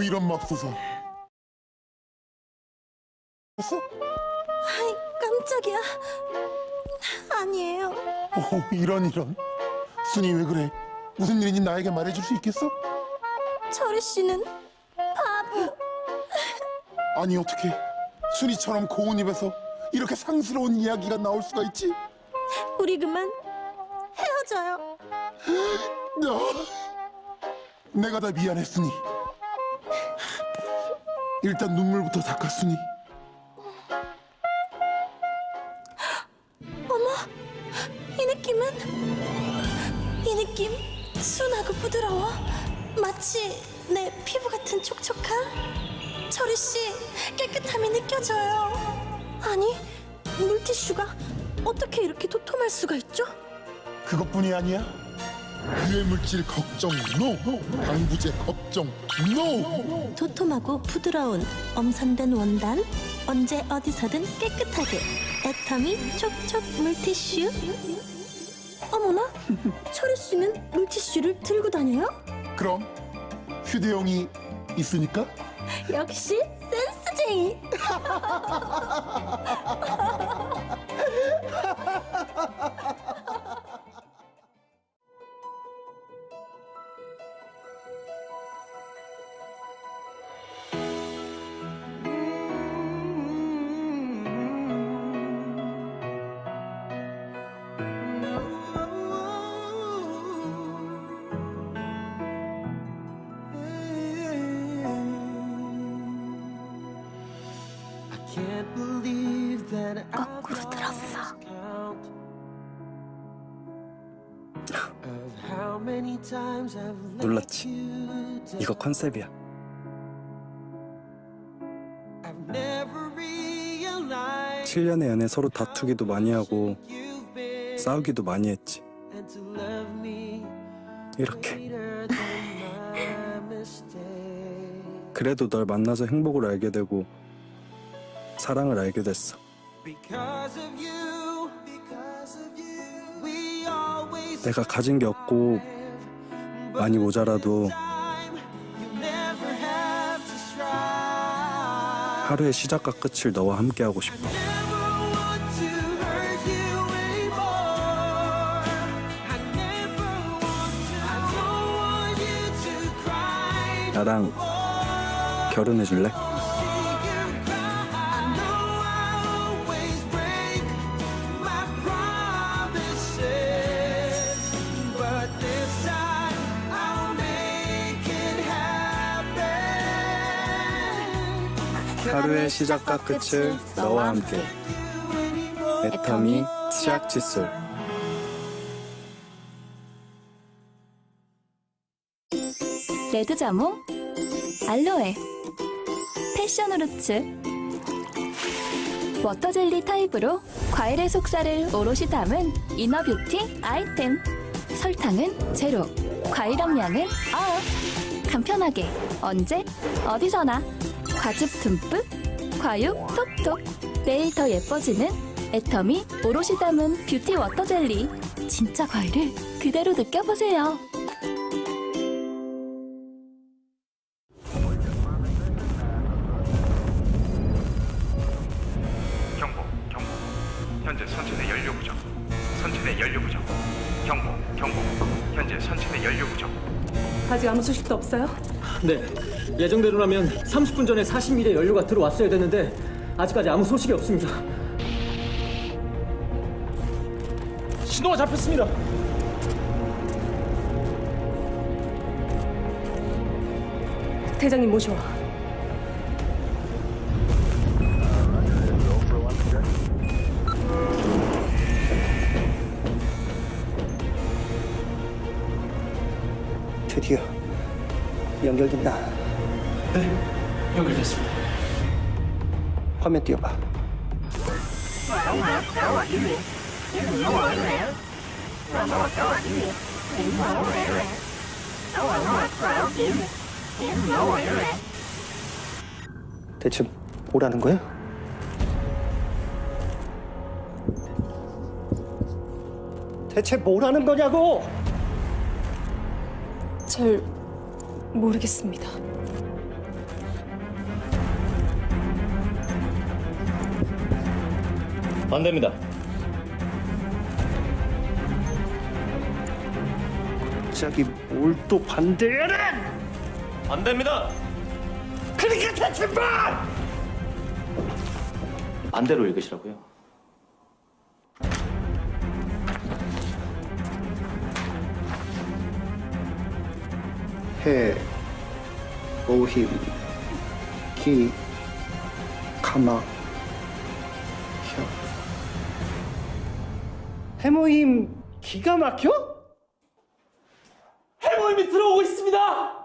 이런 맙소사. 아이, 깜짝이야. 아니에요. 이런. 순이 왜 그래? 무슨 일인지 나에게 말해줄 수 있겠어? 철희 씨는 바보. 아니 어떻게 순이처럼 고운 입에서 이렇게 상스러운 이야기가 나올 수가 있지? 우리 그만 헤어져요. 내가 다 미안해 순이. 일단 눈물부터 닦아 순이. 어머, 이 느낌 순하고 부드러워. 마치 내 피부 같은 촉촉함. 철희 씨 깨끗함이 느껴져요. 아니, 물티슈가 어떻게 이렇게 도톰할 수가 있죠? 그것뿐이 아니야. 유해 물질 걱정 NO. 방부제 걱정 NO. 도톰하고 부드러운 엄선된 원단, 언제 어디서든 깨끗하게 애터미 촉촉 물티슈. 어머나, 철희 씨는 물티슈를 들고 다녀요? 그럼 휴대용이 있으니까. 역시 센스쟁이. 거꾸로 들었어. 놀랐지? 이거 컨셉이야. 칠 7년의 연애 서로 다투기도 많이 하고 싸우기도 많이 했지. 이렇게. 그래도 널 만나서 행복을 알게 되고 사랑을 알게 됐어. 내가 가진 게 없고 많이 모자라도 하루의 시작과 끝을 너와 함께 하고 싶어. 나랑 결혼해 줄래? 하루의 시작과 끝을 너와 함께. 애터미 치약 칫솔. 레드 자몽, 알로에, 패션 후르츠, 워터젤리 타입으로 과일의 속살을 오롯이 담은 이너 뷰티 아이템. 설탕은 제로, 과일 함량은 업. 간편하게 언제 어디서나 과즙 듬뿍, 과육 톡톡. 매일 더 예뻐지는 애터미 오롯이 담은 뷰티 워터젤리. 진짜 과일을 그대로 느껴보세요. 경고. 현재 선체 내 연료 부족. 경고. 현재 선체 내 연료 부족. 아직 아무 소식도 없어요? 네, 예정대로라면 30분 전에 40ml 연료가 들어왔어야 되는데 아직까지 아무 소식이 없습니다. 신호가 잡혔습니다. 대장님 모셔와. 드디어 연결된다. 네, 연결됐습니다. 화면 띄워봐. 대체 뭐라는 거야? 대체 뭐라는 거냐고! 잘 모르겠습니다. 안 됩니다. 갑자기 뭘 또 반대해라! 안 됩니다. 그러니까 대체 뭐! 반대로 읽으시라고요. 해, 모힘, 기, 가마, 혀. 해모힘 기가 막혀? 해모임이 들어오고 있습니다.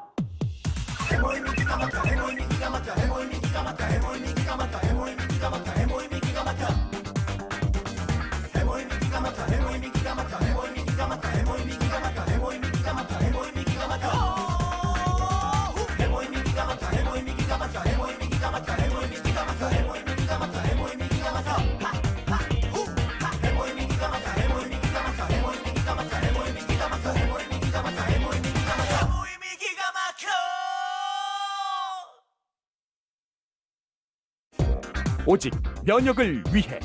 오직 면역을 위해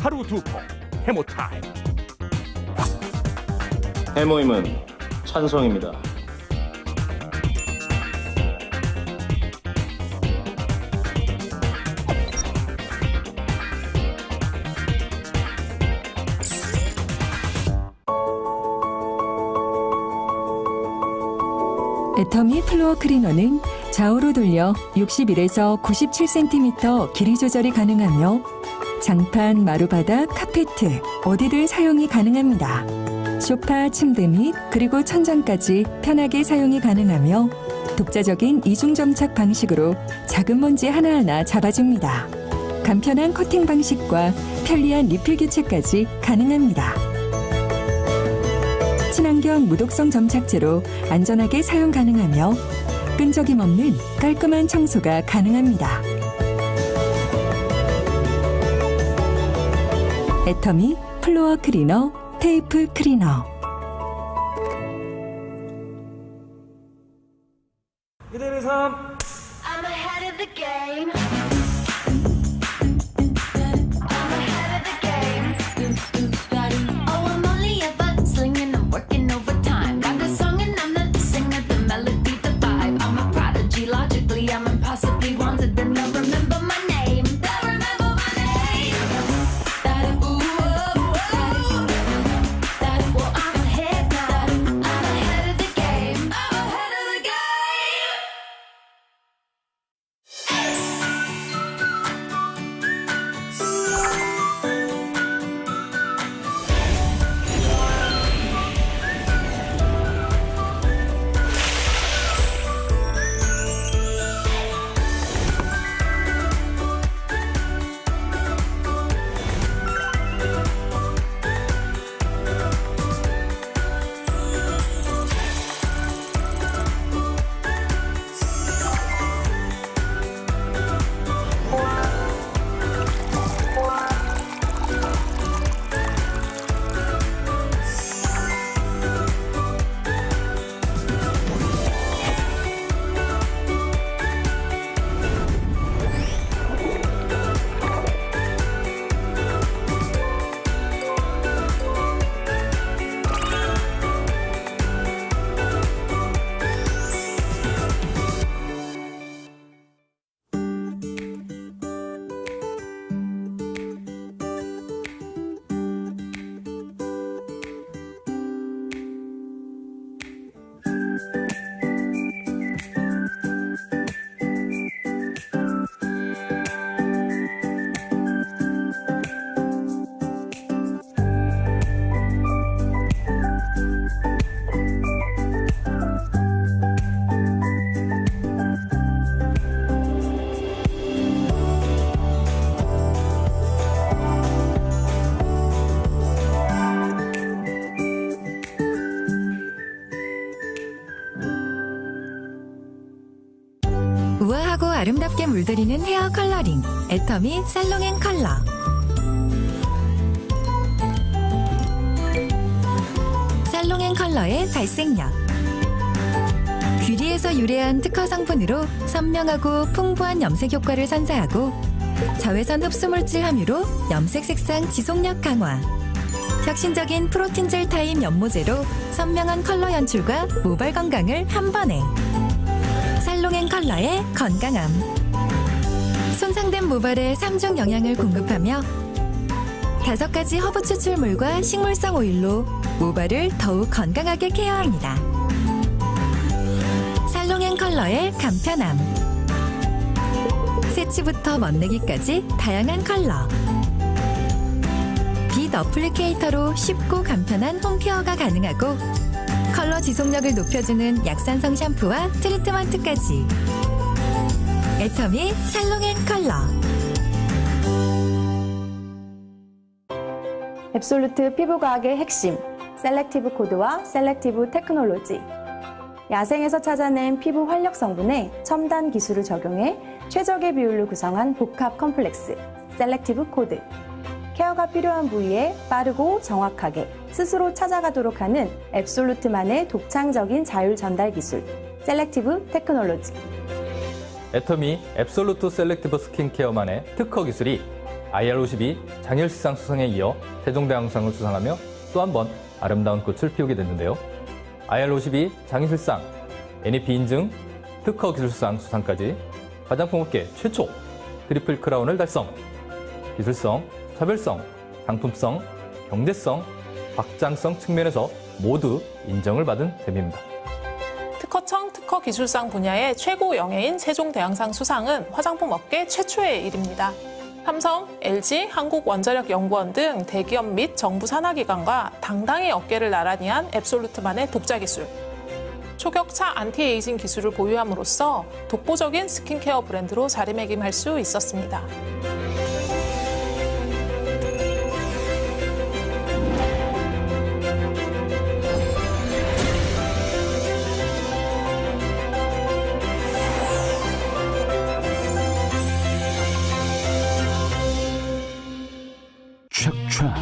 하루 2포 해모타임. 해모임은 찬성입니다. 애터미 플로어 클리너는 좌우로 돌려 61에서 97cm 길이 조절이 가능하며 장판, 마루바닥, 카페트 어디든 사용이 가능합니다. 소파, 침대 및 그리고 천장까지 편하게 사용이 가능하며 독자적인 이중 점착 방식으로 작은 먼지 하나하나 잡아줍니다. 간편한 커팅 방식과 편리한 리필 교체까지 가능합니다. 친환경 무독성 점착제로 안전하게 사용 가능하며 끈적임 없는 깔끔한 청소가 가능합니다. 애터미 플로어 클리너, 테이프 클리너. 그대의 삶. I'm ahead of the game. Oh, I'm only ever slinging, I'm working overtime. Got the song and I'm the singer, the melody, the vibe. I'm a prodigy, logically, I'm impossibly wanted. Then they'll remember my name. They'll remember my name. That ooh, that well, I'm ahead now. I'm ahead of the game. I'm ahead of the game. 우아하고 아름답게 물들이는 헤어 컬러링 애터미 살롱 앤 컬러. 살롱 앤 컬러의 발색력. 귀리에서 유래한 특허 성분으로 선명하고 풍부한 염색 효과를 선사하고 자외선 흡수물질 함유로 염색 색상 지속력 강화. 혁신적인 프로틴 젤 타입 연모제로 선명한 컬러 연출과 모발 건강을 한 번에. 살롱앤 컬러의 건강함. 손상된 모발에 3중 영양을 공급하며 5가지 허브 추출물과 식물성 오일로 모발을 더욱 건강하게 케어합니다. 살롱앤 컬러의 간편함. 새치부터 멋내기까지 다양한 컬러. 빛 어플리케이터로 쉽고 간편한 홈케어가 가능하고 컬러 지속력을 높여주는 약산성 샴푸와 트리트먼트까지. 애터미 살롱앤 컬러. 앱솔루트 피부과학의 핵심, 셀렉티브 코드와 셀렉티브 테크놀로지. 야생에서 찾아낸 피부 활력 성분에 첨단 기술을 적용해 최적의 비율로 구성한 복합 컴플렉스, 셀렉티브 코드. 케어가 필요한 부위에 빠르고 정확하게 스스로 찾아가도록 하는 앱솔루트만의 독창적인 자율 전달 기술, 셀렉티브 테크놀로지. 애터미 앱솔루트 셀렉티브 스킨케어만의 특허 기술이 IR52 장일시상 수상에 이어 세종대왕상을 수상하며 또 한 번 아름다운 꽃을 피우게 됐는데요. IR52 장일시상 NEP 인증 특허 기술상 수상까지 화장품 업계 최초 트리플 크라운을 달성. 기술성, 차별성, 상품성, 경제성, 확장성 측면에서 모두 인정을 받은 셈입니다. 특허청 특허 기술상 분야의 최고 영예인 세종대왕상 수상은 화장품 업계 최초의 일입니다. 삼성, LG, 한국원자력연구원 등 대기업 및 정부 산하기관과 당당히 어깨를 나란히 한 앱솔루트만의 독자 기술. 초격차 안티에이징 기술을 보유함으로써 독보적인 스킨케어 브랜드로 자리매김할 수 있었습니다.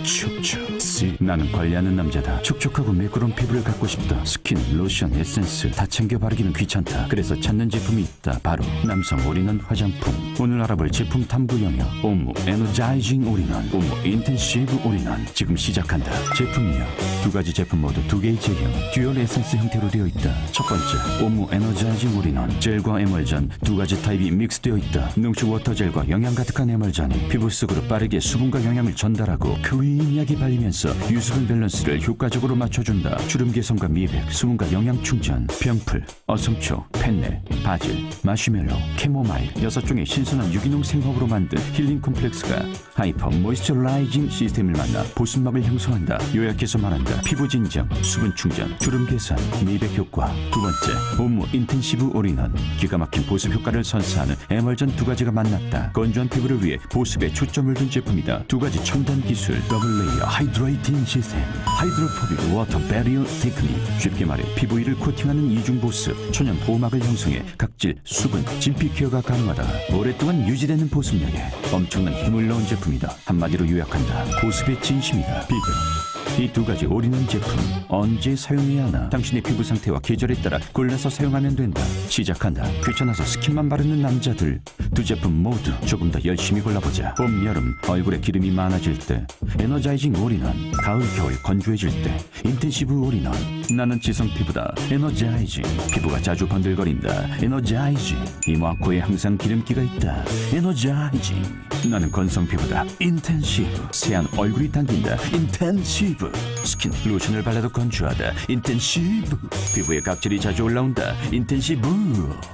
축축 나는 관리하는 남자다. 촉촉하고 매끄러운 피부를 갖고 싶다. 스킨, 로션, 에센스 다 챙겨 바르기는 귀찮다. 그래서 찾는 제품이 있다. 바로 남성 올인원 화장품. 오늘 알아볼 제품 탐구 영역 오무 에너자이징 올인원, 오무 인텐시브 올인원. 지금 시작한다. 제품이요, 2가지 제품 모두 2개의 제형 듀얼 에센스 형태로 되어 있다. 첫 번째 오무 에너자이징 올인원. 젤과 에멀전 2가지 타입이 믹스되어 있다. 농축 워터 젤과 영양 가득한 에멀전이 피부 속으로 빠르게 수분과 영양을 전달하고 크리미하게 발리면서 유수분 밸런스를 효과적으로 맞춰준다. 주름 개선과 미백, 수분과 영양 충전. 병풀, 어성초, 펜넬, 바질, 마시멜로, 캐모마일 6종의 신선한 유기농 생허브로 만든 힐링 콤플렉스가 하이퍼 모이스처라이징 시스템을 만나 보습막을 형성한다. 요약해서 말한다. 피부 진정, 수분 충전, 주름 개선, 미백 효과. 두 번째 오무 인텐시브 올인원. 기가 막힌 보습 효과를 선사하는 에멀전 2가지가 만났다. 건조한 피부를 위해 보습에 초점을 둔 제품이다. 2가지 첨단 기술 더블 레이어 하이드레이팅 시스템, 하이드로포빅 워터 배리어 테크닉. 쉽게 말해 피부 위를 코팅하는 이중 보습, 천연 보호막을 형성해 각질, 수분, 진피 케어가 가능하다. 오랫동안 유지되는 보습력에 엄청난 힘을 넣은 제품이다. 한마디로 요약한다. 보습의 진심이다. 비교. 이 2가지 올인원 제품 언제 사용해야 하나? 당신의 피부 상태와 계절에 따라 골라서 사용하면 된다. 시작한다. 귀찮아서 스킨만 바르는 남자들, 2 제품 모두 조금 더 열심히 골라보자. 봄, 여름 얼굴에 기름이 많아질 때 에너자이징 올인원, 가을, 겨울 건조해질 때 인텐시브 올인원. 나는 지성 피부다. 에너자이징. 피부가 자주 번들거린다. 에너자이징. 이마, 코에 항상 기름기가 있다. 에너자이징. 나는 건성 피부다. 인텐시브. 세안 얼굴이 당긴다. 인텐시브. 스킨, 로션을 발라도 건조하다. 인텐시브. 피부에 각질이 자주 올라온다. 인텐시브.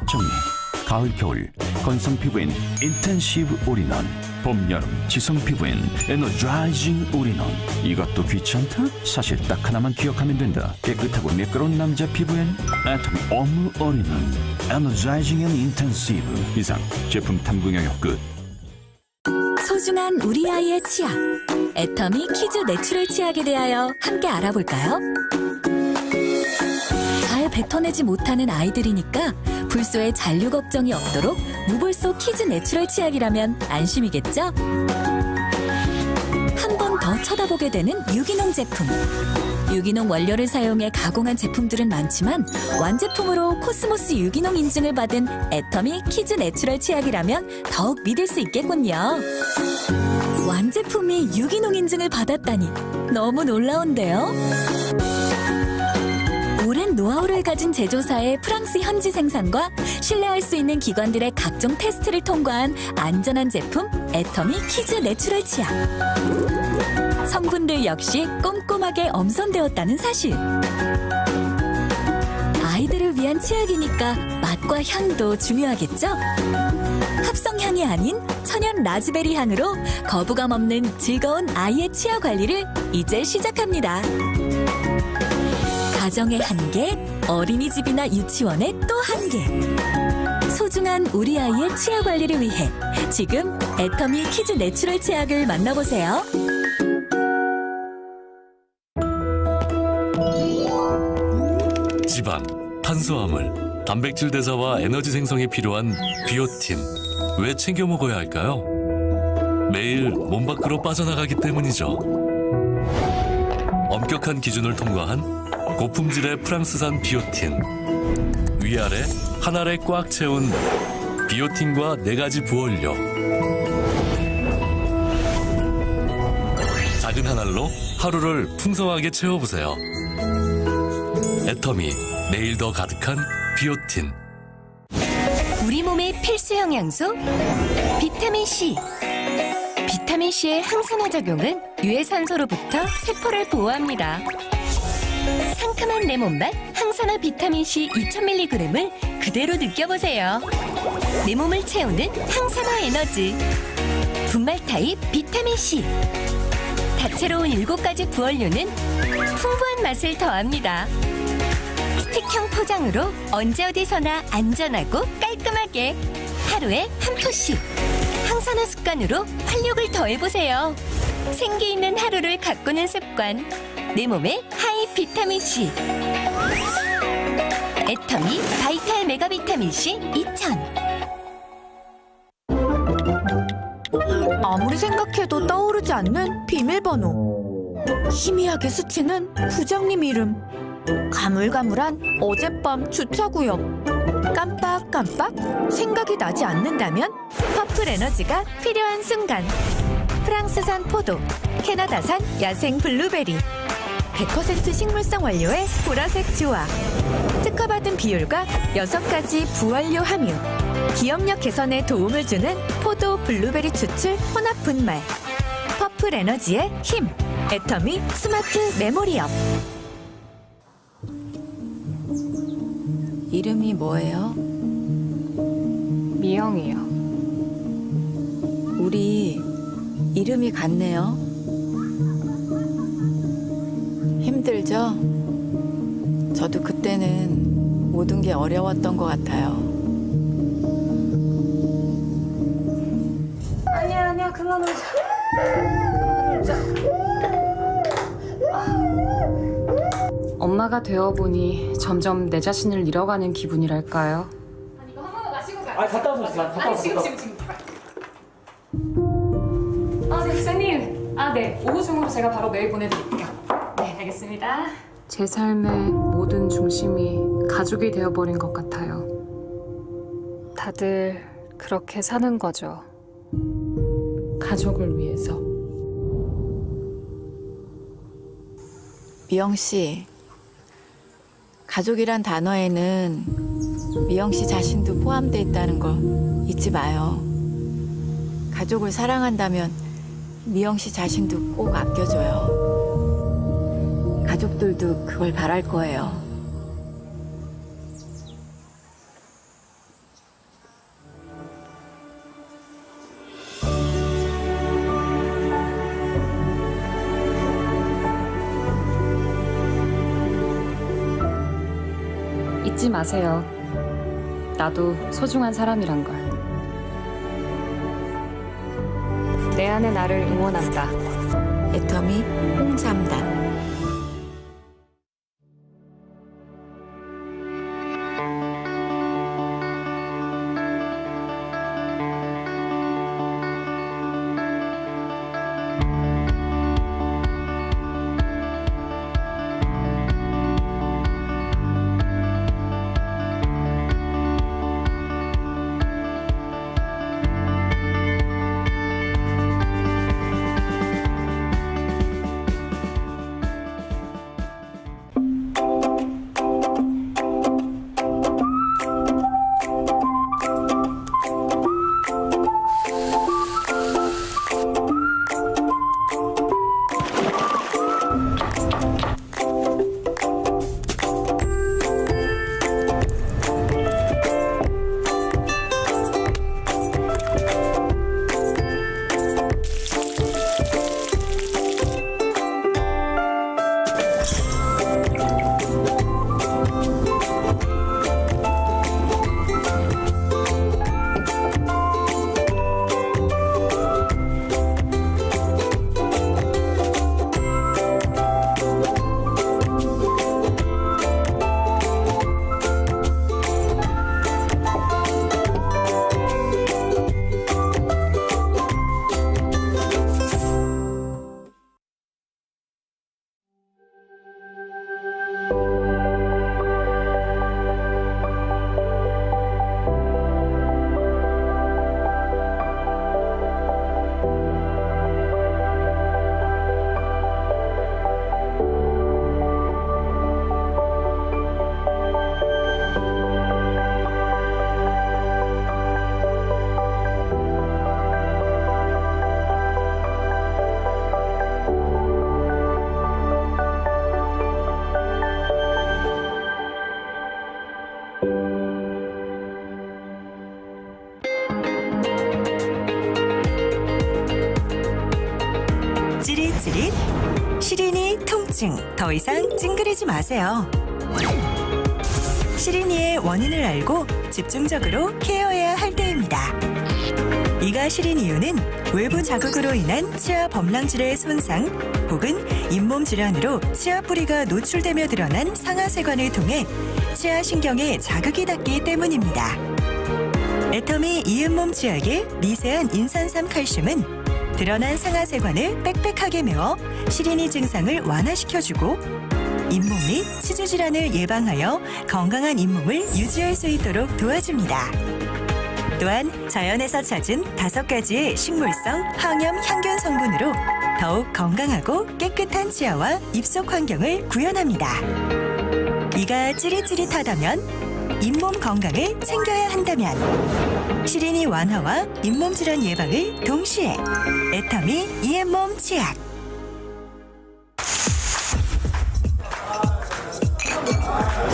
정리. 가을, 겨울 건성 피부엔 인텐시브 올인원, 봄, 여름 지성 피부엔 에너자이징 올인원. 이것도 귀찮다? 사실 딱 하나만 기억하면 된다. 깨끗하고 매끄러운 남자 피부엔 애터미 오무 올인원, 에너자이징 앤 인텐시브. 이상 제품 탐구 영역 끝. 소중한 우리 아이의 치약, 애터미 키즈 내추럴 치약에 대하여 함께 알아볼까요? 잘 뱉어내지 못하는 아이들이니까 불소의 잔류 걱정이 없도록 무불소 키즈 내추럴 치약이라면 안심이겠죠? 한 번 더 쳐다보게 되는 유기농 제품. 유기농 원료를 사용해 가공한 제품들은 많지만 완제품으로 코스모스 유기농 인증을 받은 애터미 키즈 내추럴 치약이라면 더욱 믿을 수 있겠군요. 완제품이 유기농 인증을 받았다니 너무 놀라운데요. 오랜 노하우를 가진 제조사의 프랑스 현지 생산과 신뢰할 수 있는 기관들의 각종 테스트를 통과한 안전한 제품 애터미 키즈 내추럴 치약. 성분들 역시 꼼꼼하게 엄선되었다는 사실. 아이들을 위한 치약이니까 맛과 향도 중요하겠죠? 합성향이 아닌 천연 라즈베리 향으로 거부감 없는 즐거운 아이의 치아 관리를 이제 시작합니다. 가정의 한계, 어린이집이나 유치원의 또 한계. 소중한 우리 아이의 치아 관리를 위해 지금 애터미 키즈 내추럴 치약을 만나보세요. 지방, 탄수화물, 단백질 대사와 에너지 생성에 필요한 비오틴. 왜 챙겨 먹어야 할까요? 매일 몸 밖으로 빠져나가기 때문이죠. 엄격한 기준을 통과한 고품질의 프랑스산 비오틴. 위아래 한 알에 꽉 채운 비오틴과 4가지 부원료. 작은 한 알로 하루를 풍성하게 채워보세요. 애터미, 내일 더 가득한 비오틴. 우리 몸의 필수 영양소 비타민C. 비타민C의 항산화 작용은 유해산소로부터 세포를 보호합니다. 상큼한 내 몸맛 항산화 비타민C 2000mg을 그대로 느껴보세요. 내 몸을 채우는 항산화 에너지. 분말 타입 비타민C. 다채로운 7가지 부원료는 풍부한 맛을 더합니다. 스틱형 포장으로 언제 어디서나 안전하고 깔끔하게 하루에 한 포씩 항산화 습관으로 활력을 더해보세요. 생기 있는 하루를 가꾸는 습관, 내 몸의 하이 비타민C. 애터미 바이탈 메가 비타민C 2000. 아무리 생각해도 떠오르지 않는 비밀번호. 희미하게 스치는 부장님 이름. 가물가물한 어젯밤 주차구역. 깜빡깜빡 생각이 나지 않는다면 퍼플 에너지가 필요한 순간. 프랑스산 포도, 캐나다산 야생 블루베리, 100% 식물성 원료의 보라색 조화, 특허받은 비율과 6가지 부원료 함유, 기억력 개선에 도움을 주는 포도 블루베리 추출 혼합 분말. 퍼플 에너지의 힘, 애터미 스마트 메모리업. 이름이 뭐예요? 미영이요. 우리 이름이 같네요. 힘들죠? 저도 그때는 모든 게 어려웠던 것 같아요. 아니야 그만 울자. 엄마가 되어보니 점점 내 자신을 잃어가는 기분이랄까요? 이거 한 번만 마시고 가. 갔다 와서 갔다 와서. 지금. 네, 부장님. 네. 오후 중으로 제가 바로 메일 보내드릴게요. 네, 알겠습니다. 제 삶의 모든 중심이 가족이 되어버린 것 같아요. 다들 그렇게 사는 거죠. 가족을 위해서. 미영 씨, 가족이란 단어에는 미영 씨 자신도 포함돼 있다는 거 잊지 마요. 가족을 사랑한다면 미영 씨 자신도 꼭 아껴줘요. 가족들도 그걸 바랄 거예요. 잊지 마세요. 나도 소중한 사람이란 걸. 내 안의 나를 응원한다. 애터미 홍삼단. 시린, 시린이 통증 더 이상 찡그리지 마세요. 시린이의 원인을 알고 집중적으로 케어해야 할 때입니다. 이가 시린 이유는 외부 자극으로 인한 치아 범랑질의 손상 혹은 잇몸 질환으로 치아 뿌리가 노출되며 드러난 상하세관을 통해 치아 신경에 자극이 닿기 때문입니다. 애터미 이음몸 치약의 미세한 인산삼 칼슘은 드러난 상하세관을 빽빽하게 메워 시린이 증상을 완화시켜주고 잇몸 및 치주 질환을 예방하여 건강한 잇몸을 유지할 수 있도록 도와줍니다. 또한 자연에서 찾은 5가지의 식물성 항염 향균 성분으로 더욱 건강하고 깨끗한 치아와 입속 환경을 구현합니다. 이가 찌릿찌릿하다면 잇몸 건강을 챙겨야 한다면 시린이 완화와 잇몸 질환 예방을 동시에 애터미 이엠몸 치약.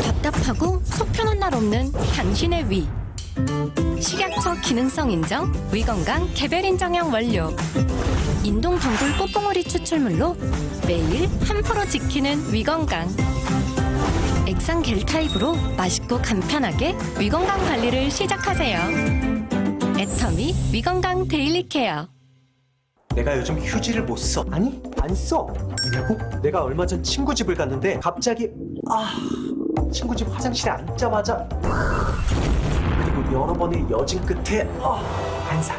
답답하고 속 편한 날 없는 당신의 위. 식약처 기능성 인정 위건강 개별 인정형 원료. 인동 덩굴 뽀뽕오리 추출물로 매일 1% 지키는 위건강. 액상 겔 타입으로 맛있고 간편하게 위건강 관리를 시작하세요. 애터미 위건강 데일리 케어. 내가 요즘 휴지를 못 써. 아니, 안 써. 왜냐고? 내가 얼마 전 친구 집을 갔는데 갑자기 친구 집 화장실에 앉자마자 그리고 여러 번의 여진 끝에 반사.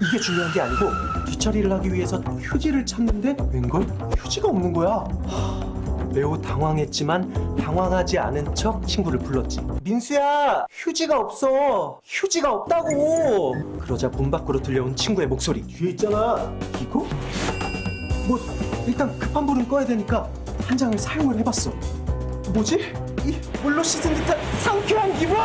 이게 중요한 게 아니고 뒤처리를 하기 위해서 휴지를 찾는데 웬걸 휴지가 없는 거야. 매우 당황했지만 당황하지 않은 척 친구를 불렀지. 민수야, 휴지가 없어. 휴지가 없다고. 그러자 문 밖으로 들려온 친구의 목소리. 뒤에 있잖아. 이거? 뭐 일단 급한 불은 꺼야 되니까 한 장을 사용을 해봤어. 뭐지? 이 물로 씻은 듯한 상쾌한 기분!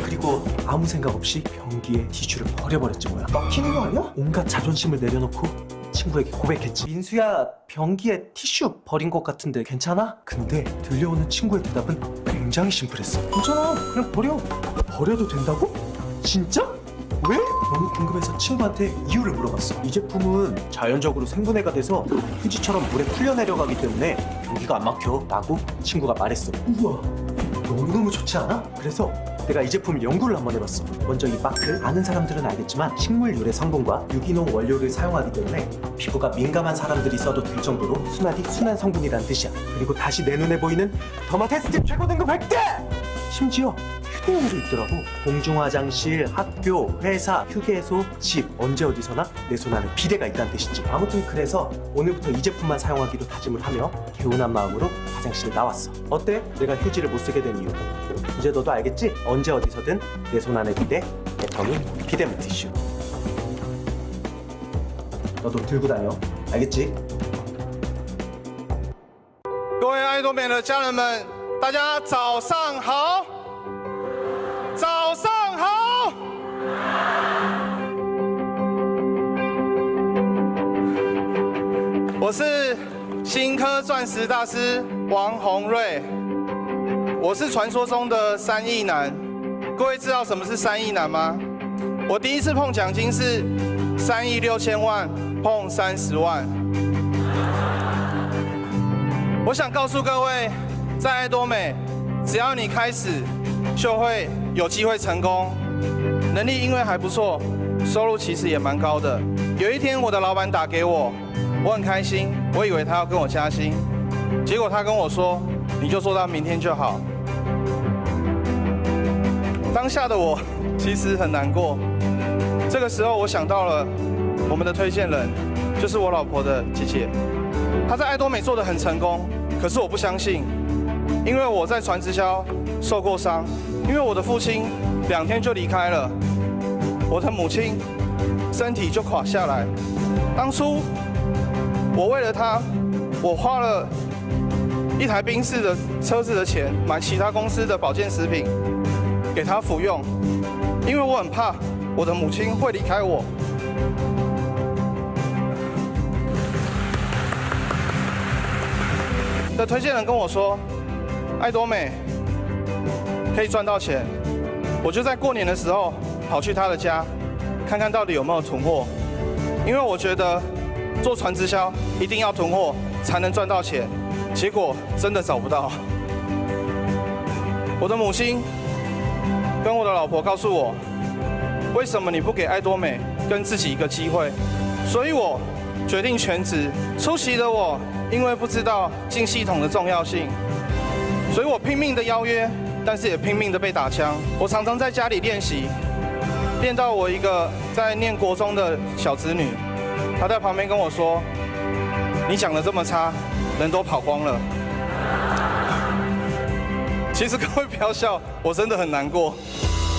그리고 아무 생각 없이 변기에 티슈를 버려버렸지 뭐야. 막히는 거 아니야? 온갖 자존심을 내려놓고 친구에게 고백했지. 민수야, 변기에 티슈 버린 것 같은데 괜찮아? 근데 들려오는 친구의 대답은 굉장히 심플했어. 괜찮아, 그냥 버려. 버려도 된다고? 진짜? 왜? 너무 궁금해서 친구한테 이유를 물어봤어. 이 제품은 자연적으로 생분해가 돼서 휴지처럼 물에 풀려 내려가기 때문에 변기가 안 막혀 라고 친구가 말했어. 우와, 너무너무 좋지 않아? 그래서 내가 이 제품 연구를 한번 해봤어. 먼저 이 마크, 아는 사람들은 알겠지만 식물 유래 성분과 유기농 원료를 사용하기 때문에 피부가 민감한 사람들이 써도 될 정도로 순하디 순한 성분이란 뜻이야. 그리고 다시 내 눈에 보이는 더마테스트 최고 등급 100대! 심지어 휴대용도 있더라고. 공중화장실, 학교, 회사, 휴게소, 집, 언제 어디서나 내 손 안에 비데가 있다는 뜻이지. 아무튼 그래서 오늘부터 이 제품만 사용하기로 다짐을 하며 개운한 마음으로 화장실에 나왔어. 어때? 내가 휴지를 못 쓰게 된 이유. 이제 너도 알겠지? 언제 어디서든 내 손 안에 비데, 애터미 비데 물티슈. 너도 들고 다녀. 알겠지? 各位爱多美的家人们，大家早上好！早上好！我是新科钻石大师王宏瑞，我是传说中的3亿男。各位知道什么是3亿男吗？我第一次碰奖金是3亿6千万，碰30万。我想告诉各位，在爱多美，只要你开始，就会有机会成功。能力因为还不错，收入其实也蛮高的。有一天，我的老板打给我，我很开心，我以为他要跟我加薪，结果他跟我说：“你就做到明天就好。”当下的我其实很难过。这个时候，我想到了我们的推荐人，就是我老婆的姐姐。她在爱多美做得很成功，可是我不相信，因为我在传直销受过伤，因为我的父亲2天就离开了，我的母亲身体就垮下来。当初我为了她，我花了1台宾士的车子的钱，买其他公司的保健食品给她服用，因为我很怕我的母亲会离开我。的推荐人跟我说，爱多美可以赚到钱，我就在过年的时候跑去他的家，看看到底有没有囤货，因为我觉得做船直销一定要囤货才能赚到钱，结果真的找不到。我的母亲跟我的老婆告诉我，为什么你不给爱多美跟自己一个机会？所以我决定全职。初期的我因为不知道进系统的重要性，所以我拼命的邀约，但是也拼命的被打枪。我常常在家里练习，练到我一个在念国中的小侄女，她在旁边跟我说：“你讲的这么差，人都跑光了。”其实各位不要笑，我真的很难过。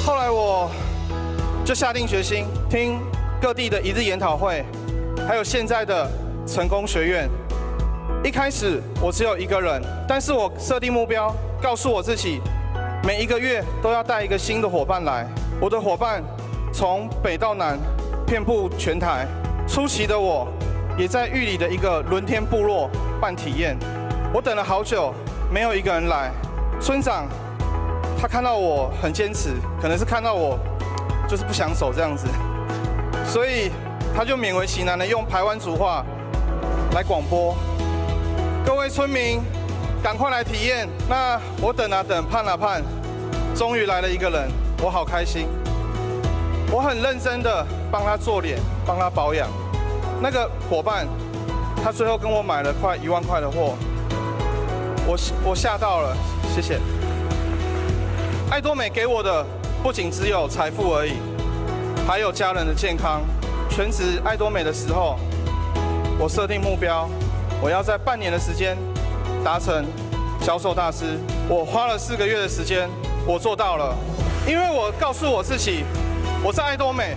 后来我就下定决心，听各地的一日研讨会，还有现在的成功学院。一开始我只有一个人，但是我设定目标，告诉我自己，每一个月都要带一个新的伙伴来。我的伙伴从北到南，遍布全台。初期的我，也在玉里的一个轮天部落办体验。我等了好久，没有一个人来。村长他看到我很坚持，可能是看到我就是不想走这样子，所以他就勉为其难的用排湾族话来广播：各位村民，赶快来体验。那我等啊等，盼啊盼，终于来了一个人，我好开心。我很认真的帮他做脸，帮他保养。那个伙伴，他最后跟我买了快1万块的货，我吓到了，谢谢。爱多美给我的不仅只有财富而已，还有家人的健康。全职爱多美的时候，我设定目标，我要在半年的时间达成销售大师。我花了4个月的时间，我做到了。因为我告诉我自己，我在爱多美，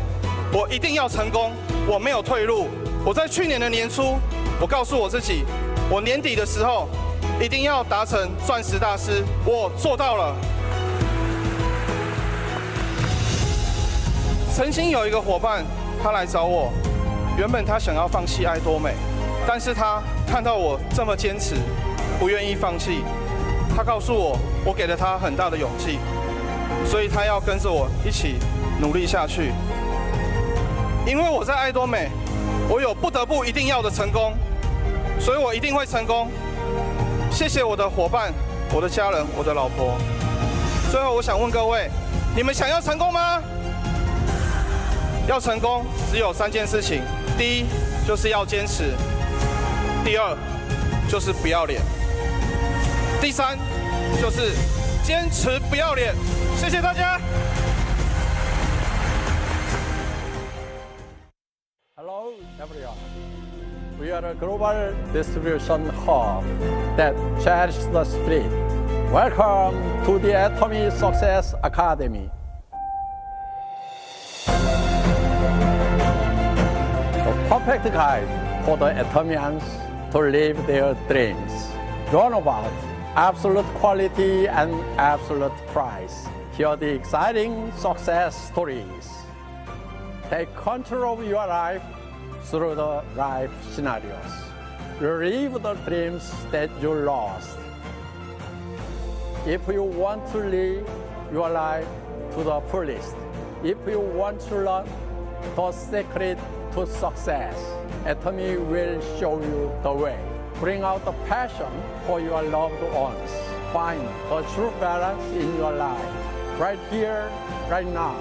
我一定要成功，我没有退路。我在去年的年初，我告诉我自己，我年底的时候一定要达成钻石大师，我做到了。曾经有一个伙伴，他来找我，原本他想要放弃爱多美，但是他看到我这么坚持，不愿意放弃，他告诉我，我给了他很大的勇气，所以他要跟着我一起努力下去。因为我在爱多美，我有不得不一定要的成功，所以我一定会成功。谢谢我的伙伴、我的家人、我的老婆。最后，我想问各位，你们想要成功吗？要成功，只有3件事情：第一，就是要坚持；第二，就是不要脸；第三，就是坚持不要脸。谢谢大家。Hello, everyone. We are a global distribution hub that cherishes the spirit. Welcome to the Atomy Success Academy. The perfect guide for the Atomians to live their dreams. Learn about absolute quality and absolute price. Hear the exciting success stories. Take control of your life through the life scenarios. Relive the dreams that you lost. If you want to live your life to the fullest, if you want to learn the secret to success, Atomy will show you the way. Bring out the passion for your loved ones. Find the true balance in your life, right here, right now,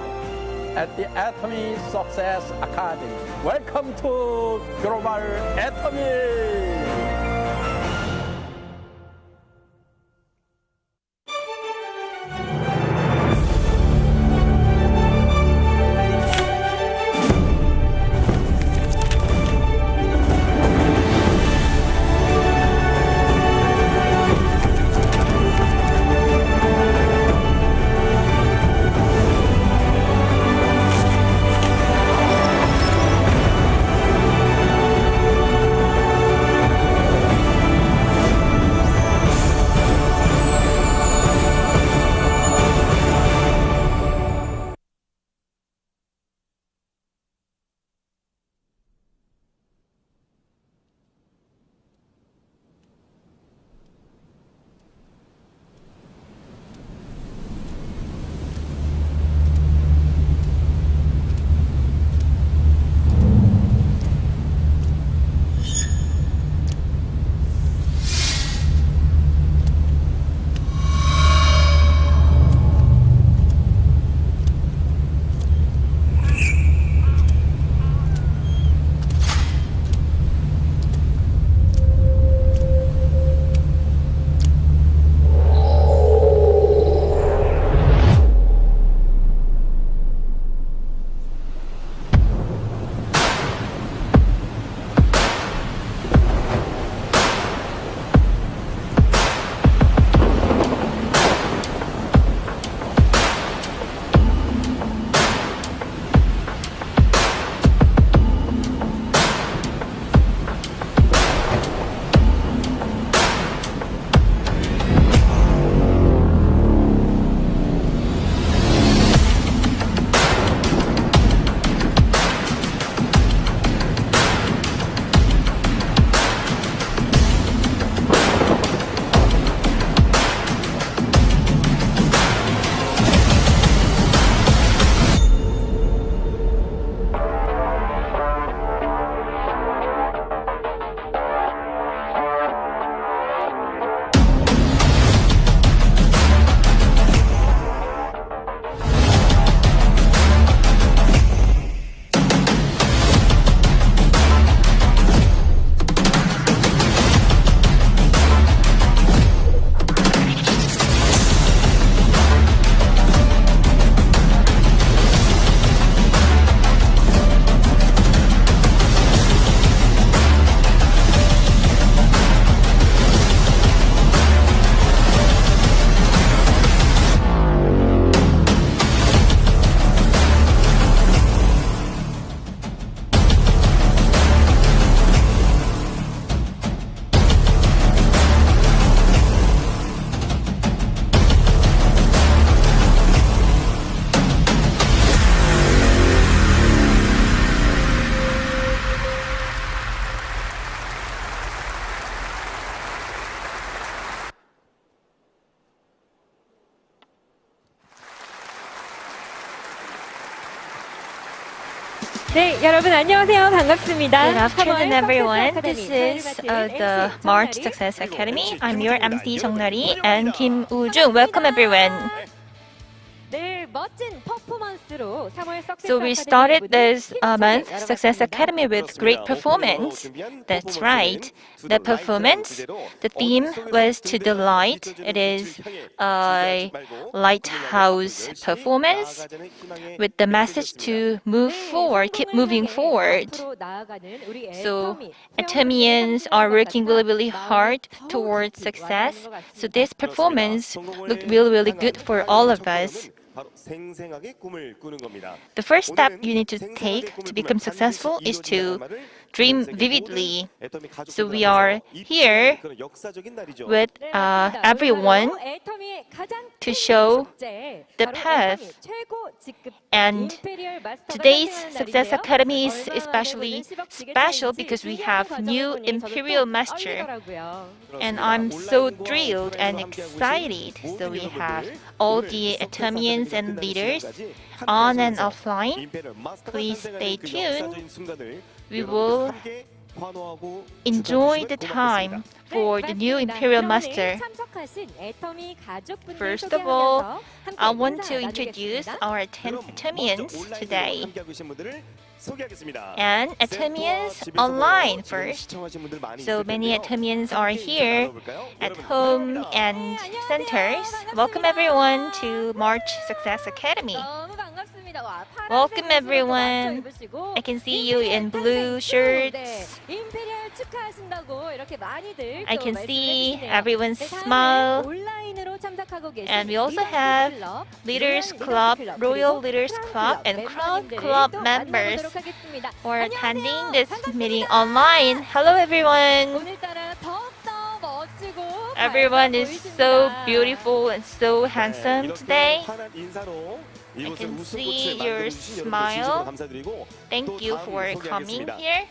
at the Atomy Success Academy. Welcome to Global Atomy! 네, 여러분 안녕하세요. 반갑습니다. Good afternoon, everyone. This is the March Success Academy. I'm your MC 정나리 and Kim Woo-jung. Welcome, everyone. 네, 멋진 퍼포먼스로 3월 석세스 So we started this month Success Academy with great performance. That's right. The performance, the theme was to delight. It is a lighthouse performance with the message to move forward, keep moving forward. So Atomians are working really, really hard towards success. So this performance looked really, really good for all of us. The first step you need to take to become successful is to dream vividly. So we are here with everyone to show the path. And today's Success Academy is especially special because we have new Imperial Master. And I'm so thrilled and excited. So we have all the Atomians and leaders on and offline. Please stay tuned. We will enjoy the time for the new Imperial Master. First of all, I want to introduce our Atomians today. And Atomians online first. So many Atomians are here at home and centers. Welcome everyone to March Success Academy. Welcome everyone. I can see you in blue shirts. I can see everyone's smile. And we also have Leaders Club, Royal Leaders Club, and Crown Club members who are attending this meeting online. Hello everyone. Everyone is so beautiful and so handsome today. I can see your smile. Thank you for coming here.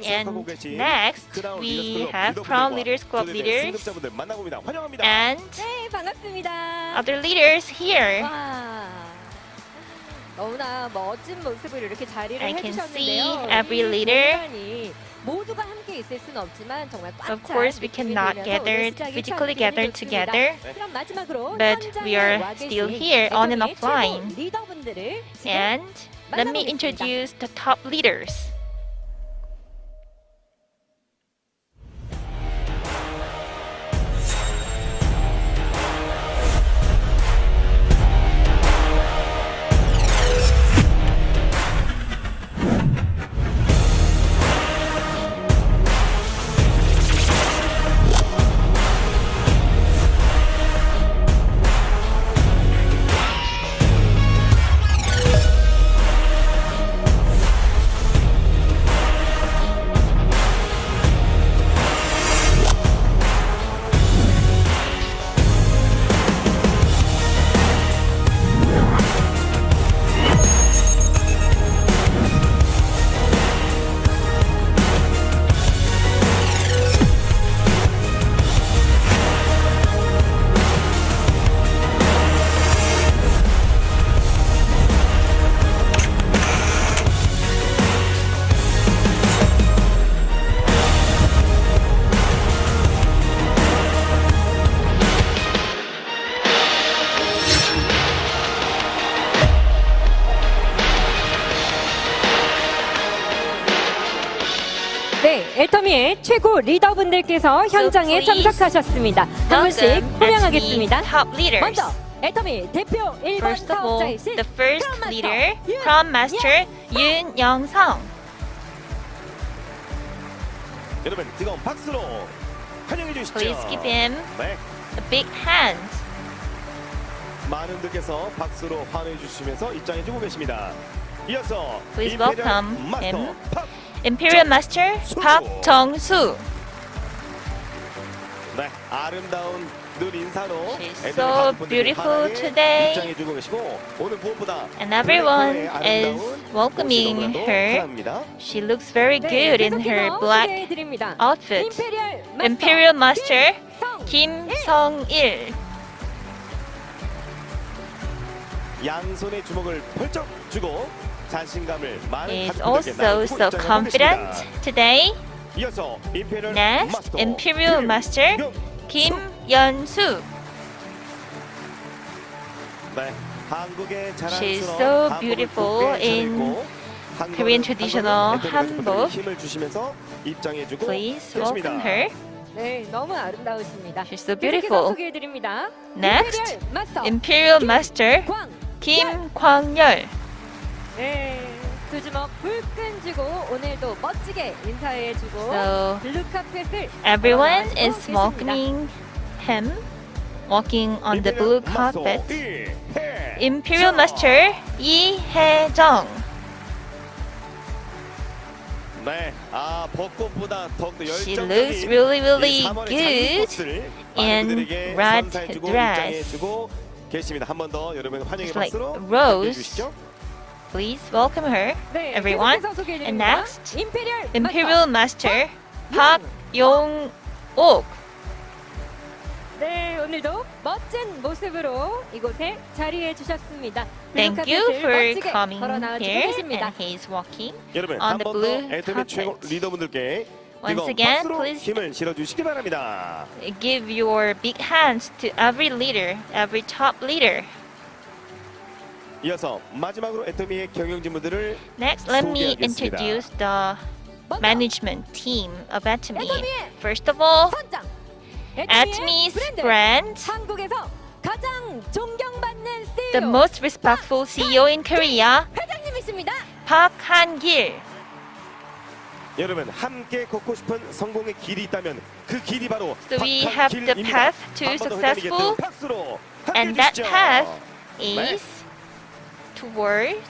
And next, we have Crown Leaders Club leaders and other leaders here. I can see every leader. Of course, we cannot physically gather together, but we are still here on and offline. And let me introduce the top leaders. 애터미의 최고 리더분들께서 현장에 참석하셨습니다. 한 분씩 호명하겠습니다. 먼저 애터미 대표 1번 First of all, 사업자이신 the first leader, Crown Master 윤영성. 여러분 뜨거운 박수로 환영해 주시죠. Please give him a big hand. 많은 분들께서 박수로 환호해 주시면서 입장해 주고 계십니다. 이어서 Please welcome him. Imperial Master Park Jong-soo. 네, 아름다운 눈 인사로 She's so beautiful today. 입장해 주고 계시고 오늘 무엇보다 And everyone is welcoming her. She looks very good in her black outfit. Imperial Master Kim Sung-il. 양손의 주먹을 펄쩍 쥐고 자신감을 많은 Is 가족들에게 also 나누고 so 입장을 confident 하겠습니다. today. 이어서 임페리얼 Next, 마스터 Imperial Master 김연수. 네, 한국의 She's 자랑스러운 so 한복을 beautiful 곱게 in 차려입고 Korean traditional 한복 한복. 힘을 주시면서 입장해주고 Please 계십니다. welcome her. 네, 너무 아름다우십니다. She's so 계속해서 beautiful. 소개해드립니다. Next, 임페리얼 마스터 Imperial Master 김광열. 네, 두 주먹 불끈 쥐고 오늘도 멋지게 인사해주고 So, 블루 카펫을 Everyone 걸어나가고 is 계십니다. welcoming him, walking on the blue carpet. Imperial Master 이혜정. 네, 벚꽃보다 더욱더 She 열정적인 looks really, really 이 3월의 good 장미꽃을 in 많은 분들에게 red 선사해주고 dress. 입장해주고 계십니다. 한 번 더 여러분 환영의 It's like 박수로 Rose. 해주시죠. Please welcome her, 네, everyone. 계속해서 And 소개해드립니다. next, 임페리얼 Imperial Master 박용옥. 네, 오늘도 멋진 모습으로 이곳에 자리해 주셨습니다. Thank you 블루 for 카펫을 멋지게 coming 걸어나와주고 here. 계십니다. And he's walking 여러분 on 한 the 번 더 blue 애터미 최고 carpet. 리더분들께 Once 뜨거운 again, 박수로 please 힘을 실어주시기 바랍니다. give your big hands to every leader, every top leader. 이어서 마지막으로 애터미의 경영진분들을 Next, let me 소개하겠습니다. introduce the management team of Atomy. First of all, Atomy's brand, 한국에서 가장 존경받는 CEO the most respectful CEO in Korea, 회장님이십니다. 박한길. 여러분 함께 걷고 싶은 성공의 길이 있다면 그 길이 바로 So we have the 길입니다. path to 한번더 회장님께 successful, 뜨거운 박수로 함께 and that 해주시죠. path 네. is toward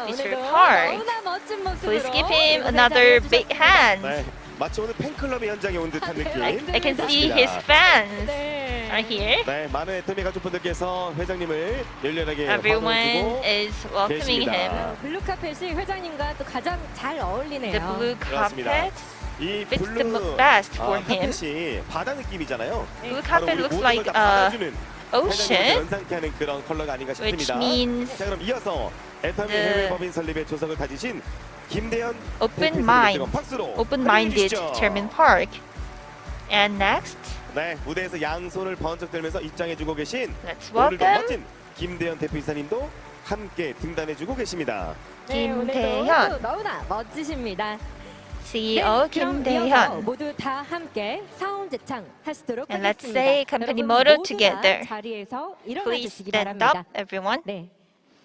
Mr. 오늘도 Park. 너무나 멋진 모습으로 Please give him 이곳에 another 자리해 big hand. 네, 마치 오늘 팬클럽의 현장에 온 듯한 느낌. I can see his fans are here. 네, 많은 애터미 가족분들께서 회장님을 열렬하게 Everyone 환호해주고 is welcoming him. 계십니다. 블루 카펫이 회장님과 또 가장 잘 어울리네요. The blue 그렇습니다. carpet 이 fits the 블루 best for him. 카펫이 바다 느낌이잖아요. Blue 바로 carpet 우리 looks 모든 like 걸 다 받아주는 ocean, 회장님을 연상케 하는 그런 컬러가 아닌가 which 싶습니다. means 자, 그럼 이어서 애터미 the 해외 법인 설립의 조석을 다지신 김대현 open 대표이사님께 mind, 뜨거운 박수로 open-minded 환영해 주시죠. Chairman Park. And next, 네, 무대에서 양손을 번쩍 들면서 입장해주고 계신 let's 오늘도 welcome 멋진 김대현 대표이사님도 함께 등단해주고 계십니다. 네, 오늘도 김대현. 또 너무나 멋지십니다. CEO 그럼 이어서 김대현. 모두 다 함께 사운 제창 하시도록 And let's 하겠습니다. say company 여러분 motto 모두가 together. 자리에서 일어나 Please 주시기 stand 바랍니다. up, everyone. 네.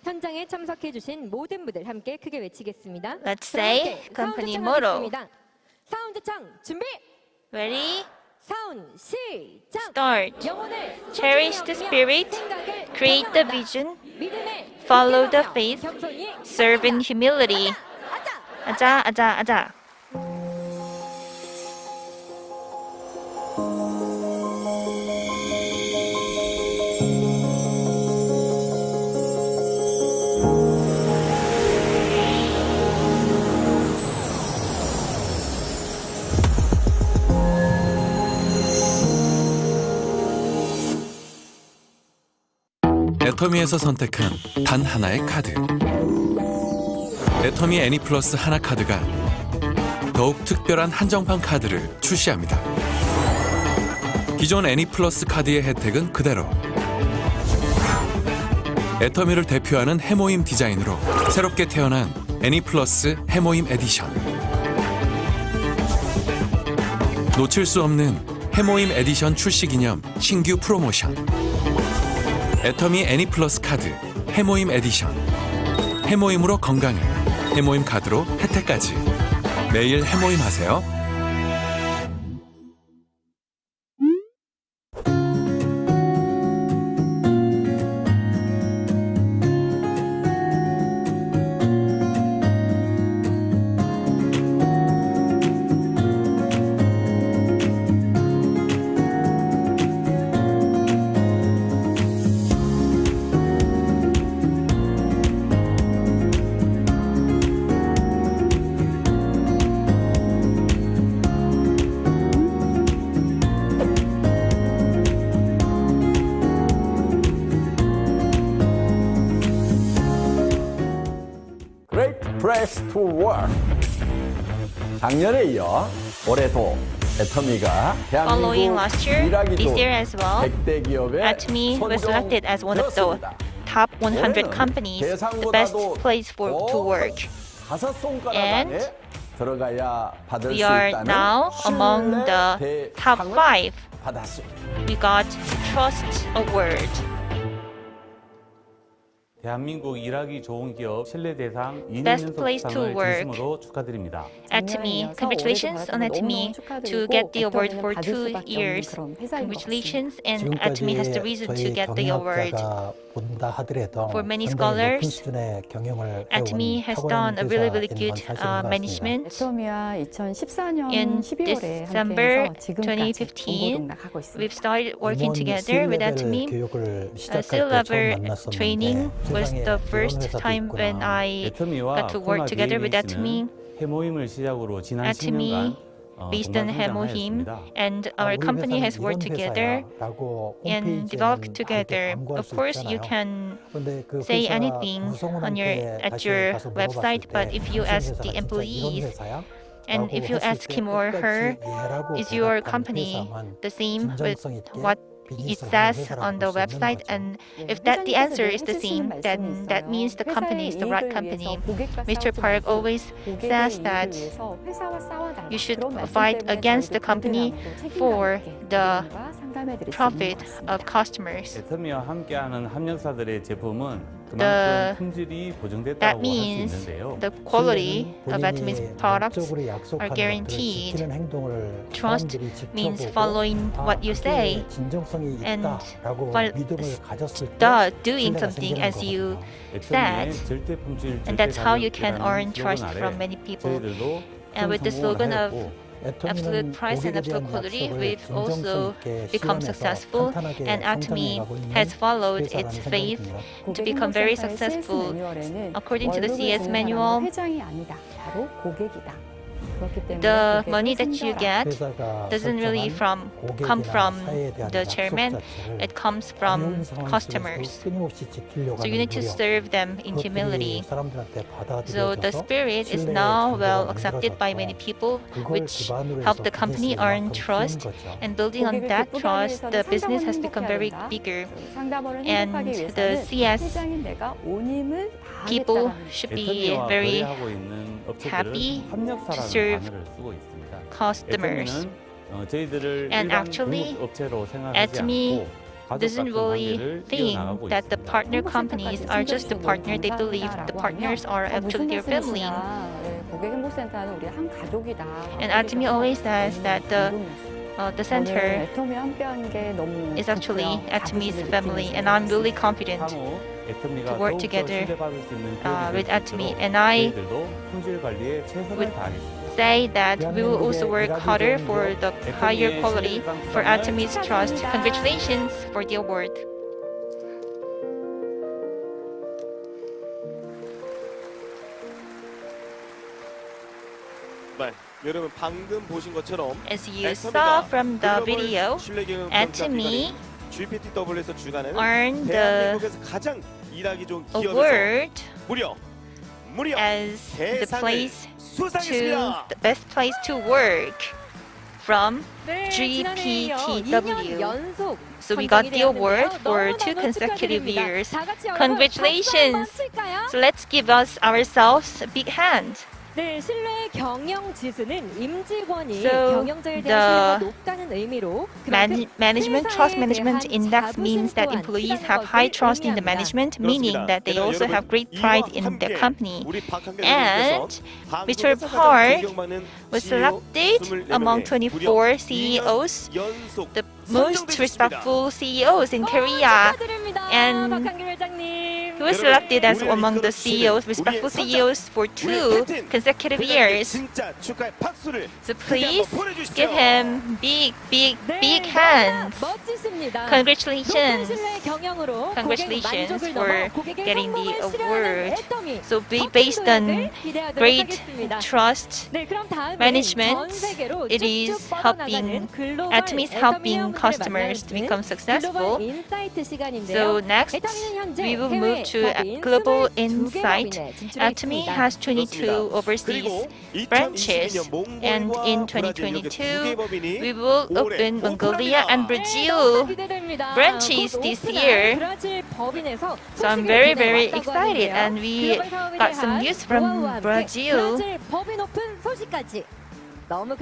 현장에 참석해 주신 모든 분들 함께 크게 외치겠습니다. Let's 그럼 say 함께 company 사운드 motto. 하겠습니다. 사운드 창 준비. Ready? 사운 시작. Start. 영혼을 Cherish the spirit, 생각을 create the 변화한다. vision, 믿음에 follow the 굳게 faith, 서며 겸손히 serve in humility. 아자, 아자, 아자. 애터미에서 선택한 단 하나의 카드. 애터미 애니플러스 하나 카드가 더욱 특별한 한정판 카드를 출시합니다. 기존 애니플러스 카드의 혜택은 그대로. 애터미를 대표하는 해모임 디자인으로 새롭게 태어난 애니플러스 해모임 에디션. 놓칠 수 없는 해모임 에디션 출시 기념 신규 프로모션. 애터미 애니플러스 카드 해모임 에디션. 해모임으로 건강을, 해모임 카드로 혜택까지. 매일 해모임 하세요. fresh to work. 작년에 이어 올해도 애터미가 Following 대한민국 last year, 일하기 this 좋은 year as well, 100대 기업의 Atomy was selected as one of the top 100 companies, the best place to work. 다섯 손가락 And 안에 들어가야 받을 수 we are 있다는 now among the top 5. 받았습니다. We got Trust Award. 대한민국 일하기 좋은 기업 신뢰 대상 2년 Best 연속 place to 수상을 work. 진심으로 축하드립니다. Atomy, congratulations on Atomy to get the award for 2 years. Congratulations, and Atomy has the reason to get the award. For many scholars, Atomy has done a really, really good management. In December 2015, we've started working together with Atomy. C-level training was the first time when I got to work together with Atomy. 해모임을 시작으로 지난 Atomy 10년간 based on Hemohim, and our company has worked together and developed together. Of course, you can say anything on at your website, but if you ask the employees, and if you ask him or her, is your company the same with what it says on the website? And if the answer is the same, then that means the company is the right company. Mr. Park always says that you should fight against the company for the profit of customers. 애터미와 함께하는 협력사들의 제품은 That 그만큼 품질이 보증됐다고 할 수 means 있는데요. the quality of Atomy's products are guaranteed. Trust means following what you say and doing something as you said, and that's how you can earn trust from many people. And with the slogan of absolute price and absolute quality, we've also become successful, and Atomy has followed its faith to become very successful. According to the CS manual, the money that you get doesn't really come from the chairman, it comes from customers. So you need to serve them in humility. So the spirit is now well accepted by many people, which helped the company earn trust, and building on that trust, the business has become very bigger. And the CS people should be very happy to serve customers. And actually, Atomy doesn't really think that the partner companies are just a partner. They believe the partners are actually their family. And Atomy always says that the center is actually Atomy's family, and I'm really confident to work together with Atomy, and I would say that we will also work harder for the higher quality for Atomy's trust. Congratulations for the award. 여러분 방금 보신 것처럼 As you saw from the video, Atomy GPTW에서 주관하는 earned 대한민국에서 가장 일하기 좋은 award 기업에서 무려 as the 수상했습니다. the best place to work from GPTW. So we got the award for 2 consecutive years. Congratulations! So let's give ourselves a big hand. 네, 신뢰 경영 지수는 임직원이 So 경영자에 대한 신뢰가 the 높다는 의미로 management trust management index means that employees have high trust in the management, meaning that they also have great pride in their company. And Mr. Park was selected among 24 CEOs, the most respectful CEOs in Korea, and he was selected as among the CEOs, respectful CEOs for 2 consecutive years. So please give him big hands. Congratulations. Congratulations for getting the award. So based on great trust management, it is helping, Atomy is helping customers to become successful. So next, we will move to global insight, Atomy has 22 overseas branches, and in 2022, we will open Mongolia and Brazil branches this year. So I'm very, very excited, and we got some news from Brazil.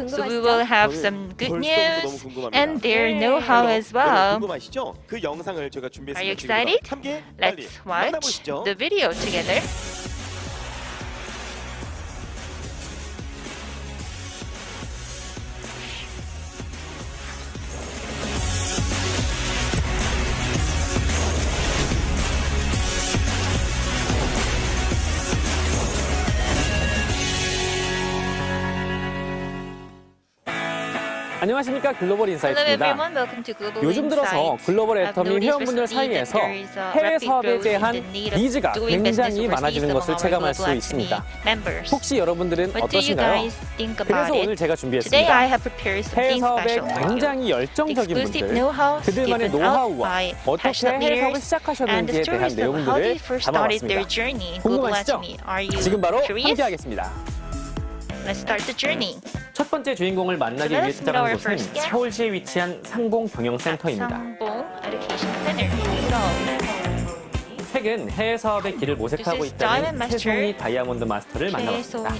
So we will have some good news and their know-how as well. Are you excited? Let's watch the video together. 안녕하십니까, 글로벌 인사이트입니다. 요즘 들어서 글로벌 애터미 회원분들 사이에서 해외 사업에 대한 니즈가 굉장히 많아지는 것을 체감할 수 있습니다. 혹시 여러분들은 어떠신가요? 그래서 오늘 제가 준비했습니다. 해외 사업에 굉장히 열정적인 분들, 그들만의 노하우와 어떻게 해외 사업을 시작하셨는지에 대한 내용들을 담아봤습니다. 궁금하시죠? 지금 바로 함께하겠습니다. Let's start the journey. 첫 번째 주인공을 만나기 위해 찾아간 곳은 서울시에 위치한 상봉경영센터입니다. 상봉 Education Center. 최근 해외 사업의 길을 모색하고 있다는 최송이 다이아몬드 마스터를 만나봤습니다.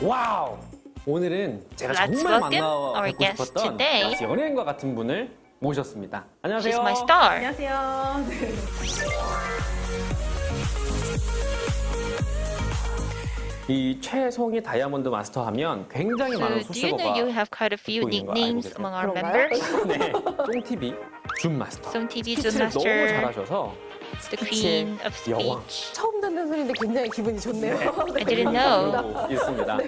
와우! 오늘은 제가 정말 만나뵙고 싶었던 연예인과 같은 분을 모셨습니다. 안녕하세요. She's my star. 안녕하세요. 이 최송이 다이아몬드 마스터 하면 굉장히 많은 Do you know 소식어가 you have quite a few nicknames among our members? 네, 쫑TV 줌 마스터. 쫑TV 줌 스피치를 마스터. 너무 잘하셔서 The Queen of Speech. 처음 듣는 소리인데 굉장히 기분이 좋네요. I didn't know. 있습니다.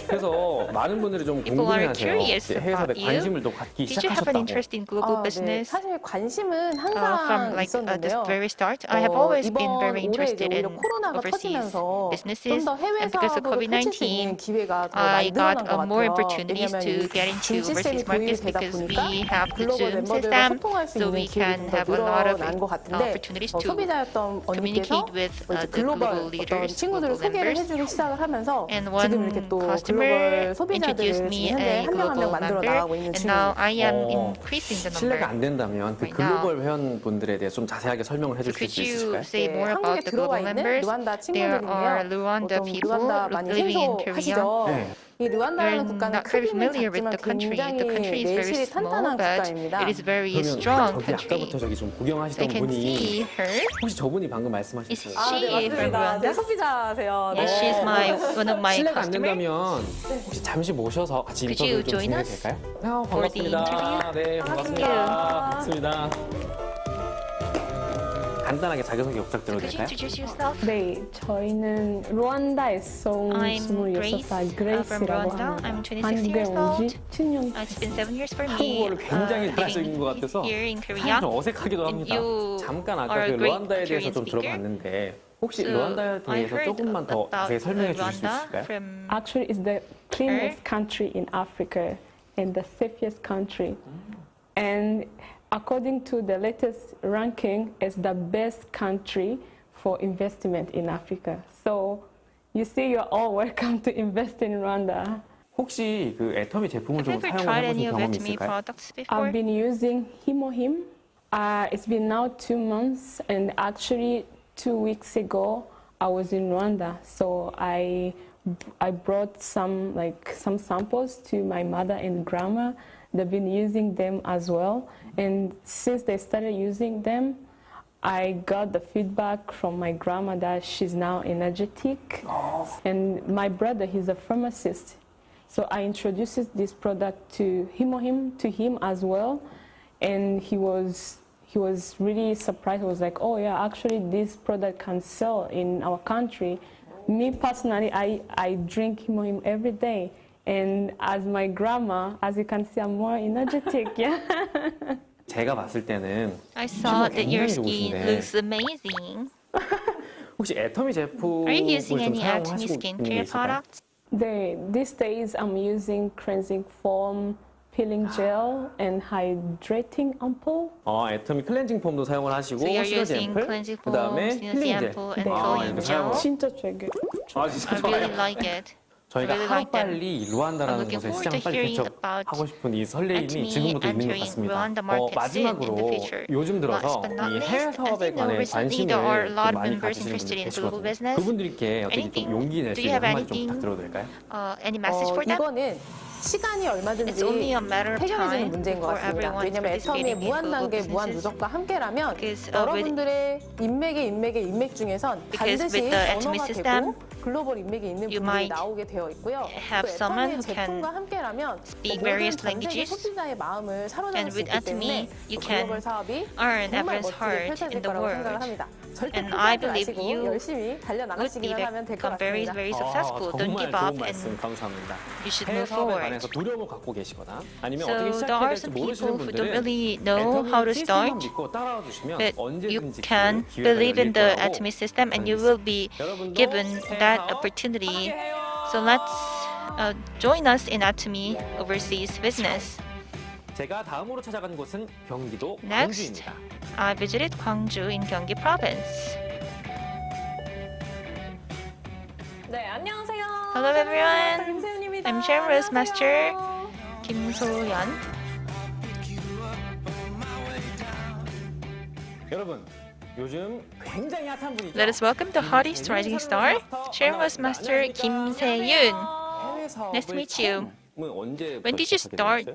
그래서 많은 분들이 좀 People are 궁금해하세요. curious 해외 사업에 about you. 관심을 또 갖기 Did you have an 시작하셨다고. interest in global business? 사실 관심은 From 항상 like the 있었는데요. very start, I have always been 이번 very 올해 interested 이제 in 오히려 코로나가 overseas 터지면서 businesses, 좀 더 해외 and because of 사업을 펼칠 수 있는 COVID-19, 기회가 더 I 많이 got 늘어난 것 more 같아요. opportunities 왜냐면 to 이 get into 줌 시스템이 overseas 도입이 markets 되다 because 보니까 we have the 글로벌 Zoom 멤버들과 system, 소통할 수 so 있는 we 기회가 can 좀 have 더 a lot of 늘어난 것 같은데 opportunities to 소비자였던 언니께서 communicate with 이제 the 글로벌 global 어떤 leaders, 친구들을 global 소개를 members. 해주기 시작을 하면서 And 지금 이렇게 one 또 customer 글로벌 소비자들을 introduced me 지금 현재 a 한 명 한 명 global 만들어 member, 나가고 있는 and now I am 중입니다. increasing the 실례가 number. 안 된다면 그 right now. 글로벌 회원분들에 대해 좀 자세하게 설명을 해주실 Could 수 you 있으실까요? say more 한국에 about the 들어와 global 있는 members? 르완다 There are 친구들인데요. Rwanda 보통 people 르완다 많이 living in 생소하시죠? Korea. 이 르완다라는 You're 국가는 not very 크기는 familiar with 작지만 the country. The country 굉장히 is very 내실이 small, 탄탄한 but 국가입니다. it is very 그러면 strong 저기 country. 아까부터 저기 좀 I 구경하시던 can 분이 see her. 혹시 저분이 방금 말씀하신 Is 분? she 네, from 맞습니다. Rwanda? 네, 소비자세요. Yes, she's one of my 실례가 안 customers. 된다면 혹시 잠시 모셔서 같이 Could you 인터뷰를 좀 join 진행해도 us 될까요? for the 반갑습니다. interview? 네, 반갑습니다. 간단하게 자기소개 부탁드려도 Could you 될까요? introduce yourself? 네, 저희는 루안다에서 온 I'm 26살 from 그레이스라고 Rwanda. 합니다. I'm 26 한국에 years 온 old. 지 7년. It's been 7 years for me. 한국어를 굉장히 잘하시는 living 것 같아서 here in Korea. 사실 좀 어색하기도 합니다. You 잠깐 아까 are 그 a great 루안다에 대해서 Korean 좀 speaker. 들어봤는데 혹시 So, 루안다에 I 대해서 heard 조금만 더 about 자세히 설명해 주실 수 Rwanda 있을까요? from Actually, it's the cleanest country in Africa and the safest country. And according to the latest ranking, it's the best country for investment in Africa. So you see, you're all welcome to invest in Rwanda. 혹시 그 애터미 제품을 좀 Have you ever tried 사용해 any 보신 of 경험이 Atomy 있을까요? products before? I've been using Himohim. It's been now 2 months, and actually 2 weeks ago I was in Rwanda, so I brought some samples to my mother and grandma. They've been using them as well, and since they started using them, I got the feedback from my grandma that she's now energetic, and my brother, he's a pharmacist. So I introduced this product to him as well, and he was really surprised. He was like, "Oh yeah, actually this product can sell in our country." Me personally, I drink Himohim every day, and as my grandma, as you can see, I'm more energetic. Yeah. 제가 봤을 때는 I saw that your 굉장히 skin 좋으신데 looks amazing. 혹시 애터미 제품을 Are you using 좀 any Atomy 사용하시고 있는 게 skincare 있을까요? products? These days I'm using cleansing foam, peeling gel and hydrating ampoule. 애터미 클렌징 폼도 사용을 하시고 So you're 시너지 using 앰플, cleansing 그다음에 foam, 힐링 젤. ampoule, and 네. cooling gel. 진짜 되게 아, 진짜 I 좋아요. really like it. 저희가 I really like them. 하루빨리 루안다라는 I'm looking 곳에 forward to 시장을 빨리 hearing 개척하고 about 싶은 이 설레임이 Atomy 지금부터 있는 것 entering 같습니다. Rwanda market soon in the 마지막으로 future. 요즘 들어서 Last but not 이 least, 해외 as 사업에 you know, 관해 recently 관심을 there are a lot of 많이 members 가지시는 interested 분들이 in global 계시거든요. business. 그분들께 어떻게 좀 용기 낼 수 Do you 있는 have 한마디 좀 anything? 부탁드려도 될까요? Any message for them? 이거는 시간이 얼마든지 It's only a matter of 해결해지는 time 문제인 것 for 같습니다. everyone 왜냐면 애터미의 participating in 무한 global 단계, 무한 businesses. 누적과 함께라면 Because, 여러분들의 인맥 중에선 because 반드시 with the Atomy 언어가 system, 되고 글로벌 인맥이 있는 you 분들이 might 나오게 되어 있고요. have 또 someone 애터미의 who can 제품과 함께라면 speak 모든 various 전 세계 languages. 소비자의 마음을 사로잡을 And 수 with 있기 Atomy, 때문에 you 글로벌 can 사업이 earn 정말 everyone's 멋지게 heart 펼쳐질 in the 거라고 생각을 world. 합니다. 절대 And I 포기하지 believe 마시고 you 열심히 would 달려나가시기만 하면 될 것 become very, 같습니다. very successful. Don't 정말 give 좋은 up 말씀 and 감사합니다. you should 해외 move 사업에 forward. 관해서 두려움을 갖고 계시거나 아니면 So 어떻게 there 시작해야 are 될지 some 모르시는 people who don't 분들은 really know how to 애터미 시스템만 start, 믿고 따라와 주시면 but you 언제든지 can 기회가 believe in 열릴 the 거라고 Atomy system and you 알고 will be 여러분도 given that 해외 사업 opportunity. So let's join us in Atomy overseas business. 제가 다음으로 찾아간 곳은 경기도 Next, 광주입니다. I visited Gwangju in Gyeonggi Province. 네, 안녕하세요. Hello everyone. 김세윤입니다. I'm Sharon Rose Master Kim So-yeon. 여러분, 요즘 굉장히 핫한 분이죠. Let us welcome the hottest rising star, Sharon Rose Master Kim Se-yoon. Nice to meet you. When did you start the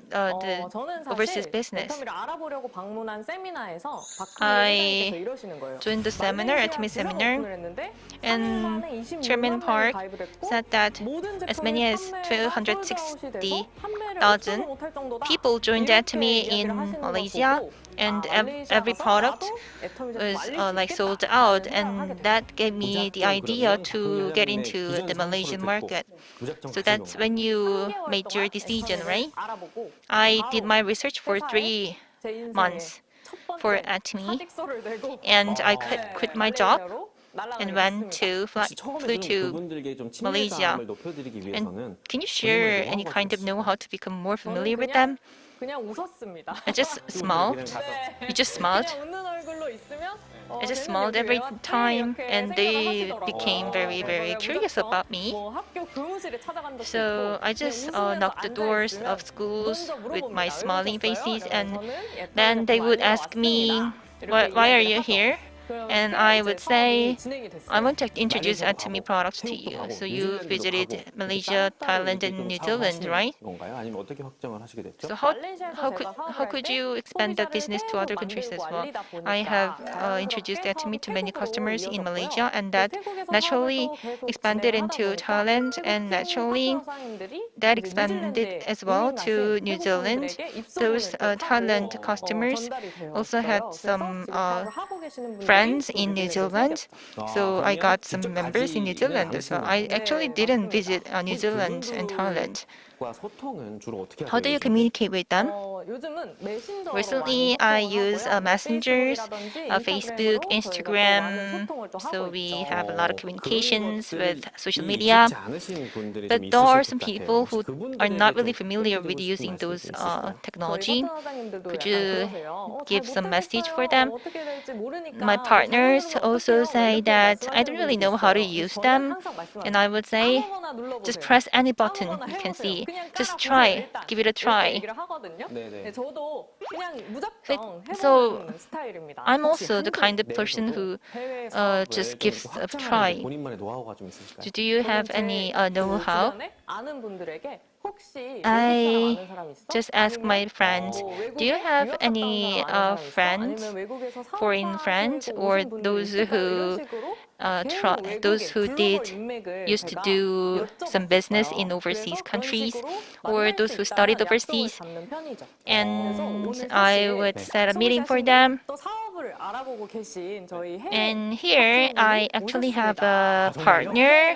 저는 overseas 사실 business? 애터미를 알아보려고 방문한 세미나에서 I 박근혜 회장님께서 이러시는 거예요. joined the seminar, Atomy seminar, and Chairman Park said that as many as 260,000 people joined Atomy in Malaysia, and every product was like sold out, and that gave me the idea to get into the Malaysian market. So that's when you made your decision, right? I did my research for 3 months for Atomy, and I quit my job and flew to Malaysia. And can you share any kind of know-how to become more familiar with them? 그냥 웃었습니다. I just smiled. You just smiled. 웃는 얼굴로 있으면 I just smiled every time, and they became very, very curious about me. So I just knocked the doors of schools with my smiling faces, and then they would ask me, why are you here? And I would say, I want to introduce Atomy products to you. So you visited Malaysia, Thailand, and New Zealand, right? So how could you expand that business to other countries as well? I have introduced Atomy to many customers in Malaysia, and that naturally expanded into Thailand, and naturally that expanded as well to New Zealand. Those Thailand customers also had some friends in New Zealand, so I got some members in New Zealand as well. I actually didn't visit New Zealand and Thailand. How do you communicate with them? Recently, I use messengers, Facebook, Instagram, so we have a lot of communications with social media. But there are some people who are not really familiar with using those technology. Could you give some message for them? My partners also say that I don't really know how to use them, and I would say just press any button you can see. Just try, give it a try. So I'm also the kind of person who just gives a try. Do you have any know-how? I just ask my friends, do you have any friends, foreign friends, or those who used to do some business in overseas countries, or those who studied overseas? And I would set a meeting for them. And here I actually have a partner.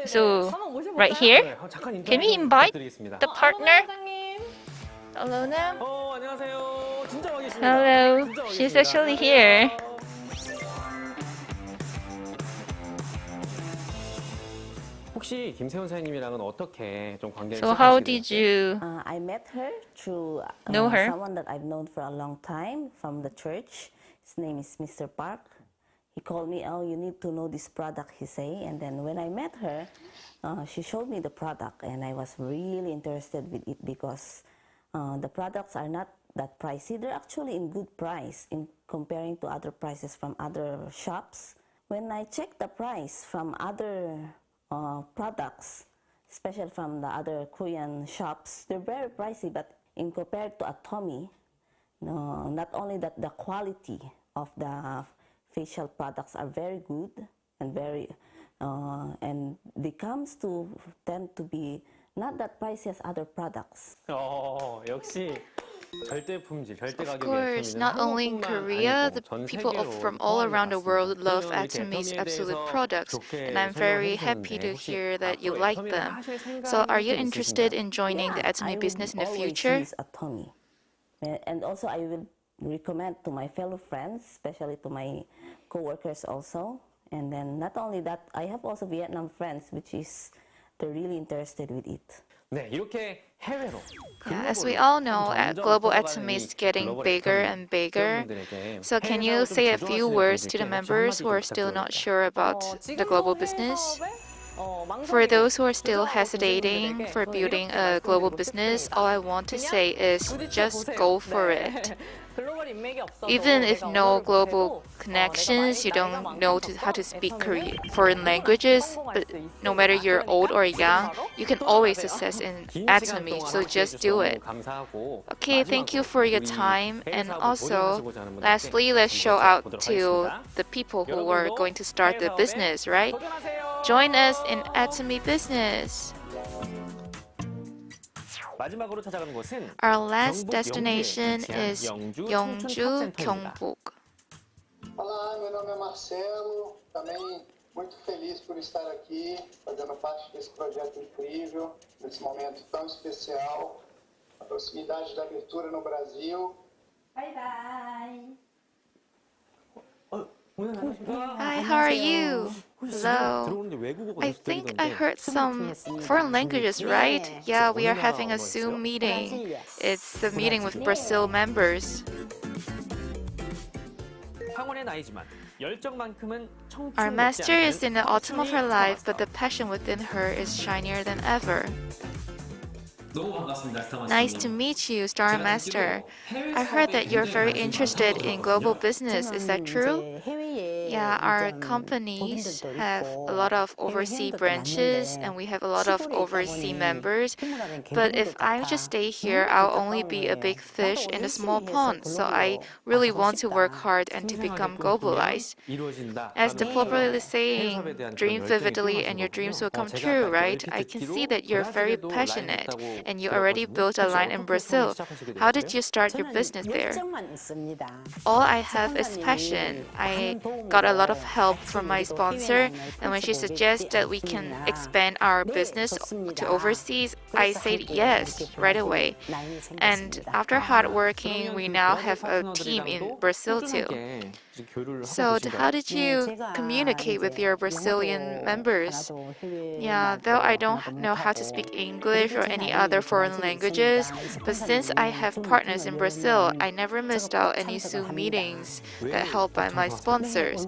So right here, can we invite the partner? Hello now. Hello. She's actually here. 혹시 김세훈 사장님이랑은 어떻게 좀 관계를 So how 시작하시게 did 됐어요? you I met her through know her? someone that I've known for a long time from the church. His name is Mr. Park. He called me, oh, you need to know this product, he say. And then when I met her, she showed me the product, and I was really interested with it because the products are not that pricey. They're actually in good price in comparing to other prices from other shops. When I checked the price from other products, especially from the other Korean shops, they're very pricey, but in compared to Atomy, not only that the quality of the facial products are very good and and they tend to be not that pricey as other products. 역시 절대 품질, 절대 Of 가격의 course, 애터미는 not only in 한국뿐만 Korea, the 아니고 전 people 세계로 from all around the world love 그럼 이렇게 Atomy's 애터미에 absolute 대해서 products, 좋게 and I'm very 설명해 happy to 주셨는데 혹시 hear that you 앞으로 like 애터미를 them. 하실 So, are 생각이 you 좀 interested 있으신가요? in joining the Atomy business in the future? Use Atomy. And also I will recommend to my fellow friends, especially to my co-workers also. And then not only that, I have also Vietnam friends, which is they're really interested with it. 네, 이렇게 해외로 Yeah, as we all know, global Atomy is getting bigger and bigger. So can you say a few words to the members who are still not sure about the global business? For those who are still hesitating for building a global business, all I want to say is just go for it. Even if no global connections, you don't know how to speak foreign languages, but no matter you're old or young, you can always success in Atomy, so just do it. Okay, thank you for your time, and also, lastly, let's show out to the people who are going to start the business, right? Join us in Atomy business. 마지막으로 찾아가는 곳은 Our last 경북 destination 영주에 is 위치한 Yeongju, 청춘 Gyeongbuk. Olá, meu nome é Marcelo, também muito feliz por estar aqui, fazendo parte desse projeto incrível, nesse momento tão especial, a proximidade da abertura no Brasil. Bye bye! Hi, how are you? Hello. I think I heard some foreign languages, right? Yeah, we are having a Zoom meeting. It's the meeting with Brazil members. 황혼의 나이지만 열정만큼은 Our master is in the autumn of her life, but the passion within her is shinier than ever. Nice to meet you, Star Master. I heard that you're very interested in global business. Is that true? Yeah, our companies have a lot of overseas branches and we have a lot of overseas members. But if I just stay here, I'll only be a big fish in a small pond. So I really want to work hard and to become globalized. As the popular saying, dream vividly and your dreams will come true, right? I can see that you're very passionate and you already built a line in Brazil. How did you start your business there? All I have is passion. I got a lot of help from my sponsor, and when she suggests that we can expand our business to overseas, I said yes right away. And after hard working, we now have a team in Brazil too. So how did you communicate with your Brazilian members? Yeah, though I don't know how to speak English or any other foreign languages, but since I have partners in Brazil, I never missed out any Zoom meetings that helped by my sponsors.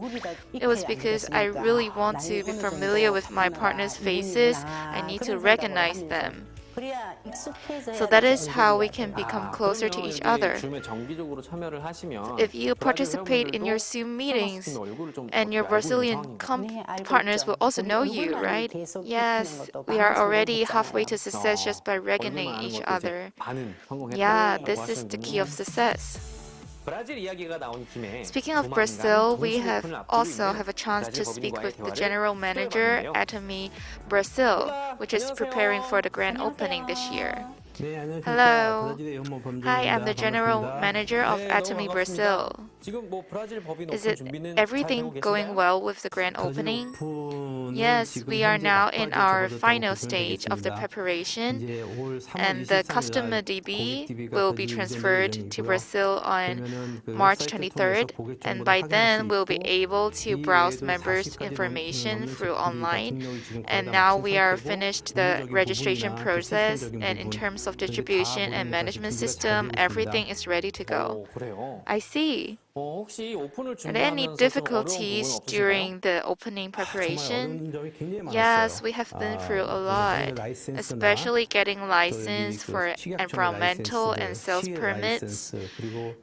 It was because I really want to be familiar with my partners' faces. I need to recognize them. So that is how we can become closer to each other. If you participate in your Zoom meetings, and your Brazilian partners will also know you, right? Yes, we are already halfway to success just by recognizing each other. Yeah, this is the key of success. Speaking of Brazil, we also have a chance to speak with the general manager, Atomy Brazil, which is preparing for the grand opening this year. Hello. Hi, I'm the General Manager of Atomy Brazil. Is it everything going well with the grand opening? Yes, we are now in our final stage of the preparation, and the customer DB will be transferred to Brazil on March 23rd, and by then we'll be able to browse members' information through online. And now we are finished the registration process, and in terms of distribution and management system, everything is ready to go. I see. Are there any difficulties during the opening preparation? Yes, we have been through a lot, especially getting license for environmental and sales permits.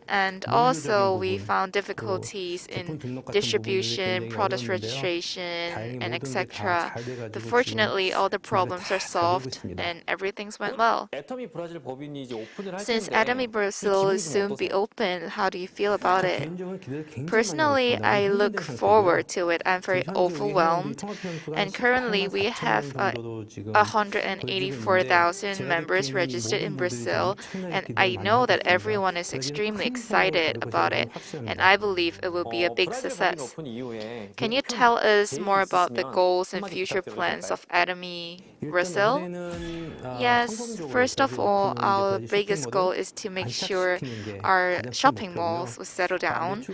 And also, we found difficulties in distribution, product registration, and etc. But fortunately, all the problems are solved and everything's went well. Since Atomy Brazil will soon be open, how do you feel about it? Personally, I look forward to it. I'm very overwhelmed. And currently, we have 184,000 members registered in Brazil. And I know that everyone is extremely excited about it. And I believe it will be a big success. Can you tell us more about the goals and future plans of Atomy Brazil? Yes, first of all, our biggest goal is to make sure our shopping malls will settle down.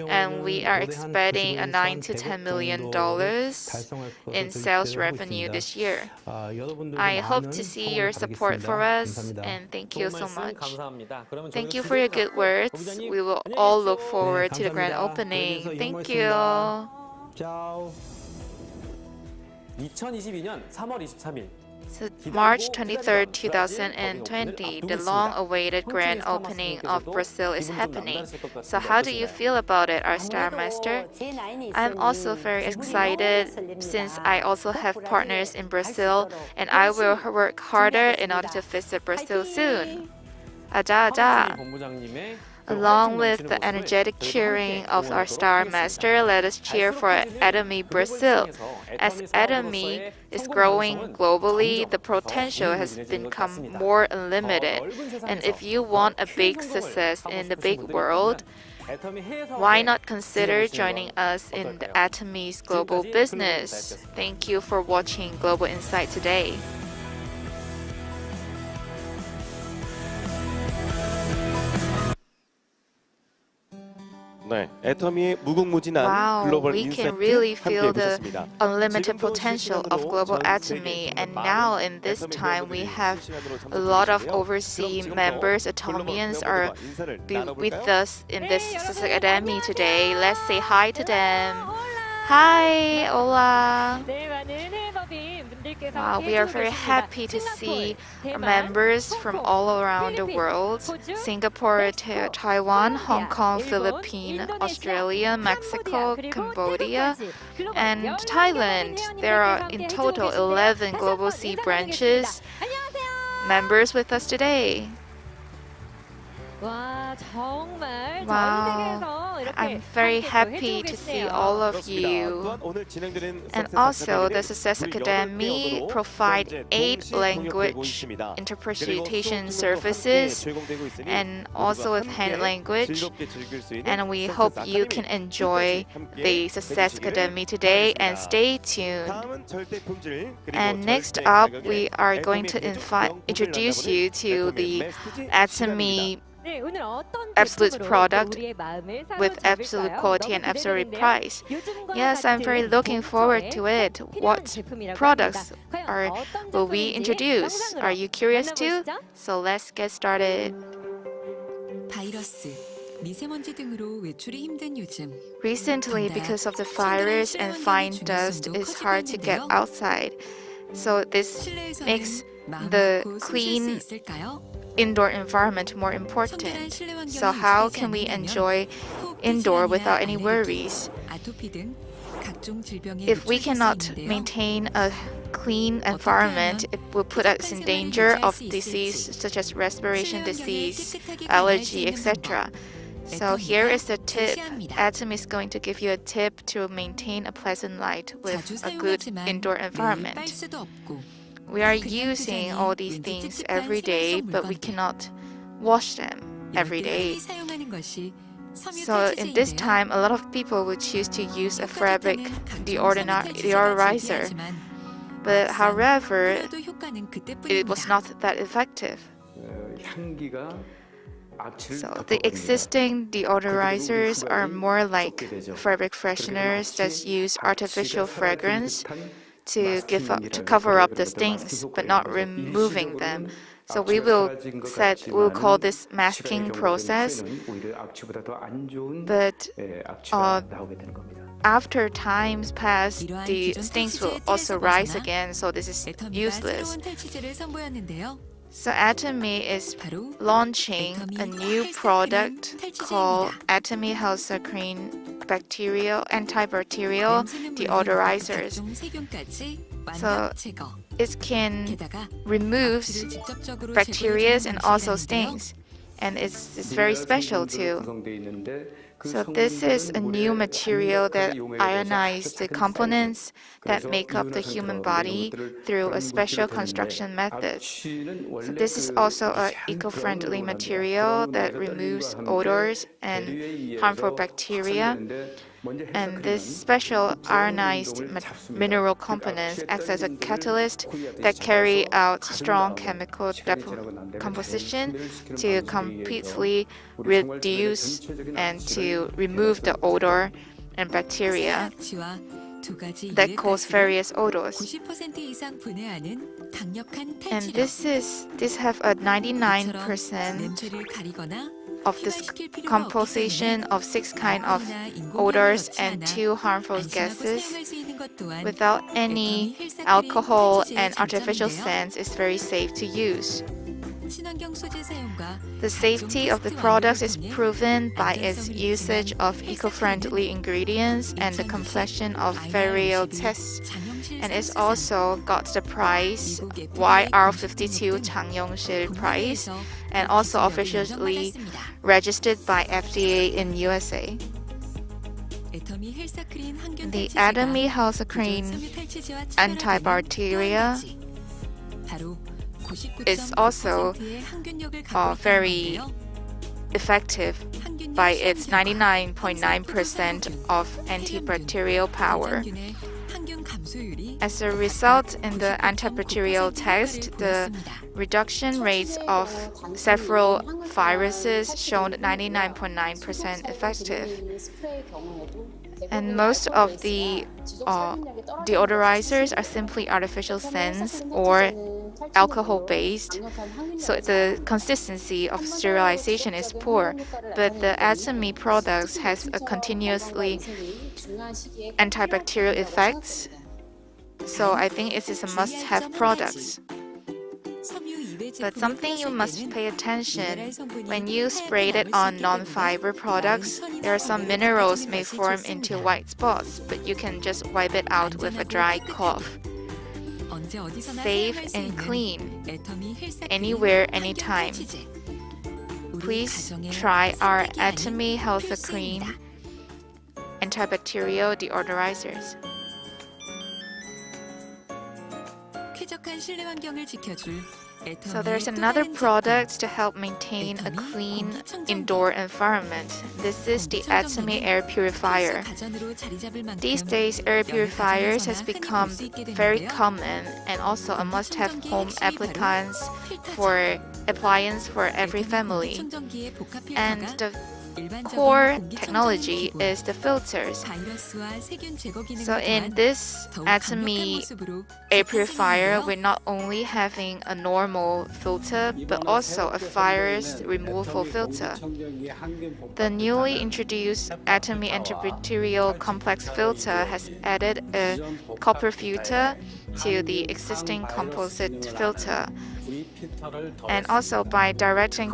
And we are expecting a $9 to $10 million in sales revenue this year. I hope to see your support for us, and thank you so much. Thank you for your good words. We will all look forward to the grand opening. Thank you. 2022년 3월 23일 So March 23rd, 2020, the long-awaited grand opening of Brazil is happening. So how do you feel about it, our Star Master? I'm also very excited since I also have partners in Brazil, and I will work harder in order to visit Brazil soon. Ada. Along with the energetic cheering of our Star Master, let us cheer for Atomy Brazil. As Atomy is growing globally, the potential has become more unlimited. And if you want a big success in the big world, why not consider joining us in the Atomy's global business? Thank you for watching Global Insight today. Wow, we can really feel the unlimited potential of Global Atomy, and now in this time we have a lot of overseas members, Atomians are with us in this Academy today. Let's say hi to them. Hi, hola. Wow, we are very happy to see members from all around the world: Singapore, Taiwan, Hong Kong, Philippines, Australia, Mexico, Cambodia, and Thailand. There are in total 11 Global Sea branches members with us today. Wow, I'm very happy to see all of you. And also, the Success Academy provides 8 language interpretation services and also with hand language. And we hope you can enjoy the Success Academy today and stay tuned. And next up, we are going to introduce you to the Atomy absolute product with absolute quality and absolute price. Yes, I'm very looking forward to it. What products will we introduce? Are you curious too? So let's get started. Recently, because of the virus and fine dust, it's hard to get outside. So this makes the clean indoor environment more important. So how can we enjoy indoor without any worries? If we cannot maintain a clean environment, it will put us in danger of disease such as respiration disease, allergy, etc. So here is the tip. Atomy is going to give you a tip to maintain a pleasant light with a good indoor environment. we are using all these things every day, but we cannot wash them every day. So in this time, a lot of people would choose to use a fabric deodorizer. But however, it was not that effective. So the existing deodorizers are more like fabric fresheners that use artificial fragrance to cover up the stains, but not removing them. So we'll call this masking process. But after times pass, the stains will also rise again. So this is useless. So Atomy is launching a new product called Atomy House Accrued antibacterial deodorizers. So it can remove bacteria and also stains, and it's very special too. So this is a new material that ionizes the components that make up the human body through a special construction method. So this is also an eco-friendly material that removes odors and harmful bacteria. And this special ionized mineral components acts as a catalyst that carry out strong chemical decomposition to completely reduce and to remove the odor and bacteria that cause various odors. And this have a 99% of this composition of 6 kinds of odors and 2 harmful gases without any alcohol and artificial scents is very safe to use. The safety of the products is proven by its usage of eco-friendly ingredients and the completion of various tests, and it's also got the prize YR52 장영실 prize and also officially registered by FDA in USA. The Atomy House Accrued antibacterial is also very effective by its 99.9% of antibacterial power. As a result, in the antibacterial test, the reduction rates of several viruses showed 99.9% effective. And most of the deodorizers are simply artificial scents or alcohol-based, so the consistency of sterilization is poor. But the Atomy products has a continuously antibacterial effects, so I think it is a must-have product. But something you must pay attention, when you spray it on non-fiber products, there are some minerals may form into white spots, but you can just wipe it out with a dry cloth. Safe and clean, anywhere, anytime. Please try our Atomy House Accrued antibacterial deodorizers. So there's another product to help maintain a clean indoor environment. This is the Atomy air purifier. These days, air purifiers has become very common and also a must-have home appliance for every family. And the core technology is the filters. So in this Atomy air purifier, we're not only having a normal filter, but also a virus removal filter. The newly introduced Atomy antibacterial complex filter has added a copper filter to the existing composite filter. And also by directly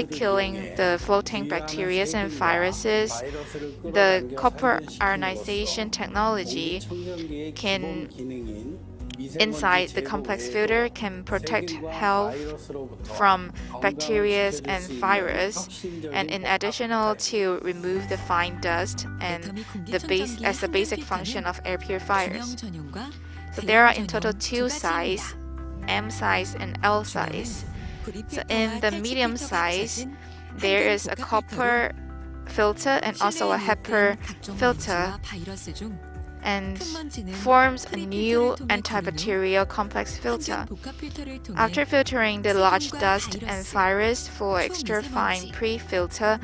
killing the floating bacteria and viruses, the copper ionization technology inside the complex filter can protect health from bacteria and virus, and in addition to remove the fine dust and as a basic function of air purifiers. So there are in total two sizes, M size and L size. So in the medium size, there is a copper filter and also a HEPA filter, and forms a new antibacterial complex filter. After filtering the large dust and virus for extra fine pre-filter,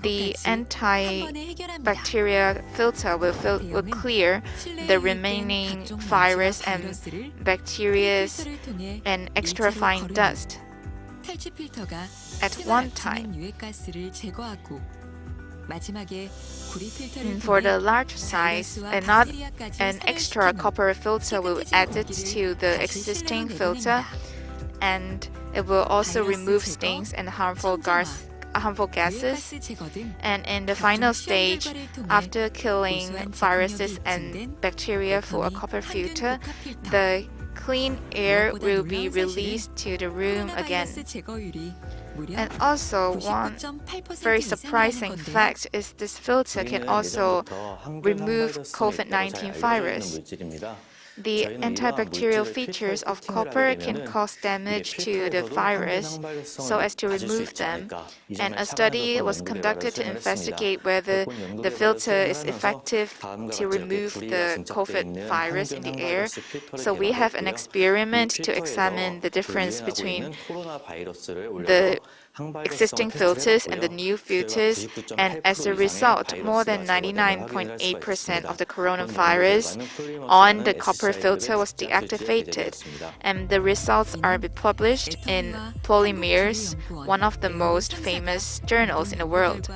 the antibacterial filter will clear the remaining virus and bacteria and extra fine dust at one time. For the large size, an extra copper filter will be added to the existing filter, and it will also remove stings and harmful gases. And in the final stage, after killing viruses and bacteria for a copper filter, the clean air will be released to the room again. And also, one very surprising fact is this filter can also remove COVID-19 virus. The antibacterial features of copper can cause damage to the virus so as to remove them. And a study was conducted to investigate whether the filter is effective to remove the COVID virus in the air. So we have an experiment to examine the difference between the existing filters and the new filters, and as a result, more than 99.8% of the coronavirus on the copper filter was deactivated, and the results are published in Polymers, one of the most famous journals in the world.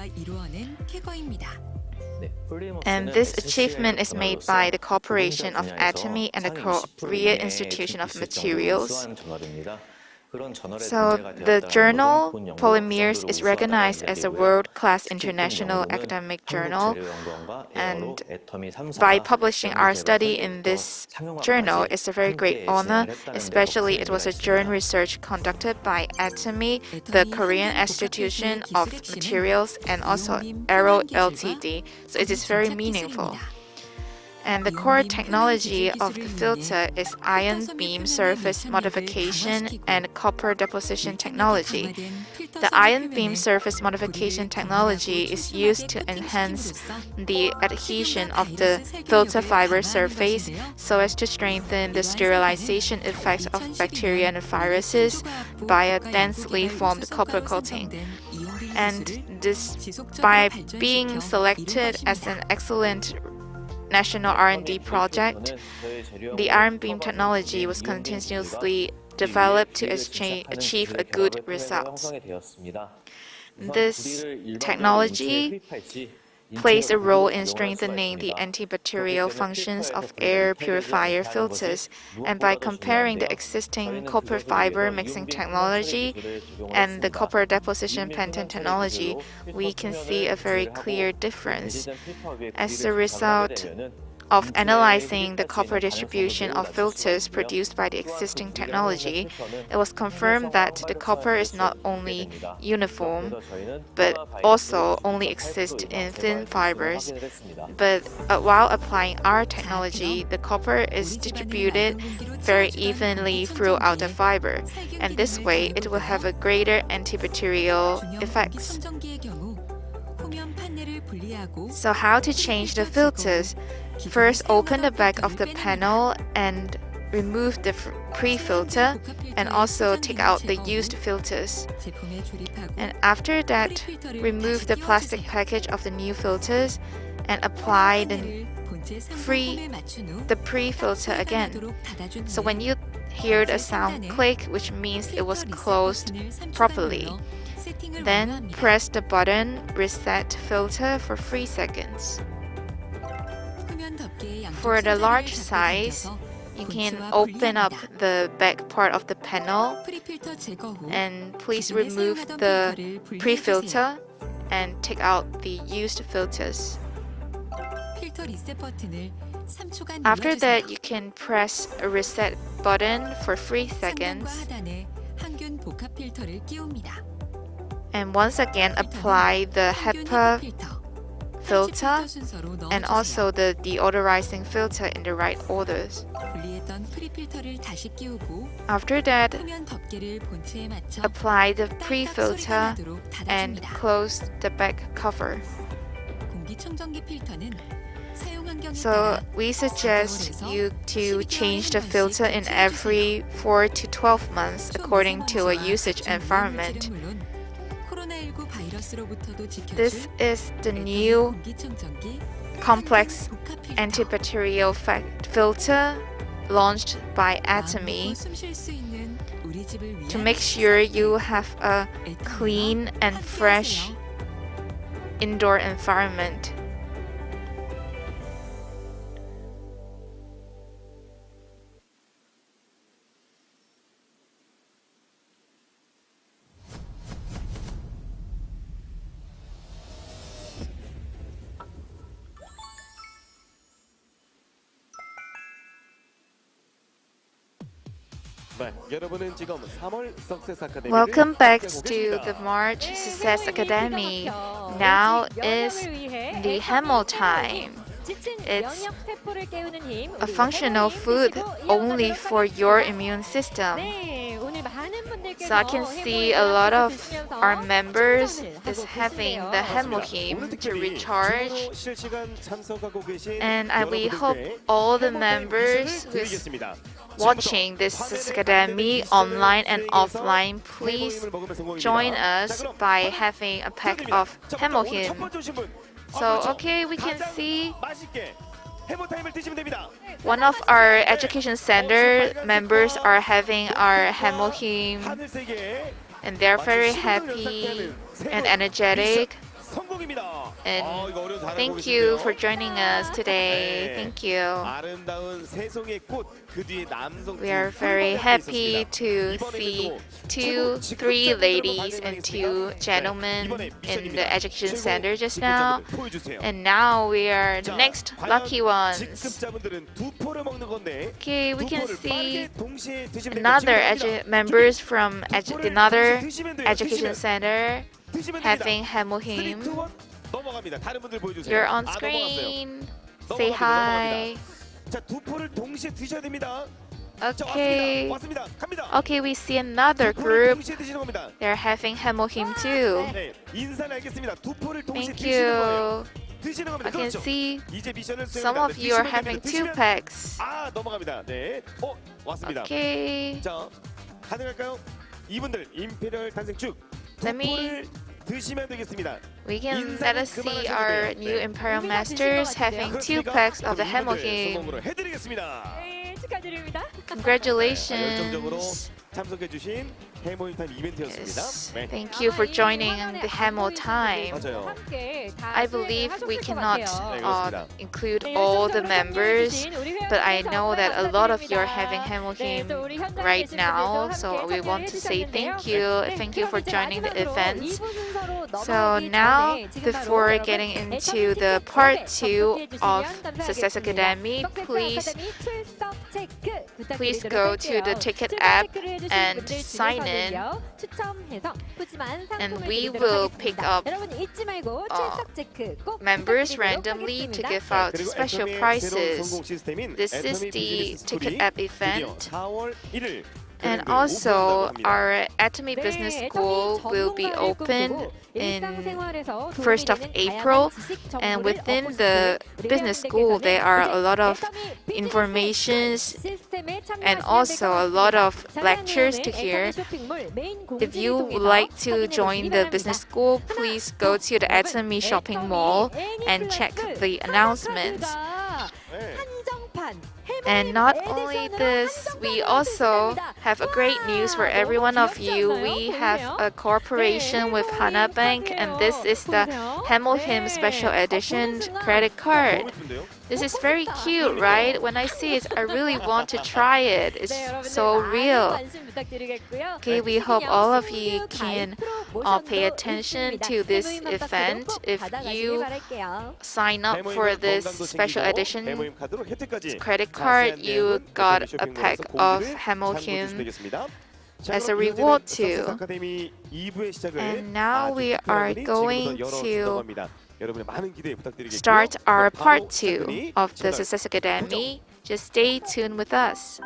And this achievement is made by the cooperation of Atomy and the Korea Institution of Materials. So the journal Polymers is recognized as a world-class international academic journal, and by publishing our study in this journal, it's a very great honor, especially it was a joint research conducted by Atomy, the Korean Institution of Materials, and also Aero Ltd. So it is very meaningful. And the core technology of the filter is ion beam surface modification and copper deposition technology. The ion beam surface modification technology is used to enhance the adhesion of the filter fiber surface so as to strengthen the sterilization effect of bacteria and viruses by a densely formed copper coating. And this, by being selected as an excellent national R&D project, the ion beam technology was continuously developed to achieve a good result. This technology plays a role in strengthening the antibacterial functions of air purifier filters, and by comparing the existing copper fiber mixing technology and the copper deposition patent technology, we can see a very clear difference. As a result of analyzing the copper distribution of filters produced by the existing technology, it was confirmed that the copper is not only uniform, but also only exists in thin fibers. But while applying our technology, the copper is distributed very evenly throughout the fiber, and this way it will have a greater antibacterial effects. So how to change the filters? First, open the back of the panel and remove the pre-filter, and also take out the used filters. And after that, remove the plastic package of the new filters and apply the pre-filter again. So when you hear the sound click, which means it was closed properly, then press the button Reset Filter for 3 seconds. For the large size, you can open up the back part of the panel and please remove the pre-filter and take out the used filters. After that, you can press a reset button for 3 seconds and once again apply the HEPA filter and also the deodorizing filter in the right orders. After that, apply the pre-filter and close the back cover. So we suggest you to change the filter in every 4 to 12 months according to a usage environment. This is the new complex antibacterial filter launched by Atomy to make sure you have a clean and fresh indoor environment. Welcome back to the March Success Academy. Now is the Hemo time. It's a functional food only for your immune system. So I can see a lot of our members is having the Hemohim to recharge. And we hope all the members who's watching this academy online and offline, please join us by having a pack of Hemohim. So, okay, we can see one of our education center members are having our Hemohim, and they're very happy and energetic. And thank you for joining us today. Thank you. We are very happy to see 3 ladies and 2 gentlemen in the education center just now. And now we are the next lucky ones. Okay, we can see another members from another education center having Hemohim. You're on screen. Say hi. Okay. Okay, we see another group. They're having Hemohim too. Thank you. I can see some of you are having 2 packs. Okay. Let us see our new Imperial Masters having 2 packs of the Hemohim. Congratulations. Yes. Thank you for joining the Hemo time. I believe we cannot include all the members, but I know that a lot of you are having Hemohim right now, so we want to say thank you. Thank you for joining the event. So now, before getting into the part 2 of Success Academy, please go to the ticket app and sign in. And we will pick up members randomly to give out special prizes. This is the ticket app event. And also, our Atomy Business School will be open in 1st of April. And within the business school, there are a lot of informations and also a lot of lectures to hear. If you would like to join the business school, please go to the Atomy shopping mall and check the announcements. And not only this, we also have a great news for every one of you. We have a cooperation with Hana Bank, and this is the Hemohim Special Edition credit card. This is very cute, right? When I see it, I really want to try it. It's so real. Okay, we hope all of you can pay attention to this event. If you sign up for this special edition credit card, you got a pack of Hemohim as a reward too. And now we are going to start our part 2 of the Success Academy. Just stay tuned with us.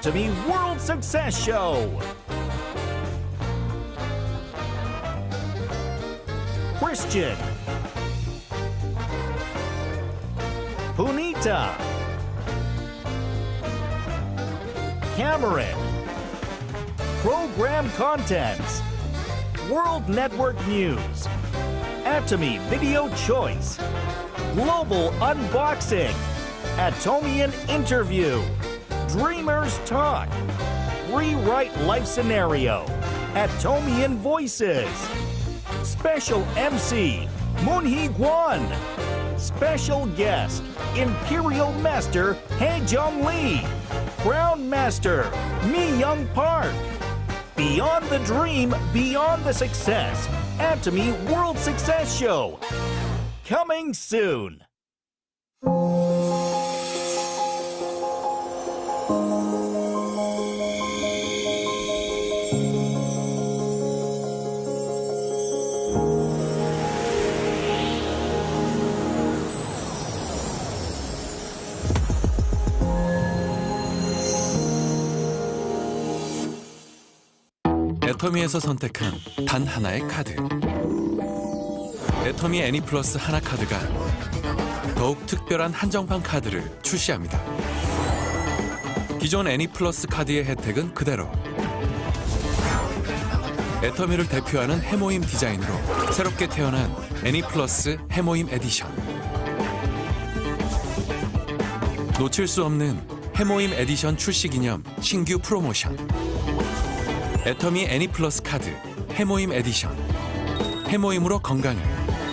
Atomy World Success Show. Christian, Punita, Cameron, Program Contents, World Network News, Atomy Video Choice, Global Unboxing, Atomian Interview, Dreamers Talk, Rewrite Life Scenario, Atomian Voices, Special MC, Moonhee Guan, Special Guest, Imperial Master Hae-jung Lee, Crown Master Mi Young Park. Beyond the dream, beyond the success, Atomy World Success Show. Coming soon. 애터미에서 선택한 단 하나의 카드. 애터미 애니 플러스 하나 카드가 더욱 특별한 한정판 카드를 출시합니다. 기존 애니 플러스 카드의 혜택은 그대로. 애터미를 대표하는 해모임 디자인으로 새롭게 태어난 애니 플러스 해모임 에디션. 놓칠 수 없는 해모임 에디션 출시 기념 신규 프로모션. 애터미 애니 플러스 카드 해모임 에디션. 해모임으로 건강을,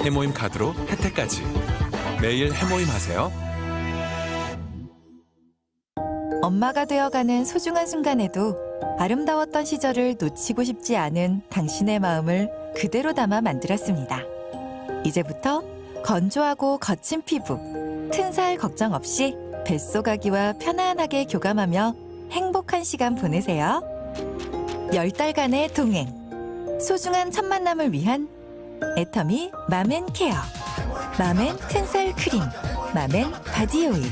해모임 카드로 혜택까지. 매일 해모임 하세요. 엄마가 되어가는 소중한 순간에도 아름다웠던 시절을 놓치고 싶지 않은 당신의 마음을 그대로 담아 만들었습니다. 이제부터 건조하고 거친 피부, 튼살 걱정 없이 뱃속 아기와 편안하게 교감하며 행복한 시간 보내세요. 10달간의 동행, 소중한 첫 만남을 위한 애터미 맘앤케어, 맘앤 튼살 크림, 맘앤 바디 오일.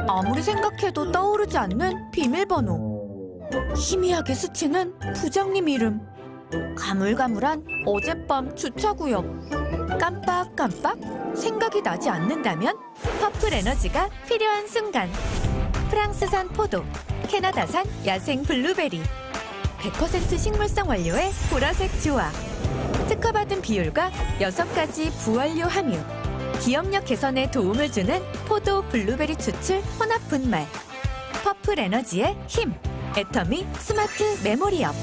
아무리 생각해도 떠오르지 않는 비밀번호. 희미하게 스치는 부장님 이름. 가물가물한 어젯밤 주차구역. 깜빡깜빡 생각이 나지 않는다면 퍼플 에너지가 필요한 순간. 프랑스산 포도, 캐나다산 야생 블루베리, 100% 식물성 원료의 보라색 조화, 특허받은 비율과 6가지 부원료 함유, 기억력 개선에 도움을 주는 포도 블루베리 추출 혼합 분말. 퍼플 에너지의 힘, 애터미 스마트 메모리업.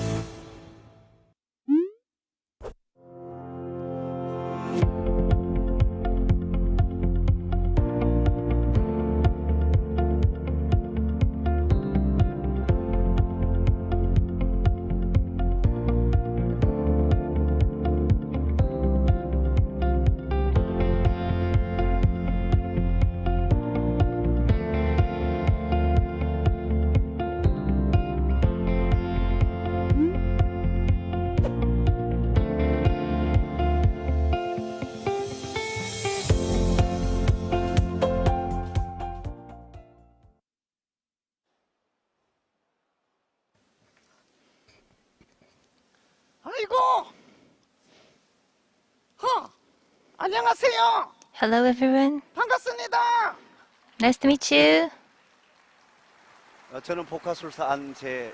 안녕하세요. Hello everyone. 반갑습니다. Nice to meet you. 저는 복화술사 안재입니다.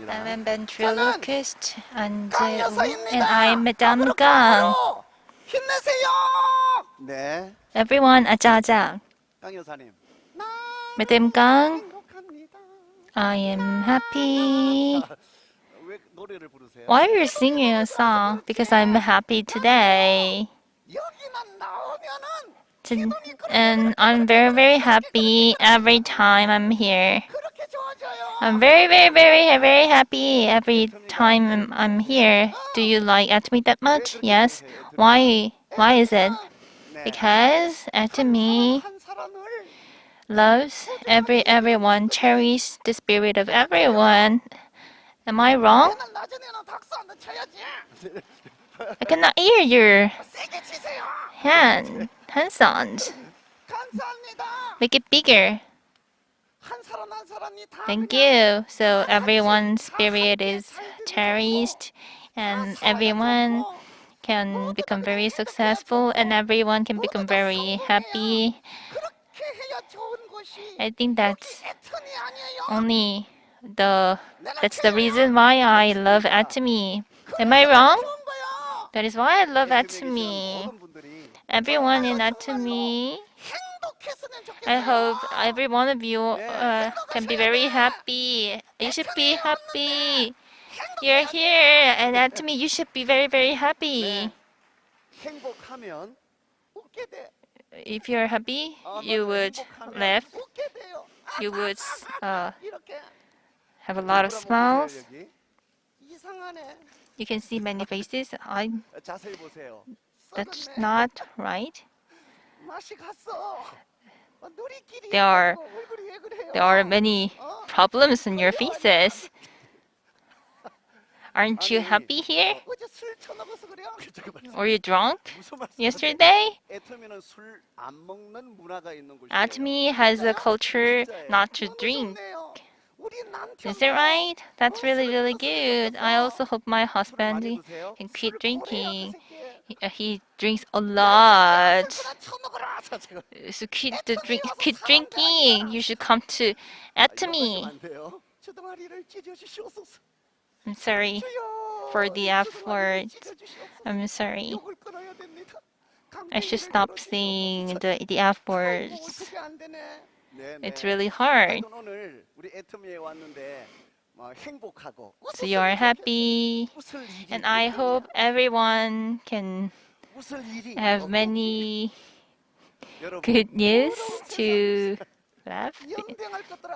I'm a ventriloquist and I'm Madame Gang. Everyone, 아자아자. Madame Gang, I am happy. Why are you singing a song? Because I'm happy today. And I'm very, very happy every time I'm here. I'm very, very, very, very happy every time I'm here. Do you like Atomy that much? Yes. Why? Why is it? Because Atomy loves everyone, cherishes the spirit of everyone. Am I wrong? I cannot hear your hand sounds. Make it bigger. Thank you. So everyone's spirit is cherished and everyone can become very successful and everyone can become very happy. I think that's the reason why I love Atomy. Am I wrong? That is why I love Atomy. Everyone in Atomy, I hope every one of you can be very happy. You should be happy. You're here, and Atomy, you should be very, very happy. If you're happy, you would laugh. You would have a lot of smiles. You can see many faces. That's not right. There are many problems in your faces. Aren't you happy here? Were you drunk yesterday? Atomy has a culture not to drink. Is it right? That's really, really good. I also hope my husband can quit drinking. He drinks a lot. So quit drinking. You should come to Atomy. I'm sorry for the F word. I'm sorry. I should stop saying the F words. It's really hard. So you are happy, and I hope everyone can have many good news to laugh.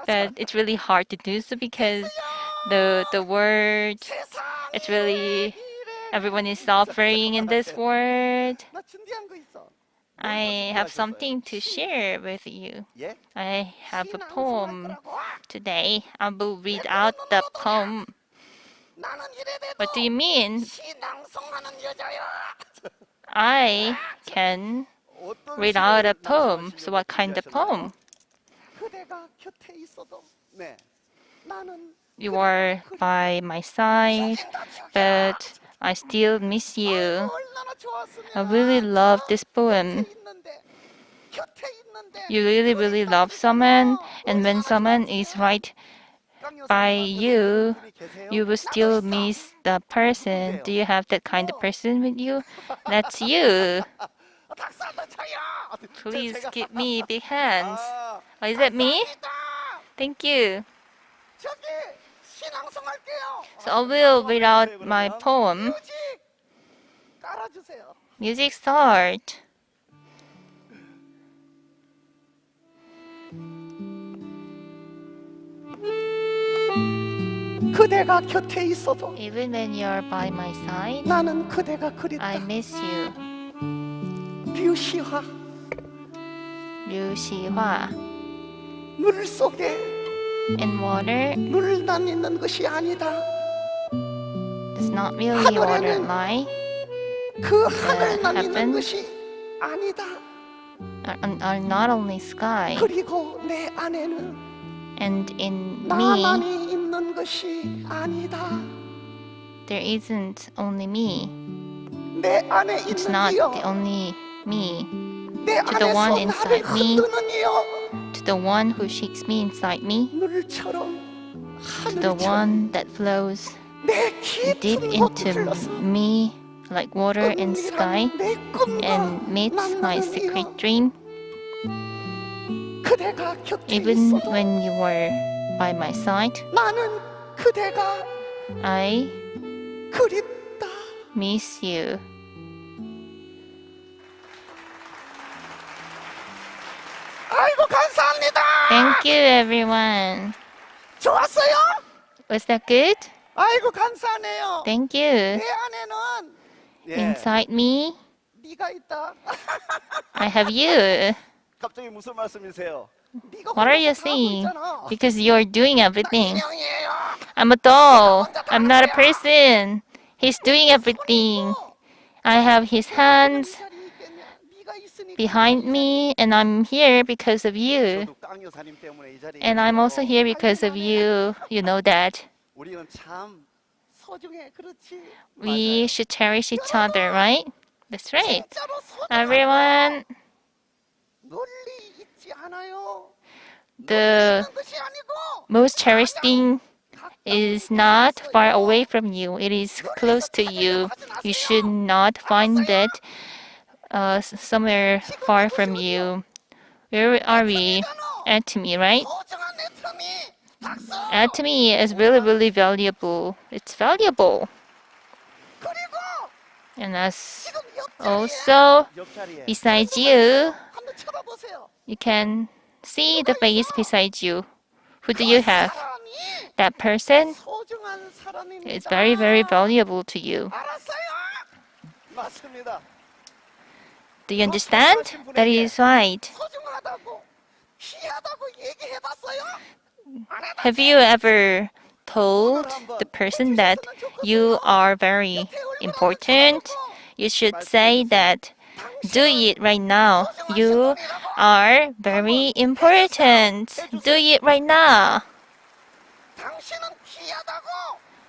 But it's really hard to do so because the word, it's really, everyone is suffering in this world. I have something to share with you. I have a poem today. I will read out the poem. What do you mean? I can read out a poem. So what kind of poem? You are by my side, but I still miss you. I really love this poem. You really, really love someone, and when someone is right by you, you will still miss the person. Do you have that kind of person with you? That's you. Please give me big hands. Oh, is that me? Thank you. So I will read out my poem. Music start. 그대가 곁에 있어도 Even when you're by my side, 나는 그대가 그립다. I miss you. 류시화 류시화 물 속에 In water 물만 있는 것이 아니다. It's not really water lie. 그 하늘만 있는 것이 아니다. Are not only sky. 그리고 내 안에는 And in me, 나만이 있는 것이 아니다. there isn't only me. 내 안에 It's 있는 not 이여 the only me. 내 To the one 안에서 inside 나를 me, 흔드는 이여 to the one who shakes me inside me, 물처럼 to the one that flows deep into me like water and sky and meets my secret dream. Even when you were by my side, I miss you. 아이고 감사합니다. Thank you, everyone. 좋았어요? Was that good? 아이고 감사하네요. Thank you. 내 안에는 Inside me, 네가 있다. I have you. 갑자기 무슨 말씀이세요? What are you saying? Because you're doing everything. I'm a doll. I'm not a person. He's doing everything. I have his hands behind me, and I'm here because of you. And I'm also here because of you. You know that. 우리는 참 소중해. 그렇지? We should cherish each other, right? That's right. Everyone, 널리 있지 않아요. the most cherished thing is not far away from you. It is close to you. You should not find it somewhere far from you. Where are we? Atomy, right? Atomy is really, really valuable. It's valuable. And as also, besides you, you can see the face beside you. Who do you have? That person is very, very valuable to you. 맞습니다. Do you understand? That is right. 소중하다고 귀하다고 얘기해봤어요? Have you ever told the person that you are very important? You should say that. Do it right now. You are very important. Do it right now. 당신은 귀하다고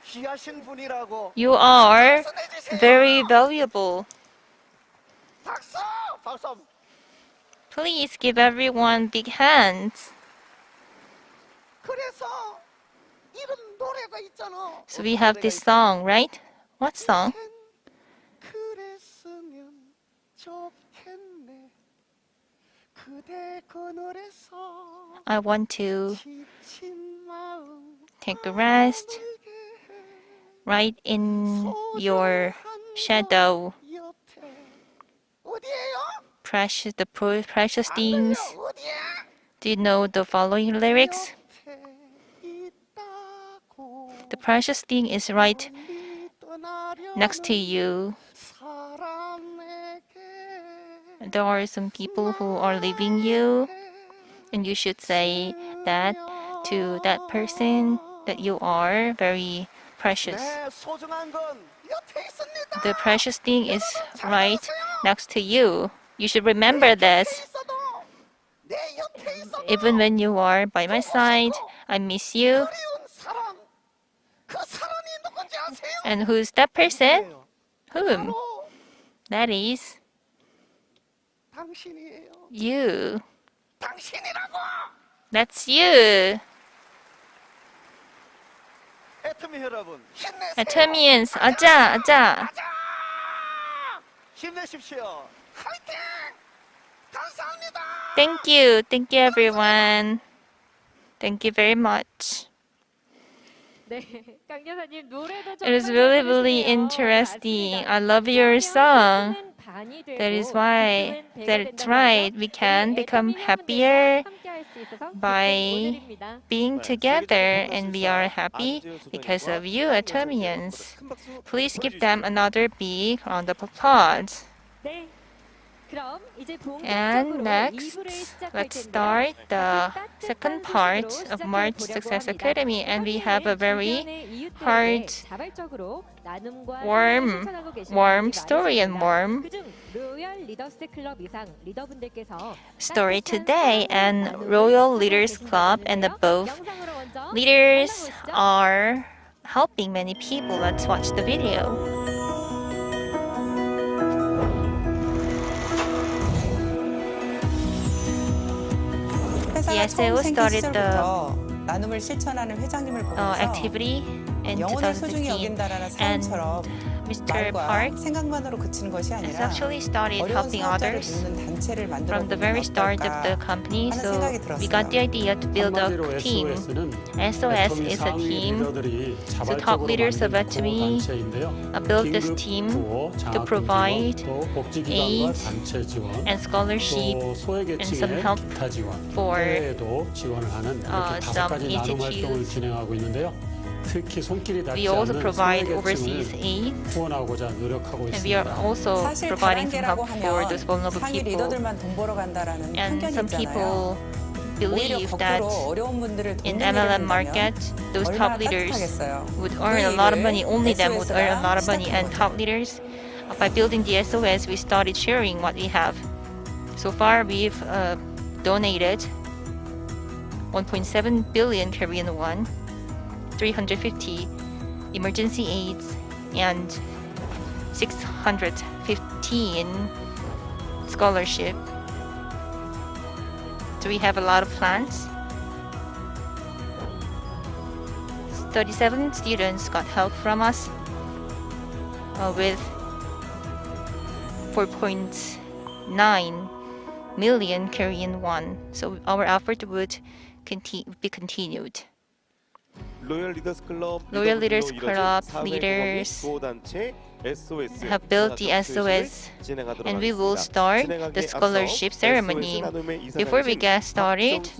귀하신 분이라고. You are very valuable. 박수! 박수! Please give everyone big hands. 그래서 이런 노래가 있잖아. So we have this song, right? What song? 그랬으면 좋겠네. 그대 그늘에서 I want to 지친 마음 take a rest right in your shadow. Precious, the precious things. Do you know the following lyrics? The precious thing is right next to you. There are some people who are leaving you, and you should say that to that person that you are very precious. The precious thing is right next to you. You should remember this. Even when you are by my side, I miss you. And who's that person? Whom? That is you. That's you. 애터미 여러분, Atomians, 아자, 아자. 힘내십시오. Thank you everyone. Thank you very much. It is really, really interesting. I love your song. That is why, that's right, we can become happier by being together, and we are happy because of you, Atomians. Please give them another big round of applause. And next, let's start the second part of March Success Academy, and we have a very hard, warm story and warm story today. And Royal Leaders Club and the both leaders are helping many people. Let's watch the video. Yes, I will start the 나눔을 실천하는 회장님을 보면서 activity in 영혼을 소중히 2016, 여긴다라는 and 사연처럼 Mr. 말과 Park 생각만으로 그치는 것이 has 아니라 actually started 어려운 helping 사업자를 others 돕는 단체를 만들어 from the 보면 very start of the 어떨까 company. 하는 So 생각이 we got the 들었어요. idea to build a team. SOS is a team. So top leaders of Atomy built this team to provide aid and scholarship and some help for some institutes. We also provide overseas aid, and we are also 사실 providing some 다단계라고 help for 하면 those vulnerable 상위 people. 리더들만 돈 벌어 간다라는 And 편견이 some people 있잖아요. 오히려 believe that 거꾸로 어려운 분들을 in 돕는 일을 MLM 한다면 market, those 얼마나 top leaders 따뜻하겠어요. would earn a lot of money. Only them would earn a SOS가 lot of money. 시작한 And 거죠. top leaders, by building the SOS, we started sharing what we have. So far, we've donated 1.7 billion Korean won, 350 emergency aids, and 615 scholarship. So we have a lot of plans. 37 students got help from us with 4.9 million Korean won. So our effort would be continued. 로열 리더스 클럽 Loyal Leaders Club leaders have built the SOS, and we will start the scholarship ceremony. Before we get started,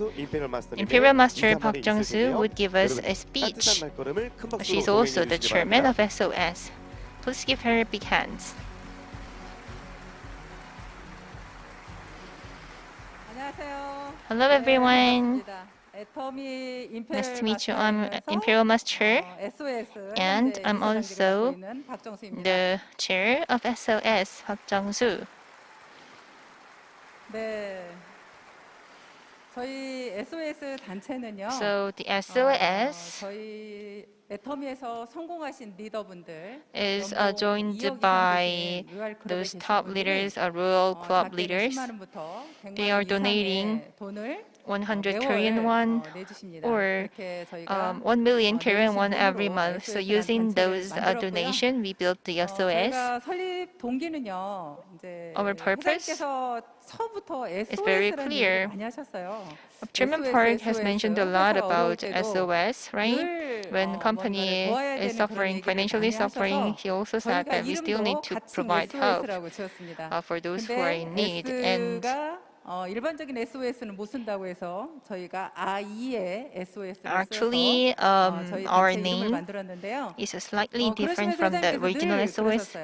Imperial Master Park Jung-soo would give us a speech. She's also the chairman of SOS. Please give her big hands. Hello everyone. Nice to meet you. I'm Imperial Master, and I'm also the chair of SOS, Park Jung-soo. 저희 SOS 단체는요. So the SOS 애터미에서 성공하신 리더분들 is joined by those top leaders, Royal Club leaders. They are donating 100 Korean won or 1 million Korean won every month. So using those donation, we built the SOS. 설립 동기는요. Our purpose is very clear. Chairman Park has mentioned a lot about SOS, right? When company is suffering, financially suffering, he also said that we still need to provide help for those who are in need. And 일반적인 SOS는 못 쓴다고 해서 저희가 I2의 SOS를 actually, our name is slightly different from the original SOS,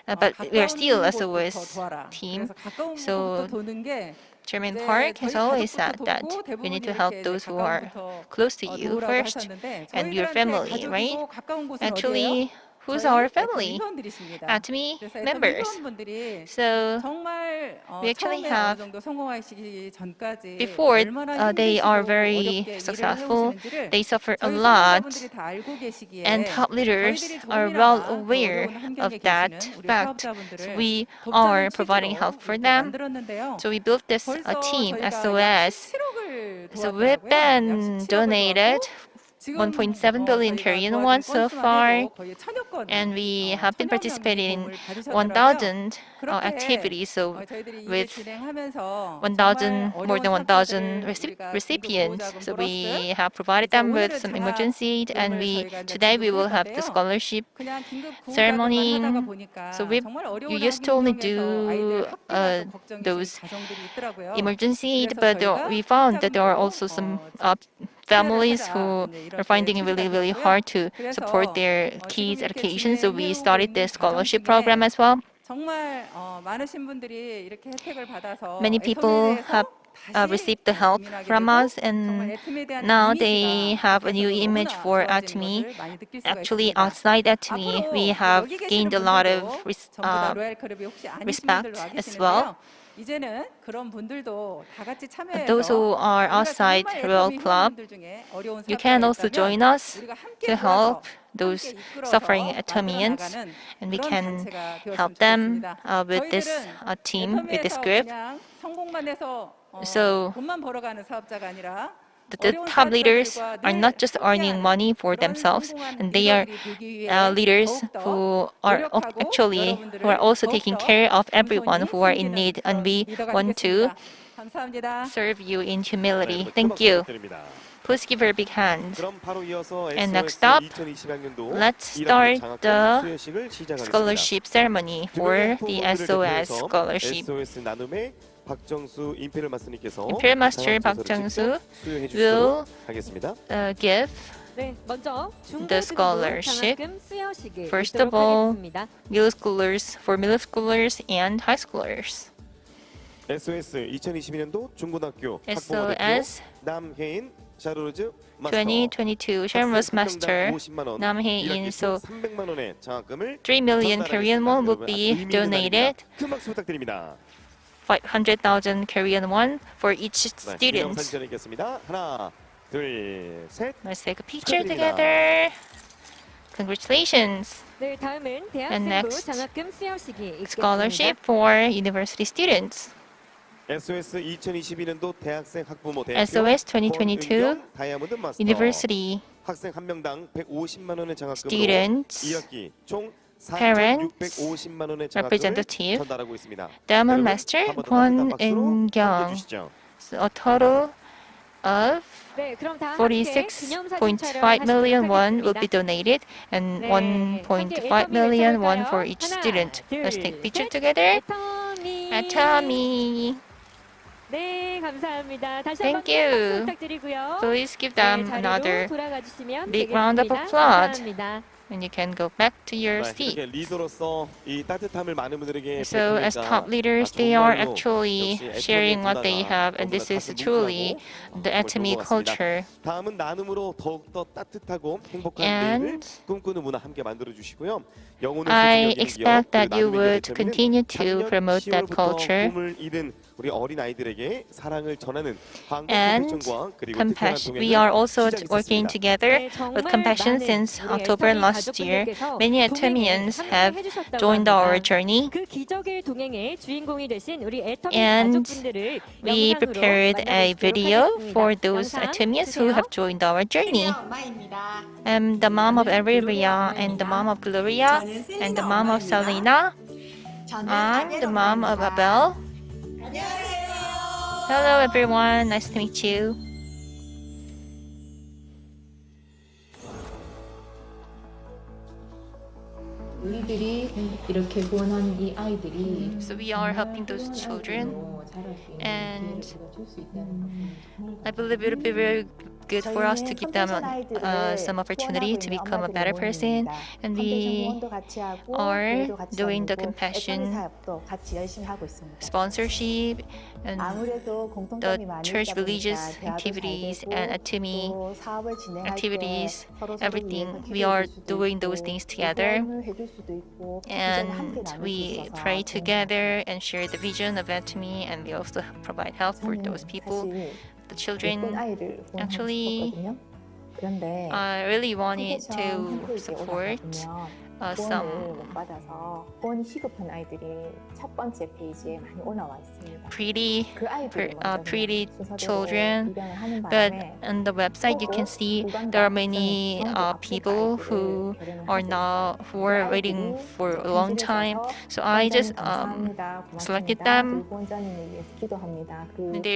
but we are still SOS team. So Chairman Park has always said that we need to help those who are close to you first, and your family, right? Actually, who's our family? Atomy members. So we actually have, before they are very successful, they suffer a lot, and top leaders are well aware of that fact. So we are providing help for them. So we built this team, SOS. So we've been donated 1.7 billion Korean won so far, and we have been participating in 1,000 activities. So with 1,000, more than 1,000 recipients, so we have provided them with some emergency aid, and today we will have the scholarship ceremony. So you used to only do those emergency aid, but we found that there are also some families who are finding it really, really hard to support their kids' education. So we started the scholarship program as well. Many people have received the help from us, and now they have a new image for Atomy. Actually, outside Atomy, we have gained a lot of respect as well. Those who are outside Royal Club, you can also join us to help those suffering Atomians, and we can help them with this team, with this group. So the top leaders are not just earning money for themselves, and they are leaders who are also taking care of everyone who are in need, and we want to serve you in humility. Thank you. Please give her a big hand. And next up, let's start the scholarship ceremony for the SOS scholarship. Imperial Master Park Jang-soo will give the scholarship. First of all, middle schoolers and high schoolers. SOS 2022년도 중고등학교 SOS 남혜인 샤르로즈 2022 Sharmos Master Nam-hae-in. So 3 million Korean won will be donated. 500,000 Korean won for each student. Let's take a picture together. Congratulations. And next, scholarship for university students. SOS 2022년도 대학생 학부모 대표 SOS 2022 University 학생 한 명당 150만 원의 장학금으로 students, 2학기 총 parents, 4,650만 원의 장학금을 representative, 전달하고 있습니다. Diamond Master Kwon In-kyung. So a total of 46.5 million won will be donated, and 1.5 million won for each student. Let's take a picture together. Atomy. Thank you. Please give them another big round of applause. And you can go back to your seats. So as top leaders, they are actually sharing what they have, and this is truly the Atomy culture. And I expect that you would continue to promote that culture. And compassion. We are also working together with compassion since October last year. Many Atomians have joined our journey, and we prepared a video for those Atomians who have joined our journey. I'm the mom of Aurora and the mom of Gloria and the mom of Selena. I'm the mom of Abel. Hello everyone, nice to meet you. So we are helping those children, and I believe it would be very good for us to give them some opportunity to become a better person, and we are doing the compassion sponsorship and the church religious activities and Atomy activities, everything. We are doing those things together, and we pray together and share the vision of Atomy, and we also provide help for those people. The children actually really wanted to support some pretty children, but on the website you can see there are many people who are waiting for a long time. So I just selected them.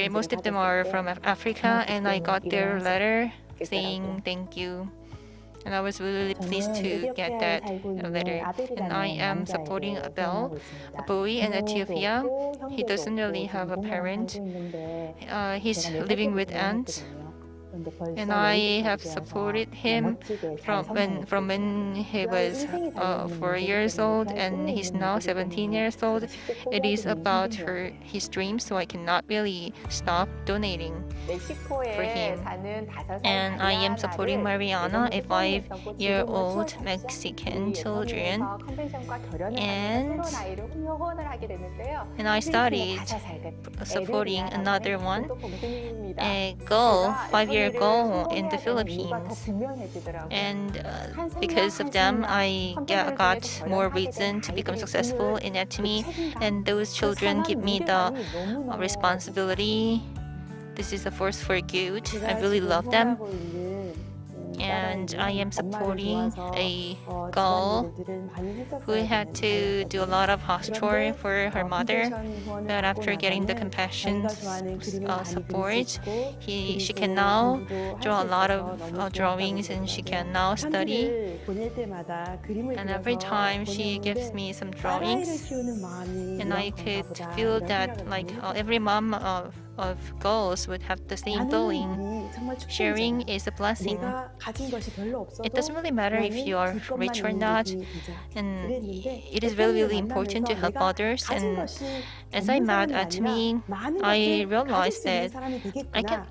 Most of them are from Africa, and I got their letter saying thank you. And I was really pleased to get that letter. And I am supporting Abel, a boy in Ethiopia. He doesn't really have a parent. He's living with aunts. And I have supported him from when he was 4 years old, and he's now 17 years old. It is about his dreams, so I cannot really stop donating for him. And I am supporting Mariana, a 5-year-old Mexican children. And I started supporting another one, a girl, 5-year goal in the Philippines, and because of them I got more reason to become successful in Atomy, and those children give me the responsibility This is a force for good. I really love them. And I am supporting a girl who had to do a lot of house chore for her mother. But after getting the compassion support, she can now draw a lot of drawings, and she can now study. And every time she gives me some drawings, and I could feel that like every mom of girls would have the same feeling. Sharing is a blessing. It doesn't really matter if you are rich or not, and it is really, really important to help others. And as I met Atomy, I realized that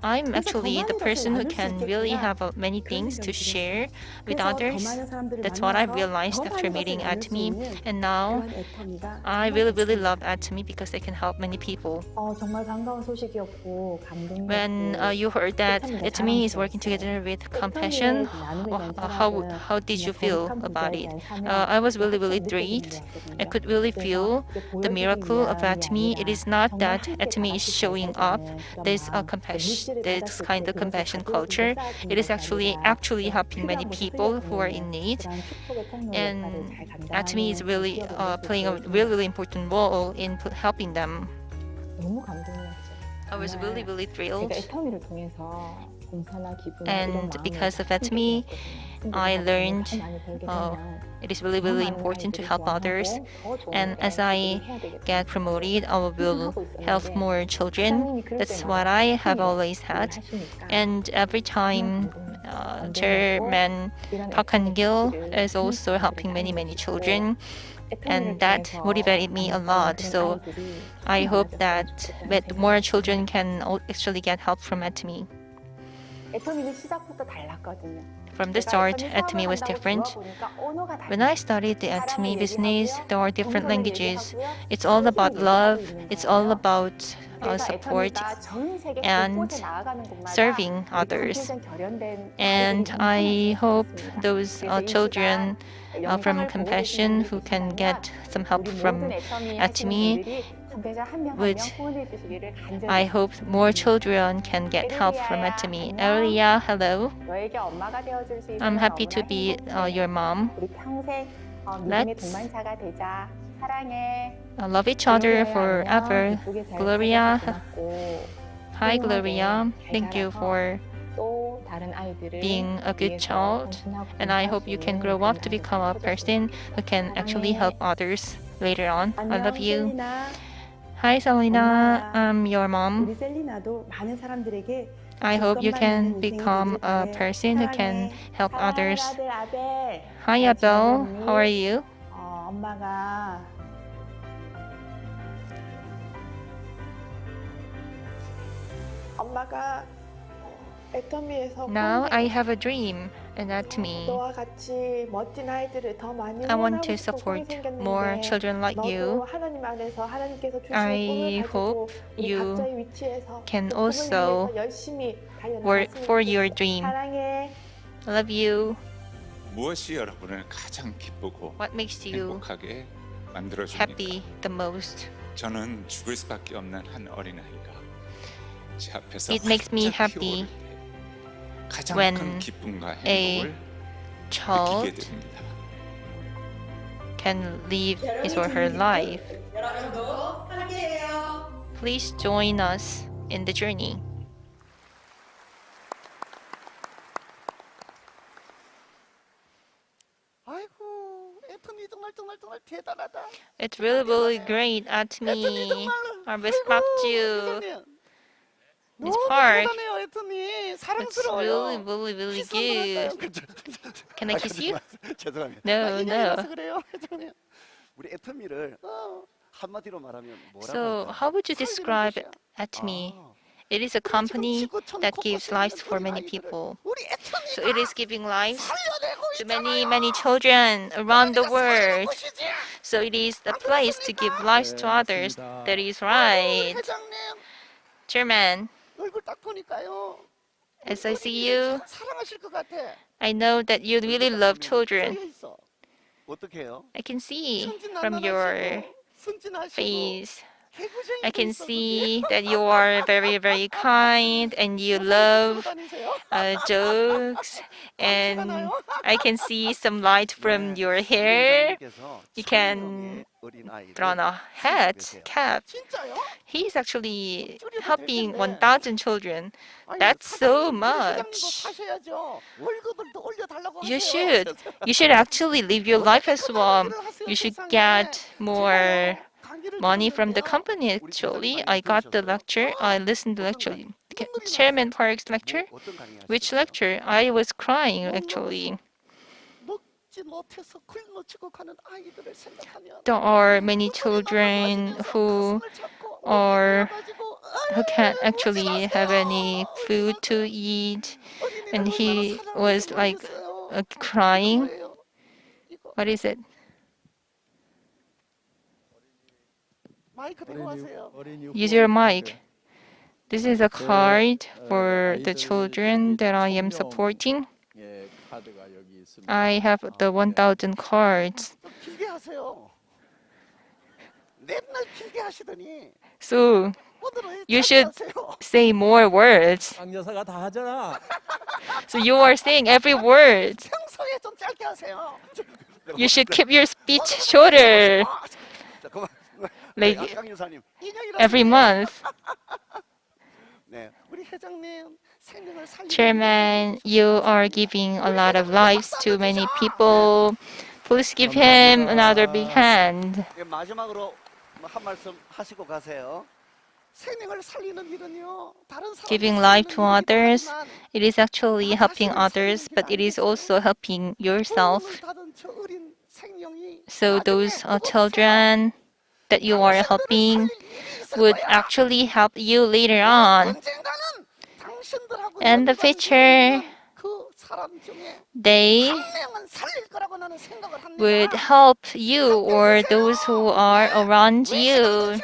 I'm actually the person who can really have many things to share with others. That's what I realized after meeting Atomy, and now I really, really love Atomy because they can help many people. When you heard that Atomy is working together with Compassion, how did you feel about it? I was really, really thrilled. I could really feel the miracle of Atomy. It is not that Atomy is showing up. There's this kind of compassion culture. It is actually helping many people who are in need, and Atomy is really playing a really, really important role in helping them. I was really, really thrilled. And because of Atomy, I learned it is really, really important to help others. And as I get promoted, I will help more children. That's what I have always had. And every time Chairman Park Han-gil is also helping many, many children. And that motivated me a lot. So I hope that more children can actually get help from Atomy. From the start, Atomy was different. When I started the Atomy business, there are different languages. It's all about love. It's all about support and serving others. And I hope those children from Compassion who can get some help from Atomy, which I hope more children can get help from Atomy. Elia, hello. I'm happy to be your mom. Let's love each other forever. Gloria. Hi, Gloria. Thank you for being a good child. And I hope you can grow up to become a person who can actually help others later on. I love you. Hi, Selena. I'm your mom. I hope you can become a person who can help others. Hi, Abel. How are you? Now I have a dream, and Atomy. I want to support more children like you. I hope you can also work for your dream. I love you. What makes you happy the most? It makes me happy when a child can live his or her life. Please join us in the journey. It's really, really great, Atomy. I respect you. This part, it's really, really, really good. Can I kiss you? No, no. So, how would you describe Atomy? It is a company that gives lives for many people. So it is giving lives to many, many children around the world. So it is the place to give lives to others. That is right. Chairman, as I see you, I know that you really love children. I can see from your face I can see that you are very, very kind and you love jokes. And I can see some light from your hair. You can put on a cap. He's actually helping 1,000 children. That's so much. You should. You should actually live your life as well. You should get more money from the company actually. I got the lecture. I listened to the lecture. Chairman Park's lecture. Which lecture? I was crying actually. There are many children who can't actually have any food to eat, and he was like crying. What is it? Use your mic. This is a card for the children that I am supporting. I have the 1,000 cards. So you should say more words. So you are saying every word. You should keep your speech shorter. Like every month. Chairman, you are giving a lot of lives to many people. Please give him another big hand. 마지막으로 한 말씀 하시고 가세요. Giving life to others, it is actually helping others, but it is also helping yourself. So those children that you are helping would actually help you later on. In the future, they would help you or those who are around you.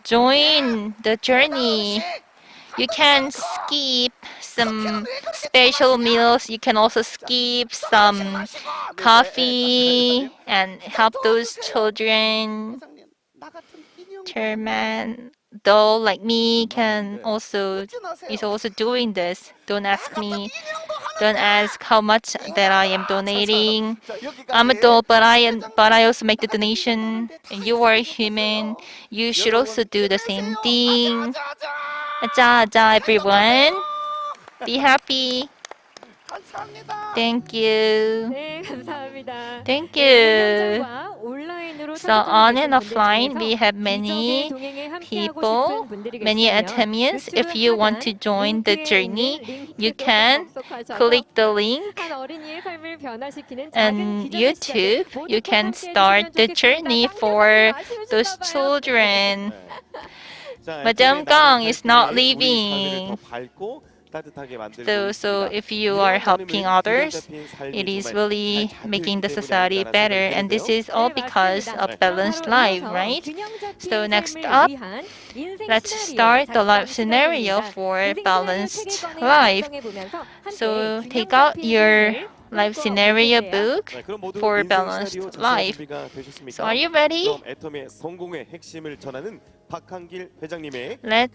Join the journey. You can skip some special meals. You can also skip some coffee and help those children. Chairman, though like me is also doing this. Don't ask me. Don't ask how much that I am donating. I'm a doll, but I also make the donation. And you are human. You should also do the same thing. Aja, everyone. Be happy. Thank you. 네, 감사합니다. Thank you. 현장과 온라인으로 So on and offline, we have many people, many Atomians. If you want to join the journey, you can click the link. And YouTube, you can start the journey for those children. Madam Gong is not leaving. So if you are helping others, it is really making the society better. And this is all because of balanced life, right? So next up, let's start the life scenario for balanced life. So take out your life scenario book for balanced life. So are you ready? Let's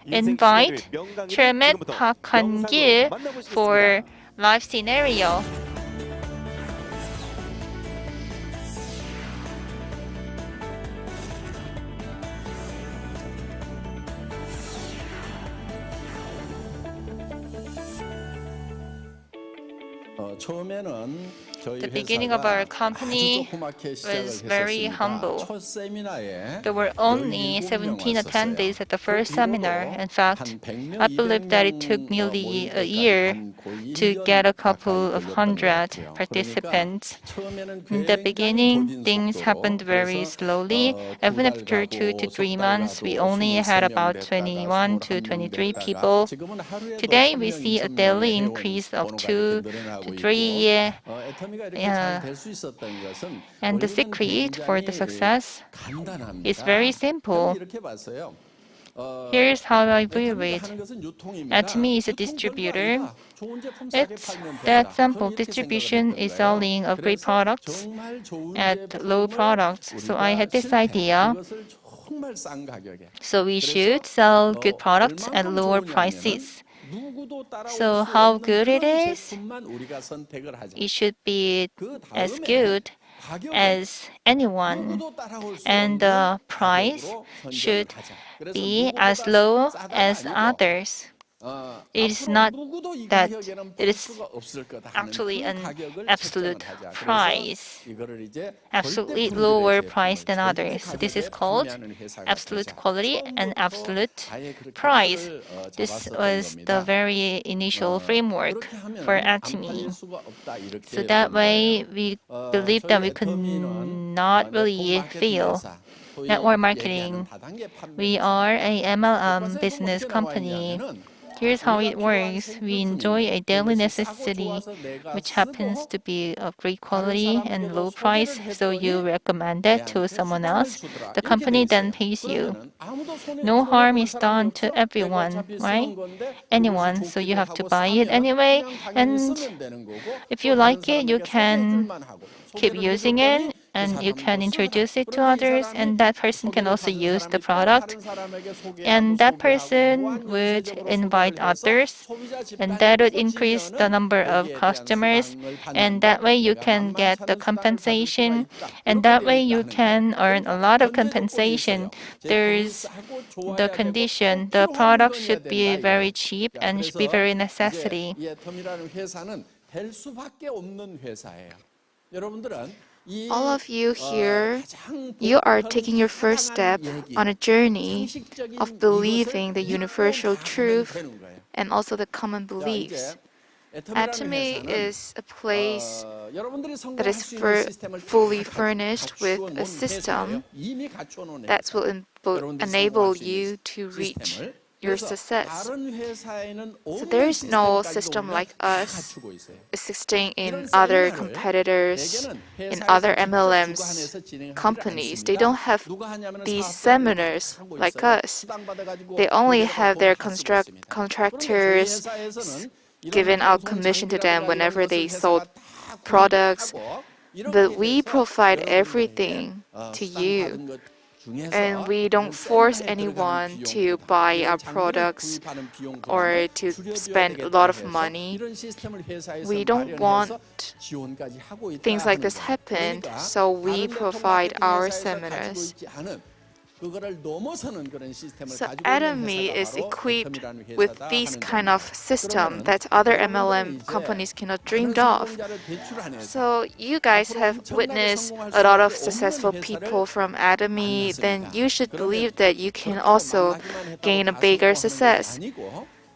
invite Chairman Park Han-gil for life scenario. The beginning of our company was very humble. There were only 17 attendees at the first seminar. In fact, I believe that it took nearly a year to get a couple of hundred participants. In the beginning, things happened very slowly. Even after 2 to 3 months, we only had about 21 to 23 people. Today, we see a daily increase of 2 to 3. And the secret for the success is very simple. Here's how I view it. Atomy is a distributor. It's that simple. Distribution is selling of great products at low products. So I had this idea. So we should sell good products at lower prices. So how good it is? It should be as good as anyone, and the price should be as low as others. It is not that it is actually an absolute price, absolutely lower price than others. So this is called absolute quality and absolute price. This was the very initial framework for Atomy. So that way we believe that we could not really fail. Network marketing. We are a MLM business company. Here's how it works. We enjoy a daily necessity, which happens to be of great quality and low price, so you recommend it to someone else. The company then pays you. No harm is done to everyone, right? Anyone, so you have to buy it anyway. And if you like it, you can keep using it, and you can introduce it to others, and that person can also use the product, and that person would invite others, and that would increase the number of customers, and that way you can get the compensation, and that way you can earn a lot of compensation. There's the condition, the product should be very cheap and should be very necessity. All of you here, you are taking your first step on a journey of believing the universal truth and also the common beliefs. Atomy is a place that is fully furnished with a system that will enable you to reach your success. So there is no system like us existing in other competitors, in other MLMs companies. They don't have these seminars like us. They only have their contractors giving out commission to them whenever they sold products. But we provide everything to you. And we don't force anyone to buy our products or to spend a lot of money. We don't want things like this happen, so we provide our seminars. So Atomy is equipped with this kind of system that other MLM companies cannot dream of. So you guys have witnessed a lot of successful people from Atomy, then you should believe that you can also gain a bigger success.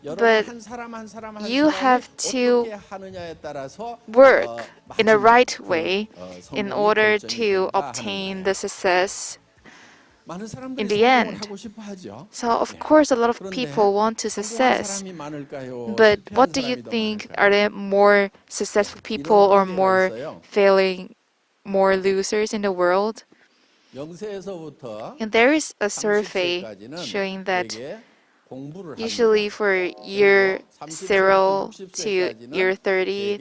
But you have to work in a right way in order to obtain the success in the end. So of course a lot of people want to success, but what do you think, are there more successful people or more failing, more losers in the world? And there is a survey showing that usually for year 0 to year 30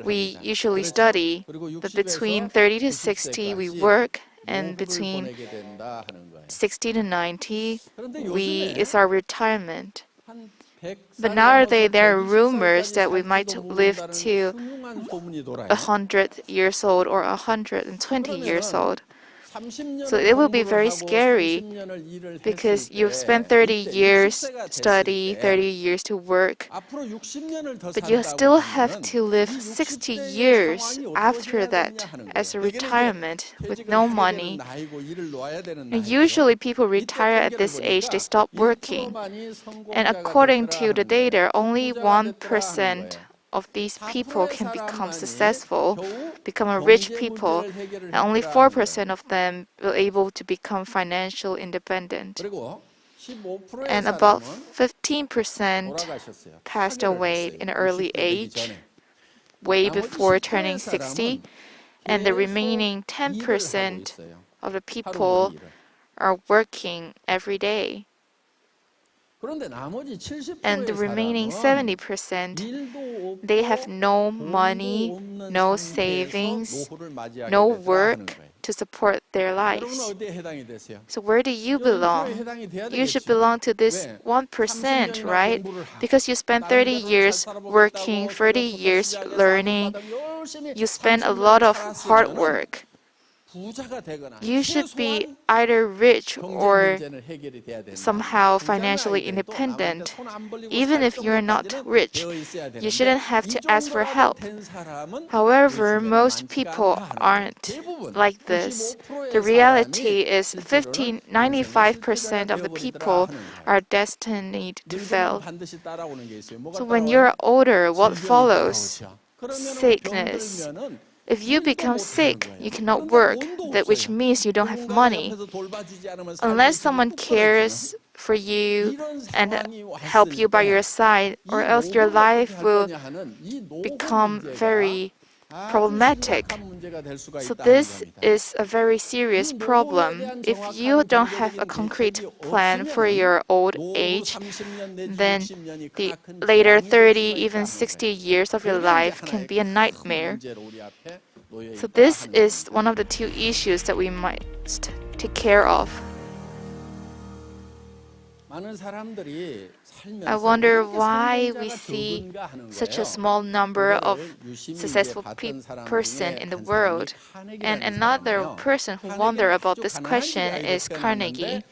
we usually study, but between 30 to 60 we work, and between 60 to 90, it's our retirement. But nowadays, there are rumors that we might live to 100 years old or 120 years old. So it will be very scary because you've spent 30 years study, 30 years to work, but you still have to live 60 years after that as a retirement with no money. And usually people retire at this age, they stop working. And according to the data, only 1% of these people can become successful, become a rich people, and only 4% of them will able to become financial independent. And about 15% passed away in early age, way before turning 60, and the remaining 10% of the people are working every day. And the remaining 70%, they have no money, no savings, no work, to support their lives. 여러분은 어디에 해당이 되세요? So where do you belong? You should belong to this 1%, right? Because you spend 30 years working, 30 years learning, you spend a lot of hard work. You should be either rich or somehow financially independent. Even if you're not rich, you shouldn't have to ask for help. However, most people aren't like this. The reality is 95% of the people are destined to fail. So when you're older, what follows? Sickness. If you become sick, you cannot work, which means you don't have money. Unless someone cares for you and help you by your side, or else your life will become very problematic. So this is a very serious problem. If you don't have a concrete plan for your old age, then the later 30, even 60 years of your life can be a nightmare. So this is one of the two issues that we must take care of. I wonder why we see such a small number of successful person in the world. And another person who wonder about this question is Carnegie,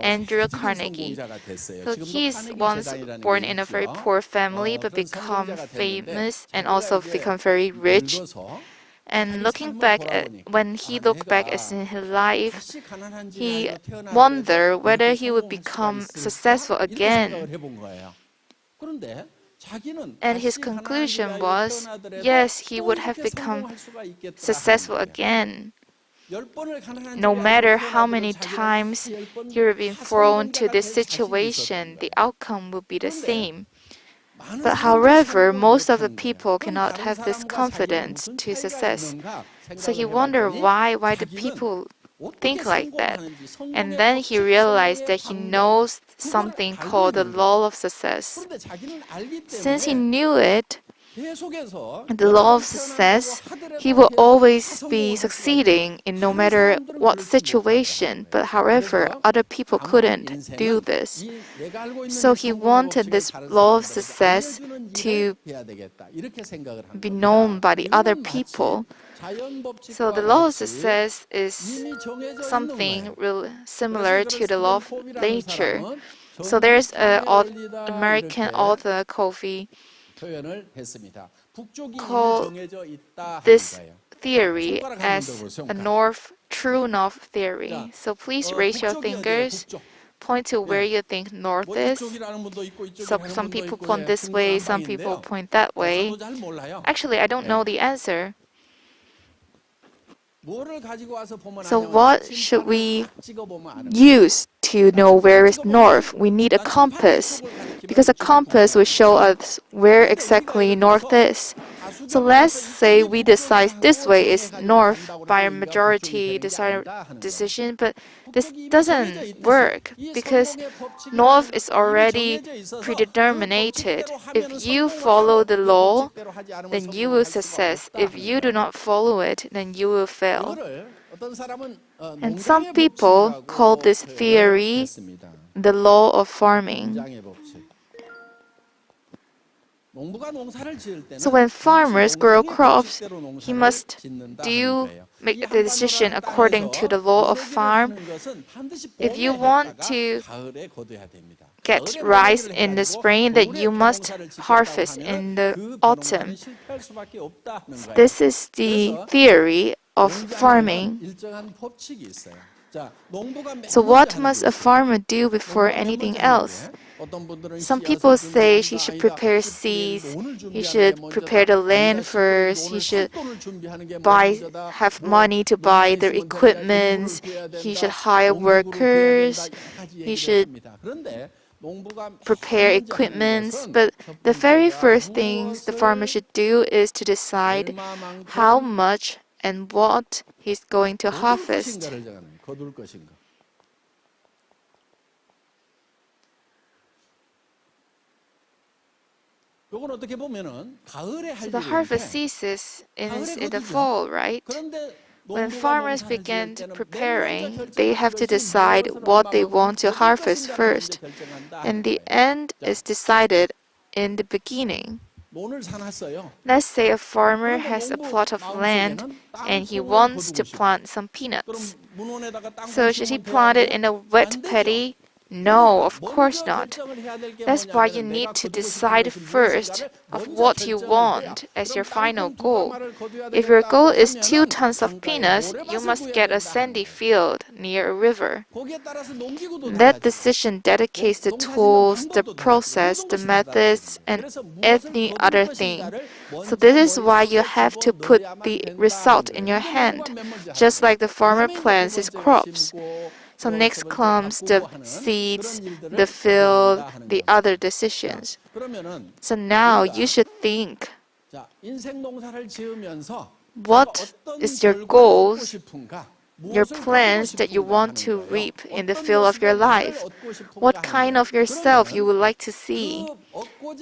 Andrew Carnegie. So he's once born in a very poor family but become famous and also become very rich. And looking back when he looked back at his life, he wondered whether he would become successful again. And his conclusion was, yes, he would have become successful again. No matter how many times you've been thrown to this situation, the outcome will be the same. But however, most of the people cannot have this confidence to success. So he wondered why do people think like that? And then he realized that he knows something called the law of success. Since he knew it, the law of success, he will always be succeeding in no matter what situation. But however, other people couldn't do this. So he wanted this law of success to be known by the other people. So the law of success is something really similar to the law of nature. So there's an American author, Covey, call this theory as a true north theory. So please raise your fingers, point to where you think north is. So some people point this way, some people point that way. Actually, I don't know the answer. So what should we use to know where is north? We need a compass, because a compass will show us where exactly north is. So let's say we decide this way is north by a majority decision, but this doesn't work because north is already predetermined. If you follow the law, then you will succeed. If you do not follow it, then you will fail. And some people call this theory the law of farming. So when farmers grow crops, he must make the decision according to the law of farm. If you want to get rice in the spring, then you must harvest in the autumn. This is the theory of farming. So what must a farmer do before anything else? Some people say he should prepare seeds, he should prepare the land first, he should have money to buy the equipment, he should hire workers, he should prepare equipment. But the very first things the farmer should do is to decide how much and what he's going to harvest. So the harvest ceases in the fall, right? When farmers begin preparing, they have to decide what they want to harvest first, and the end is decided in the beginning. Let's say a farmer has a plot of land and he wants to plant some peanuts. So should he plant it in a wet paddy? No, of course not. That's why you need to decide first of what you want as your final goal. If your goal is 2 tons of peanuts, you must get a sandy field near a river. That decision dedicates the tools, the process, the methods, and any other thing. So this is why you have to put the result in your hand, just like the farmer plants his crops. So next comes the seeds, the field, the other decisions. So now you should think, what is your goals, your plans that you want to reap in the field of your life? What kind of yourself you would like to see?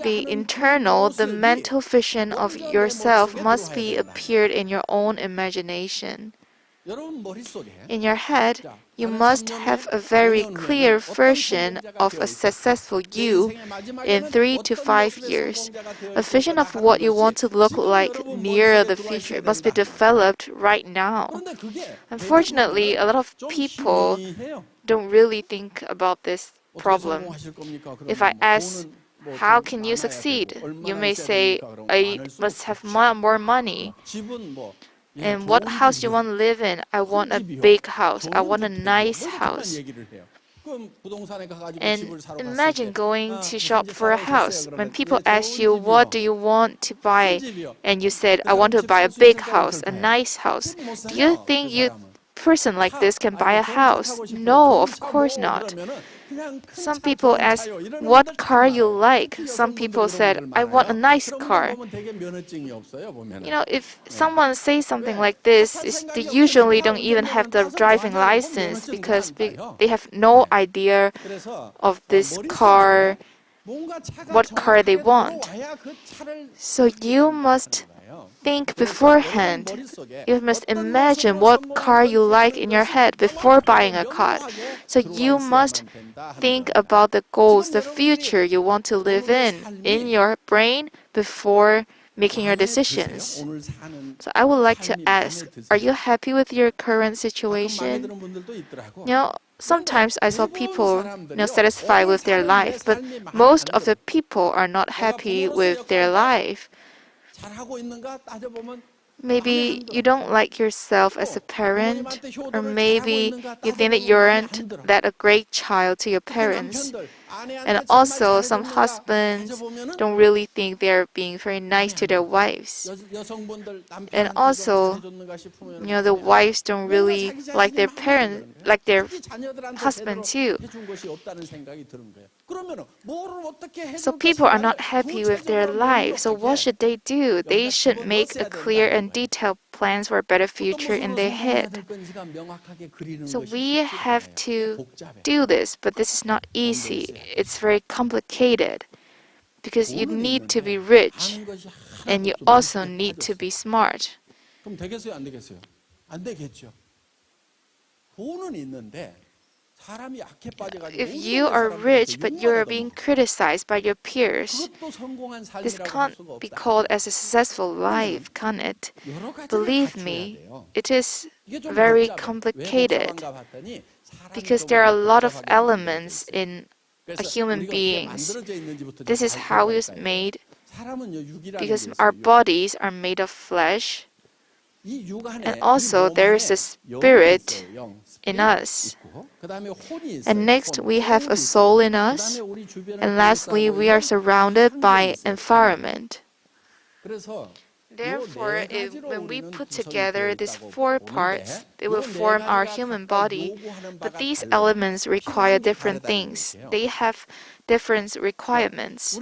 The internal, the mental vision of yourself must be appeared in your own imagination. In your head, you must have a very clear version of a successful you in 3 to 5 years. A vision of what you want to look like near the future must be developed right now. Unfortunately, a lot of people don't really think about this problem. If I ask, how can you succeed? You may say, I must have more money. And what house you want to live in? I want a big house. I want a nice house. And imagine going to shop for a house. When people ask you, what do you want to buy? And you said, I want to buy a big house, a nice house. Do you think a person like this can buy a house? No, of course not. Some people ask, what car you like? Some people said, I want a nice car. If someone says something like this, they usually don't even have the driving license because they have no idea of this car, what car they want. So you must think beforehand. You must imagine what car you like in your head before buying a car. So you must think about the goals, the future you want to live in your brain before making your decisions. So I would like to ask, are you happy with your current situation? Sometimes I saw people satisfied with their life, but most of the people are not happy with their life. Maybe you don't like yourself as a parent, or maybe you think that you aren't that a great child to your parents. And also, some husbands don't really think they're being very nice to their wives. And also, the wives don't really like their parents, like their husband too. So people are not happy with their life. So what should they do? They should make a clear and detailed plans for a better future in their head. So we have to do this, but this is not easy. It's very complicated because you need to be rich and you also need to be smart. If you are rich but you are being criticized by your peers, this can't be called as a successful life, can it? Believe me, it is very complicated because there are a lot of elements in a human being. This is how it was made because our bodies are made of flesh, and also there is a spirit in us. And next, we have a soul in us. And lastly, we are surrounded by environment. Therefore, when we put together these 4 parts, they will form our human body. But these elements require different things. They have different requirements.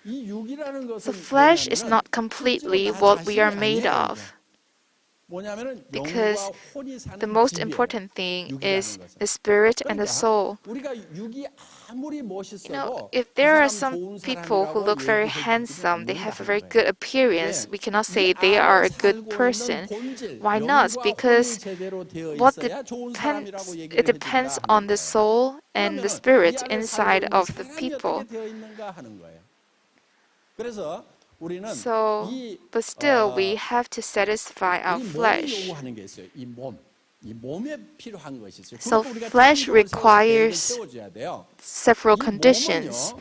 So flesh is not completely what we are made of. Because the most important thing is the spirit and the soul. If there are some people who look very handsome, they have a very good appearance, we cannot say they are a good person. Why not? Because it depends on the soul and the spirit inside of the people. So, but still, we have to satisfy our flesh. So, flesh requires several conditions.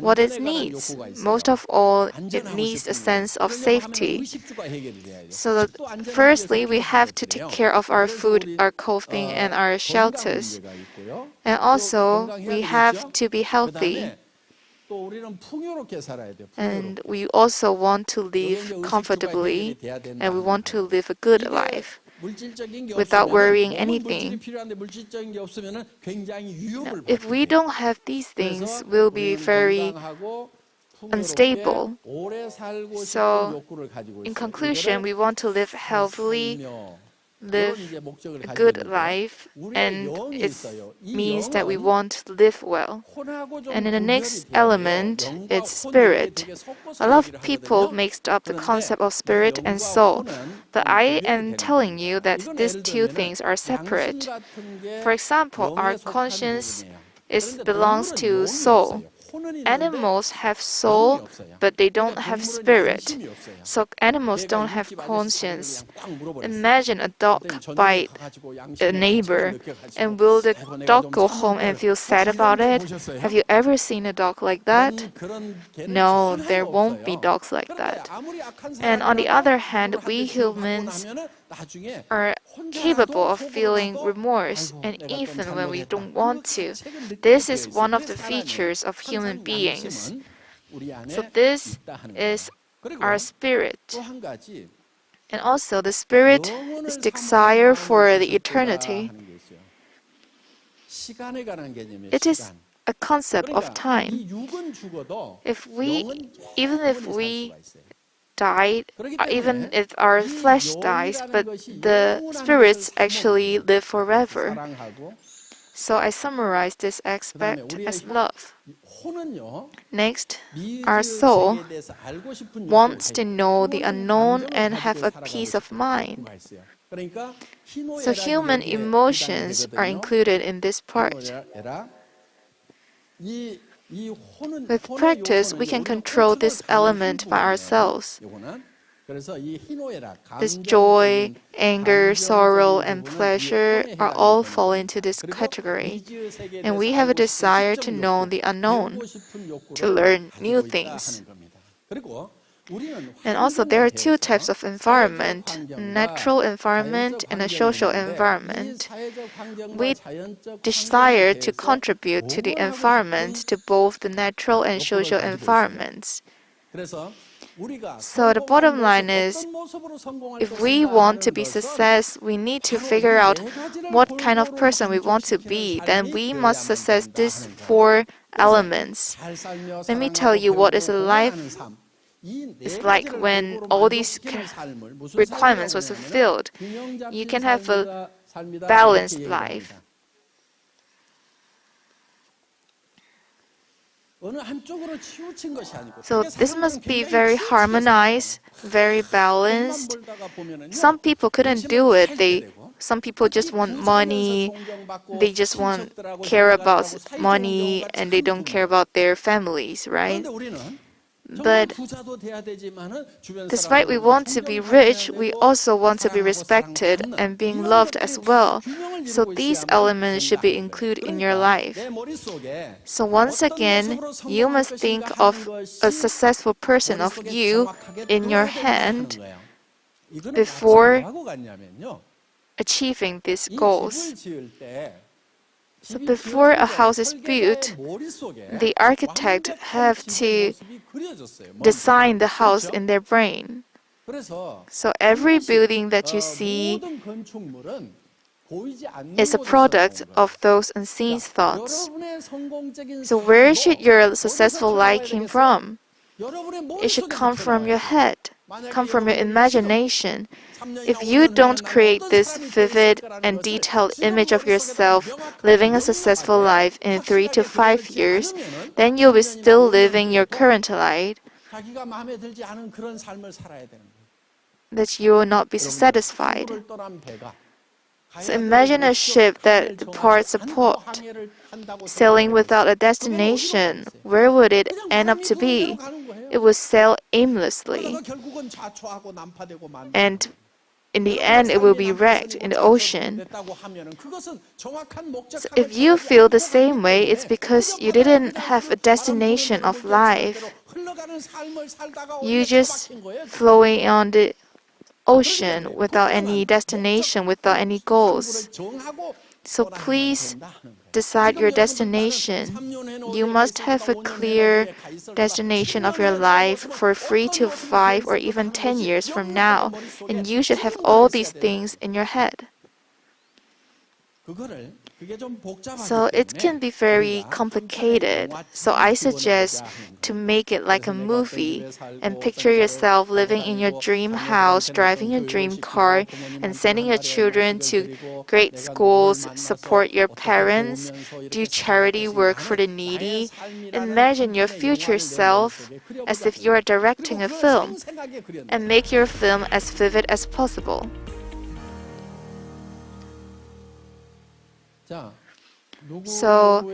What it needs? Most of all, it needs a sense of safety. So, firstly, we have to take care of our food, our clothing, and our shelters. And also, we have to be healthy. And we also want to live comfortably, and we want to live a good life without worrying anything. Now, if we don't have these things, we'll be very unstable. So, in conclusion, we want to live healthily, live a good life, and it means that we want to live well. And in the next element, it's spirit. A lot of people mixed up the concept of spirit and soul, but I am telling you that these two things are separate. For example, our conscience belongs to soul. Animals have soul, but they don't have spirit. So animals don't have conscience. Imagine a dog bite a neighbor, and will the dog go home and feel sad about it? Have you ever seen a dog like that? No, there won't be dogs like that. And on the other hand, we humans are capable of feeling remorse, and even when we don't want to. This is one of the features of human beings. So this is our spirit. And also the spirit is desire for the eternity. It is a concept of time. Even if we died, even if our flesh dies, but the spirits actually live forever. So I summarize this aspect as love. Next, our soul wants to know the unknown and have a peace of mind. So human emotions are included in this part. With practice, we can control this element by ourselves. This joy, anger, sorrow, and pleasure are all fall into this category. And we have a desire to know the unknown, to learn new things. And also, there are two types of environment, natural environment and a social environment. We desire to contribute to the environment, to both the natural and social environments. So the bottom line is, if we want to be success, we need to figure out what kind of person we want to be. Then we must success these four elements. Let me tell you what is a life. It's like when all these requirements were fulfilled, you can have a balanced life. So this must be very harmonized, very balanced. Some people couldn't do it. Some people just want money, they just care about money, and they don't care about their families, right? But despite we want to be rich, we also want to be respected and being loved as well. So these elements should be included in your life. So once again, you must think of a successful person of you in your hand before achieving these goals. So before a house is built, the architect have to design the house in their brain. So every building that you see is a product of those unseen thoughts. So where should your successful life come from? It should come from your head. come from your imagination. If you don't create this vivid and detailed image of yourself living a successful life in 3 to 5 years, then you'll be still living your current life, that you will not be satisfied. So imagine a ship that departs a port, sailing without a destination. Where would it end up to be? It would sail aimlessly. And in the end, it will be wrecked in the ocean. So if you feel the same way, it's because you didn't have a destination of life. You just flowing on the ocean without any destination, without any goals. So please decide your destination. You must have a clear destination of your life for 3 to 5 or even 10 years from now, and you should have all these things in your head. So it can be very complicated. So I suggest to make it like a movie and picture yourself living in your dream house, driving a dream car, and sending your children to great schools, support your parents, do charity work for the needy. Imagine your future self as if you are directing a film, and make your film as vivid as possible. So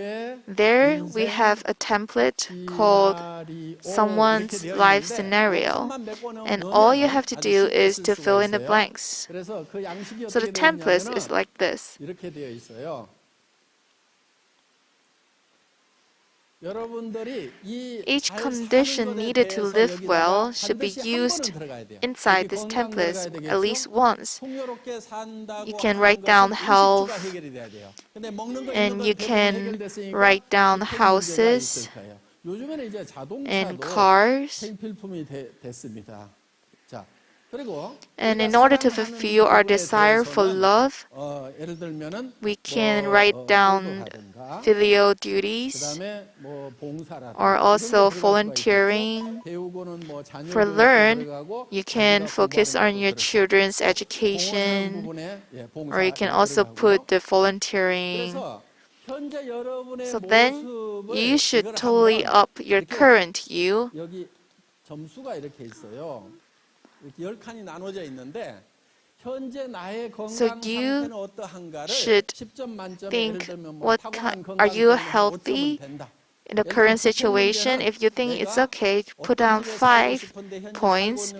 there we have a template called someone's life scenario, and all you have to do is to fill in the blanks. So the template is like this. Each condition needed to live well should be used inside this template at least once. You can write down health, and you can write down houses and cars. And in order to fulfill our desire for love, we can write down filial duties, or also volunteering. For learn, you can focus on your children's education, or you can also put the volunteering. So then you should totally up your current you. So you should think, are you healthy in the current situation? If you think it's okay, put down 5 points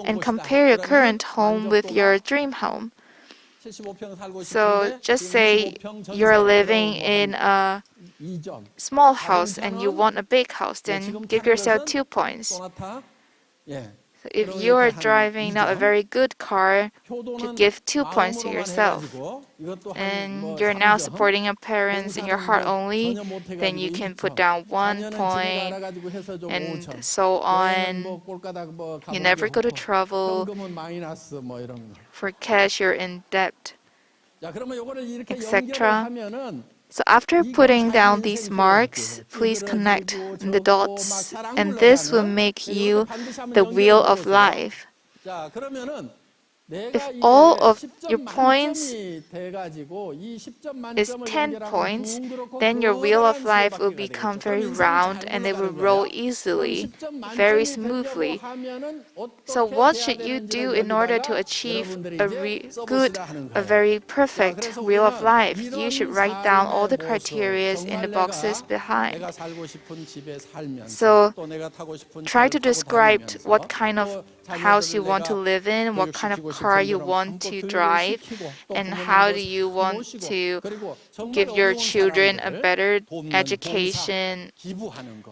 and compare your current home with your dream home. So just say you're living in a small house and you want a big house, then give yourself 2 points. So if you are driving not a very good car, to give 2 points to yourself. And you're now supporting your parents in your heart only, then you can put down 1 point, and so on. You never go to travel. For cash, you're in debt, etc. So after putting down these marks, please connect the dots, and this will make you the wheel of life. If all of your points is 10 points, then your wheel of life will become very round and it will roll easily, very smoothly. So what should you do in order to achieve a very perfect wheel of life? You should write down all the criteria in the boxes behind. So try to describe what kind of house you want to live in, what kind of car you want to drive, and how do you want to give your children a better education,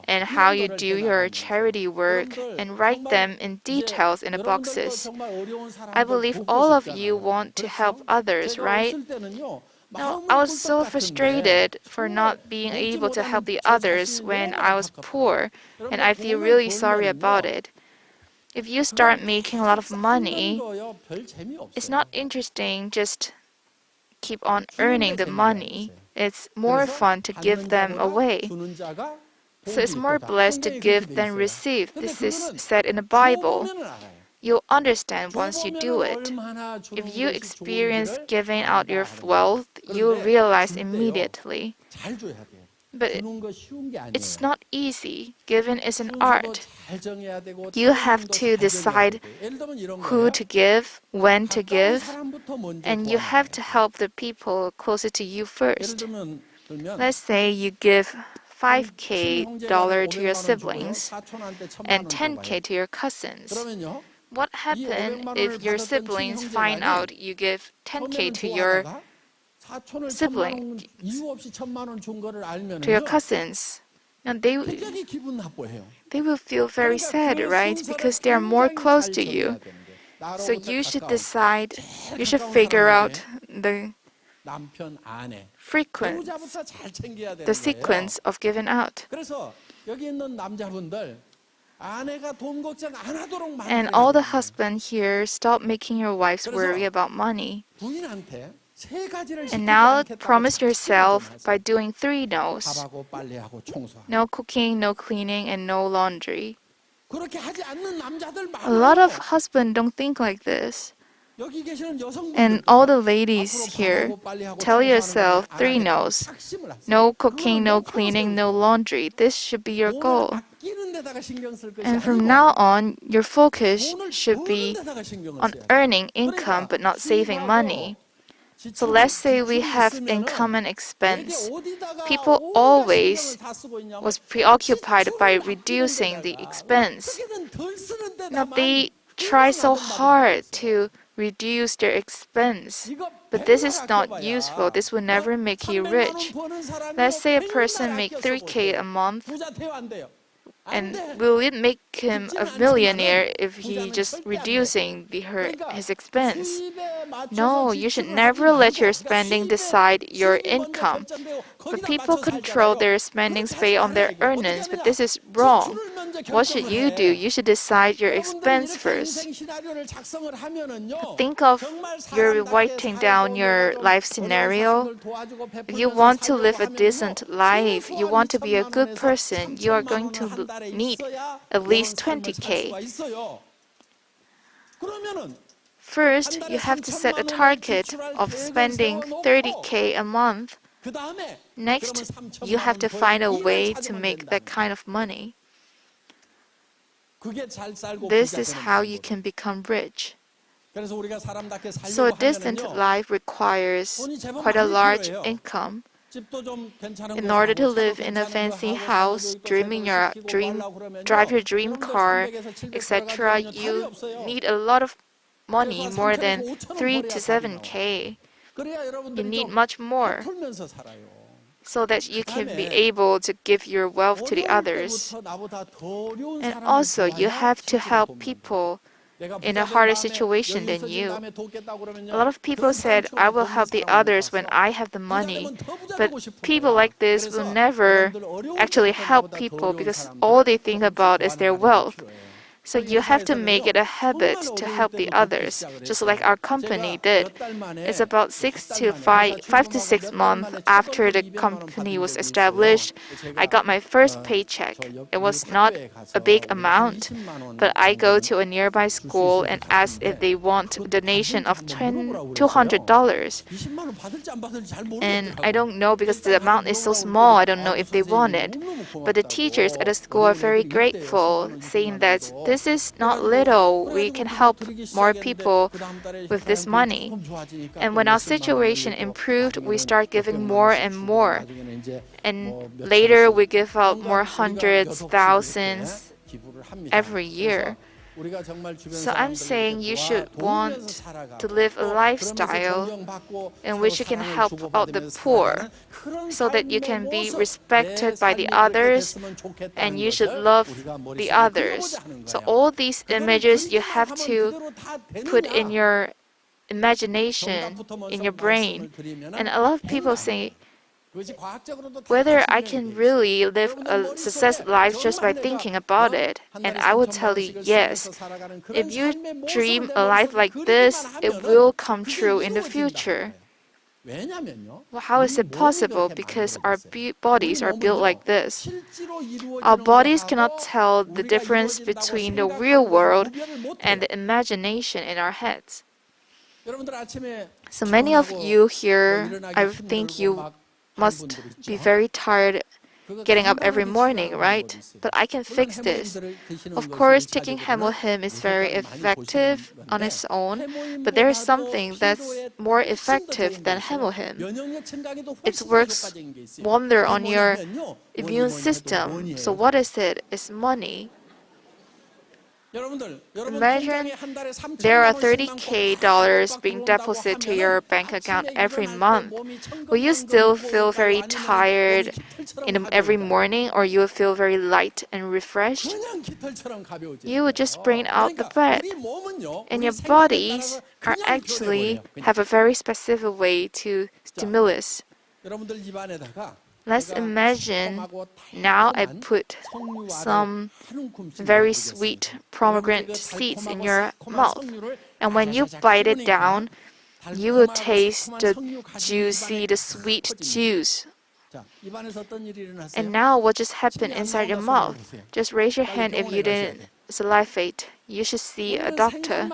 and how you do your charity work, and write them in details in the boxes. I believe all of you want to help others, right? Now, I was so frustrated for not being able to help the others when I was poor, and I feel really sorry about it. If you start making a lot of money, it's not interesting, just keep on earning the money. It's more fun to give them away. So it's more blessed to give than receive. This is said in the Bible. You'll understand once you do it. If you experience giving out your wealth, you'll realize immediately. But it's not easy. Giving is an art. You have to decide who to give, when to give, and you have to help the people closer to you first. Let's say you give $5,000 to your siblings and $10,000 to your cousins. What happens if your siblings find out you give $10,000 to your cousins? And they will feel very sad, right? Because they are more close to you. So you should decide, you should figure out the sequence of giving out. And all the husbands here, stop making your wives worry about money. And now promise yourself by doing 3 no's. No cooking, no cleaning, and no laundry. A lot of husbands don't think like this. And all the ladies here, tell yourself 3 no's. No cooking, no cleaning, no laundry. This should be your goal. And from now on, your focus should be on earning income but not saving money. So let's say we have income and expense. People always was preoccupied by reducing the expense. Now they try so hard to reduce their expense. But this is not useful. This will never make you rich. Let's say a person makes $3,000 a month. And will it make him a millionaire if he just reducing his expense? No, you should never let your spending decide your income. But people control their spendings based on their earnings, but this is wrong. What should you do? You should decide your expense first. Think of your writing down your life scenario. If you want to live a decent life, you want to be a good person, you are going to need at least $20,000. First, you have to set a target of spending $30,000 a month. Next, you have to find a way to make that kind of money. This is how you can become rich. So a decent life requires quite a large income. In order to live in a fancy house, drive your dream car, etc., you need a lot of money, more than 3 to 7K. You need much more so that you can be able to give your wealth to the others. And also, you have to help people in a harder situation than you. A lot of people said, I will help the others when I have the money. But people like this will never actually help people because all they think about is their wealth. So you have to make it a habit to help the others, just like our company did. It's about 5 to 6 months after the company was established, I got my first paycheck. It was not a big amount, but I go to a nearby school and ask if they want a donation of $200. And I don't know because the amount is so small, I don't know if they want it. But the teachers at the school are very grateful, saying that this is not little. We can help more people with this money. And when our situation improved, we start giving more and more. And later we give out more hundreds, thousands every year. So I'm saying you should want to live a lifestyle in which you can help out the poor so that you can be respected by the others and you should love the others. So all these images you have to put in your imagination, in your brain. And a lot of people say, whether I can really live a successful life just by thinking about it. And I will tell you, yes. If you dream a life like this, it will come true in the future. Well, how is it possible? Because our bodies are built like this. Our bodies cannot tell the difference between the real world and the imagination in our heads. So many of you here, I think you must be very tired getting up every morning, right? But I can fix this. Of course, taking Hemohim is very effective on its own, but there is something that's more effective than Hemohim. It works wonder on your immune system. So what is it? It's money. Imagine there are $30,000 being deposited to your bank account every month. Will you still feel very tired every morning, or you will feel very light and refreshed? You will just bring out the bread. And your bodies are actually have a very specific way to stimulus. Let's imagine now I put some very sweet pomegranate seeds in your mouth. And when you bite it down, you will taste the juicy, the sweet juice. And now what just happened inside your mouth? Just raise your hand if you didn't salivate. You should see a doctor.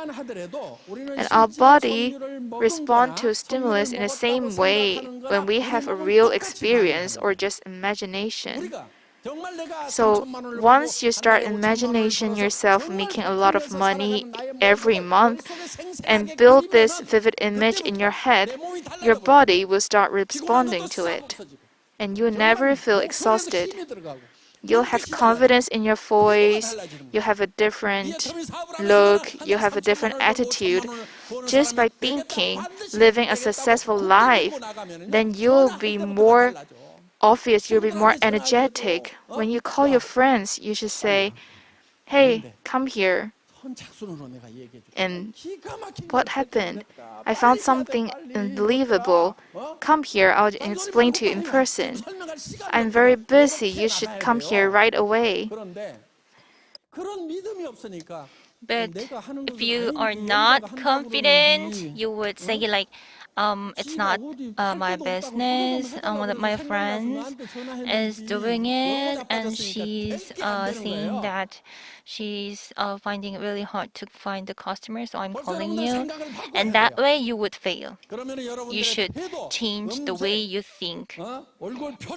And our body responds to stimulus in the same way when we have a real experience or just imagination. So once you start imagination yourself making a lot of money every month and build this vivid image in your head, your body will start responding to it. And you will never feel exhausted. You'll have confidence in your voice, you have a different look, you have a different attitude. Just by thinking, living a successful life, then you'll be more obvious, you'll be more energetic. When you call your friends, you should say, "Hey, come here." And what happened? I found something unbelievable. Come here, I'll explain to you in person. I'm very busy, you should come here right away. But if you are not confident, you would say like, it's not my business. One of my friends is doing it, and she's saying that she's finding it really hard to find the customer, so I'm calling you. And that way you would fail. You should change the way you think.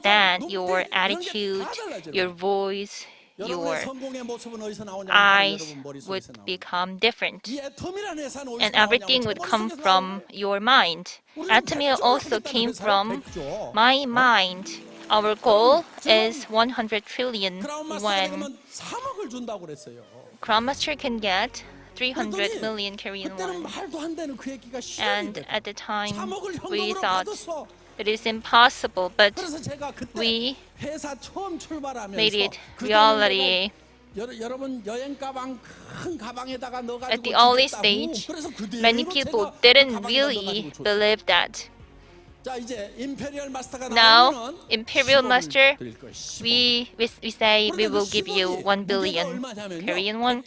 Then your attitude, your voice, your eyes would become different, and everything would come from your mind. Atomy also came from my mind. Our goal is 100 trillion won. Grandmaster can get 300 million Korean won. And at the time, we thought it is impossible, but we made it reality. At the early stage, many people didn't really believe that. Now, Imperial Master, we say we will give you 1 billion Korean won,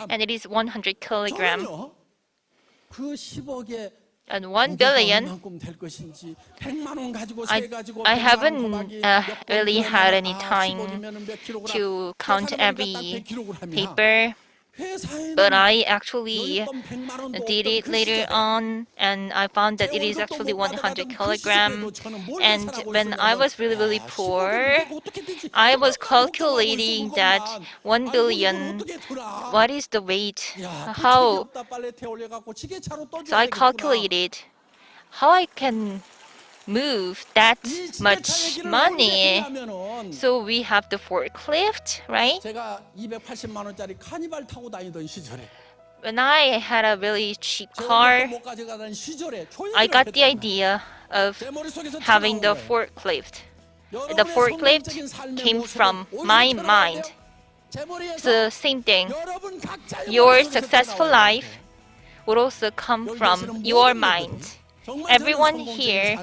and it is 100 kilogram. And 1 billion, I haven't really had any time to count every paper, but I actually did it later on, and I found that it is actually 100 kilogram. And when I was really poor, I was calculating that 1 billion, what is the weight? How? So I calculated how I can move that much money. So we have the forklift, right? When I had a really cheap car, I got the idea of having the forklift. The forklift came from my mind. So same thing. Your successful life would also come from your mind. Everyone here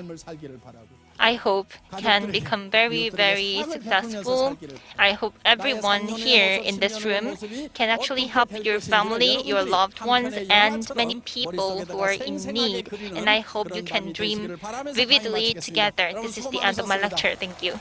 I hope can become very, very successful. I hope everyone here in this room can actually help your family, your loved ones, and many people who are in need. And I hope you can dream vividly together. This is the end of my lecture. Thank you.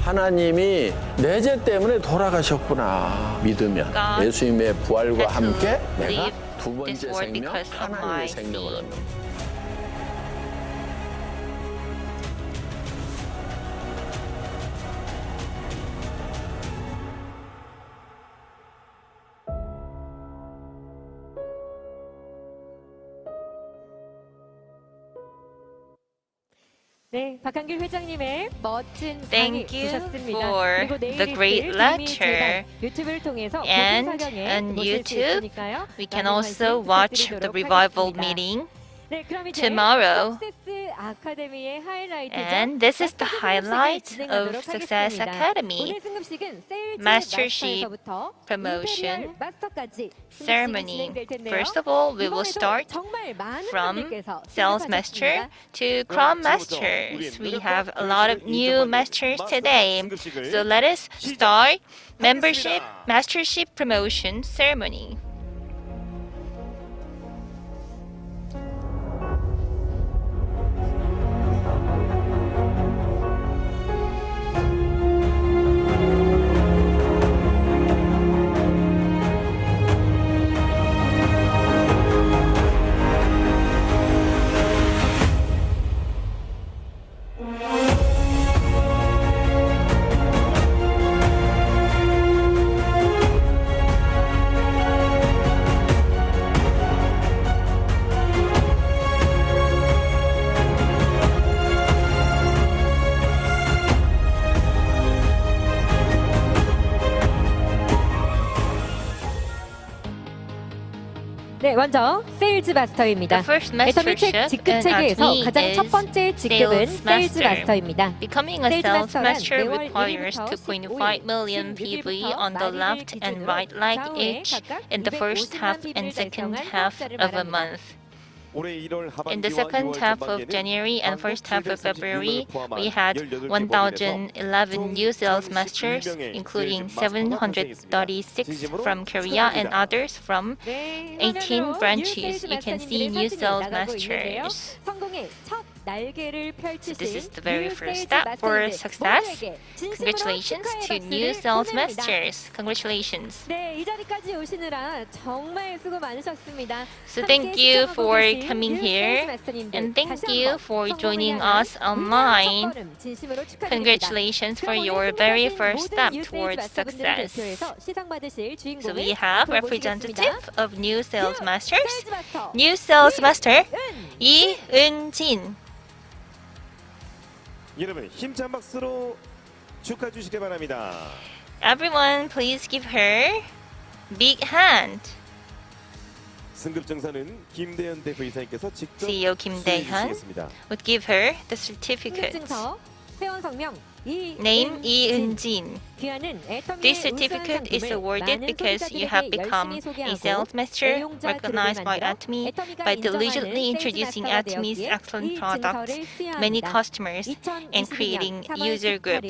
하나님이 내재 때문에 돌아가셨구나 믿으면 예수님의 부활과 함께 내가 두 번째 생명, 하나님의 생명을 얻는 거예요. 네, 박한길 회장님의 멋진 강의 Thank you 보셨습니다. for 그리고 내일 the great 있을 lecture. 유튜브를 통해서 And 사경에 on 보실 수 YouTube, 있으니까요. we can 많은 also 관심 watch the 부탁드리도록 revival 하겠습니다. meeting 네, 그럼 이제 tomorrow. 석세스 아카데미의 하이라이트죠. And this is the highlight of 진행하도록 Success 하겠습니다. Academy 오늘 승급식은 세일즈 Mastership 마스터에서부터 Promotion 인테리어 마스터까지 승급식이 ceremony. 진행될 텐데요. First of all, we will 이번에도 start 정말 많은 from 분들께서 Sales Master to Scrum Masters. We have a lot of new masters today. So let us start membership mastership promotion ceremony. 네, 먼저 세일즈 마스터입니다. 애터미 책 직급 체계에서 가장 첫 번째 직급은 세일즈 마스터입니다. Becoming a sales master requires 2.5 million PV on the left and right leg each in the first half and second half of a month. In the second half of January and first half of February, we had 1,011 new sales masters, including 736 from Korea and others from 18 branches. You can see new sales masters. So this is the very first step for success. Congratulations to new sales masters. Congratulations. So thank you for coming here and thank you for joining us online. Congratulations for your very first step towards success. So we have representative of new sales masters. New sales master 이은진. 여러분 힘찬 박수로 축하해 주시기 바랍니다. Everyone, please give her big hand. 승급 정사는 김대현 대표이사님께서 직접 CEO 김대현 would give her the certificate. 회원 성명 Name 이은진. This certificate is awarded because you have become a sales master recognized by Atomy by diligently introducing Atomy's excellent products, many customers, and creating user group.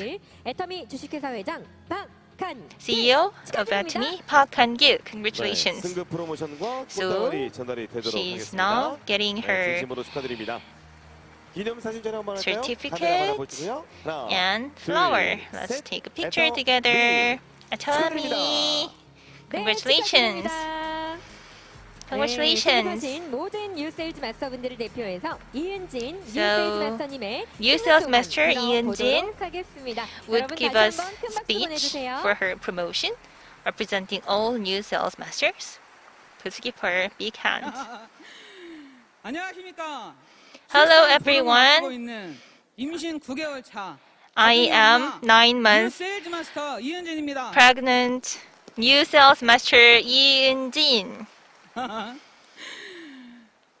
CEO of Atomy, Park Han-gyu. Congratulations. 승급 프로모션과 So 꽃다발이 전달이 되도록 she's 하겠습니다. now getting her 진심으로 축하드립니다. 기념사진 촬영 한번 할까요? certificate and flower. Let's take a picture together. Atomy. Congratulations. Congratulations. 수고하신 모든 뉴 세일즈 마스터분들을 대표해서 이은진 뉴 So, 세일즈 마스터님의 New Sales Master 이은진 들어보도록 하겠습니다. would 여러분 give 다시 us 한번 큰 박수 speech 보내주세요. for her promotion, representing all new sales masters. Please give her big hand. 안녕하십니까? Hello everyone. 있는 임신 9개월 차 I am 9 months 세일즈 마스터 이은진입니다. pregnant new sales master 이은진.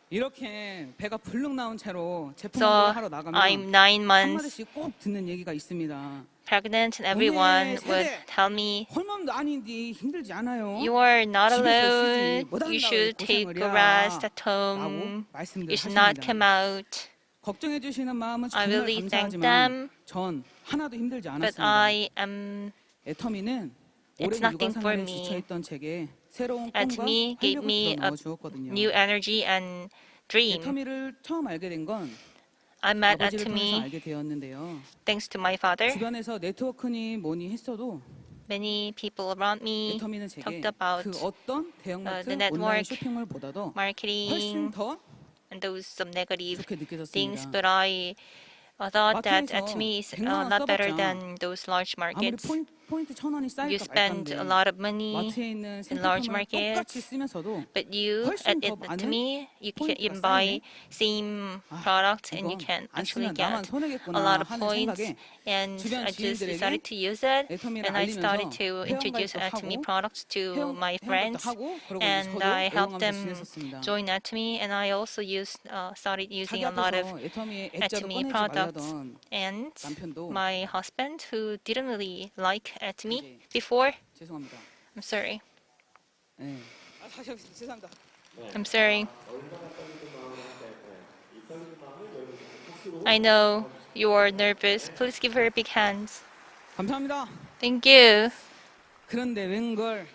이렇게 배가 불룩 나온 채로 제품 So, 공부를 하러 나가면 I'm 9 months 한마디씩 꼭 듣는 얘기가 있습니다. pregnant and everyone would tell me 홀몸도 아닌데 힘들지 않아요? you are not 집에서 alone. 쉬지 못 You 한다고 should take 고생을 a 해야 rest at home. 라고 말씀들 You should not 하십니다. come out. 걱정해 주시는 마음은 I 정말 really thank 감사하지만 them. 전 하나도 힘들지 But 않았습니다. I am. 애터미는 It's 오랜 nothing 육아 for 생활에 me. 지쳐있던 제게 새로운 꿈과 Atomy gave 활력을 me a 불어넣어 주었거든요. new energy and dream. 애터미를 처음 알게 된 건 I met 아버지를 통해서 Atomy 알게 되었는데요. thanks to my father. 주변에서 네트워크니 뭐니 했어도 Many people around me 애터미는 제게 talked about 그 어떤 대형마트 the 온라인 network, 쇼핑몰보다도 훨씬 marketing, 더 and those some negative 좋게 느껴졌습니다. things. But I thought that 마트에서 Atomy is 100만 원 not better 써봤자 than those large 아무리 markets. 포인트 1,000원이 You 쌓일까 spend 말까인데 a lot of money 마트에 있는 in large 생필품을 똑같이 markets, 쓰면서도 but you 훨씬 더 많은 Atomy, you can 포인트가 buy 쌓이네. same product and you 이건 can 안 actually 쓰면 나만 get a 손해겠구나 lot of 하는 points. 생각에 And 주변 I just 지인들에게 decided to use it, 애터미를 and I started 알리면서 to introduce 회원가입도 Atomy 하고 products to my 회원가입도 friends, 하고 그러고 and 저도 I helped 애용하면서 them 지냈었습니다. join Atomy, and I also started 자기 using a lot of 앞에서 애터미의 액자도 Atomy 꺼내지 products. 말라던 And 남편도 my husband, who didn't really like Atomy before, 죄송합니다. I'm sorry. 네. 다시 죄송합니다. I'm sorry. I know you are nervous. Please give her big hands. 감사합니다. Thank you. 그런데 웬걸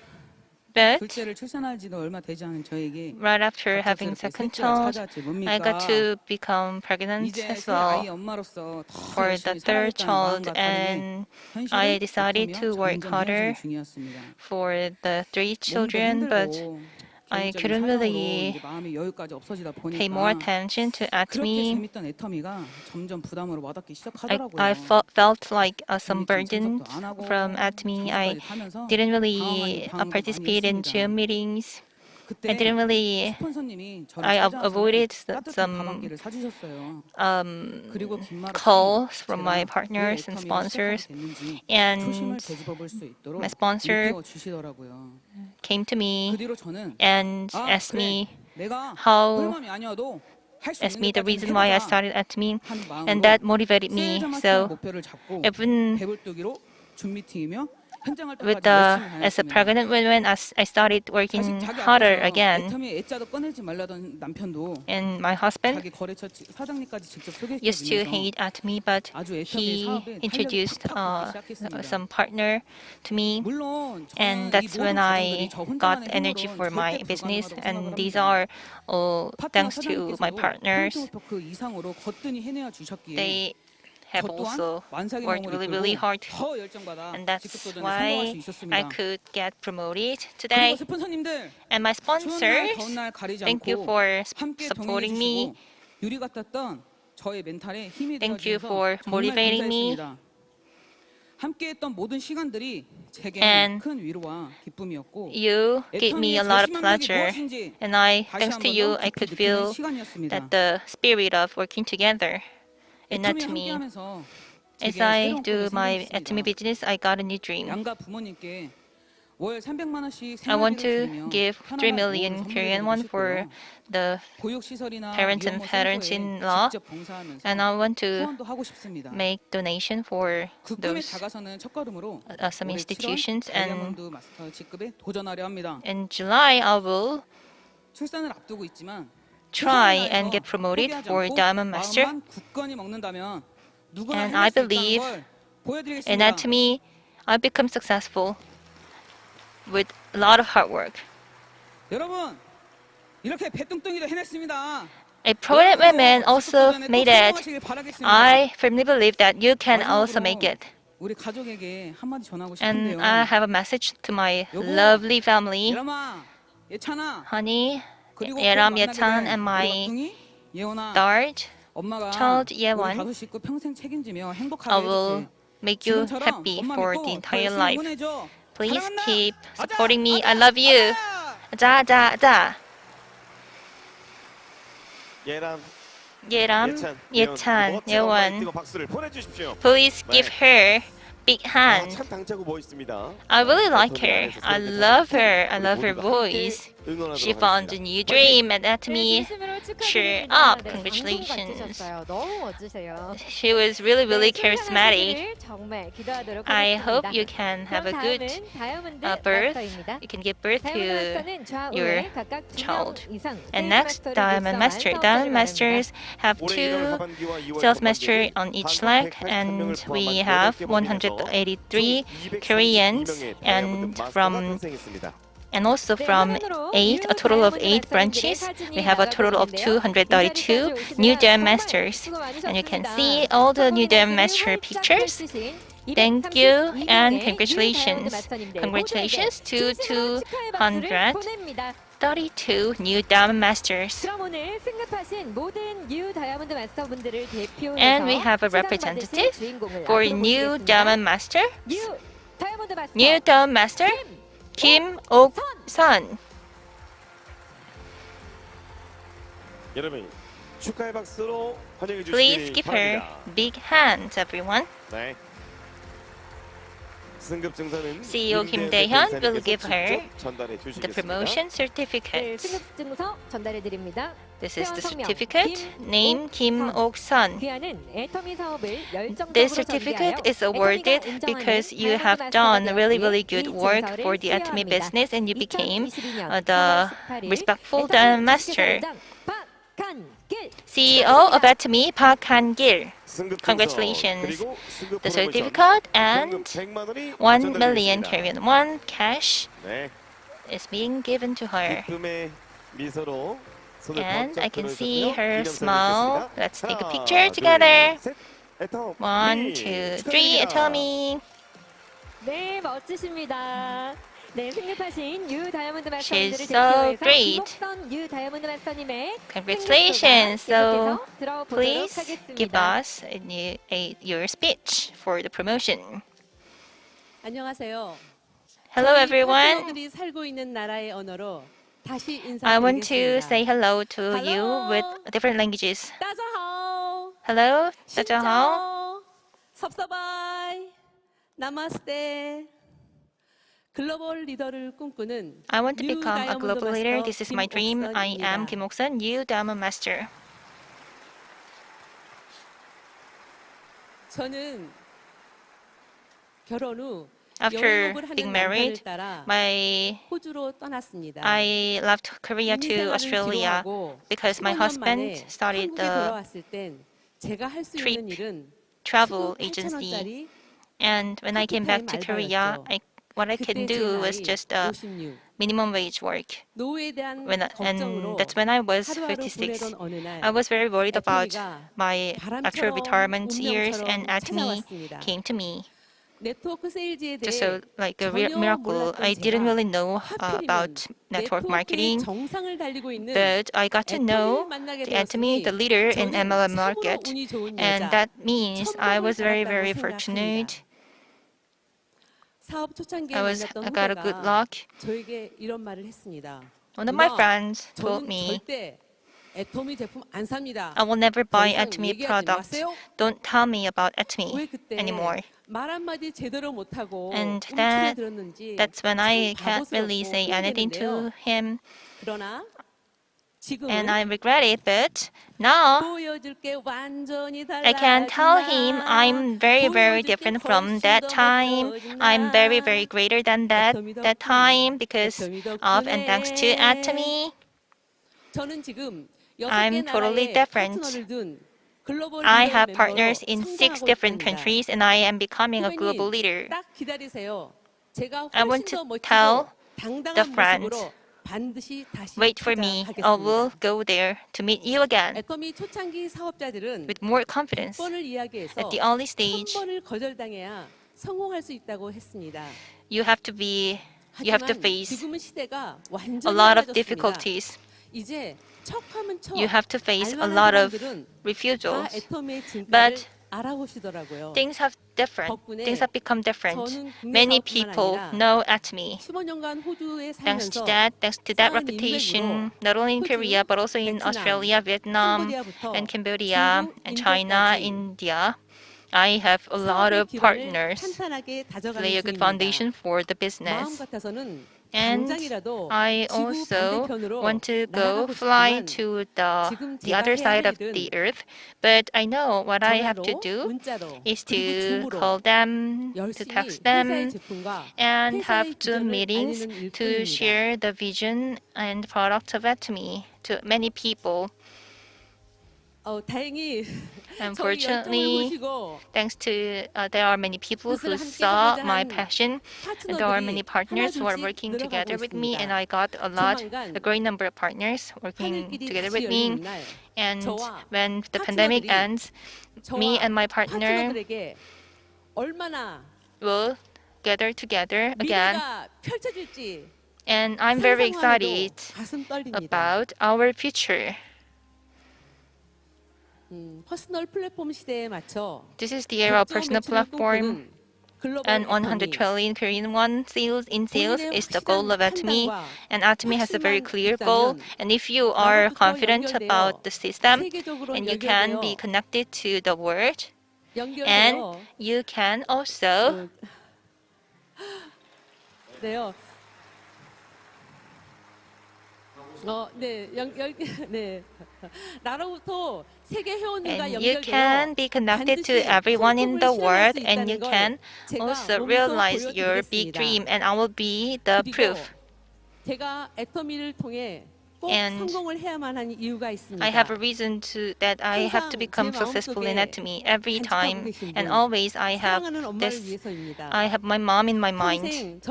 But 둘째를 출산할지도 얼마 되지 않은 저에게 right after having 갑작스럽게 second 셋째가 child, 찾아왔지 I got 뭡니까? to become pregnant 이제 as 새 아이 well 엄마로서 더 for the 열심히 third 살아야겠다는 child, 마음과 다르게 and I decided 현실을 to work 점점 harder 헤어지는 중이었습니다. for the three 몸도 children, but 힘들고 I 개인적인 couldn't 사정으로 really 이제 마음의 여유까지 없어지다 pay more 보니까 attention to 그렇게 Atomy. 재밌던 애터미가 점점 부담으로 와닿기 I 시작하더라고요. felt like some 재밌지 burden 참석도 안 하고 from Atomy. I 장소까지 타면서 didn't really 방황도 많이 participate in 했습니다. Zoom meetings. I 그때 didn't really. 스폰서님이 저를 I 찾아와서 avoided 따뜻한 some 밥한끼를 사주셨어요. 그리고 긴 말 없이 calls from my 제가 partners 왜 and 애터미를 sponsors, 시작하게 됐는지 and 초심을 되짚어 볼 수 있도록 my sponsor 일깨워 주시더라고요. came to me 그 뒤로 저는 and 아, asked 그래. me 내가 how 홀맘이 아니어도 할 수 asked 있는 me the 데까지 reason why I 해보자 started Atomy, 하는 마음으로 and that motivated me. 세일즈 마스터 So 목표를 잡고 even 배불뚝이로 줌 미팅이며 현장 with 활동까지 열심히 as a 다녔습니다. pregnant woman, as I started working 사실 자기 harder 앞에서 again, 애터미 애자도 꺼내지 말라던 남편도 and my husband 자기 거래처 사장님까지 직접 used to 소개시켜주면서 hate Atomy, but 아주 애터미 he 사업에 introduced 탄력이 팍팍 붙기 시작했습니다. some partner to me, 물론 and 저는 이 that's 모든 when I 부담들이 저 got 혼자만의 energy 힘으로는 for my 절대 business, 불가능하다고 and 생각을 these 합니다. are all 파트너 thanks to my 사장님께서도 partners. 포인트 그 이상으로 거뜬히 해내어 주셨기에 They have 저 또한 also 완삭의 worked 몸을 really 이끌고 hard, 더 열정받아 and that's 직급 도전에 성공할 수 why 있었습니다. I could get promoted 그리고 today. 스폰서님들 And my 추운 날 sponsors, 더운 날 가리지 thank you 않고 for 함께 supporting 동행해 me. 주시고 유리 같았던 저의 멘탈에 힘이 Thank you 되어주셔서 for 정말 motivating me. 감사했습니다. 함께했던 모든 시간들이 제게 And 큰 위로와 기쁨이었고 You gave me a lot of pleasure, and I, 다시 thanks to 한번 you, 더 I 깊이 could 느끼는 feel 시간이었습니다. that the spirit of working together in 애터미 Atomy. 함께하면서 As 제게 I 새로운 do 꿈이 my 생겼습니다. Atomy business, I got a new dream. 양가 부모님께 월 300만 원씩 I want 생활비를 to 드리며 give 3 편안한 million 모험을 Korean won 선물해드리고 for 싶고요. the 보육시설이나 parents and 위안부 parents-in-law, 센터에 직접 봉사하면서 and I want to 후원도 하고 싶습니다. make donation for 그 꿈에 those 다가서는 첫걸음으로 some 올해 7월 institutions, and 다이아몬드 마스터 직급에 도전하려 합니다. in July I will 출산을 앞두고 있지만 try 최선을 and 다해서 get promoted 포기하지 for 않고 Diamond Master. 마음만 굳건히 먹는다면 누구나 And 해낼 I 수 있다는 believe 걸 보여드리겠습니다. in Atomy, I become successful with a lot of hard work. 여러분 이렇게 배뚱뚱이도 해냈습니다. A prominent women also made it. I firmly believe that you can also make it. 우리 가족에게 한마디 전하고 And 싶은데요. I have a message to my 여보, lovely family. 예람아, 예찬아, Honey, 예람, 예찬, and my third child, Yewon, 가족 식구 평생 책임지며 I 행복하게 will 해줄게. make you 지금처럼 happy 엄마 for 믿고 the 더 entire 열심히 life. 응원해줘. Please keep supporting me. I love you. 자. 예람, 예람, 예찬, 멋진 엄마의 예원. 뜨거운 박수를 보내주십시오. Please give her big hand. 참 당차고 멋있습니다. I really like her. I love her. I love her voice. She found a new dream at Atomy. Cheer up. Congratulations. 너무 멋지세요. She was really charismatic. 정말 기도하도록 I hope 하겠습니다. you can have a good birth. You can give birth to your child. And next, Diamond Master. Diamond Masters have 2 sales master on each leg, and we have 183 Koreans, and also from a total of 8 branches, we have a total of 232 new Diamond Masters. And you can see all the new Diamond Master pictures. Thank you and congratulations. Congratulations to 232 new Diamond Masters. And we have a representative for new Diamond Master. New Diamond Master, Kim Ok-sun. 여러분 축하의 박수로 환영해 Please 주시기 give her 바랍니다. big hands, everyone. 네. 승급 증서는 CEO Kim Dae-hyun will give her the promotion certificate. This is the certificate. Name Kim Ok-sun. This certificate is awarded because you have done really good work for the Atomy business and you became the respectful Diamond Master. CEO of Atomy, Park Han-gil. Congratulations. The certificate and 1 million Korean won cash is being given to her. And I can see her smile. Let's take a picture together. 1, 2, 3, Atomy. 네, 멋지십니다. 네, 승급하신 유 다이아몬드 마스터님들을 She's so 대표해서 great. 김옥선 유 다이아몬드 마스터님의 Congratulations. So 들어보도록 please give 하겠습니다. us your speech for the promotion. 안녕하세요. Hello everyone. 파트너들이 살고 있는 나라의 언어로 다시 I want to 인사드리겠습니다. say hello to you with different languages. 大家好. Hello, 大家好. 섭섭하이. 나마스테. 글로벌 리더를 꿈꾸는 I want to 뉴 become a 다이아몬드 global leader. 마스터 This is my dream. I am 김옥선입니다. Kim Ok-sun, new Diamond Master. 저는 결혼 후 After 영업을 being 하는 married, 남편을 따라 호주로 떠났습니다. I left Korea to Australia because my husband started 한국에 the 돌아왔을 땐 제가 할 수 있는 일은 travel agency. And when I came back to Korea, what I can do was just minimum wage work. And that's when I was 56. I was very worried about my actual retirement years, and Atomy came to me. Just so like a miracle. I didn't really know about network marketing, but I got to know the Atomy, the leader in MLM market, and that means I was very fortunate. I got a good luck. 저에게 이런 말을 했습니다. One of my friends told me, 애토미 제품 안 삽니다. I will never buy Atomy products. Don't tell me about Atomy anymore. 말 한마디 제대로 못하고 And 움츠러들었는지 that's when I can't really say anything to him. 그러나 And I regret it, but now I can tell him I'm very different from that time. I'm very greater than that time because of and thanks to Atomy. I'm totally different. I have partners in 6 different countries and I am becoming a global leader. I want to tell the friends, wait for me. I will go there to meet you again 애토미 초창기 사업자들은 with more confidence. 10번을 이야기해서 At the early stage, 10번을 거절당해야 성공할 수 있다고 했습니다. you have to face 지금은 시대가 a 완전히 lot of 달라졌습니다. difficulties. you have to face a lot of refusals. But things have become different. Many people know Atomy. Thanks to that reputation, not only in Korea but also in Australia, Vietnam, and Cambodia, and China, India. I have a lot of partners to lay a good foundation for the business. And I also want to go fly to the other side of the earth. But I know what I have to do is to call them, to text them, and have Zoom meetings to share the vision and product of Atomy to many people. Unfortunately, thanks to there are many people who saw my passion, and there are many partners who are working together with me, and I got a great number of partners working together with me. And when the pandemic ends, me and my partner will gather together again. And I'm very excited about our future. This is the era of personal platform, and 100 trillion Korean won in sales is the goal of Atomy, and Atomy has a very clear goal. And if you are confident about the system, and you can be connected to the world, and you can also and you can be connected to everyone in the world, and you can also realize your big dream, and I will be the proof. And I have a reason that I have to become successful in Atomy every time, and always I have my mom in my mind.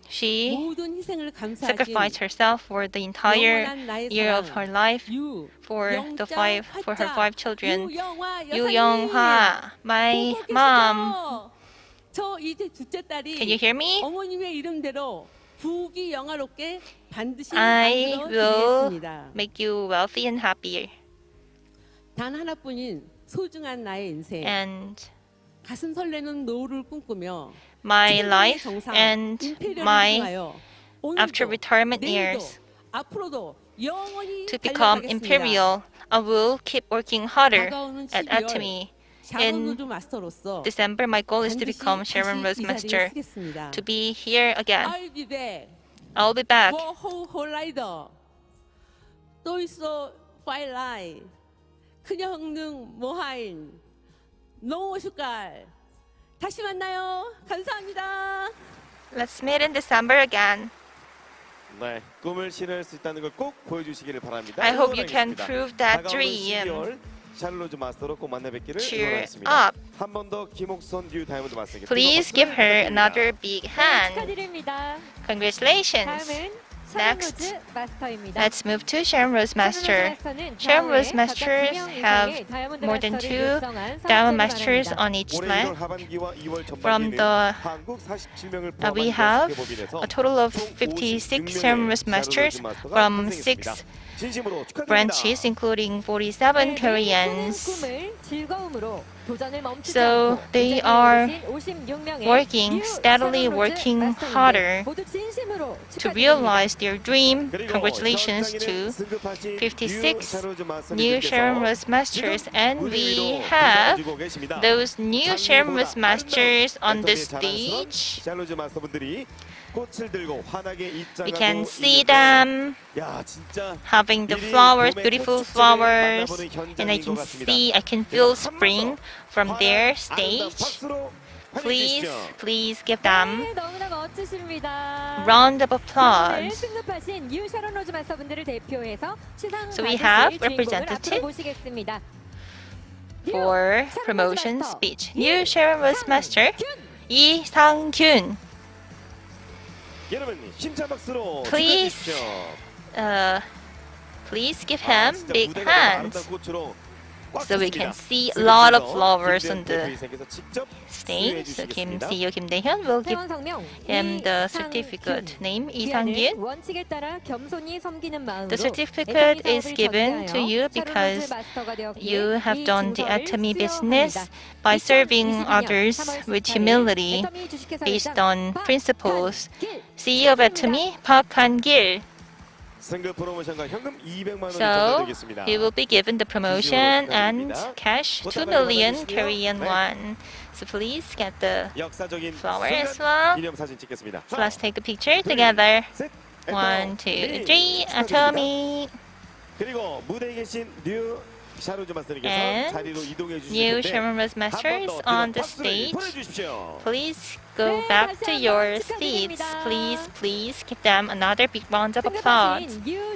She sacrificed herself for the entire year of her life for her 5 children. Yu Young-hwa, my mom. Can you hear me? I will make you wealthy and happy. And my life and my after retirement years to become imperial, I will keep working harder at Atomy. In December, my goal is to become Sharon Rose Master, to be here again. I'll be back. Let's meet in December again. I hope you can prove that dream. Cheer up. Please give her another big hand. Congratulations. Next, let's move to Sharon Rose Master. Sharon Rose Masters have more than 2 Diamond Masters on each leg. We have a total of 56 Sharon Rose Masters from 6 branches, including 47 Koreans. So they are steadily working harder to realize their dream. Congratulations to 56 new Sharon Rose Masters, and we have those new Sharon Rose Masters on the stage. We can see them having the flowers, beautiful flowers, and I can feel spring from their stage. Please give them round of applause. So we have representative for promotion speech. New Sharon Rose Master, Lee Sang-kyun. Please give him big hands. So we can see a lot of flowers on the stage. So CEO Kim Dae-hyun will give him the certificate. Name 이상균. The certificate is given to you because you have done the Atomy business by serving others with humility based on principles. CEO of Atomy, Park Han-gil. So he will be given the promotion and cash 2 million Korean won. So please get the flower as well. So let's take a picture together. 1, 2, 3, Atomy. And new Sherman Rose Masters on the stage. Please go back to your seats. Please give them another big round of applause. New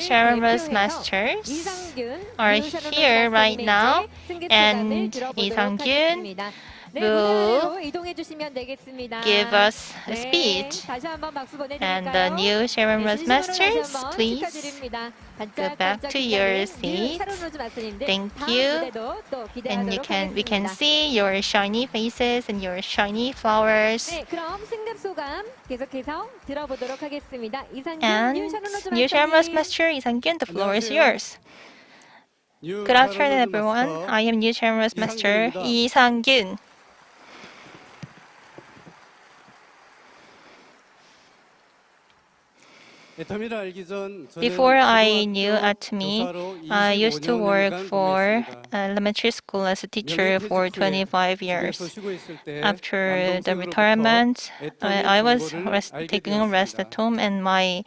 Sherman Rose Masters are here right now, and Lee Sang-gyun will give us a speech. And the new Sherman Rose Masters, please go back to your seats. Thank you. And we can see your shiny faces and your shiny flowers. And new Sherman Rose Master Lee Sang-gyun, the floor is yours. Good afternoon, everyone. I am new Sherman Rose Master Lee Sang-gyun. Before I knew Atomy, I used to work for elementary school as a teacher for 25 years. After the retirement, I was taking a rest at home, and my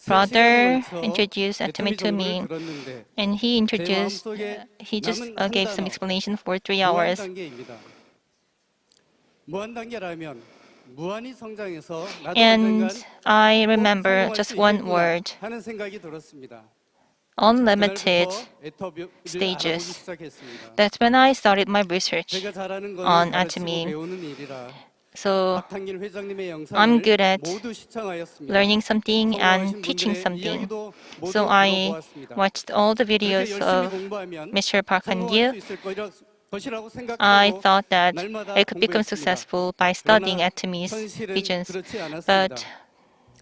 brother introduced Atomy to me. And he just gave some explanation for 3 hours. And I remember just one word: unlimited stages. That's when I started my research on Atomy. So I'm good at learning something and teaching something. So I watched all the videos of Mr. Park Han-gil. I thought that I could become successful by studying Atomy's visions, but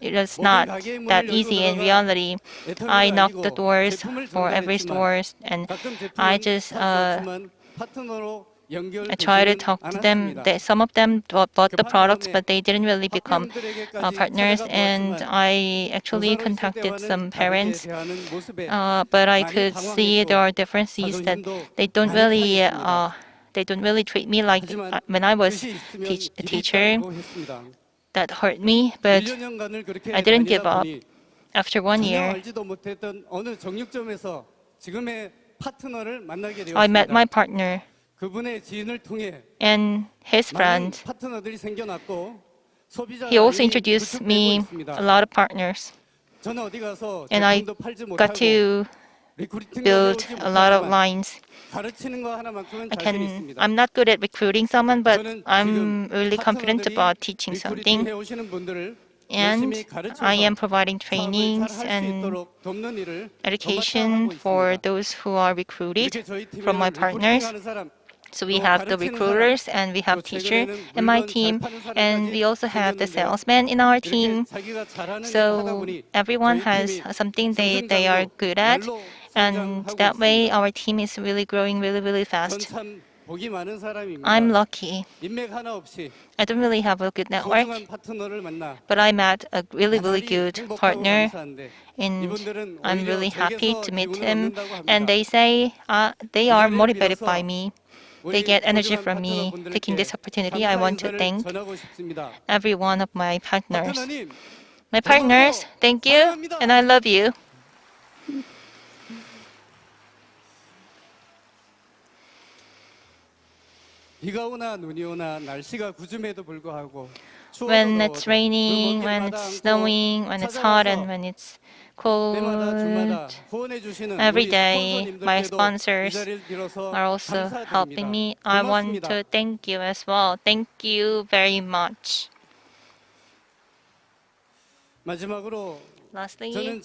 it was not that easy in reality. I knocked the doors for every store, and I just I tried to talk to them. Some of them bought the products, but they didn't really become partners. And I actually contacted some parents, but I could see there are differences that they don't really treat me like when I was a teacher. That hurt me, but I didn't give up. After 1 year, I met my partner and his friend. He also introduced me a lot of partners, and I got to build a lot of lines. I'm not good at recruiting someone, but I'm really confident about teaching something. And I am providing trainings and education for those who are recruited from my partners. So we have the recruiters and we have teacher in my team, and we also have the salesman in our team. So everyone has something they are good at, and that way our team is really growing really fast. I'm lucky. I don't really have a good network, but I met a really good partner, and I'm really happy to meet him. And they say they are motivated by me. They get energy from me taking this opportunity. I want to thank every one of my partners. My partners, thank you, and I love you. When it's raining, when it's snowing, when it's hot, and when it's cold, every day my sponsors are also helping me. I want to thank you as well. Thank you very much. Lastly,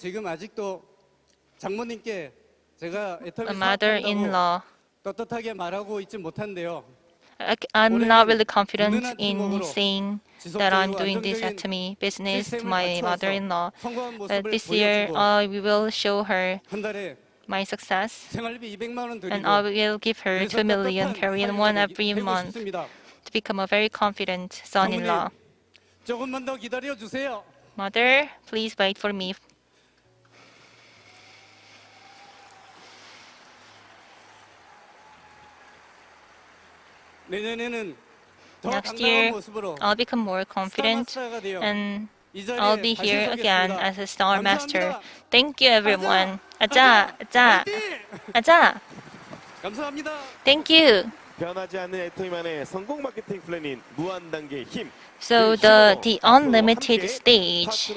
a mother-in-law. 떳떳하게 말하고 있지 못한데요. I'm not really confident in saying that I'm doing this Atomy business to my mother-in-law. But this year, we will show her my success, and I will give her 2 million Korean won every month to become a very confident son-in-law. 조금만 더 기다려 주세요. Mother, please wait for me. 내년에는 Next year, I'll become more confident and I'll be here again as a Star Master. Thank you, everyone. 아자, 아자, 아자. 감사합니다. Thank you. 변하지 않는 애터미만의 성공 마케팅 플랜인 무한 단계의 힘. So the unlimited stage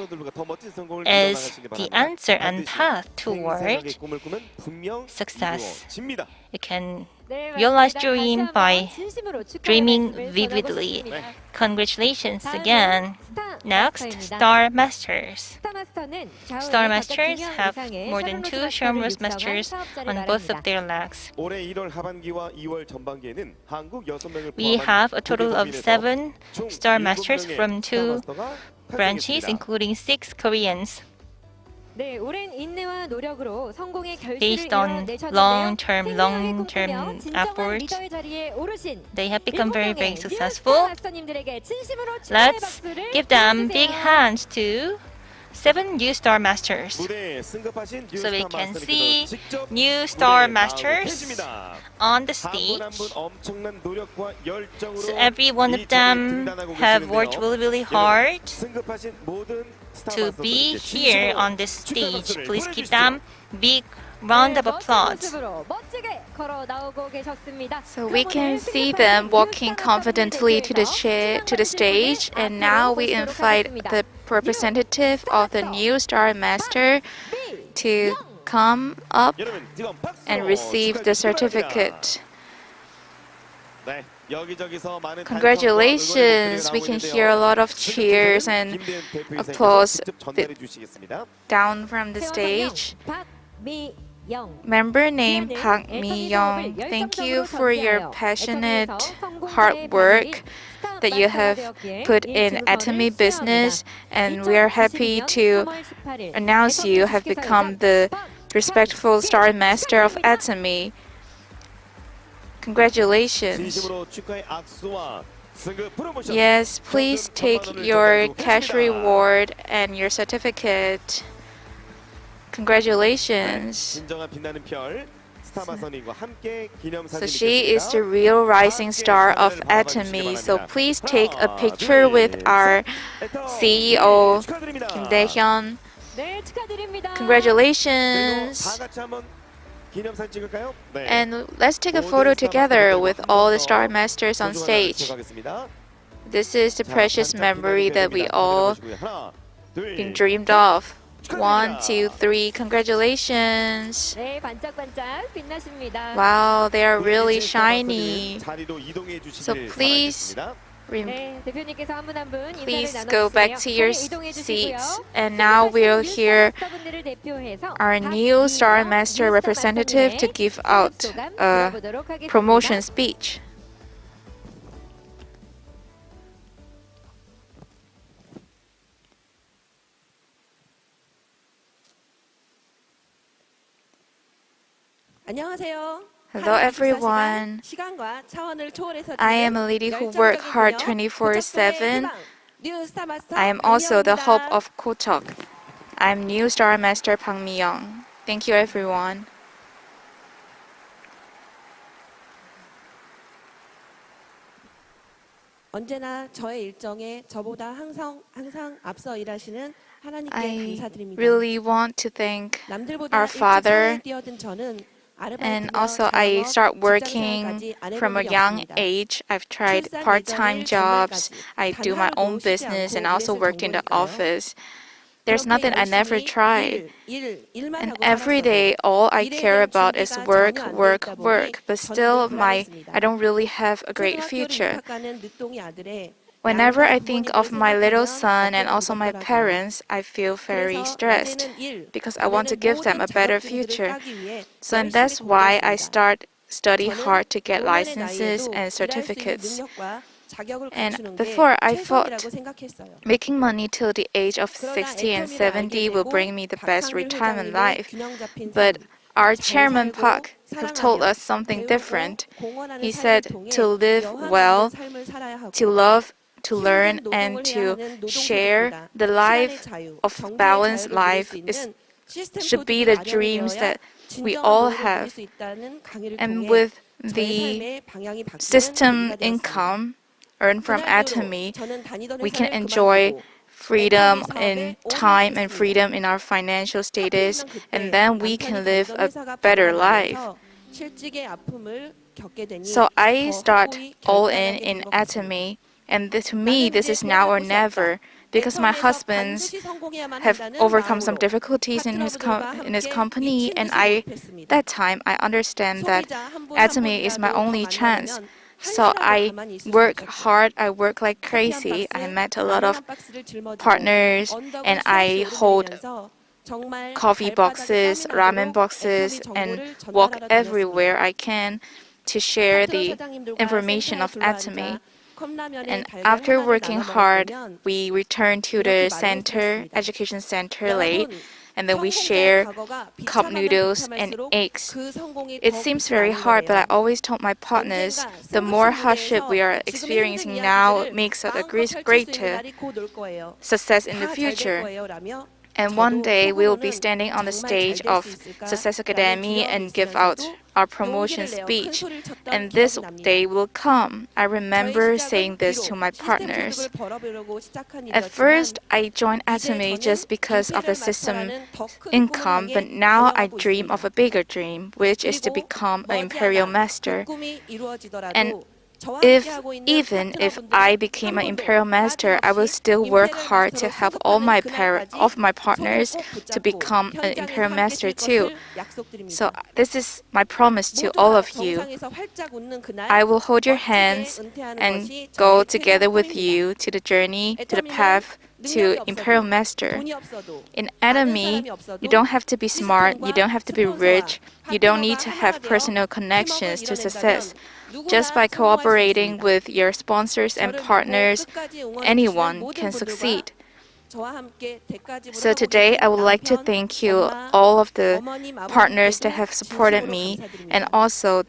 is the answer and path toward success. You can realize dream by dreaming vividly. Congratulations again. Next, Star Masters. Star Masters have more than 2 Sharmos Masters on both of their legs. We have a total of 7 Star Masters from 2 branches, including 6 Koreans. Based on long-term effort, they have become very successful. Let's give them big hands to 7 new Star Masters. So we can see new Star Masters on the stage. So every one of them have worked really hard to be here on this stage. Please give them big round of applause. So we can see them walking confidently to the stage, and now we invite the representative of the new Star Master to come up and receive the certificate. Congratulations! We can hear a lot of cheers and applause down from the stage. Member named Park Mi-young, thank you for your passionate hard work that you have put in Atomy business, and we are happy to announce you have become the respectful Star Master of Atomy. Congratulations. Yes, please take your cash reward and your certificate. Congratulations. So she is the real rising star of Atomy. So please take a picture with our CEO, Kim Dae-hyun. Congratulations. And let's take a photo together with all the Star Masters on stage. This is the precious memory that we all been dreamed of. 1, 2, 3, congratulations. Wow, they are really shiny. So please go back to your seats. And now we'll hear our new Star Master representative to give out a promotion speech. Hello everyone. I am a lady who works hard 24/7. I am also the hope of Kotok. I'm new Star Master Park Mi-young. Thank you everyone. 언제나 저의 일정에 저보다 항상 앞서 일하시는 하나님께 I 감사드립니다. really want to thank our Father. And also I start working from a young age. I've tried part-time jobs. I do my own business and also worked in the office. There's nothing I never tried. And every day, all I care about is work, work, work. But still, I don't really have a great future. Whenever I think of my little son and also my parents, I feel very stressed because I want to give them a better future. So and that's why I study hard to get licenses and certificates. And before I thought making money till the age of 60 and 70 will bring me the best retirement life. But our chairman Park have told us something different. He said to live well, to love, to learn, and to share the life of balanced life should be the dreams that we all have. And with the system income earned from Atomy, we can enjoy freedom in time and freedom in our financial status, and then we can live a better life. So I start all in Atomy, and to me this is now or never, because my husband have overcome some difficulties in his company, and that time I understand that Atomy is my only chance. So I work hard, I work like crazy. I met a lot of partners, and I hold coffee boxes, ramen boxes, and walk everywhere I can to share the information of Atomy. And after working hard, we return to the education center late, and then we share cup noodles and eggs. It seems very hard, but I always told my partners, the more hardship we are experiencing now makes us a greater success in the future. And one day we will be standing on the stage of Success Academy and give out our promotion speech. And this day will come. I remember saying this to my partners. At first, I joined Atomy just because of the system income, but now I dream of a bigger dream, which is to become an imperial master. And even if I became an imperial master, I will still work hard to help all my partners to become an imperial master too. So this is my promise to all of you. I will hold your hands and go together with you to the journey, to the path to imperial master. In Atomy, you don't have to be smart, you don't have to be rich, you don't need to have personal connections to success. Just by cooperating with your sponsors and partners, anyone can succeed. So today, I would like to thank you, all of the partners that have supported me, and also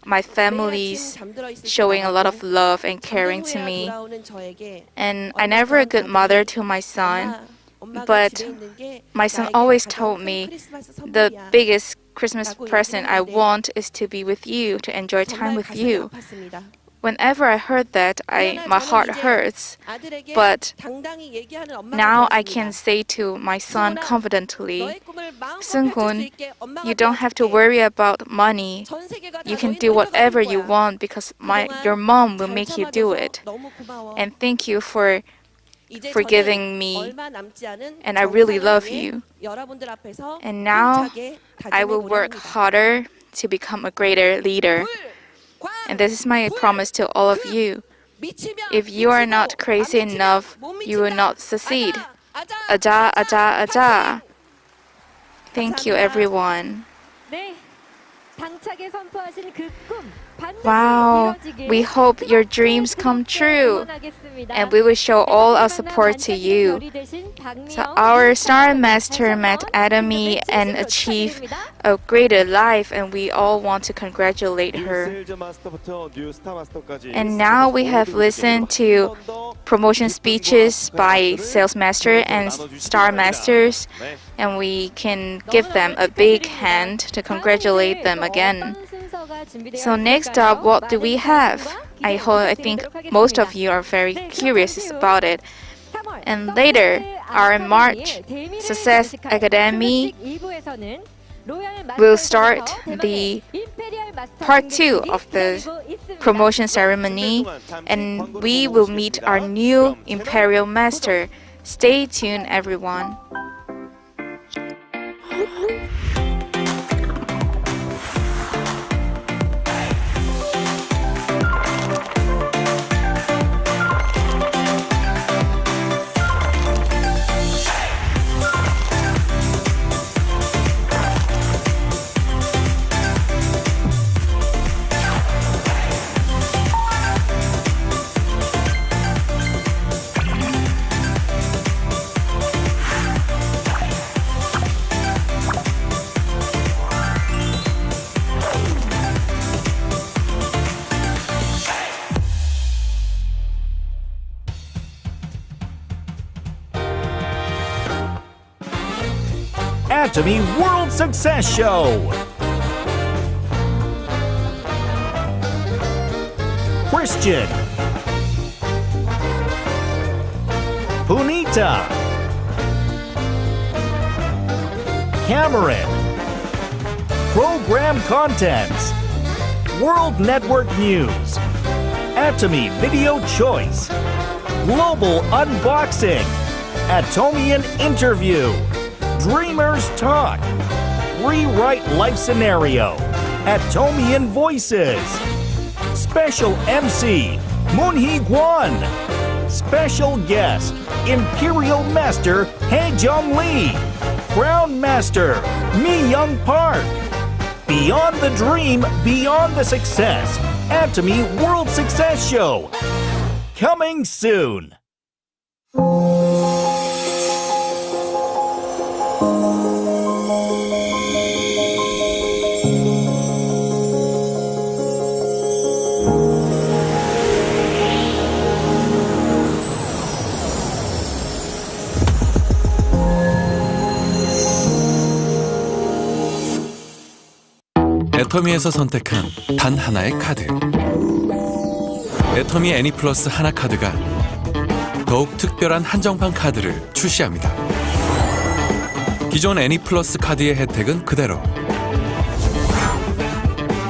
my families showing a lot of love and caring to me. And I'm never a good mother to my son, but my son always told me the biggest Christmas present I want is to be with you, to enjoy time with you. Whenever I heard that, my heart hurts. But now I can say to my son confidently, Seung-hoon, you don't have to worry about money. You can do whatever you want because your mom will make you do it. And thank you for forgiving me, and I really love you. And now I will work harder to become a greater leader. And this is my promise to all of you. If you are not crazy enough, you will not succeed. Aja, aja, aja. Thank you, everyone. Wow, we hope your dreams come true, and we will show all our support to you. So our star master met Atomy and achieved a greater life, and we all want to congratulate her. And now we have listened to promotion speeches by sales master and star masters, and we can give them a big hand to congratulate them again. So next up, what do we have? I think most of you are very curious about it. And later, our March Success Academy will start the part 2 of the promotion ceremony, and we will meet our new Imperial Master. Stay tuned, everyone. Atomy World Success Show. Christian, Punita, Cameron, Program Contents, World Network News, Atomy Video Choice, Global Unboxing, Atomian Interview, Dreamers Talk, Rewrite Life Scenario, Atomian Voices, Special MC, Moonhee Guan, Special Guest, Imperial Master Haejong Lee, Crown Master Mi Young Park. Beyond the dream, beyond the success. Atomy World Success Show. Coming soon. 애터미에서 선택한 단 하나의 카드. 애터미 애니 플러스 하나 카드가 더욱 특별한 한정판 카드를 출시합니다. 기존 애니 플러스 카드의 혜택은 그대로.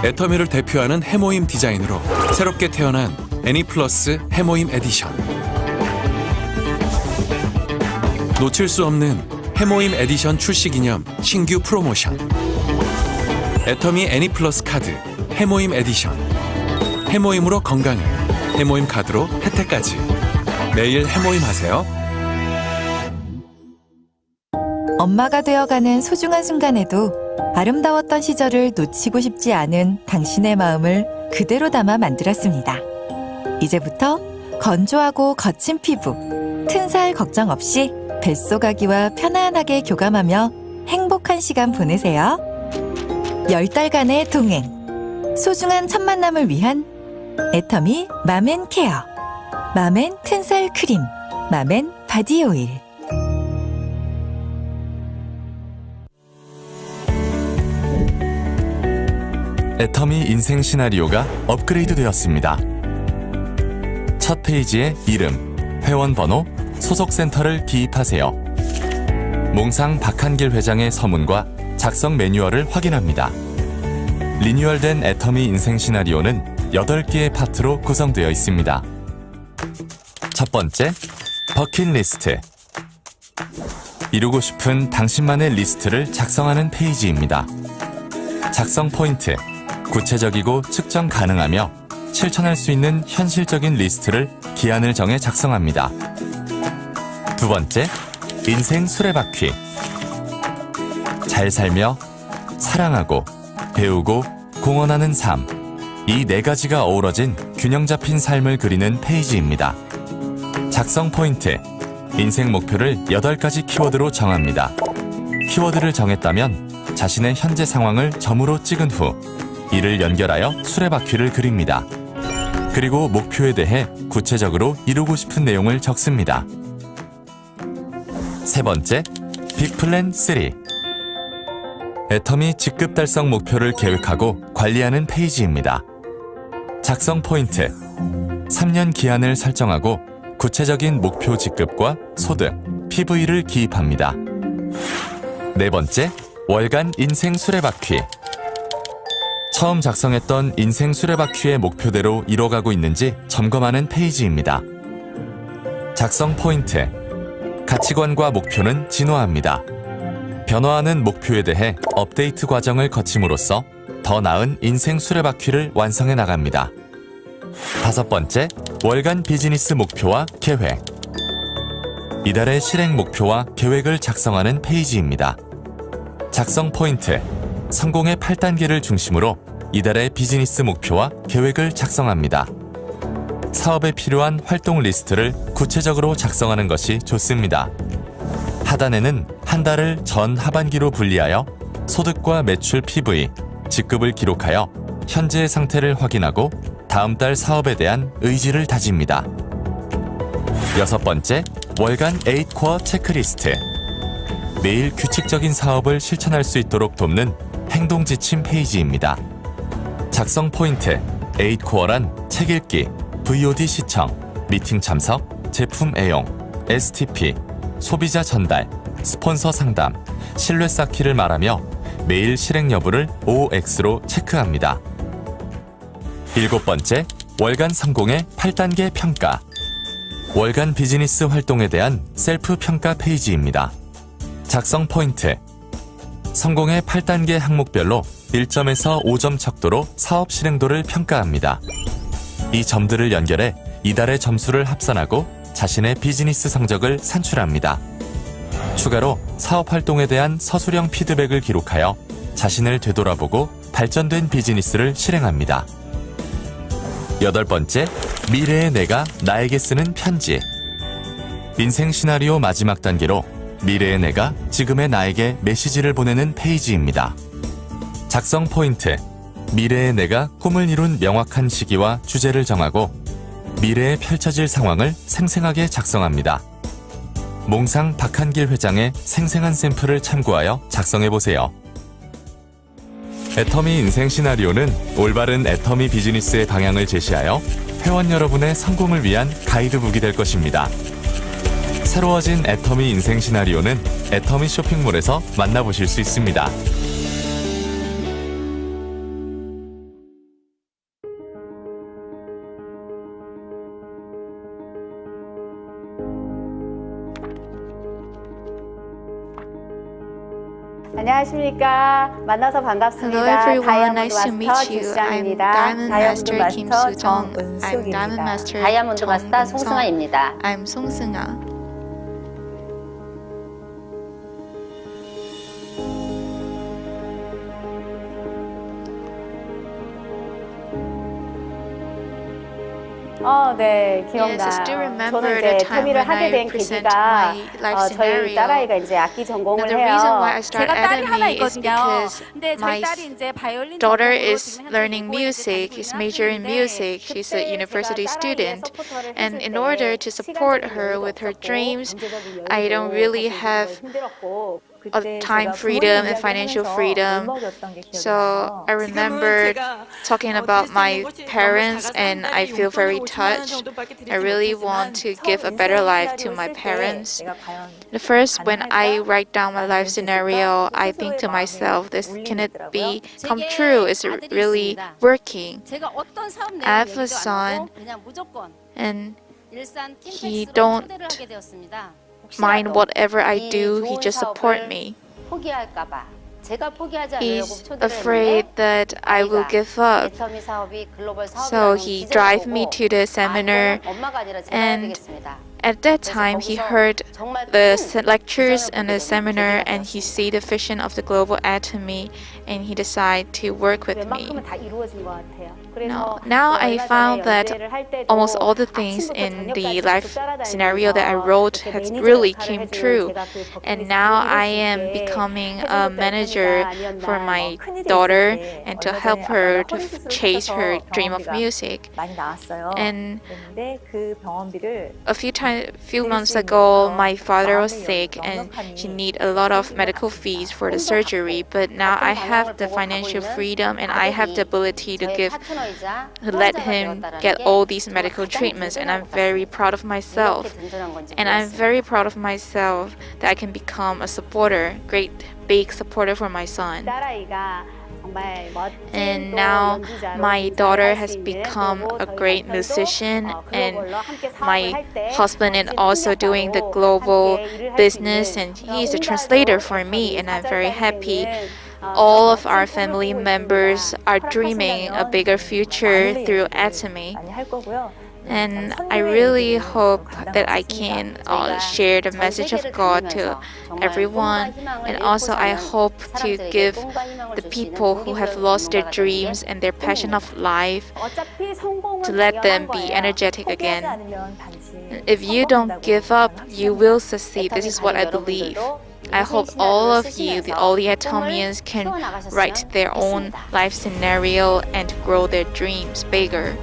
애터미를 대표하는 해모임 디자인으로 새롭게 태어난 애니 플러스 해모임 에디션. 놓칠 수 없는 해모임 에디션 출시 기념 신규 프로모션. 애터미 애니 플러스 카드 해모임 에디션. 해모임으로 건강을, 해모임 카드로 혜택까지. 매일 해모임 하세요. 엄마가 되어가는 소중한 순간에도 아름다웠던 시절을 놓치고 싶지 않은 당신의 마음을 그대로 담아 만들었습니다. 이제부터 건조하고 거친 피부, 튼살 걱정 없이 뱃속 아기와 편안하게 교감하며 행복한 시간 보내세요. 10달간의 동행, 소중한 첫 만남을 위한 애터미 맘앤케어, 맘앤 튼살 크림, 맘앤 바디 오일. 애터미 인생 시나리오가 업그레이드 되었습니다. 첫 페이지에 이름, 회원 번호, 소속 센터를 기입하세요. 몽상 박한길 회장의 서문과 작성 매뉴얼을 확인합니다. 리뉴얼된 애터미 인생 시나리오는 8개의 파트로 구성되어 있습니다. 첫 번째, 버킷리스트. 이루고 싶은 당신만의 리스트를 작성하는 페이지입니다. 작성 포인트, 구체적이고 측정 가능하며 실천할 수 있는 현실적인 리스트를 기한을 정해 작성합니다. 두 번째, 인생 수레바퀴. 잘 살며 사랑하고 배우고 공헌하는 삶. 이 4가지가 어우러진 균형 잡힌 삶을 그리는 페이지입니다. 작성 포인트, 인생 목표를 8가지 키워드로 정합니다. 키워드를 정했다면 자신의 현재 상황을 점으로 찍은 후 이를 연결하여 수레바퀴를 그립니다. 그리고 목표에 대해 구체적으로 이루고 싶은 내용을 적습니다. 세 번째, 빅플랜 3. 애터미 직급 달성 목표를 계획하고 관리하는 페이지입니다. 작성 포인트, 3년 기한을 설정하고 구체적인 목표 직급과 소득, PV를 기입합니다. 네 번째, 월간 인생 수레바퀴. 처음 작성했던 인생 수레바퀴의 목표대로 이뤄가고 있는지 점검하는 페이지입니다. 작성 포인트, 가치관과 목표는 진화합니다. 변화하는 목표에 대해 업데이트 과정을 거침으로써 더 나은 인생 수레바퀴를 완성해 나갑니다. 다섯 번째, 월간 비즈니스 목표와 계획. 이달의 실행 목표와 계획을 작성하는 페이지입니다. 작성 포인트, 성공의 8단계를 중심으로 이달의 비즈니스 목표와 계획을 작성합니다. 사업에 필요한 활동 리스트를 구체적으로 작성하는 것이 좋습니다. 하단에는 한 달을 전 하반기로 분리하여 소득과 매출 PV, 직급을 기록하여 현재의 상태를 확인하고 다음 달 사업에 대한 의지를 다집니다. 여섯 번째, 월간 8코어 체크리스트. 매일 규칙적인 사업을 실천할 수 있도록 돕는 행동 지침 페이지입니다. 작성 포인트, 8코어란 책 읽기, VOD 시청, 미팅 참석, 제품 애용, STP, 소비자 전달, 스폰서 상담, 신뢰 쌓기를 말하며 매일 실행 여부를 OX로 체크합니다. 7번째, 월간 성공의 8단계 평가. 월간 비즈니스 활동에 대한 셀프 평가 페이지입니다. 작성 포인트. 성공의 8단계 항목별로 1점에서 5점 척도로 사업 실행도를 평가합니다. 이 점들을 연결해 이달의 점수를 합산하고 자신의 비즈니스 성적을 산출합니다. 추가로 사업 활동에 대한 서술형 피드백을 기록하여 자신을 되돌아보고 발전된 비즈니스를 실행합니다. 8번째, 미래의 내가 나에게 쓰는 편지. 인생 시나리오 마지막 단계로 미래의 내가 지금의 나에게 메시지를 보내는 페이지입니다. 작성 포인트. 미래의 내가 꿈을 이룬 명확한 시기와 주제를 정하고 미래에 펼쳐질 상황을 생생하게 작성합니다. 몽상 박한길 회장의 생생한 샘플을 참고하여 작성해보세요. 애터미 인생 시나리오는 올바른 애터미 비즈니스의 방향을 제시하여 회원 여러분의 성공을 위한 가이드북이 될 것입니다. 새로워진 애터미 인생 시나리오는 애터미 쇼핑몰에서 만나보실 수 있습니다. 안녕하십니까. 만나서 반갑습니다. Hello everyone, 다이아몬드 nice to meet 마스터 you. I'm 김수장입니다. Diamond 다이아몬드 Master Kim 마스터 Soo-jung. I'm Diamond 정은숙입니다. Master 다이아몬드 Jung 마스터 Eun-sung. 송승아입니다. I'm 송승아. 네, 기억나. Yes, I still remember 저는 the 이제 time 터미를 when 하게 I 된 present 계기가 my life 저희 scenario. 딸아이가 이제 악기 전공을 Now, the reason why 해요. I start 제가 딸이 하나 Atomy is 있거든요. because 근데 my 저희 딸이 이제 바이올린 daughter 전공으로 is 지금 현재 learning 미국에 music. 다니고 She's 있는 majoring in 학생인데 music. She's a 그때 university 제가 딸아이의 student. 서포터를 And 해줄 in 때 order to support 시간적인 her 여유가 with her 없었고 dreams, 경제적인 I don't 여유도 really 사실 have 힘들었고 time freedom and financial freedom. So I remember talking about my parents and I feel very touched. I really want to give a better life to my parents. The first, when I write down my life scenario, I think to myself, this can it be come true? Is it really working? I have a son and he don't mind whatever I do, he just support me. He's afraid that I will give up. So he drive me to the seminar, and at that time he heard the lectures and the seminar and he see the vision of the global atomy and he decided to work with me. Now I found that almost all the things in the life scenario that I wrote has really came true. And now I am becoming a manager for my daughter and to help her to chase her dream of music. And a few months ago, my father was sick and he need a lot of medical fees for the surgery. But now I have the financial freedom and I have the ability to let him get all these medical treatments, and I'm very proud of myself. And I'm very proud of myself that I can become a supporter, great big supporter for my son. And now my daughter has become a great musician, and my husband is also doing the global business, and he's a translator for me, and I'm very happy. All of our family members are dreaming a bigger future through Atomy. And I really hope that I can share the message of God to everyone. And also I hope to give the people who have lost their dreams and their passion of life to let them be energetic again. If you don't give up, you will succeed. This is what I believe. I hope all of you, all the Atomians, can write their own life scenario and grow their dreams bigger.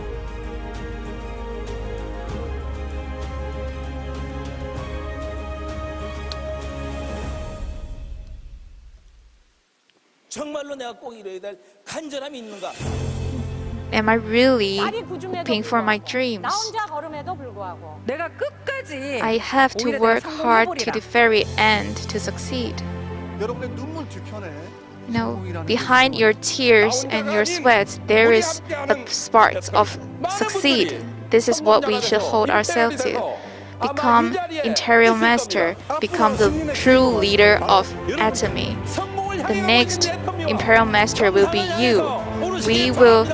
정말로 내가 꼭 이뤄야 될 간절함이 있는가? Am I really hoping for my dreams? I have to work hard to the very end to succeed. No, behind your tears and your sweats, there is a spark of succeed. This is what we should hold ourselves to. Become Imperial Master, become the true leader of Atomy. The next Imperial Master will be you. We will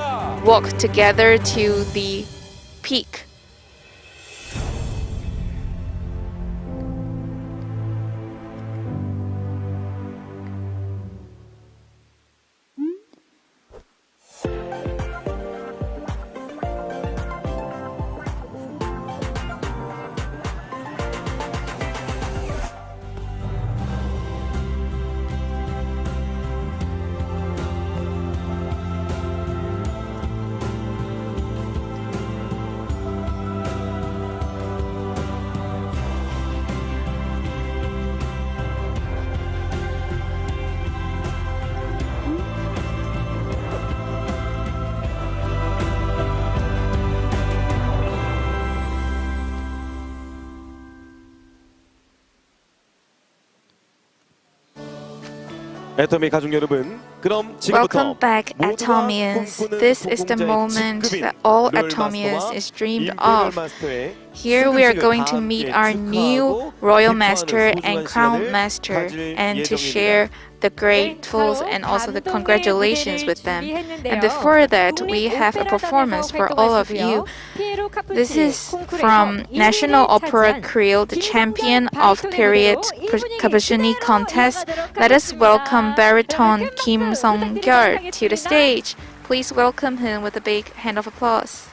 walk together to the peak. 애터미 가족 여러분, 그럼 지금부터 Welcome back, Atomians. This is the moment that all Atomians is dreamed of. Here we are going to meet our new Royal Master and Crown Master and to share the gratefuls and also the congratulations with them. And before that, we have a performance for all of you. This is from National Opera Creel, the champion of period Kabashuni contest. Let us welcome baritone Kim Song-gyul to the stage. Please welcome him with a big hand of applause.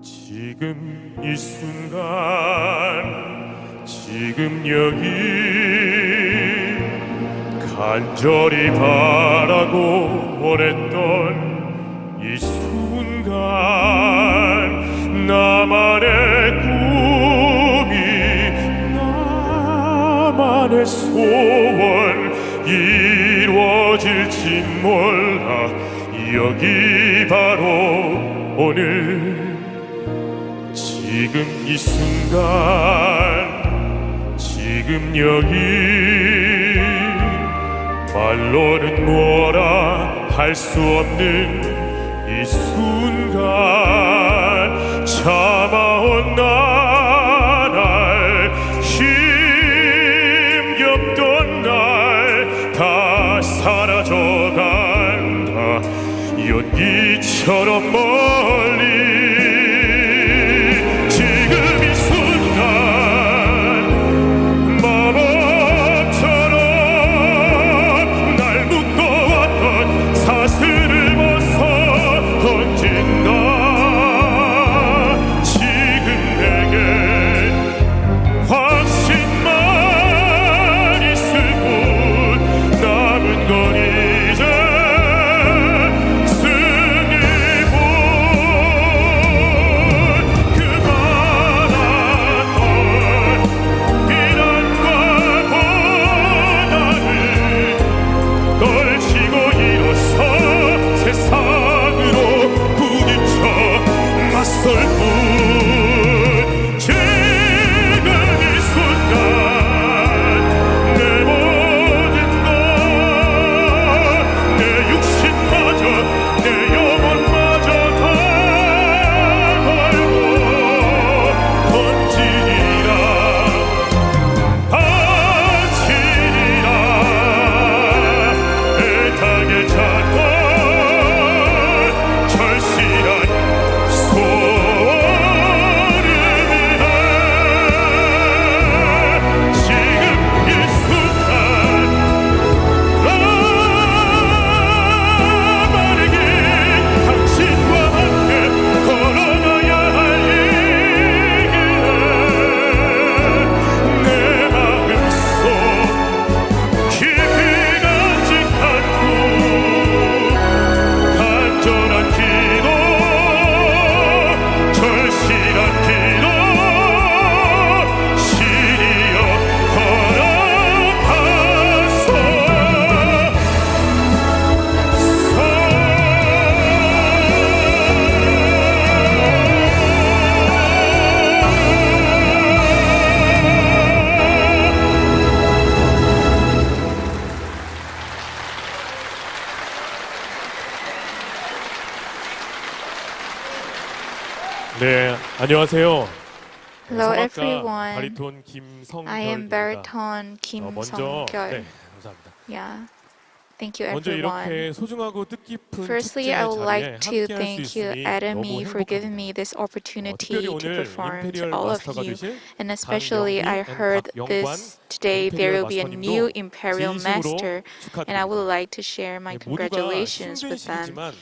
지금 이 순간 지금 여기 간절히 바라고 원했던 이 순간 나만의 꿈이 나만의 소원 이루어질지 몰라 여기 바로 오늘 지금 이 순간 지금 여기 말로는 뭐라 할 수 없는 이 순간 참아온 나날 힘겹던 날 다 사라져간다 연기처럼 멀리 승리보 네, 안녕하세요. Hello 성악가 everyone. 바리톤 김성결입니다. I am baritone Kim 먼저 Song-kyul. 네, 감사합니다. Yeah. Thank you 먼저 everyone. 이렇게 소중하고 뜻깊은 Firstly, 축제의 I would 자리에 like to 함께할 수 thank you, 있으니 Atomy, 너무 for giving 행복합니다. me this opportunity 특별히 to 오늘 perform to 임페리얼 all of 마스터가 you. 되실 And especially, I 강영희 heard 앤 this 박영관 today there will be a 임페리얼 new 마스터님도 Imperial 진심으로 Master, and I would 축하드립니다. like to share my 모두가 congratulations 힘든 with them. 시기지만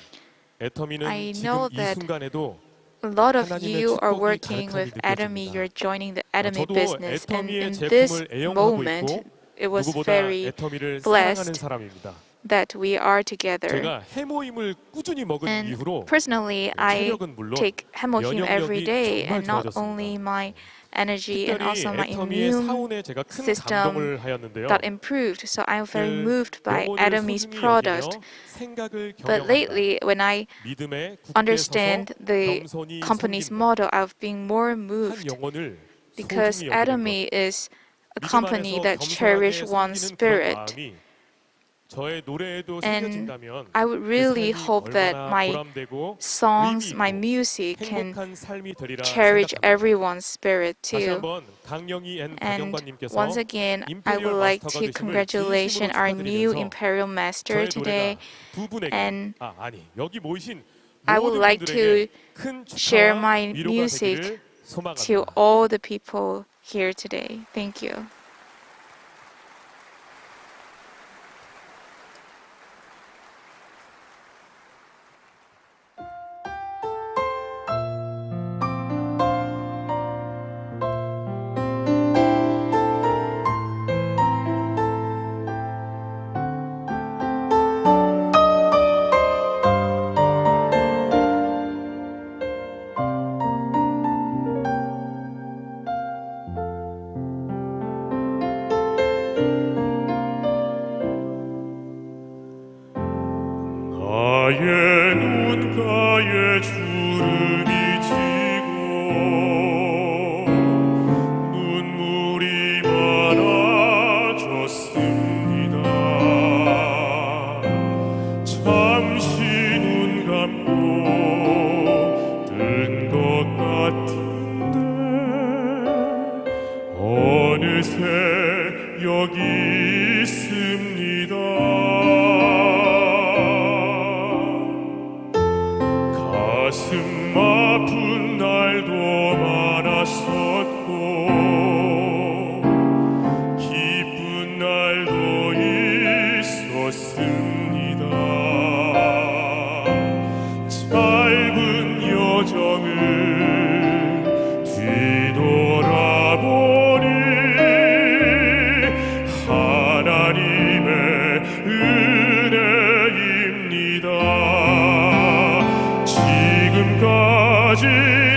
애터미는 I 지금 know 이 that 순간에도 a lot of 하나님의 you are 축복이 working with 가득하게 Atomy, 느껴집니다. you're joining the Atomy 저도 business, and 애터미의 in this 제품을 애용하고 moment, 있고 it was 누구보다 very 애터미를 사랑하는 blessed 사람입니다. that we are together. 제가 해모임을 꾸준히 먹은 And 이후로 personally, I 체력은 물론 take hemohim every 면역력이 day, 정말 and not 좋아졌습니다. only my energy and 특별히 also my 애터미의 immune 사운에 제가 큰 system 감동을 하였는데요. got improved. So I'm very 그 moved by 영혼을 Atomy's 소중히 product. 여기며 생각을 But 경영한다. lately, when I 믿음에 굳게 understand 서서 the 겸손히 company's 섬긴다. motto, I've been more 한 moved 영혼을 because 소중히 여기는 Atomy is a 믿음 company 안에서 that 겸손하게 cherishes one's 섬기는 그런 spirit. 마음이 저의 노래에도 And 새겨진다면 I would really 그 삶이 hope that 얼마나 my 보람되고 songs, 의미 my 있고 music can 행복한 삶이 되리라 cherish 생각합니다. everyone's spirit 다시 too. 한번 강영희 앤 And 박영관님께서 once again, I 임페리얼 would like 마스터가 to 되심을 congratulate 진심으로 our new 축하드리면서 Imperial Master 저의 today. 노래가 두 분에게 And 아니 여기 모이신 I would 모든 like 분들에게 to 큰 share 축하와 my 위로가 music 되기를 소망합니다. to all the people here today. Thank you. 나의 눈가에 주름이 지고 눈물이 많아졌습니다. 잠시 눈 감고 뜬 것 같은데 어느새 여기 있습니다. 가슴 아픈 날도 많았었고 기쁜 날도 있었습니다. 짧은 여정을 뒤돌아보니 하나님의 은혜입니다. 지금까지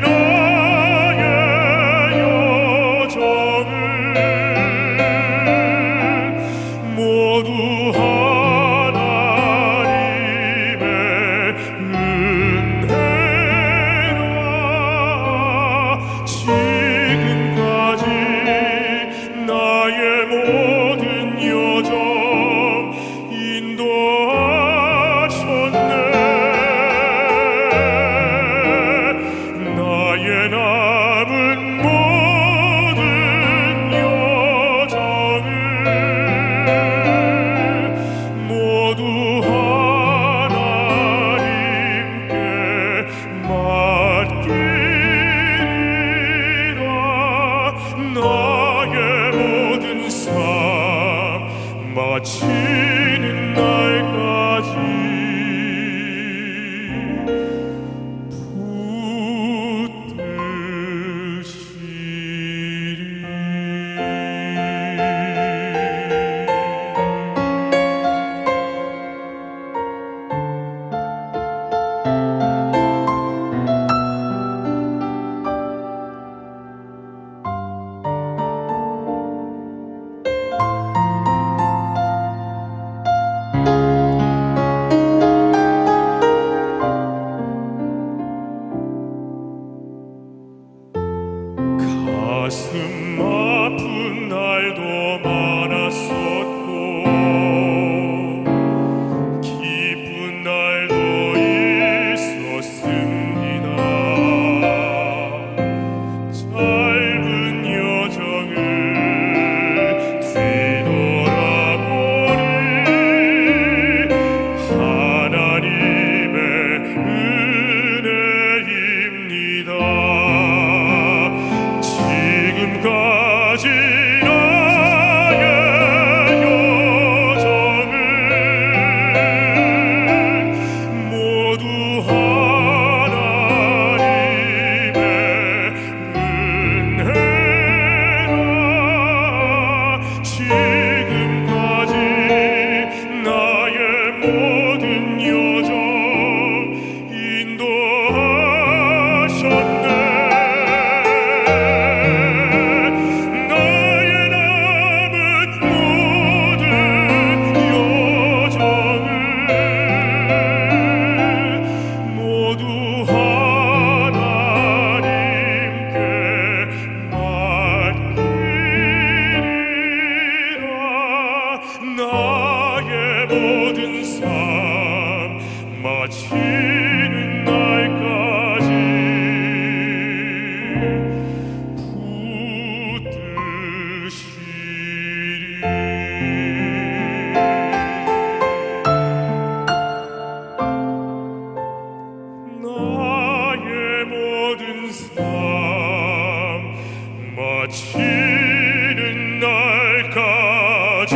나의 여정을 모두 하나님의 은혜라. 지금까지 나의 모든 여정 인도하셨네. 나의 남은 모든 여정을 모두 하나님께 맡기리라. 나의 모든 삶 마치는 날까지 모든 삶 마치는 날까지 나의 모든 삶 마치는 날까지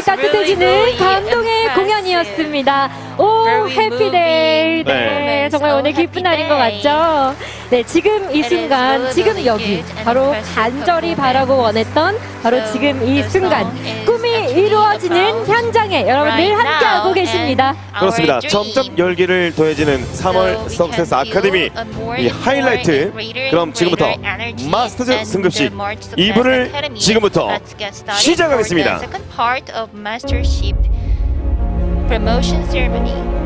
따뜻해지는 감동의 공연이었습니다. 오, 해피데이. 네, 정말 오늘 기쁜 날인 것 같죠? 네, 지금 이 순간, 지금 여기 바로 간절히 바라고 원했던 바로 지금 이 순간 꿈이 이루어지는 현장에 여러분들 함께하고 계십니다. 그렇습니다. 점점 열기를 더해지는 3월 석세스 아카데미 이 하이라이트. 그럼 지금부터 마스터즈 승급식 2부를 지금부터 시작하겠습니다. Promotion ceremony.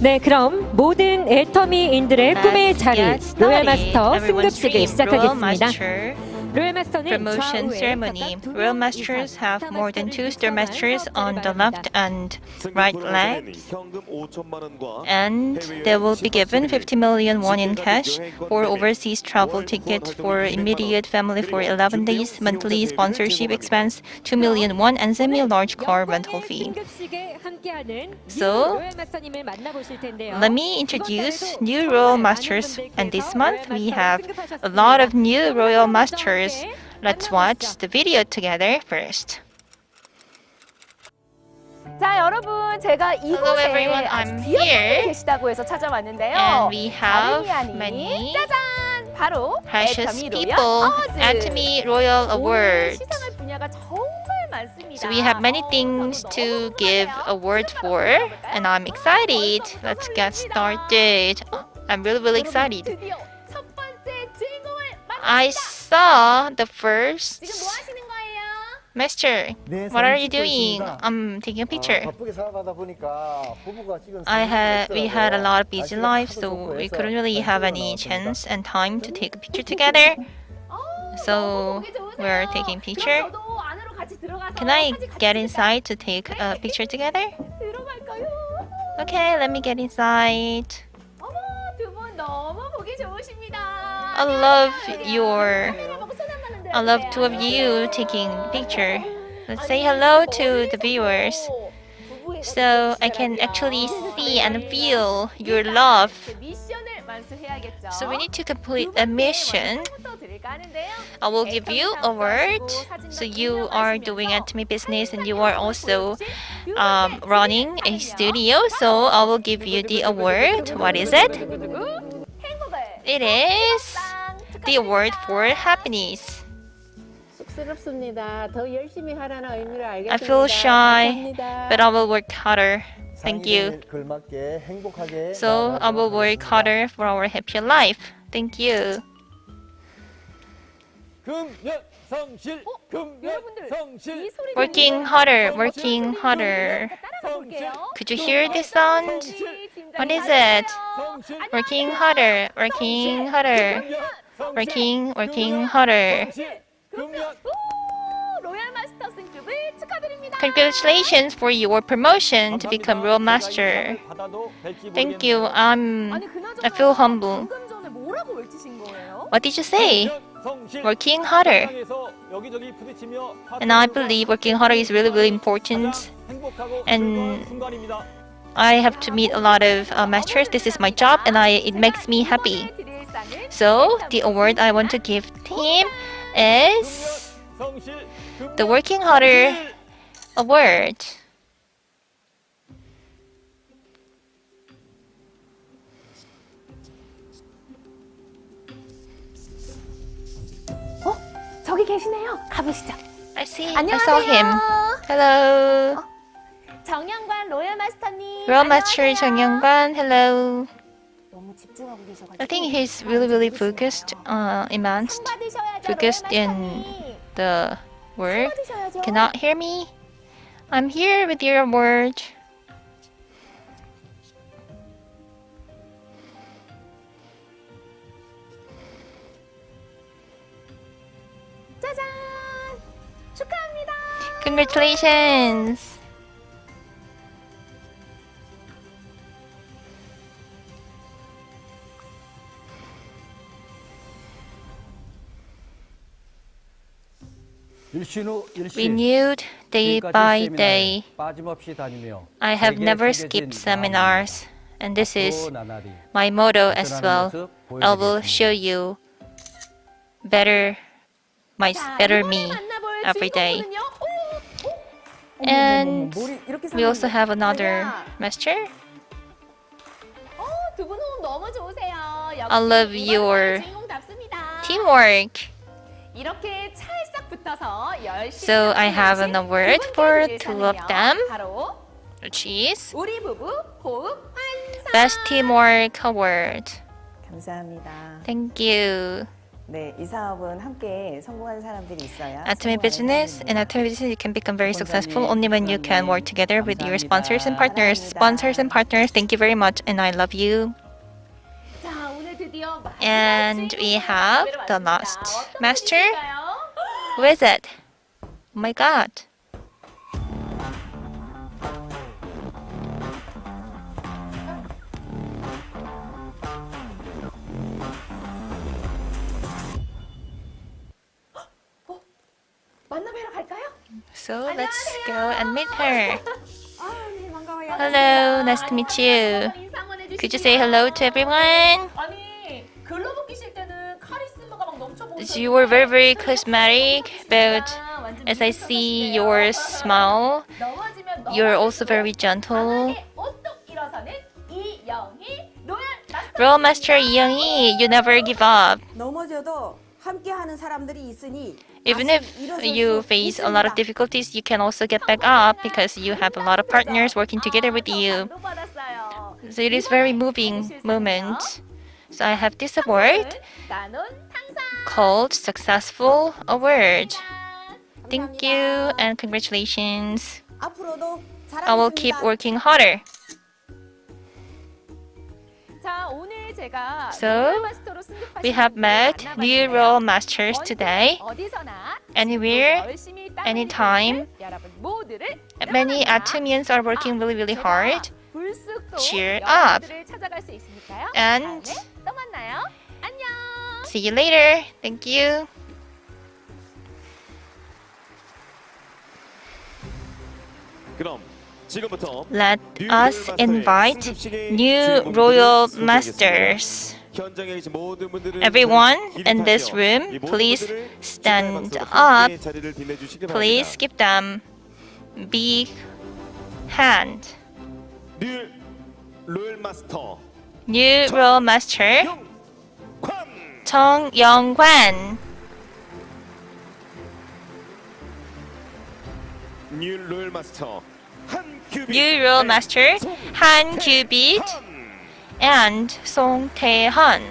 네, 그럼 모든 애터미인들의 꿈의 자리 로얄 마스터 승급식을 시작하겠습니다. promotion ceremony. Royal Masters have more than 2 Star Masters on the left and right leg, and they will be given 50 million won in cash for overseas travel ticket for immediate family for 11 days, monthly sponsorship expense 2 million won, and semi-large car rental fee. So, let me introduce new Royal Masters, and this month we have a lot of new Royal Masters. Let's watch the video together first. 자, 여러분, 제가 Hello 이곳에 everyone, I'm 귀여운 분들이 here, 계시다고 해서 찾아왔는데요. and we have 다름이 아닌 many 짜잔! 바로 precious 애터미 people. 로얄 어워즈. Atomy Royal 오늘 Awards. 시상할 분야가 정말 많습니다. So we have many things to give award for, and I'm excited. Let's get started. I'm really excited. 드디어 첫 번째 주인공을 I saw the first master. What are you doing? I'm taking a picture. We had a lot of busy lives, so we couldn't really have any chance and time to take a picture together. So we're taking picture. Can I get inside to take a picture together? Okay, let me get inside. I love two of you taking picture. Let's say hello to the viewers, so I can actually see and feel your love. So we need to complete a mission. I will give you a word. So you are doing Atomy business and you are also running a studio. So I will give you the award. What is it? It is the award for happiness. I feel shy, but I will work harder. Thank you. So I will work harder for our happy life. Thank you. Working harder, working harder. Could you hear this sound? What is it? Working harder, working harder. Working harder. Congratulations for your promotion to become Royal Master. Thank you. I feel humble. What did you say? Working harder. And I believe working harder is really important. And I have to meet a lot of masters. This is my job, and it makes me happy. So the award I want to give him is the Working Harder Award. 저기 계시네요. 가보시죠. I saw him. Hello. 정영관 로얄 마스터님. Royal Master 정영관. Hello. 너무 집중하고 계셔가지고. I think he's really focused, focused in the work. Cannot hear me? I'm here with your award. 짜잔! 축하합니다. Congratulations. Renewed day by day. I have never skipped seminars, and this is my motto as well. I will show you better me every day. And we also have another master. I love your teamwork. So I have an award for two of them, which is Best Teamwork Award. 감사합니다. Thank you. 네, 이 사업은 함께 성공하는 사람들이 있어야 Atomy business. In Atomy business, you can become very successful only when you can work together with your sponsors and partners. Sponsors and partners, thank you very much, and I love you. And we have the last master. Who is it? Oh my god. 만나뵈러 갈까요? So let's go and meet her. 네, 반가워요. Hello, nice to meet you. Could you say hello to everyone? 아니, 글로브 끼실 때는 카리스마가 막 넘쳐 보이는데 You were very, very charismatic, but as I see your smile, you're also very gentle. 오뚝 일어서는 이영희 로얄 Royal Master Youngie, you never give up. 넘어져도 함께하는 사람들이 있으니 Even if you face a lot of difficulties, you can also get back up because you have a lot of partners working together with you. So it is very moving moment. So I have this award called Successful Award. Thank you and congratulations. 앞으로도 I will keep working harder. 자, 오늘 제가 So we have met new role masters today. Anywhere, anytime. Many Atomians are working really, really hard. Cheer up. And see you later. Thank you. 그럼 Let us invite new royal masters. Everyone in this room, please stand up. Please give them big hand. 뉴 로열 마스터 New royal master, 정영관. 뉴 로열 마스터 New royal master, Han Kyubit and Song Tae-han.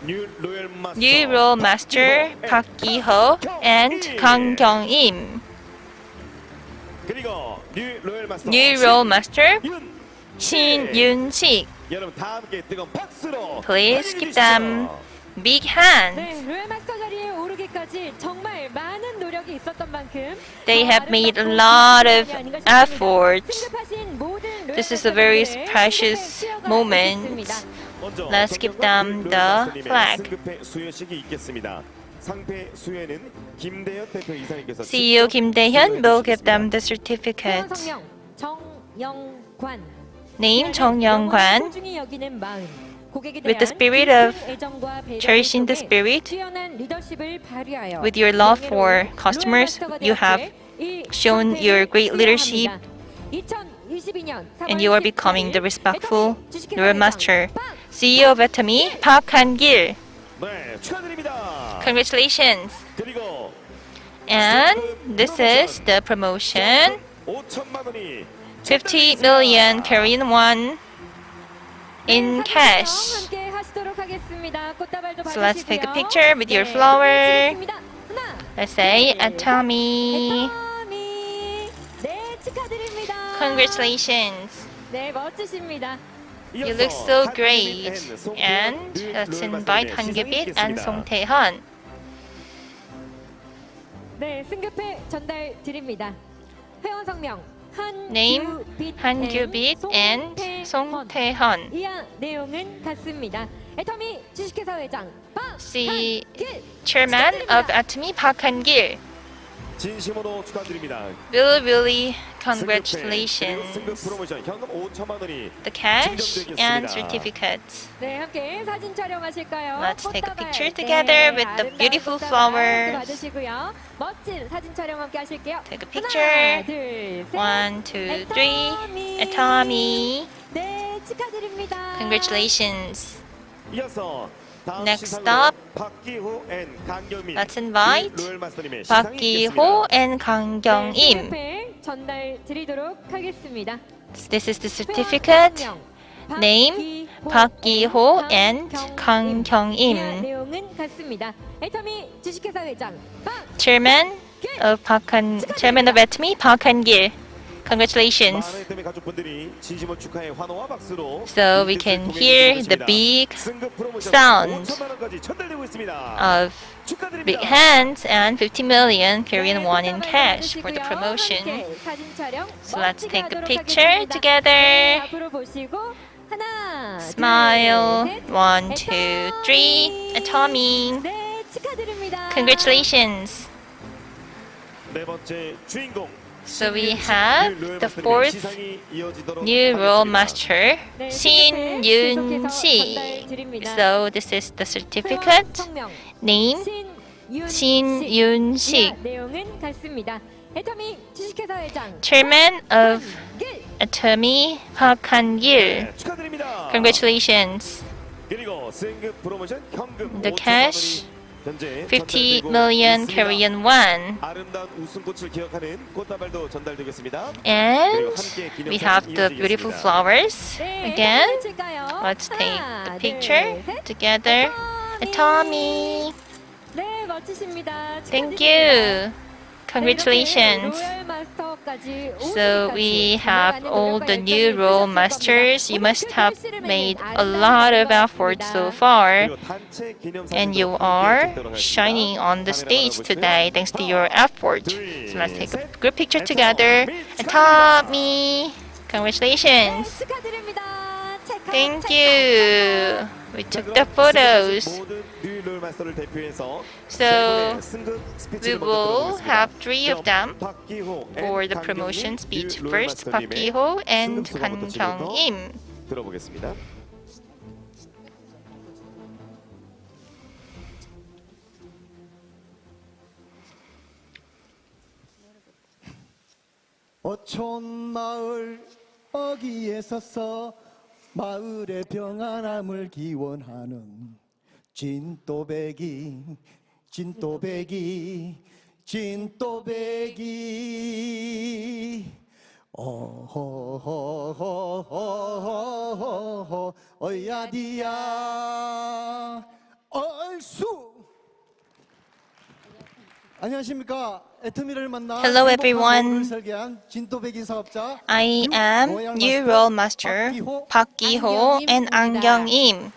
뉴 로열 마스터 New royal master, Park Gi-ho and Kang Kyung-im. 그리고 뉴 로열 마스터 New royal master, Shin Yun-sik. 여러분 다 함께 뜨거운 박수로 Please give them big hands. 네, 로얄 마스터 자리에 오르기까지 정말 많은 노력이 있었던 만큼 They have made a lot of efforts. This is a very precious moment. Let's give them the flag. 승급회 수여식이 있겠습니다. 상패 수여는 김대현 대표 이사님께서 CEO Kim Dae-hyun will give them the certificate. 정영관. Name 정영관. 소중히 여기는 마음. With the spirit of cherishing the spirit, with your love for customers, you have shown your great leadership and you are becoming the respectful royal master. CEO of Atomy, Park Han-gil. 네, 축하드립니다. Congratulations. 그리고 And this is the promotion. 5천만 원이 50 million Korean won in cash. So let's take a picture with your flower. Let's say Atomy. Congratulations. 네, 멋지십니다. You look so great. And let's invite Han Gyubit and Song Tae-han. 네, 승급회 전달 드립니다. 회원 성명 Name Han Gyubit and Song Tae-han. 이하 내용은 같습니다. 애터미 주식회사 회장 The chairman of Atomy, Park Han-gil. 진심으로 축하드립니다. Really congratulations. 승급 프로모션 현금 5천만 원이 The cash and certificates. 네, 함께 사진 촬영하실까요? Let's take a picture together with the beautiful flowers. 받으시고요. 멋진 사진 촬영 함께 하실게요. Take a picture. 하나, 둘, 셋. 1, 2, 3. Atomy. 네, 축하드립니다. Congratulations. 이어서 Next stop, let's invite Park Gi-ho and Kang Kyung-im. 전달 드리도록 하겠습니다. This is the certificate. Name Park Gi-ho and Kang Kyung-im. 내용은 같습니다. 애터미 주식회사 회장 Chairman of Atomy, Park Han-gil. Congratulations. So we can hear the big sound of big hands and 50 million Korean won in cash for the promotion. So let's take a picture together. Smile. 1, 2, 3. Atomy. Congratulations. So we have the fourth new role master, Shin Yun-si. So this is the certificate. Name, Shin Yun-si. Chairman of Atomy, Park Han-gil. Congratulations. The cash, 50 million Korean won. And we have the beautiful flowers. Again, let's take the picture together. Atomy. Thank you. Congratulations. So we have all the new role masters. You must have made a lot of effort so far. And you are shining on the stage today thanks to your effort. So let's take a group picture together. Atomy. Congratulations. Thank you. We took the photos. So we will have 3 of them for the promotion speech. First, Park Gi-ho and Kang Kyung-im. 어촌 마을 어귀에 서서 마을의 평안함을 기원하는 진또배기 어허허허허허허 어야디야 얼쑤. 안녕하십니까. Hello everyone. I am new role master Park Gi-ho and Ang Kyung-im.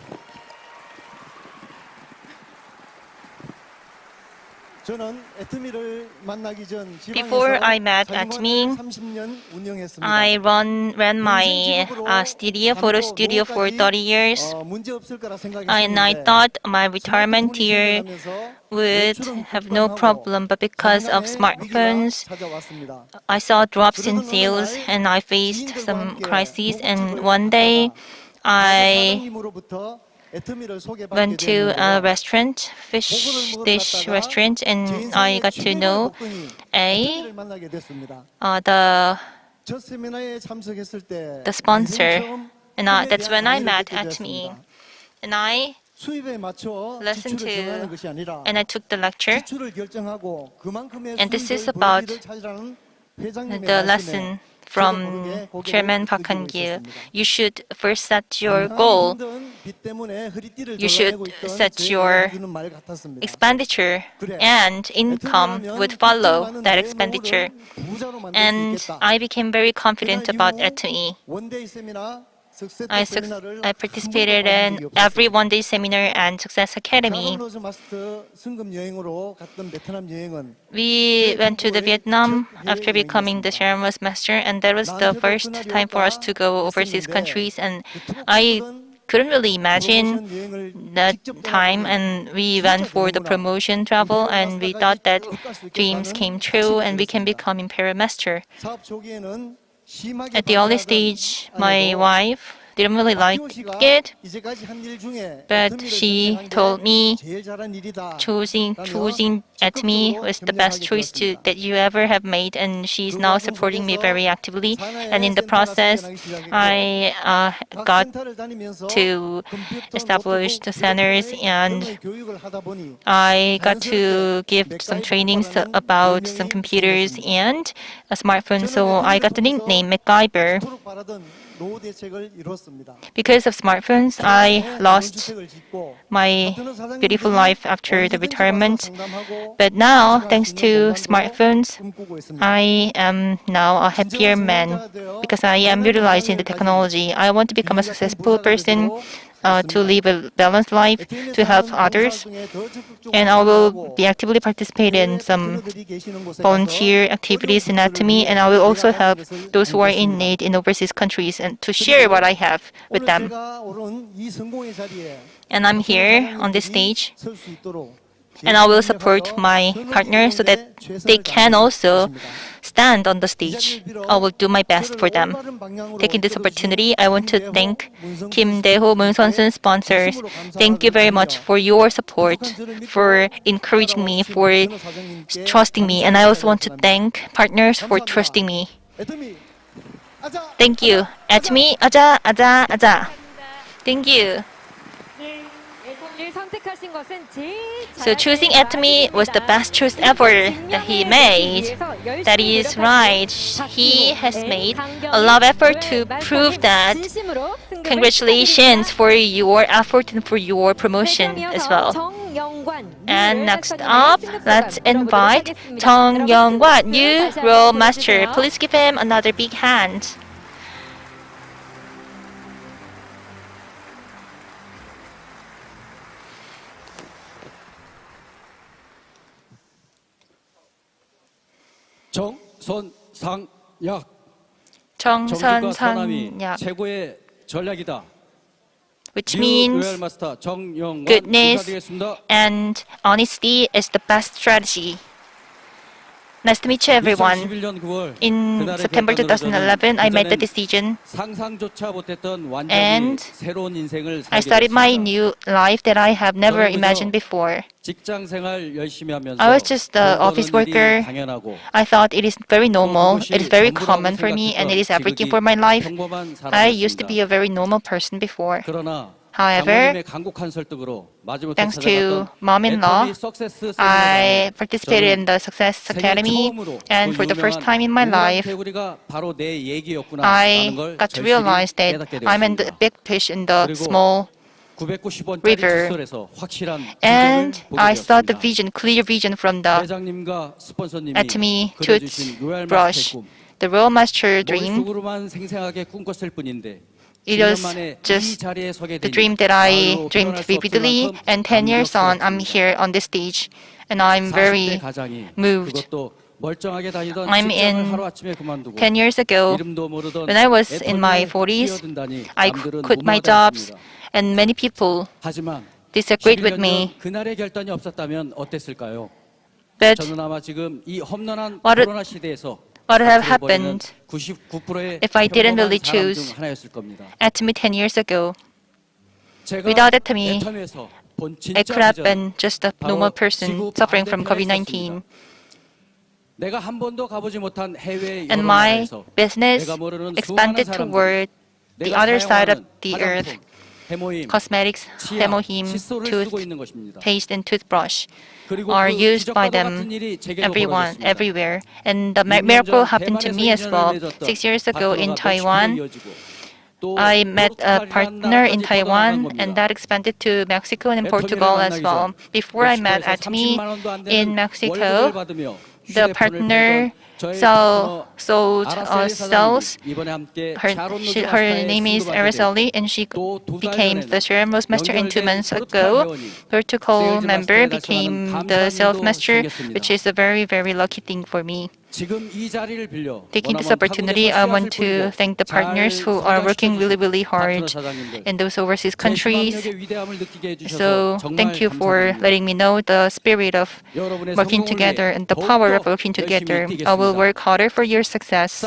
Before I met Atomy, I ran my photo studio for 30 years, and I thought my retirement year would have no problem, but because of smartphones, I saw drops in sales and I faced some crises, and one day I went to a restaurant, fish dish restaurant, and I got to know the sponsor, and that's when I met Atomy, and I listened to and I took the lecture, and this is about the lesson from Chairman Park Han-gil. You should first set your goal. You should set your expenditure, and income would follow that expenditure. And I became very confident about Atomy. I participated in every one-day seminar and Success Academy. We went to the Vietnam after becoming the Sharon Master, and that was the first time for us to go overseas countries, and I couldn't really imagine that time, and we went for the promotion travel, and we thought that dreams came true and we can become Imperial Master. At the early stage, my wife didn't really like it, but she told me choosing Atomy was the best choice that you ever have made, and she's now supporting me very actively. And in the process, I got to establish the centers, and I got to give some trainings about some computers and a smartphone, so I got the nickname MacGyver. 노후 대책을 이뤘습니다. Because of smartphones, I lost my beautiful life after the retirement. But now, thanks to smartphones, I am now a happier man because I am utilizing the technology. I want to become a successful person, to live a balanced life, to help others, and I will be actively participate in some volunteer activities in Atomy, and I will also help those who are in need in overseas countries and to share what I have with them. And I'm here on this stage, and I will support my partner so that they can also stand on the stage. I will do my best for them. Taking this opportunity, I want to thank Kim Dae-ho, Moon Sun sponsors. Thank you very much for your support, for encouraging me, for trusting me. And I also want to thank partners for trusting me. Thank you. Atomy, 아자, 아자, 아자. Thank you. So choosing Atomy was the best choice ever that he made. That is right. He has made a lot of effort to prove that. Congratulations for your effort and for your promotion as well. And next up, let's invite Jung Young-wan, new role master. Please give him another big hand. 정선상약. 정선상약. 최고의 전략이다. Which means goodness and honesty is the best strategy. Nice to meet you, everyone. In September 2011, I made the decision, and I started my new life that I have never imagined before. I was just an office worker. I thought it is very normal, it is very common for me, and it is everything for my life. I used to be a very normal person before. However, thanks to mom-in-law, I participated in the Success Academy, and for the first time in my life, I got to realize that I'm in the big fish in the small river, and I saw the vision, clear vision from the Atomy toothbrush, the Royal Master dream. It was just the dream that I dreamed vividly, and 10 years on, I'm here on this stage, and I'm very moved. I'm in 10 years ago, when I was in my 40s, I quit my jobs, and many people disagreed with me. But what would have happened if I didn't really choose Atomy 10 years ago? Without Atomy, I could have been just a normal person suffering from COVID-19. And my business expanded toward the other side of the earth. Cosmetics, Hemohim, toothpaste, and toothbrush are used by them, everyone, everywhere. And the miracle happened to me as well. 6 years ago in Taiwan, I met a partner in Taiwan, and that expanded to Mexico and Portugal as well. Before I met Atomy in Mexico, the partner sold cells. Her name is Araceli, and she became the Sharon Rose Master. And 2 months ago, protocol member became the sales master, which is a very, very lucky thing for me. Taking this opportunity, I want to thank the partners who are working really, really hard in those overseas countries. So thank you for letting me know the spirit of working together and the power of working together. I will work harder for your success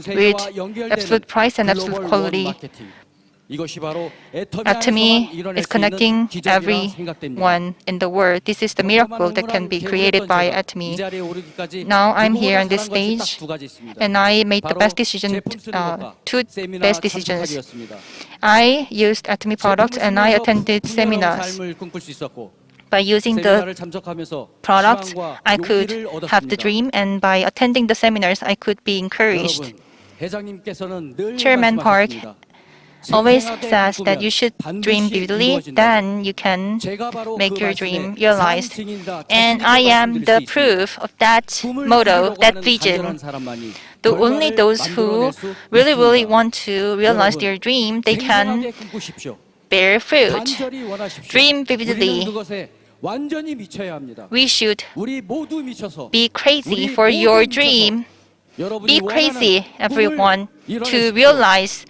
with absolute price and absolute quality. Atomy is connecting everyone in the world. This is the miracle that can be created by Atomy. Now I'm here on this stage, and I made the best decision, two best decisions. I used Atomy products, and I attended seminars. By using the products, I could have the dream, and by attending the seminars, I could be encouraged. Chairman Park always says that you should dream vividly, then you can make your dream realized. And I am the proof of that motto, that vision. Only those who really want to realize their dream, they can bear fruit. Dream vividly. We should be crazy for your dream. Be crazy, everyone, to realize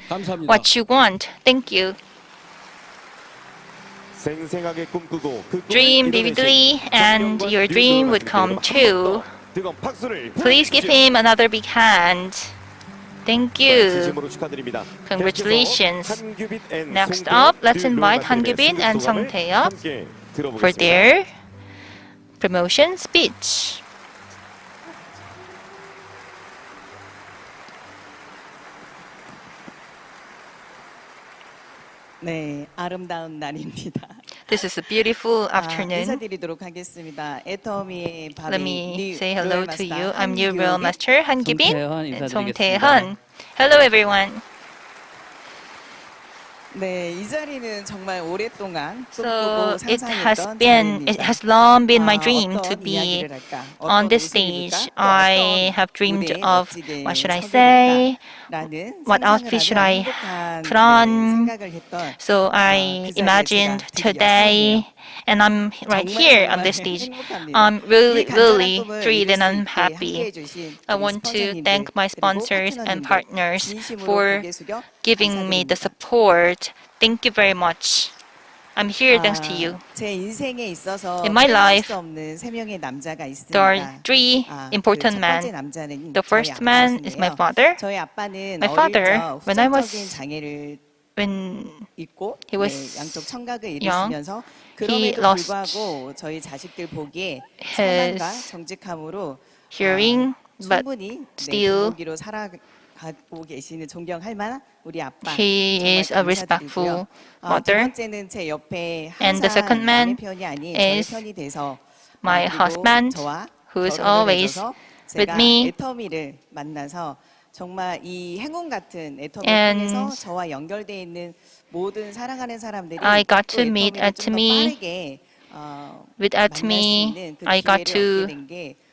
what you want. Thank you. Dream vividly, and your dream would come true. Please give him another big hand. Thank you. Congratulations. Next up, let's invite 한규빈 and 성태엽 for their promotion speech. 네, 아름다운 날입니다. This is a beautiful afternoon. 인사드리도록 하겠습니다. 애터미의 Let me say hello to you. I'm new Royal Master 한규빈 and 성태현. Hello everyone. 네, 이 자리는 정말 오랫동안 So it has long been my dream to be on this stage. I have dreamed of what should I say, what outfit should I put on. So I imagined today, and I'm right here on this stage. I'm really thrilled and I'm happy. I want to thank my sponsors and partners for giving me the support. Thank you very much. I'm here thanks to you. In my life, there are three important men. The first man is my father. My father, when he was young, he lost his hearing, but still he is a respectful mother. And the second man is my husband, who is always with me. And I got to meet Atomy. With Atomy, I got to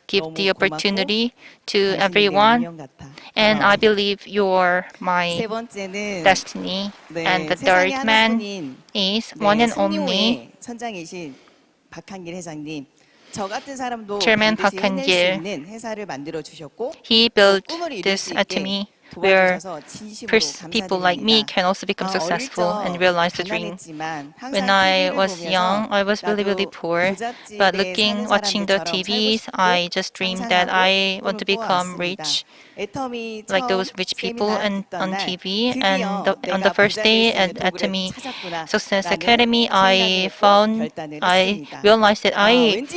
give the opportunity to everyone, and I believe you're my destiny. And the third man is one and only Chairman Park Han-gil. He built this Atomy where people like me can also become successful and realize the dream. When I was young, I was really poor, but watching the TVs, I just dreamed that I want to become rich, like those rich people on TV. And on the first day at Atomy Success Academy, I realized that I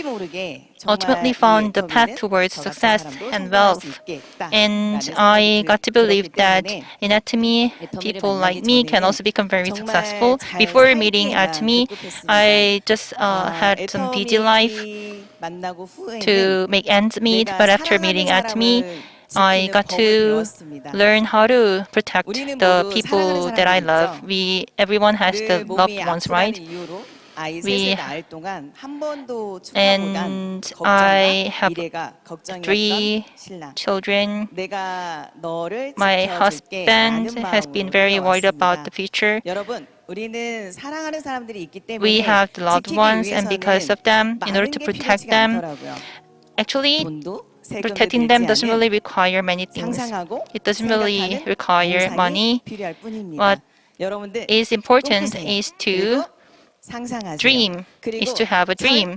ultimately found the path towards success and wealth. And I got to believe that in Atomy, people like me can also become very successful. Before meeting Atomy, I just had some busy life to make ends meet. But after meeting Atomy, I got to learn how to protect the people that I love. Everyone has the loved ones, right? And I have 3 children. My husband has been very worried about the future. We have the loved ones, and because of them, in order to protect them, actually, protecting them doesn't really require many things. It doesn't really require money. What is important is to dream, is to have a dream.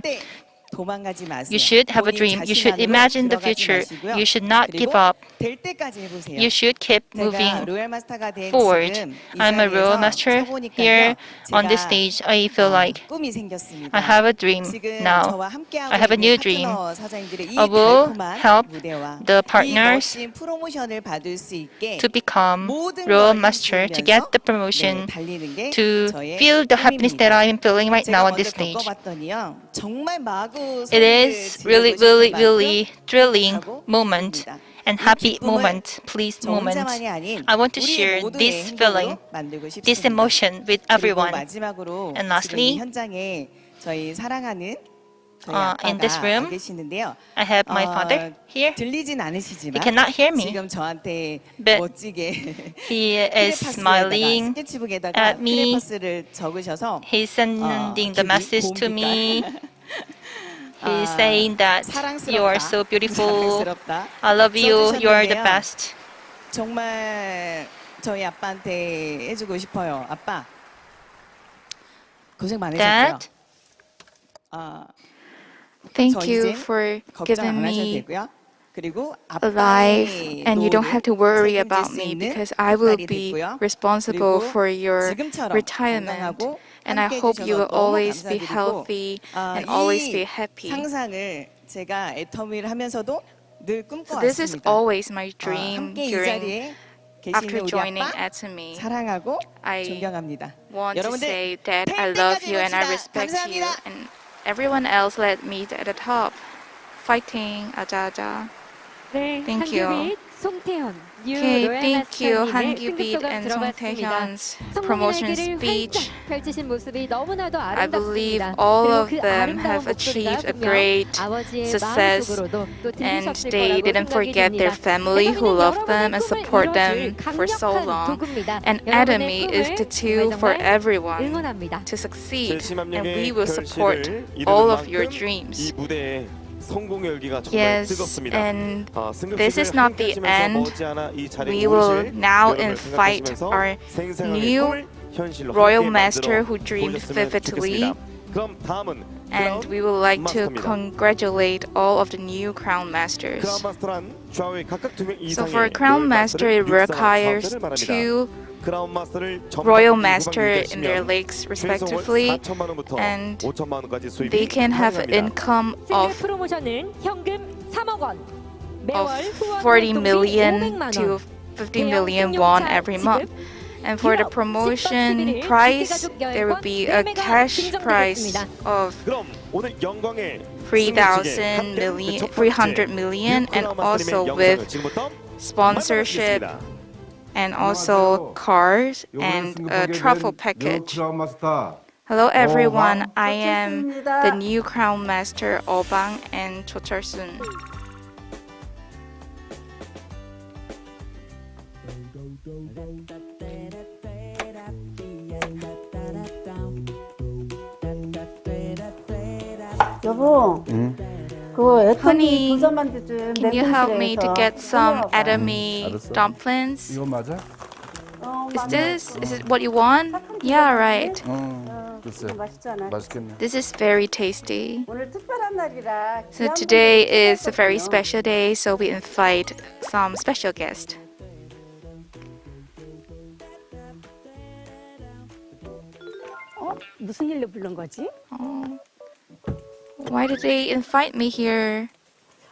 You should have a dream. You should imagine the future. You should not give up. You should keep moving forward. I'm a Royal Master here on this stage. I feel like I have a dream now. I have a new dream. I will help the partners to become Royal Master, to get the promotion, to feel the happiness that I'm feeling right now on this stage. It is really thrilling moment, and happy moment, pleased 저 moment. 혼자만이 아닌 I want to 우리 share 모두의 this feeling, 행복으로 만들고 this 싶습니다. emotion with 그리고 everyone. 마지막으로 And 지금 이 lastly, 현장에 저희 사랑하는 저희 in this 아빠가 room, 와 계시는데요. I have my father here. 들리진 He 않으시지만 cannot hear me, 지금 저한테 but 멋지게 he is smiling 스케치북에다가 at me. 크레파스를 적으셔서 He's sending the message to me. He's saying that you are so beautiful. I love you. You are the best. 정말 저희 아빠한테 해주고 싶어요. 아빠 고생 많으셨죠? Thank you for giving me a life, and you don't have to worry about me because I will be responsible for your retirement. And I hope you will always be healthy and always be happy. 상상을 제가 애터미를 하면서도 늘 So this is 꿈꿔왔습니다. always my dream 함께 이 during 자리에 after 계시는 우리 joining 아빠 Atomy. 사랑하고 I 존경합니다. want to 여러분들 say that I love you and I respect you, and everyone else let me at the top. Fighting, 아자아자. 네, Thank you. 한규빛, 송태현, Okay, thank you, 한규빛 한규빛 and 송태현's promotion speech. 펼치신 모습이 너무나도 I believe 아름답습니다. all 그리고 of 그 them 아름다운 have achieved a 목소리가 great 분명 아버지의 success, 마음속으로도 또 and 들리셨을 they 거라고 didn't 생각이 forget their 듭니다. family who 애터미는 loved them 여러분의 and 꿈을 support them 이뤄줄 for so 강력한 long. 도구입니다. And 여러분의 Atomy is 꿈을 the tool for 정말 everyone 응원합니다. to succeed, and 제 we will support 결실을 all 이루는 of your 만큼 dreams. 이 무대에 성공의 열기가 정말 Yes, 뜨겁습니다. and this is not the 승급식을 end. 머지않아 이 자리에 We will 오르실 now 여러분을 invite 생각하시면서 our 생생하게 new 꿈을 현실로 royal 함께 master 만들어 who dreamed 보셨으면 vividly. 좋겠습니다. 그럼 다음은 And we would like to 마스터입니다. congratulate all of the new crown masters. 크라운 마스터란 좌우에 각각 2명 So 이상의 for crown master, it requires two 크라운 마스터를 royal 전반기 master 후반기 in their 되시면 leagues 최소 respectively, 4천만 원부터 and 5천만 원까지 수입이 they can have an 가능합니다. income 싱글 of 프로모션은 현금 3억 원, 매월 후원 40 활동비 million 500만 to 원, 50 million won every month. And for the promotion price, there will be a cash price of 그럼 오늘 영광의 300 million, and also with sponsorship and also cars and a travel package. Hello everyone, I am the new crown master Obang and 조철순. 여보, 그 애터미 Honey, 도전만두 좀 can you help me to 냉동실에서 get some 챙겨와봐. Atomy dumplings? 이거 맞아? Is it what you want? Yeah, right. 글쎄. 맛있지 않아? 맛있겠네. This is very tasty. 오늘 특별한 날이라 So 귀한 today 분들이 is a very 찾아왔거든요. special day, so we invite some special guests. 무슨 일로 부른 거지? Why did they invite me here?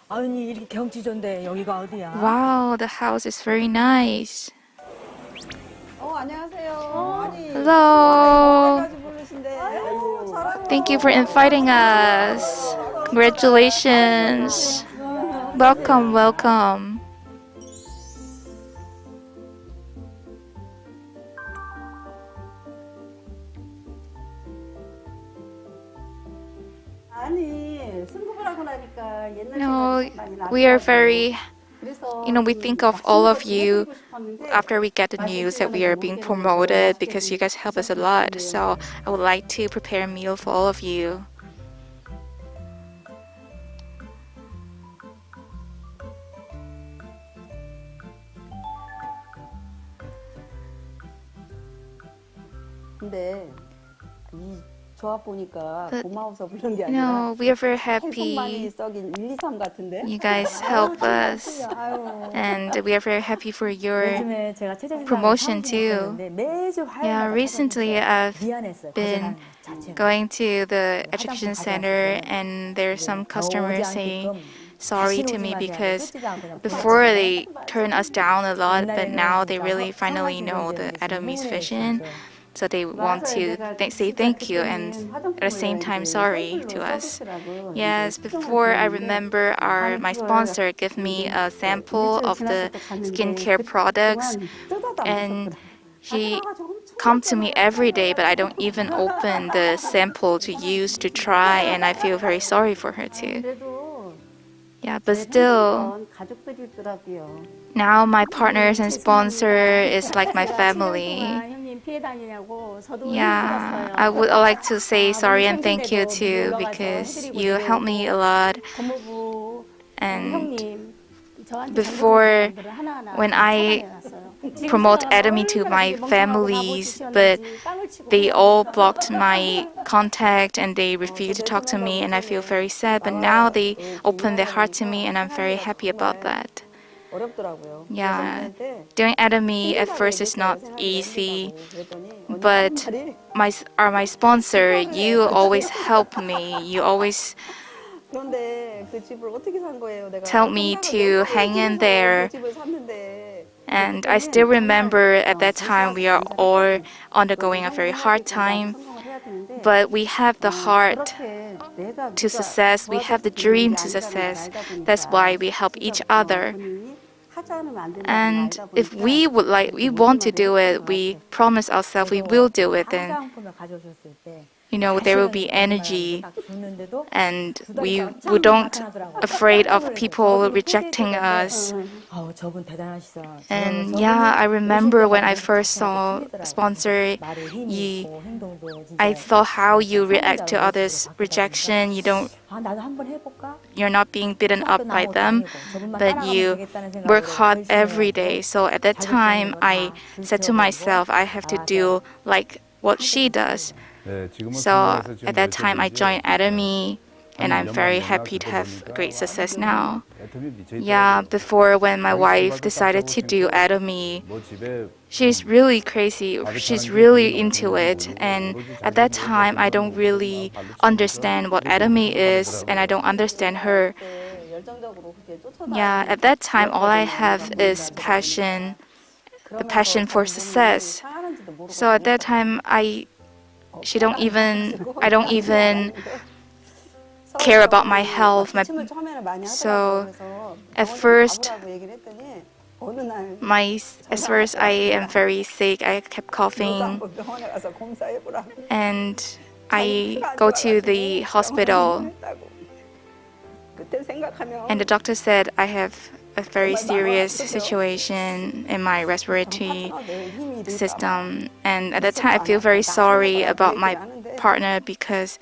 아니 이렇게 경치 좋은데 여기가 어디야? Wow, the house is very nice. 안녕하세요. 아니, Hello. 여기까지 부르신데. 아이고, 잘하네. Thank you for inviting us. Congratulations. Welcome, welcome. 아니, 승급을 하고 나니까 옛날 No, 생각이 많이 나더라고요. we are very, 그래서 we think of all of you 해드리고 싶었는데 after we get the news that we are being promoted because you guys help us a lot. So I would like to prepare a meal for all of you. 근데 이 조합 보니까 But, 고마워서 부른 게 No, 아니라 we are very 계속 많이 happy. 썩인 1, 2, 3 같은데? You guys help us, 아유. and we are very happy for your 요즘에 제가 체제시장에 promotion 사무실에 too. 있었는데 매주 Yeah, 화요일마다 recently I've 미안했어요. been going to the education center, and there's some customers saying sorry to me because before they turned us down a lot, but now they really finally know the Atomy's vision. So they want to say thank you and at the same time sorry to us. Yes, before I remember my sponsor gave me a sample of the skincare products, and he come to me every day, but I don't even open the sample to use to try, and I feel very sorry for her too. Yeah, but still, now my partners and sponsor is like my family. Yeah, I would like to say sorry and thank you too, because you helped me a lot. And before, when I promote Atomy to my families, but they all blocked my contact and they refused to talk to me, and I feel very sad. But now they open their heart to me, and I'm very happy about that. Yeah, doing Atomy at first is not easy, but my sponsor, you always help me. You always tell me to hang in there. And I still remember at that time we are all undergoing a very hard time, but we have the heart to success, we have the dream to success. That's why we help each other. And if we want to do it, we promise ourselves we will do it, then there will be energy, and we don't afraid of people rejecting us. And yeah, I remember when I first saw sponsor, I saw how you react to others' rejection. You're not being beaten up by them, but you work hard every day. So at that time, I said to myself, I have to do like what she does. So at that time, I joined Atomy, and I'm very happy to have great success now. Yeah, before when my wife decided to do Atomy, she's really crazy. She's really into it. And at that time, I don't really understand what Atomy is, and I don't understand her. Yeah, at that time, all I have is passion, the passion for success. So at that time, I don't even care about my health. So at first I am very sick. I kept coughing, and I go to the hospital, and the doctor said I have a very serious situation in my respiratory system. And at that time, I feel very sorry about my partner, because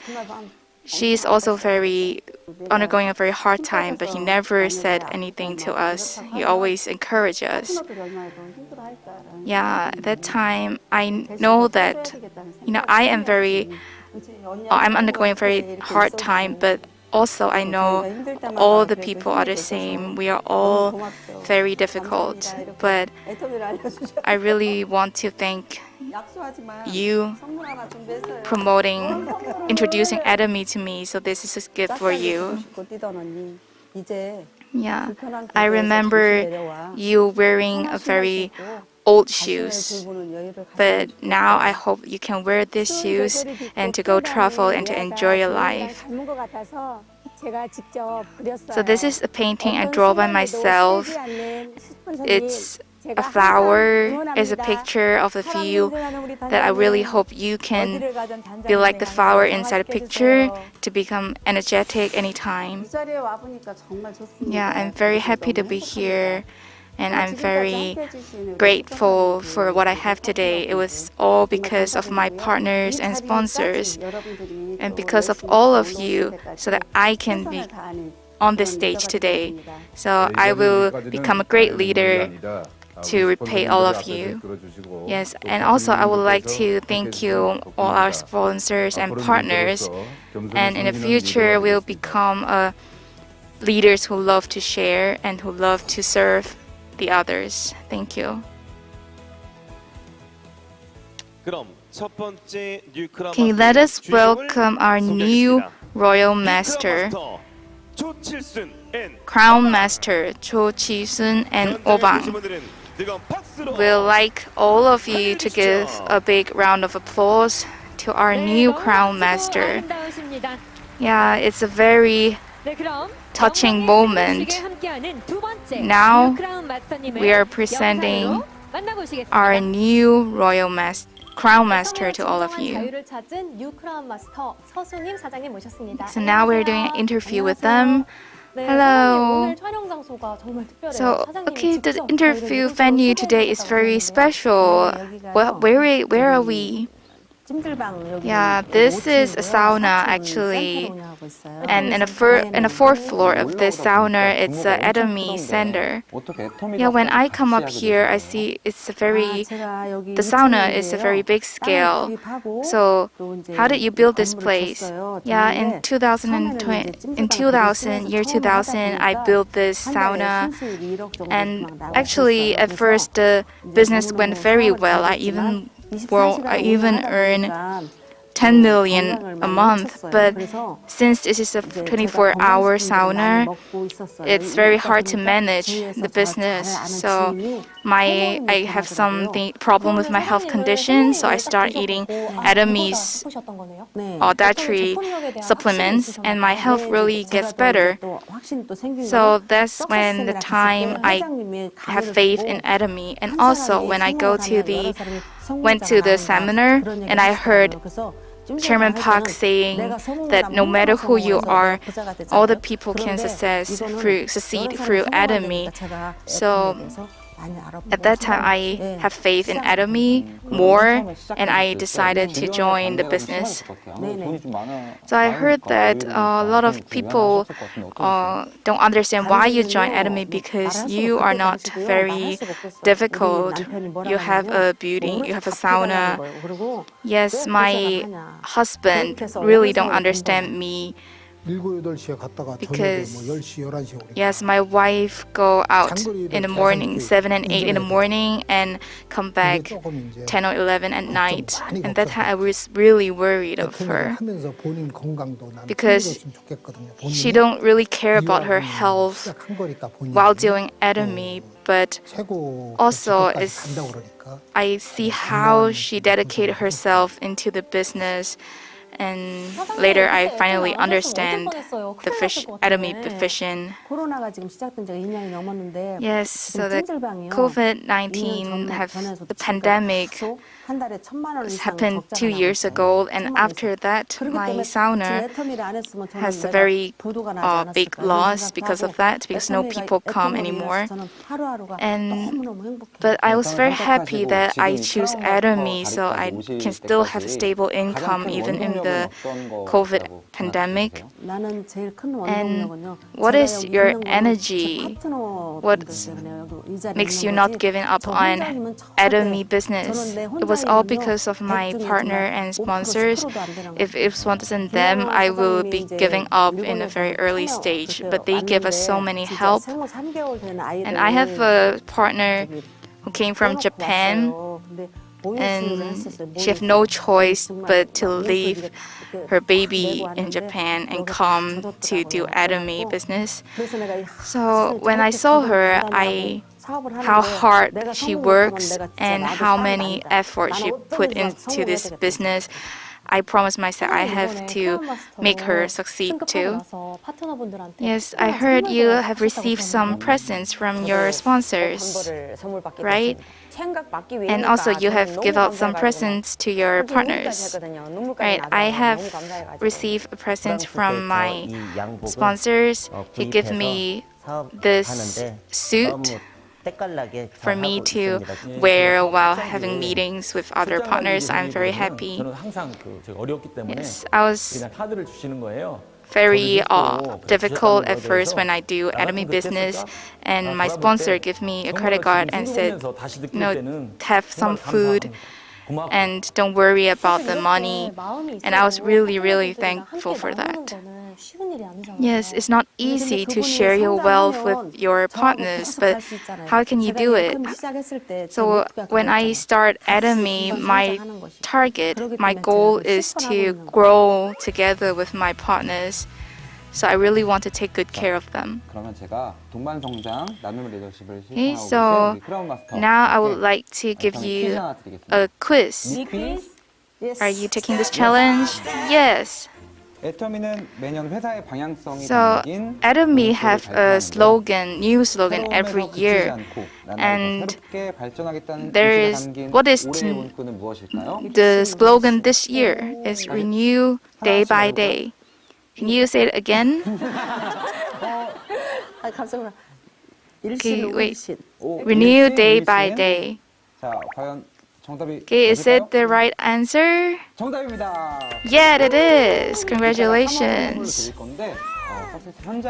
she's also undergoing a very hard time, but he never said anything to us. He always encouraged us. Yeah, at that time, I know that, I'm undergoing a very hard time, but also I know all the people are the same. We are all very difficult, but I really want to thank you introducing Atomy to me. So this is a gift for you. Yeah, I remember you wearing a very old shoes, but now I hope you can wear these shoes and to go travel and to enjoy your life. So this is a painting I draw by myself. It's a flower, is a picture of a view that I really hope you can be like the flower inside a picture, to become energetic anytime. Yeah, I'm very happy to be here, and I'm very grateful for what I have today. It was all because of my partners and sponsors, and because of all of you, so that I can be on this stage today. So I will become a great leader to repay all of you. Yes, and also I would like to thank you, all our sponsors and partners. And in the future, we'll become leaders who love to share and who love to serve the others. Thank you. Okay, let us welcome our new Royal Master, Crown Master Cho Chi-sun and Obang. will like all of you to give a big round of applause to our new crown master. Yeah, it's a very touching moment. Now we are presenting our new crown master to all of you. So now we're doing an interview with them. Hello. So, okay, the interview venue today is very special. Well, where are we? Yeah, this is a sauna actually, and in the fourth floor of this sauna, it's an Atomy center. Yeah, when I come up here, I see the sauna is a very big scale. So, how did you build this place? Yeah, in 2000, I built this sauna, and actually at first the business went very well. I even earn 10 million a month, but since this is a 24-hour sauna, it's very hard to manage the business. So I have some problem with my health condition, so I start eating Atomy's dietary supplements, and my health really gets better. So that's when the time I have faith in Atomy, and also when I went to the seminar and I heard Chairman Park saying that no matter who you are, all the people can succeed through Atomy. So at that time, I have faith in Atomy more, and I decided to join the business. So I heard that a lot of people don't understand why you join Atomy because you are not very difficult. You have a building, you have a sauna. Yes, my husband really don't understand me. Because yes, my wife go out in the morning, 7 and 8 in the morning, and come back 10 or 11 at night. And that time I was really worried of her because she don't really care about her health while doing Atomy, but also I see how she dedicated herself into the business. And later I finally understand the Atomy vision. Yes, so the COVID-19 the pandemic happened 2 years ago, and after that my sauna has a very big loss because of that, because no people come anymore. But I was very happy that I choose Atomy so I can still have a stable income even in the COVID pandemic. And what is your energy? What makes you not giving up on Atomy business? It was all because of my partner and sponsors. If it wasn't them, I will be giving up in a very early stage. But they give us so many help. And I have a partner who came from Japan, and she has no choice but to leave her baby in Japan and come to do Atomy business. So when I saw her, how hard she works and how many effort she put into this business, I promised myself I have to make her succeed too. Yes, I heard you have received some presents from your sponsors, right? And also you have given out some presents to your partners, right? I have received a present from my sponsors. He gave me this suit for me to wear while having meetings with other partners. I'm very happy. Yes, I was very difficult at first when I do Atomy business, and my sponsor gave me a credit card and said, have some food and don't worry about the money. And I was really, really thankful for that. Yes, it's not easy to share your wealth with your partners, but how can you do it? So when I start Atomy, my goal is to grow together with my partners. So I really want to take good care of them. 그러면 제가 동반 성장 나눔 리더십을 Okay, 실천하고 so 계신 우리 크라운 마스터. now I would like to give 퀴즈 you 하나 드리겠습니다. a quiz. Are you taking this challenge? Yes. 애터미는 매년 회사의 방향성이 So 담긴 Atomy have a slogan, new slogan every 새로움에서 year. 그치지 않고 나날더 And 새롭게 발전하겠다는 there 의지가 is 담긴 what is 올해의 문구는 무엇일까요? the slogan this year is renew day by day. Can you say it again? 아, 깜짝 놀라. Okay, wait. Renew day by day. 자, 과연 정답이 Okay, is it the right answer? 정답입니다. Yeah, it is. Congratulations.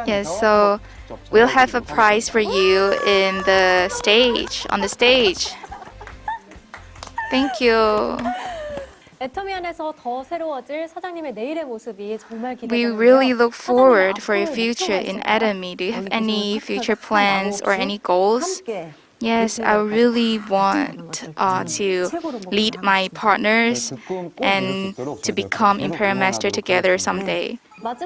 Yes, so we'll have a prize for you in the stage, on the stage. Thank you. 애터미 안에서 더 새로워질 사장님의 내일의 모습이 정말 We 기대되는데요. really look forward for your future in Atomy. Do you have any future plans or any goals? Yes, I really want to lead my partners and to become Imperial Master together someday.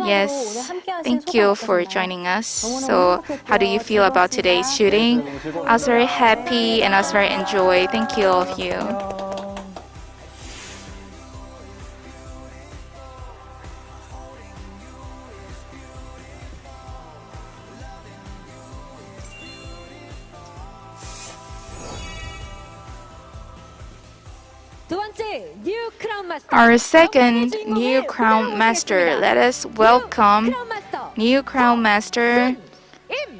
Yes, thank you for joining us. So, how do you feel about today's shooting? I was very happy and I was very enjoyed. Thank you, all of you. 두 번째, 뉴 크라운 마스터. Our second new crown master. Let us welcome new crown master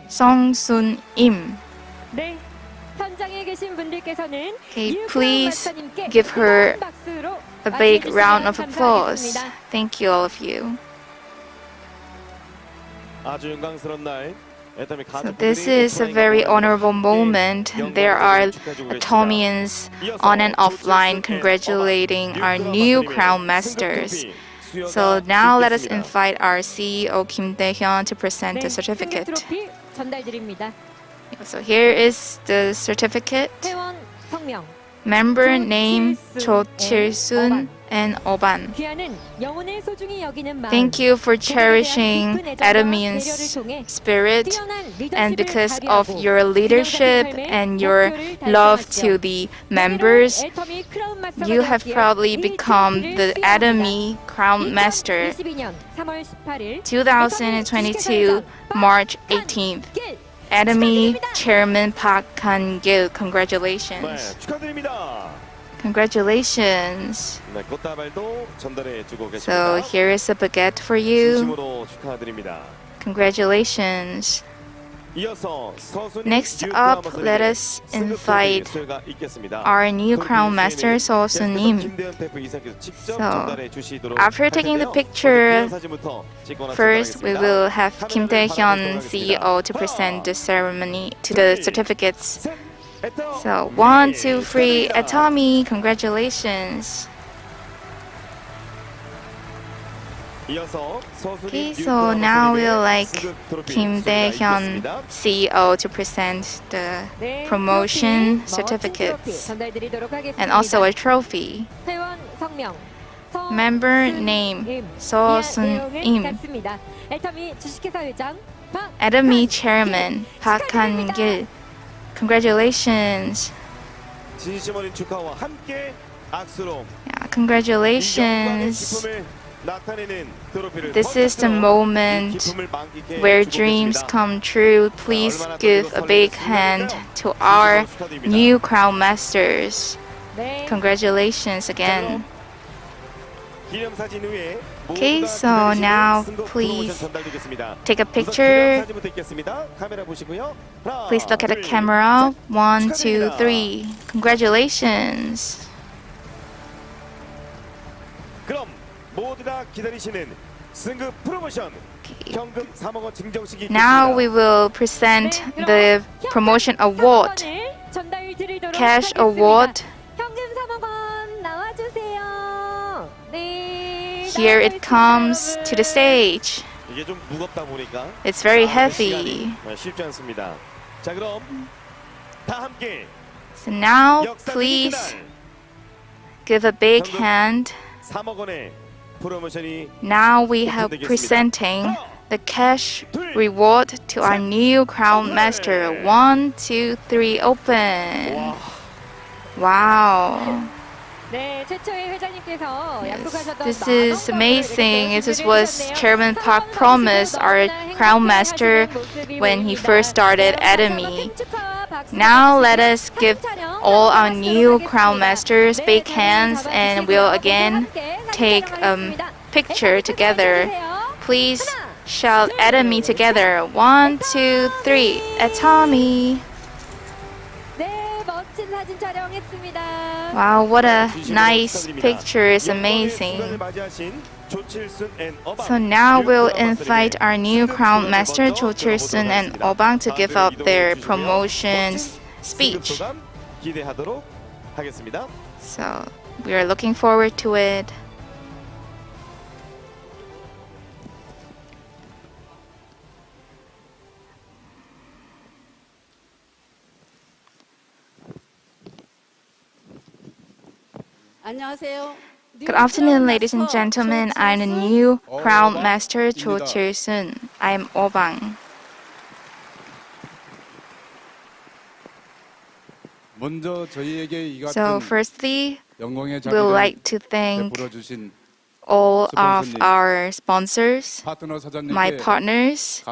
Song Sun Im. 네, 현장에 계신 분들께서는 Okay, 뉴 크라운 please 마스터님께 give her 뜨거운 박수로 a big round of 맞이해주시면 applause. 감사하겠습니다. Thank you, all of you. 아주 영광스러운 날. So this is a very honorable moment. There are Atomians on and offline congratulating our new crown masters. So now let us invite our CEO Kim Dae-hyun to present the certificate. 트로피 전달드립니다. So here is the certificate. 회원 성명. Member name Cho Chil-sun and Oban. 귀하는 영혼을 소중히 여기는 마음. Thank you for cherishing Atomy's spirit, and because of your leadership and your love to the members, you have proudly become the Atomy Crown Master 2022 March 18th. Atomy Chairman Park Han-gil, congratulations. 네, 축하드립니다. Congratulations. 네, 꽃다발도 전달해주고 계십니다. So here is a baguette for you. 진심으로 축하드립니다. Congratulations. 이어서 서순이 Next up, let us invite our new crown master, So Sun-im. So, after taking the picture, first we will have Kim Dae-hyun, CEO, to present the ceremony to the certificates. So, 1, 2, 3, Atomy, congratulations. Okay, so now we'll like Kim Dae-hyun, CEO, to present the promotion certificates and also a trophy. 회원 성명. Member name So Sun-im. 애터미 주식회사 회장 박 Atomy Chairman Park Han-gil. Congratulations. 진심 어린 축하와 함께 악수로 Congratulations. This is the moment where dreams come true. Please give a big hand to our new crown masters. Congratulations again. Okay, so now please take a picture. Please look at the camera. 1, 2, 3. Congratulations. 그럼 모두가 기다리시는 승급 프로모션 현금 3억 원 증정식이 Now we will present the promotion award, cash award. 현금 3억 원 나와주세요. 네. Here it comes to the stage. 이게 좀 무겁다 보니까 It's very heavy. 쉽지 않습니다. 자, 그럼 다 함께 So now please give a big hand. 3억 원의 프로모션이 Now we have presenting the cash reward to our new Crown Master. 1, 2, 3, open. Wow. 네, 최초의 회장님께서 약속하셨던 This is amazing. This was Chairman Park promised our Crown Master when he first started Atomy. Now let us give all our new Crown Masters big hands and we'll again take a picture together. Please shout Atomy together. 1, 2, 3. Atomy. 네, 멋진 사진 촬영했습니다. Wow, what a nice picture. It's amazing. So now we'll invite our new Crown Master Cho Chil-sun and Obang to give up their promotion speech. So we are looking forward to it. Good afternoon, ladies and gentlemen. I'm the new Crown Master Cho Chil-sun. I'm Obang. So firstly, we'd like to thank all of our sponsors, my partners,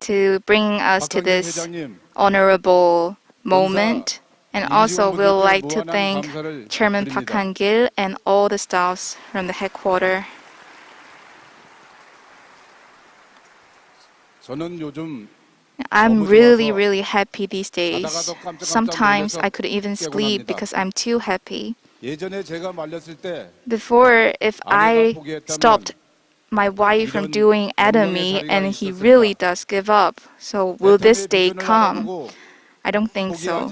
to bring us to this honorable moment. And also we'd like to thank Chairman Park Han-gil and all the staffs from the headquarters. I'm really happy these days. Sometimes I could even sleep because I'm too happy. Before, if I stopped my wife from doing Atomy and he really does give up, so will this day come? I don't think so.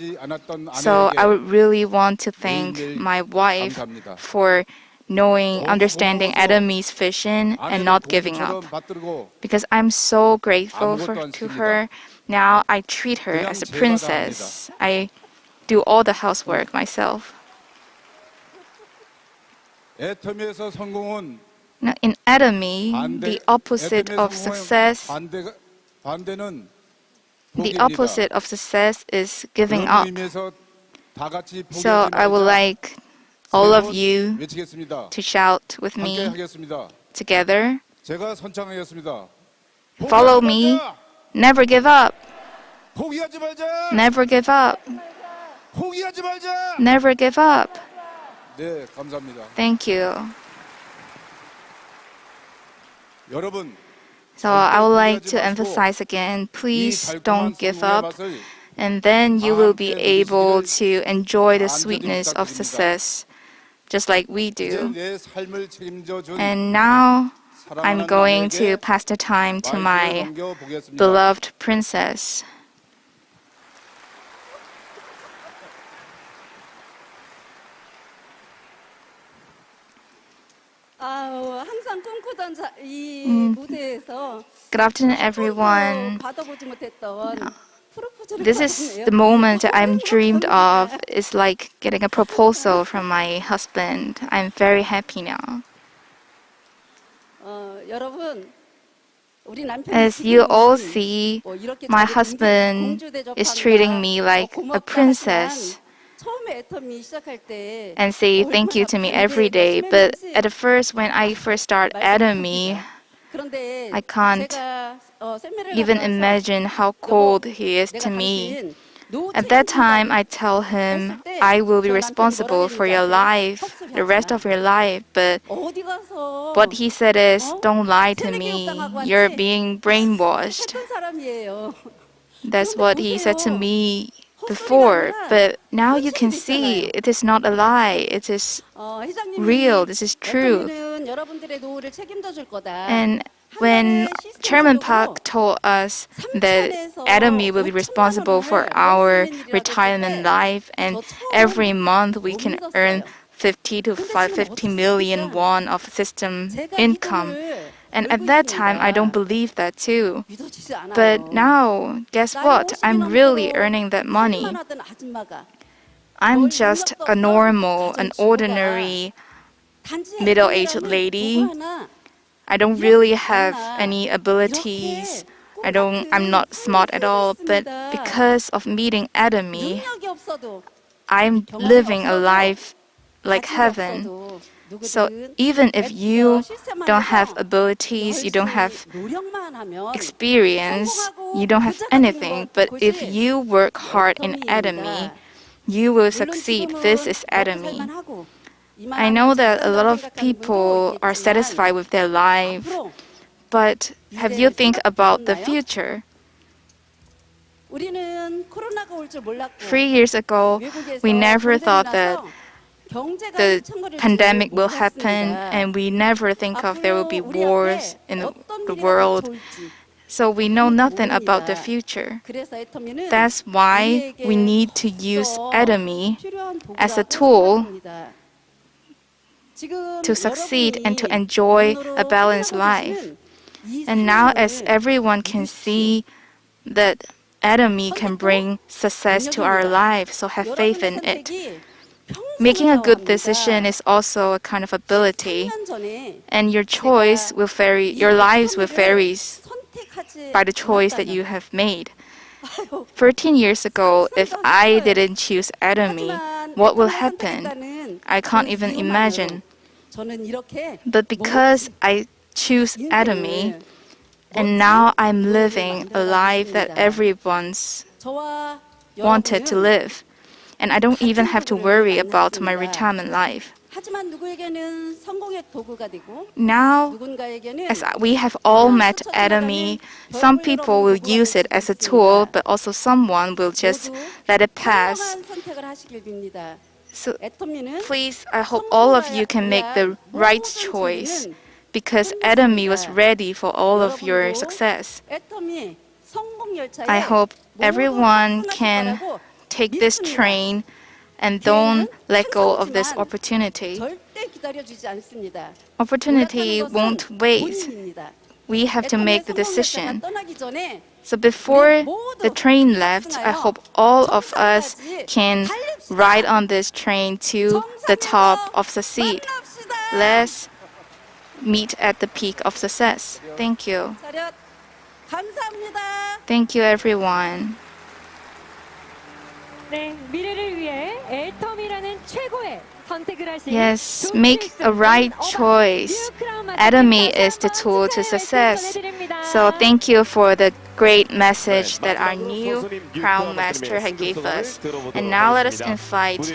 So I would really want to thank my wife for understanding Atomy's vision and not giving up. Because I'm so grateful to her. Now I treat her as a princess. I do all the housework myself. Now, in Atomy, the opposite of success is giving up. So I would like all of you to shout with me together. Follow me. Never give up. Never give up. Never give up. Thank you. So I would like to emphasize again, please don't give up, and then you will be able to enjoy the sweetness of success, just like we do. And now I'm going to pass the time to my beloved princess. Good afternoon, everyone. This is the moment that I'm dreamed of. It's like getting a proposal from my husband. I'm very happy now. As you all see, my husband is treating me like a princess and say thank you to me every day. But at first, when I first start Atomy, I can't even imagine how cold he is to me. At that time, I tell him, I will be responsible for your life, the rest of your life. But what he said is, don't lie to me, you're being brainwashed. That's what he said to me before, but now you can see it is not a lie, it is real, this is true. And when Chairman Park told us that Atomy will be responsible for our retirement life and every month we can earn 50 to 50 million won of system income. And at that time, I don't believe that too. But now, guess what? I'm really earning that money. I'm just a normal, an ordinary middle-aged lady. I don't really have any abilities. I'm not smart at all, but because of meeting Atomy, I'm living a life like heaven. So even if you don't have abilities, you don't have experience, you don't have anything, but if you work hard in Atomy, you will succeed. This is Atomy. I know that a lot of people are satisfied with their life, but have you think about the future? 3 years ago, we never thought that the pandemic will happen, and we never think of there will be wars in the world. So we know nothing about the future. That's why we need to use Atomy as a tool to succeed and to enjoy a balanced life. And now as everyone can see that Atomy can bring success to our life, so have faith in it. Making a good decision is also a kind of ability, and your choice will vary, your lives will vary by the choice that you have made. 13 years ago, if I didn't choose Atomy, what will happen? I can't even imagine. But because I choose Atomy, and now I'm living a life that everyone's wanted to live. And I don't even have to worry about my retirement life. Now, as we have all met Atomy, some people will use it as a tool, but also someone will just let it pass. So please, I hope all of you can make the right choice, because Atomy was ready for all of your success. I hope everyone can take this train and don't let go of this opportunity. Opportunity won't wait. We have to make the decision. So before the train left, I hope all of us can ride on this train to the top of the seat. Let's meet at the peak of success. Thank you. Thank you, everyone. Yes, make a right choice. Atomy is the tool to success. So thank you for the great message that our new Crown Master had gave us. And now let us invite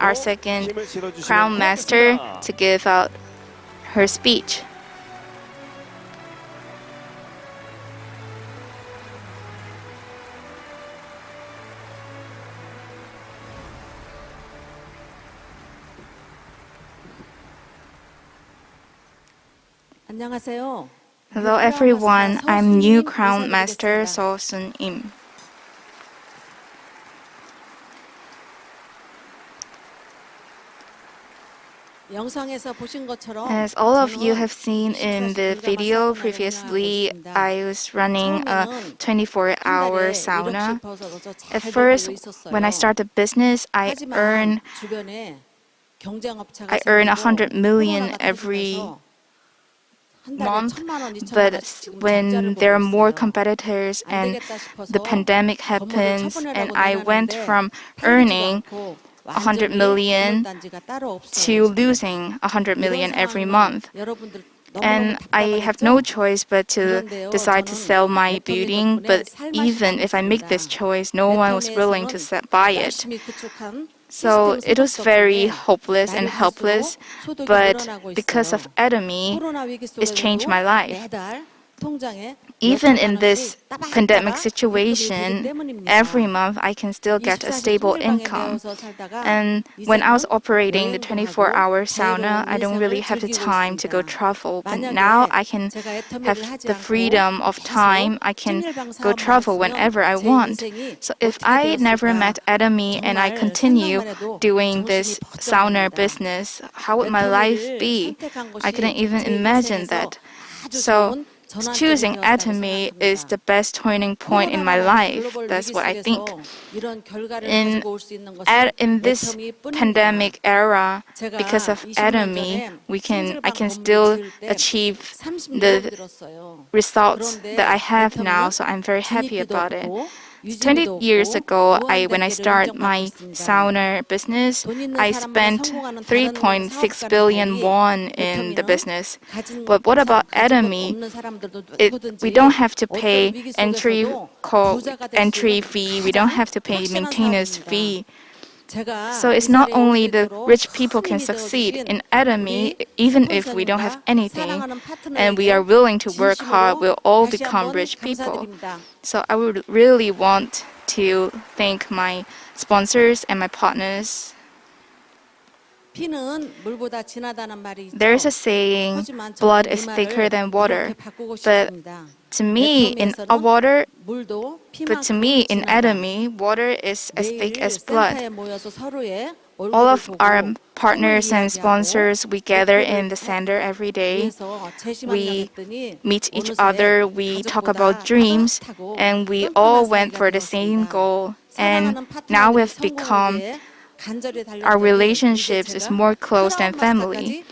our second Crown Master to give out her speech. Hello everyone, I'm new Crown Master So Sun Im. As all of you have seen in the video previously, I was running a 24-hour sauna. At first, when I started business, I earn 100 million every month, but when there are more competitors and the pandemic happens, and I went from earning 100 million to losing 100 million every month. And I have no choice but to decide to sell my building, but even if I make this choice, no one was willing to buy it. So it was very hopeless and helpless, but because of Atomy, it's changed my life. Even in this pandemic situation, every month I can still get a stable income. And when I was operating the 24-hour sauna, I don't really have the time to go travel. But now I can have the freedom of time. I can go travel whenever I want. So if I never met Atomy and I continue doing this sauna business, how would my life be? I couldn't even imagine that. So choosing Atomy is the best turning point in my life. That's what I think. In this pandemic era, because of Atomy, I can still achieve the results that I have now, so I'm very happy about it. 20 years ago, when I started my sauna business, I spent 3.6 billion won in the business. But what about Atomy? We don't have to pay entry fee, we don't have to pay maintenance fee. So it's not only the rich people can succeed in Atomy, even if we don't have anything, and we are willing to work hard, we'll all become rich people. So I would really want to thank my sponsors and my partners. There's a saying, blood is thicker than water, but to me, in Atomy, water is as thick as blood. All of our partners and sponsors, we gather in the center every day. We meet each other, we talk about dreams, and we all went for the same goal. And now we've become, our relationships is more close than family.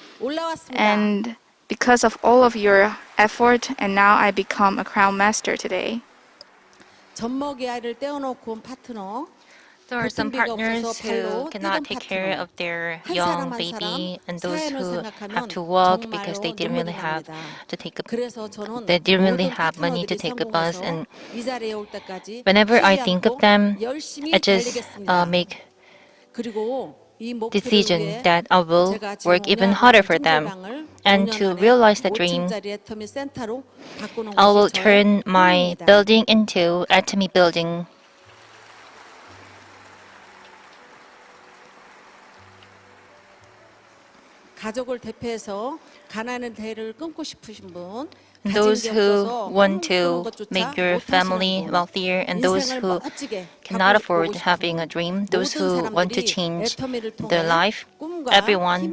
And because of all of your effort, and now I become a crown master today. There are some partners who cannot take care of their young baby, and those who have to walk because they didn't really have money to take a bus. And whenever I think of them, I just make decision that I will work even harder for them. And to realize the dream, I will turn my building into Atomy building. Those who want to make your family wealthier, and those who cannot afford having a dream, those who want to change their life, everyone,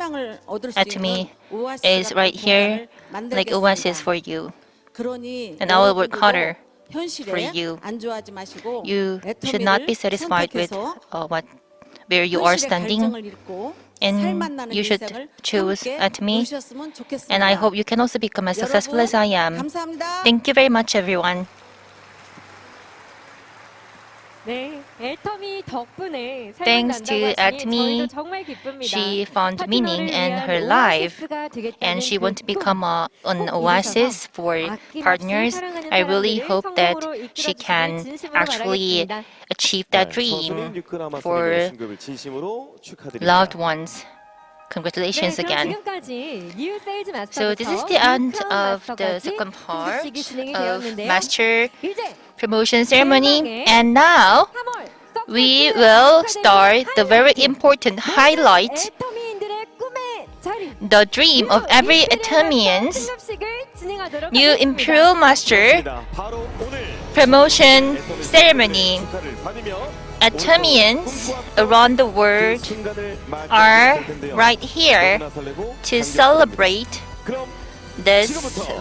Atomy is right here, like Oasis for you. And I will work harder for you. You should not be satisfied with where you are standing, and you should choose Atomy. And I hope you can also become as successful as I am. Thank you very much, everyone. Thanks to Atomy, she found meaning in her life, and she wants to become an oasis for partners. I really hope that she can actually achieve that dream for loved ones. Congratulations again. So this is the end of the second part of Master Promotion Ceremony, and now we will start the very important highlight, the dream of every Atomian's new Imperial Master Promotion Ceremony. Atomians around the world are right here to celebrate this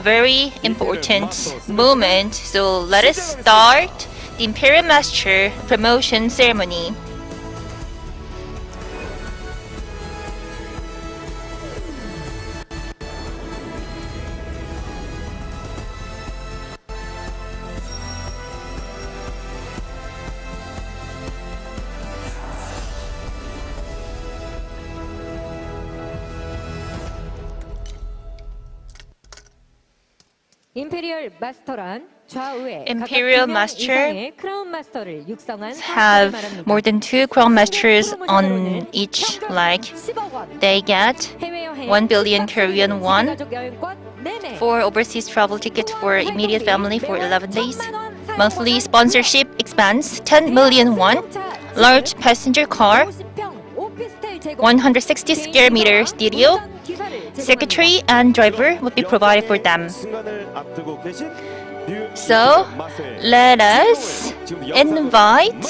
very important moment. So let us start the Imperial Master Promotion Ceremony. Imperial Master have more than 2 Crown Masters on each leg. They get 1 billion Korean won for overseas travel ticket for immediate family for 11 days. Monthly sponsorship expense 10 million won. Large passenger car, 160 square meter studio. Secretary and driver would be provided for them. So, let us invite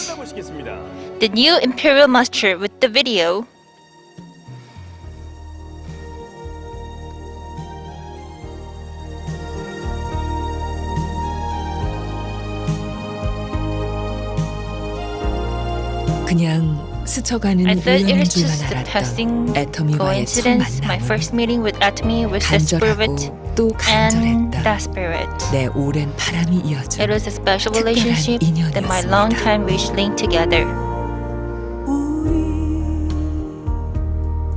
the new Imperial Master with the video. 그냥 스쳐가는 I thought it 우연인 was 줄만 just a 알았던 passing 애터미와의 첫 coincidence. My 만남은 first meeting with Atomy was desperate 간절하고 또 and 간절했던 desperate. 내 오랜 바람이 이어준 It was a special 특별한 relationship that my 인연이었습니다. long-time wish linked together.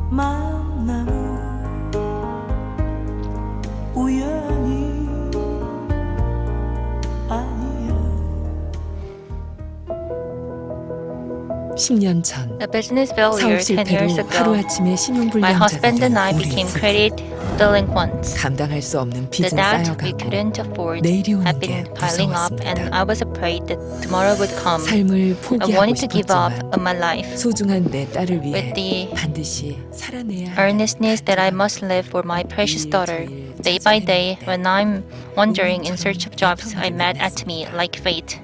만남은 우연이 아니야. 10년 전 A business failure 사업 10 실패로 years ago. 하루아침에 My 신용불량자가 husband and I 된 became 우리 credit delinquents. 감당할 수 없는 The 빚은 debt we 쌓여가고 couldn't afford 내일이 오는 had 게 been piling up, and 무서웠습니다. I was afraid that tomorrow would come. 삶을 I 포기하고 wanted to give up 싶었지만 on my life 소중한 내 딸을 위해 with the 반드시 살아내야 한다는 earnestness that I must live for my precious daughter. Day by day, when I'm wandering in search of jobs, I met Atomy like fate.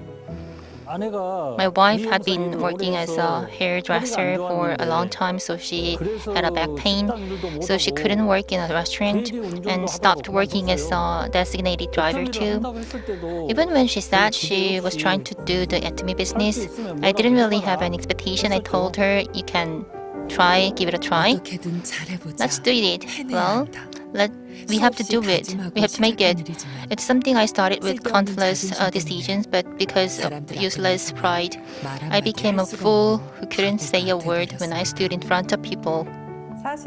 My wife had been working as a hairdresser for a long time, so she had a back pain, so she couldn't work in a restaurant and stopped working as a designated driver too. Even when she said she was trying to do the Atomy business, I didn't really have an expectation. I told her, you can try, give it a try. 어떻게든 잘해보자. Let's do it. 해내야 Well, 한다. we have to do it. We have to make it. It's something I started with countless decisions, but because of useless pride, I became a fool who couldn't say a word when I stood in front of people. I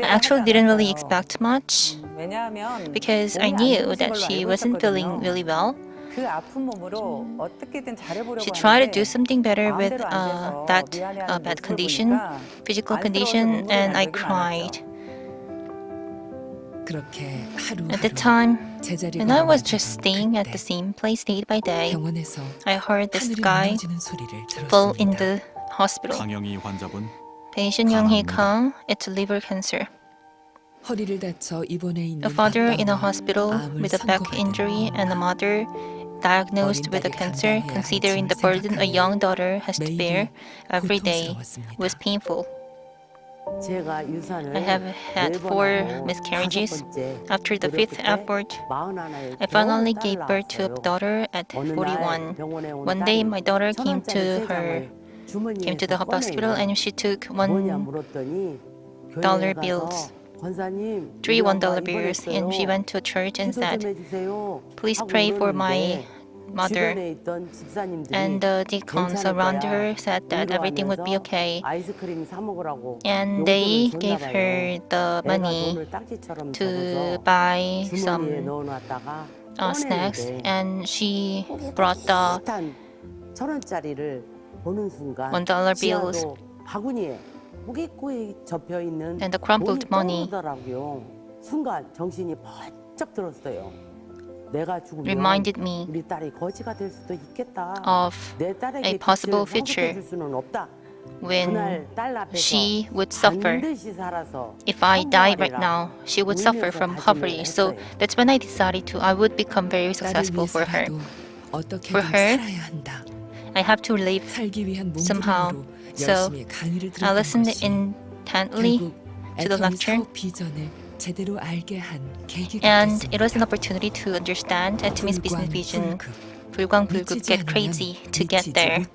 actually didn't really expect much because I knew that she wasn't feeling really well. She tried to do something better with that bad condition, physical condition, and I cried. 그렇게 하루하루 At the time, 제자리가 when I was 넘어지던 just staying at 그때 the same place day by day, 병원에서 I heard this 하늘이 guy 무너지는 소리를 fall in 들었습니다. the hospital. 강영희 환자분 Patient Young-hee Kang, it's liver cancer. 허리를 다쳐 입원해 있는 A father in a 아빠와 hospital 암을 with a back 선고받은 injury and a mother diagnosed with a cancer, considering the burden a young daughter has to bear every day, was painful. I have had 4 miscarriages. After the 5th abort, I finally gave birth to a daughter at 41. One day, my daughter came to the hospital and she took $1 bills. 3 $1 bills, and she went to a church and said, "Please pray for my mother." And the deacons around her said that everything would be okay. And they gave her the money to buy some snacks, and she brought the $1 bills and the crumpled money. Reminded me of a possible future when she would suffer. If I die right now, she would suffer from poverty. So that's when I decided I would become very successful for her. For her, I have to live somehow. So I listened intently to the lecture, and it was an opportunity to understand Atomy's business vision. 불광불급, get crazy to get there.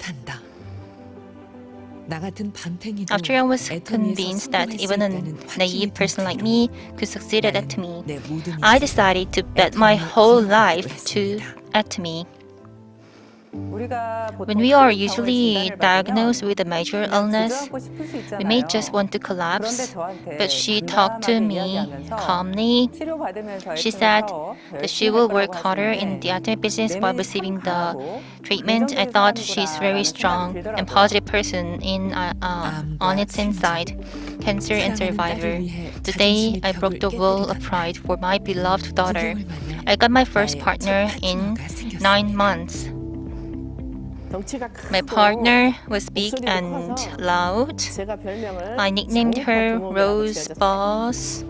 After I was convinced that even a naive person like me could succeed at Atomy, I decided to bet my whole life to Atomy. When we are usually diagnosed with a major illness, we may just want to collapse, but she talked to me calmly. She said that she will work harder in the Atomy business while receiving the treatment. I thought she's very strong and positive person on its inside, cancer and survivor. Today, I broke the wall of pride for my beloved daughter. I got my first partner in 9 months. My partner was big and loud. I nicknamed her Rose Boss.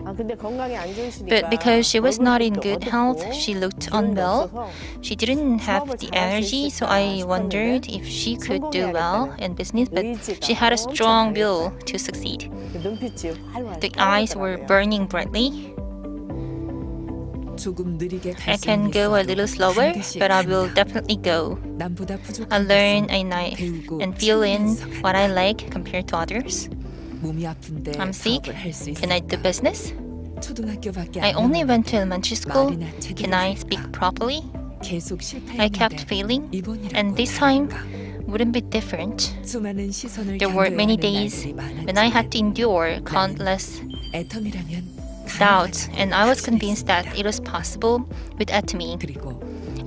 But because she was not in good health, she looked unwell. She didn't have the energy, so I wondered if she could do well in business, but she had a strong will to succeed. The eyes were burning brightly. I can go a little slower, but I will definitely go. I learn and fill in what I like compared to others. I'm sick. Can I do business? I only went to elementary school. Can I speak properly? I kept failing, and this time wouldn't be different. There were many days when I had to endure countless doubts, and I was convinced that it was possible with Atomy.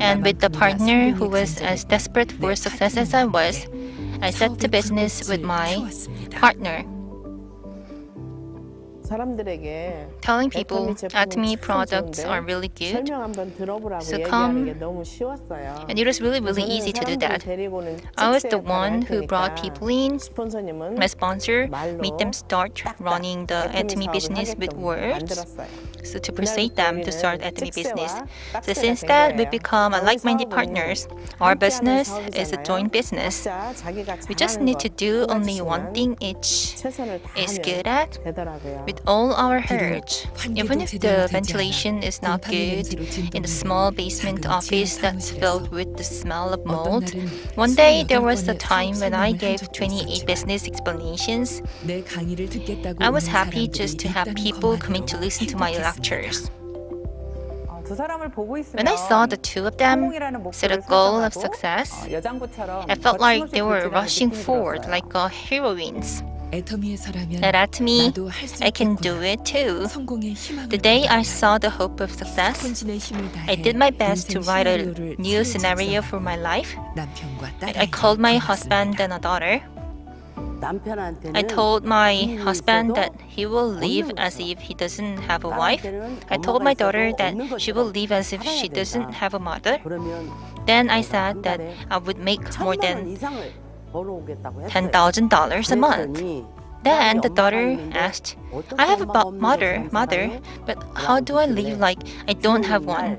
And with the partner who was as desperate for success as I was, I set to business with my partner. Telling people Atomy products are really good, so come, and it was really easy to do that. I was the one who brought people in. My sponsor made them start running the Atomy business with words, so to persuade them to start Atomy business. So since that, we become like-minded partners. Our business is a joint business. We just need to do only one thing each is good at, with all our heart. Even if the ventilation is not good in the small basement office that's filled with the smell of mold. One day there was a time when I gave 28 business explanations. I was happy just to have people coming to listen to my lectures. When I saw the two of them set a goal of success, I felt like they were rushing forward like heroines. At Atomy, I can do it too. The day I saw the hope of success, I did my best to write a new scenario for my life. I called my husband and a daughter. I told my husband that he will live as if he doesn't have a wife. I told my daughter that she will live as if she doesn't have a mother. Then I said that I would make more than $10,000 a month. Then the daughter asked, I have a mother, but how do I live like I don't have one?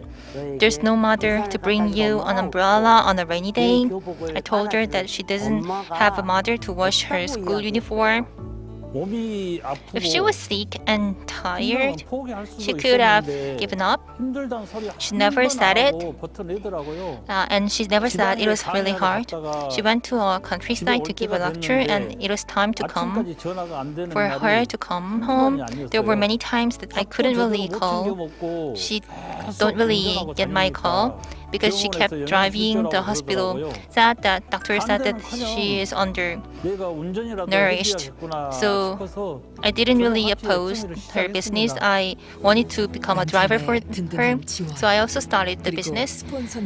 There's no mother to bring you an umbrella on a rainy day. I told her that she doesn't have a mother to wash her school uniform. If she was sick and tired, she could have given up. She never said it, and she never said it was really hard. She went to a countryside to give a lecture, and it was time to come for her to come home. There were many times that I couldn't really call. She don't really get my call because she kept driving. The hospital said that doctor said that she is undernourished. So I didn't really oppose her business. I wanted to become a driver for her. So I also started the business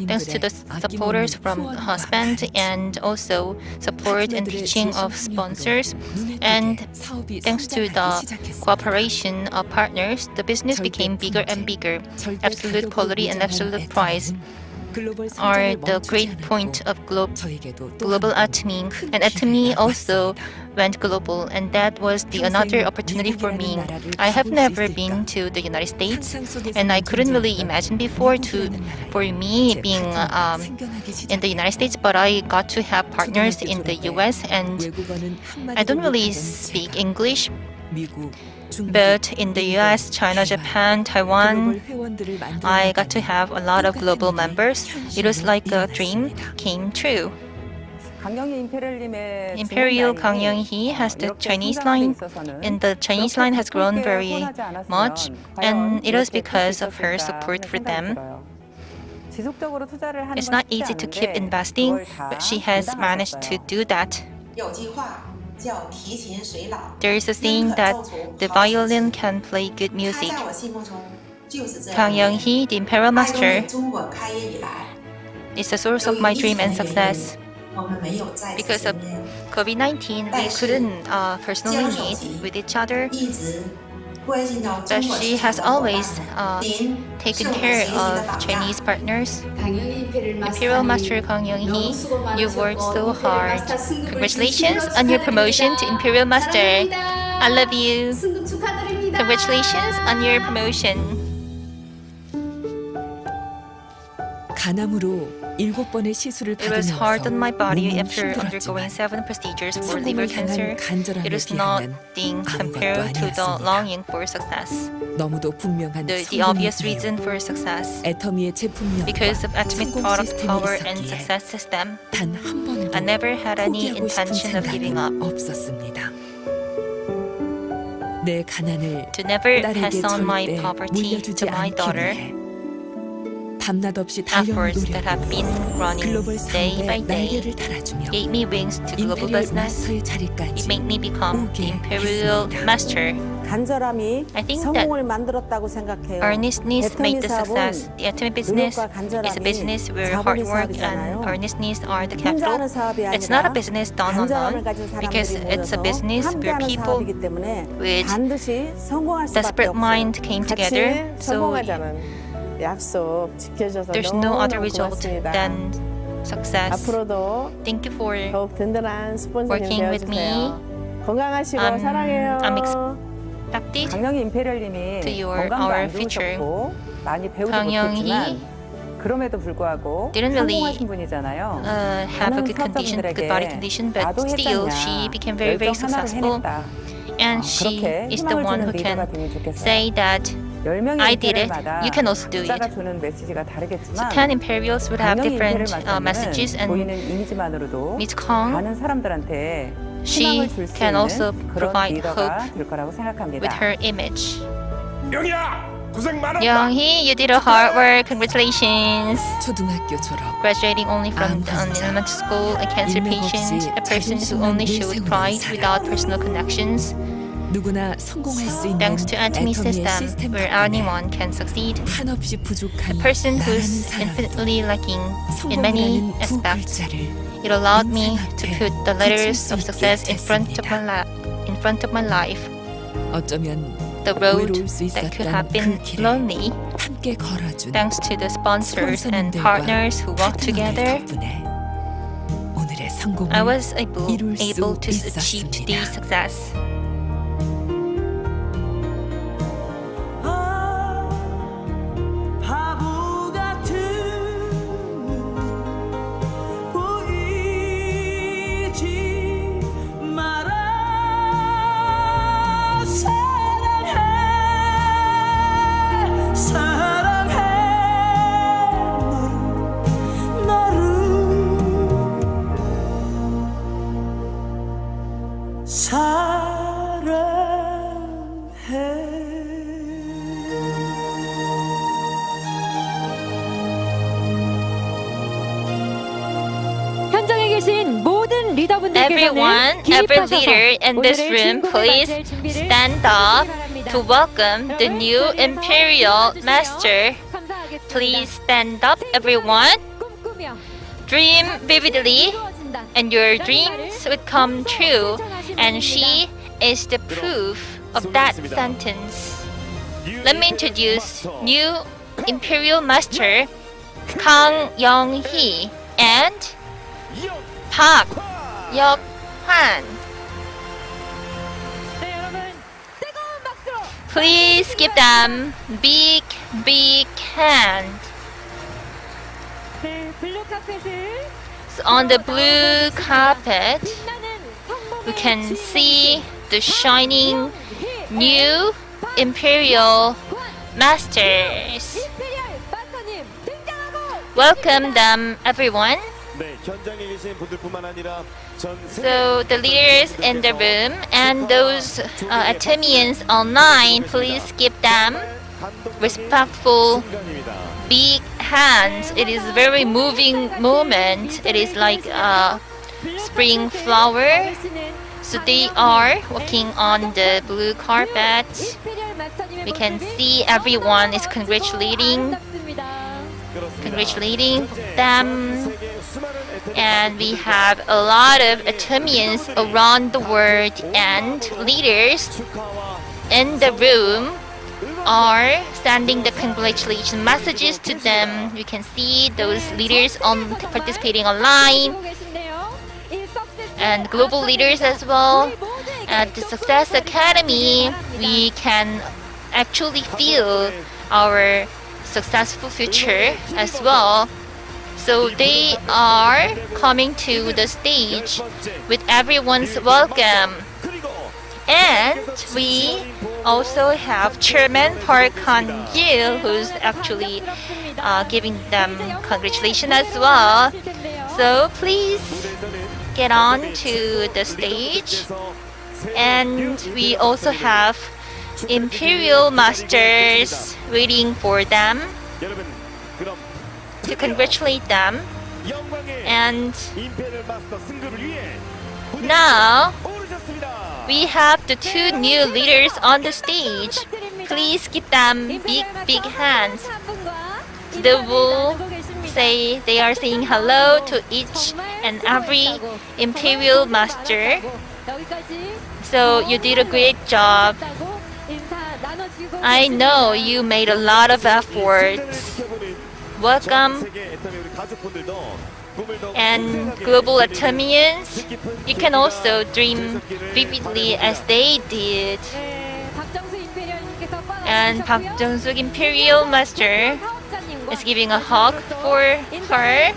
thanks to the supporters from the husband and also support and teaching of sponsors. And thanks to the cooperation of partners, the business became bigger and bigger. Absolute quality and absolute price are the great point of global Atomy, and Atomy also went global, and that was another opportunity for me. I have never been to the United States, and I couldn't really imagine before for me being in the United States, but I got to have partners in the US, and I don't really speak English. But in the US, China, Japan, Taiwan, I got to have a lot of global members. It was like a dream came true. Imperial Gangyeonghee has the Chinese line, and the Chinese line has grown very much, and it was because of her support for them. It's not easy to keep investing, but she has managed to do that. There is a saying that the violin can play good music. Gangyeonghee, the Imperial Master, is the source of my dream and success. Because of COVID-19, we couldn't personally meet with each other, but she has always taken care of Chinese partners. Imperial Master Gangyeonghee, you worked so hard. Congratulations on your promotion to Imperial Master. I love you. Congratulations on your promotion. 가남으로 7번의 시술을 It was hard on my body 몸은 after undergoing 7 procedures for liver cancer. It is nothing compared to the longing for success. 너무도 분명한 The obvious reason for success. 애터미의 제품력과 Because of Atomic 성공 product 시스템이 power and 있었기에 success system, 단 한 번도 I never had any 포기하고 싶은 intention of giving up. 생각은 없었습니다. 내 가난을 To never 딸에게 pass on my 절대 poverty 물려주지 to my 않기 daughter. 위해 밤낮 없이 달려온 Efforts that have been running 글로벌 day by 사업에 day 날개를 달아주며 gave me wings to global 임페리얼 business. 마스터의 자리까지 It made me become the 오게 imperial 했습니다. master. 간절함이 I think that 성공을 만들었다고 생각해요. earnestness 애터미 made the success. 사업은 The Atomy business 노력과 간절함이 is a business where hard 자본의 work 사업이잖아요. and earnestness are the 혼자 capital. 하는 사업이 It's not 아니라 a business done 간절함을 alone 가진 because 사람들이 it's a 모여서 business where 함께하는 people 사업이기 때문에 with 반드시 성공할 수밖에 desperate 없어요. mind came together. So 약속 지켜줘서 there's no other 너무너무 result 고맙습니다. than success. 앞으로도 Thank you for 더욱 든든한 스폰서님 working with me. 되어주세요. 건강하시고 I'm 사랑해요. expected 강영희 임페리얼님이 to your 건강도 our 안 future. 좋으셨고 많이 배우지 강영희 못했지만 그럼에도 불구하고 didn't really 성공하신 분이잖아요. have a 많은 good condition, good 사업자분들에게 body condition, but 나도 still 했잖냐, she became very, very 열정 하나로 successful. 해냈다. And she 그렇게 is the 희망을 one 주는 who can 리더가 되면 좋겠어요. say that 10명의 I did it, 임페리얼마다 you can also do 각자가 it. 주는 메시지가 So 다르겠지만 10 imperials would have 강영희 different 임페리얼 messages, 마스터는 보이는 and 이미지만으로도 Miss Kong, 많은 사람들한테 she 희망을 줄 수 can also 있는 그런 provide 리더가 hope 될 거라고 생각합니다. with her image. 영희야, 고생 많았다. Young-hee, you did a hard work. Congratulations. 초등학교 졸업 Graduating only from an elementary school, a cancer patient, a person who only showed pride without personal connections. 누구나 성공할 수 있는 Thanks to Atomy 애터미의 system, 시스템 where 덕분에 anyone can succeed. 한없이 부족한 A person 나라는 who's 사람 infinitely lacking in many 성공이라는 두 aspects. 글자를 It allowed me to 인생 put the 앞에 letters 붙일 of 수 success 있게 in front of my life. 어쩌면 The road 외로울 수 that could 있었던 have been 그 길에 lonely, 함께 걸어준 thanks to the sponsors and 스폰서님들과 partners who worked 파트너들 together, 덕분에 오늘의 성공을 I was able 이룰 수 to achieve 있었습니다. today's success. 바보 같은 보이지 마라 사랑해 사랑해 너를 현장에 계신 모든 Everyone, 리더분들께서는 every 기립하셔서 leader in this 오늘의 room, 주인공을 please 맞이할 준비를 stand up to welcome the new Imperial Master. 감사하겠습니다. Please stand up, everyone. 꿈꾸며 Dream vividly, 이루어진다. and your dreams would come true. And she is the proof of that sentence. Let me introduce new Imperial Master Kang Young-hee and Park Yok-hwan. 네, 여러분 뜨거운 박수로 Please give them big, big hand. 네, 블루 카펫을 So on the blue carpet, 빛나는 성공의 we can 주인공이 see the shining 희, new Imperial Masters. 임페리얼 마스터님 등장하고 Welcome them, everyone. 네, 현장에 계신 분들뿐만 아니라 전 So the leaders in the room and those Atomians online, please give them respectful big hands. It is a very moving moment. It is like a spring flower. So they are walking on the blue carpet. 임페리얼 마스터님의 We can 모습이 see everyone is congratulating them. And we have a lot of Atomians around the world, and leaders in the room are sending the congratulation messages to them. We can see those leaders participating online and global leaders as well. At the Success Academy, we can actually feel our successful future as well. So they are coming to the stage with everyone's welcome. And we also have Chairman Park Han-gil, who's actually giving them congratulations as well. So please get on to the stage. And we also have Imperial Masters waiting for them to congratulate them. And now we have the two new leaders on the stage. Please give them big hands. They will say they are saying hello to each and every Imperial Master. So you did a great job. I know you made a lot of efforts. Welcome. And global Atomians, you can also dream vividly as they did. And Park Jung-suk Imperial Master is giving a hug for her.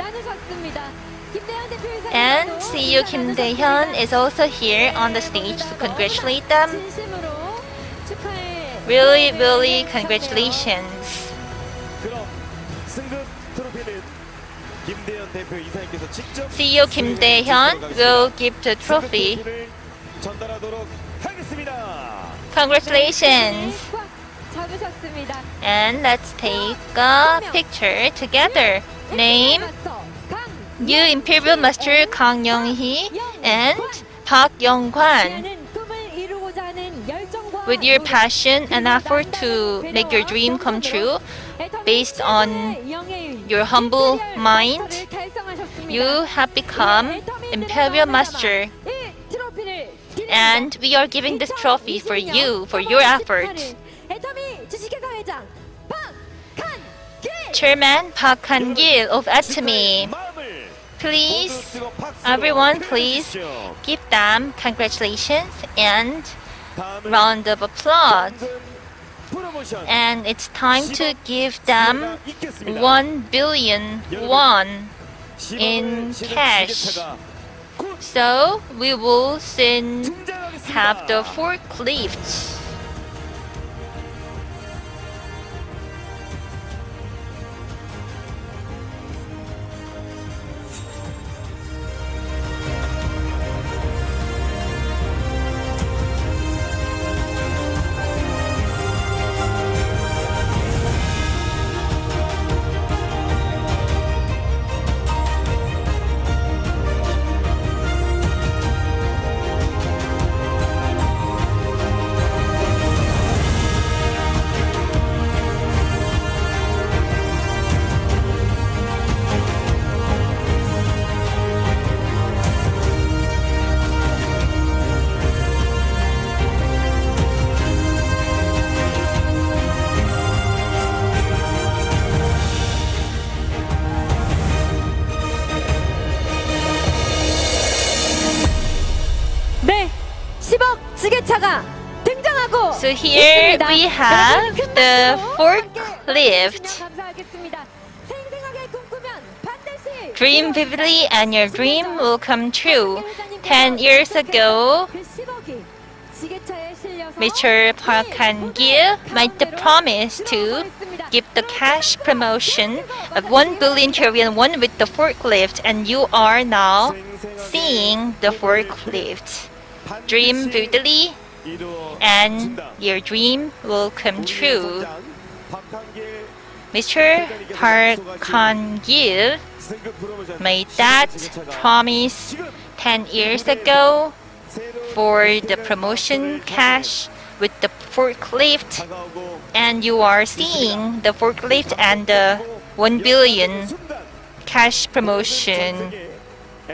And CEO Kim Dae-hyun is also here on the stage to congratulate them. Really congratulations. CEO Kim Dae-hyun will give the trophy. Congratulations. And let's take a picture together. Name, new Imperial Master Kang Young-hee and Park Young-kwan. With your passion and effort to make your dream come true, based on your humble mind, you have become Imperial Master. And we are giving this trophy for you, for your effort. Chairman Park Han-gil of Atomy. Please, everyone, please give them congratulations and round of applause. And it's time to give them 1 billion won in cash. So we will soon have the forklifts. So here we have the forklift. Dream vividly and your dream will come true. 10 years ago, Mr. Park Han-gil made the promise to give the cash promotion of 1 billion Korean won with the forklift, and you are now seeing the forklift. Dream vividly and your dream will come true. Mr. Park Han-gil made that promise 10 years ago for the promotion cash with the forklift, and you are seeing the forklift and the 1 billion cash promotion.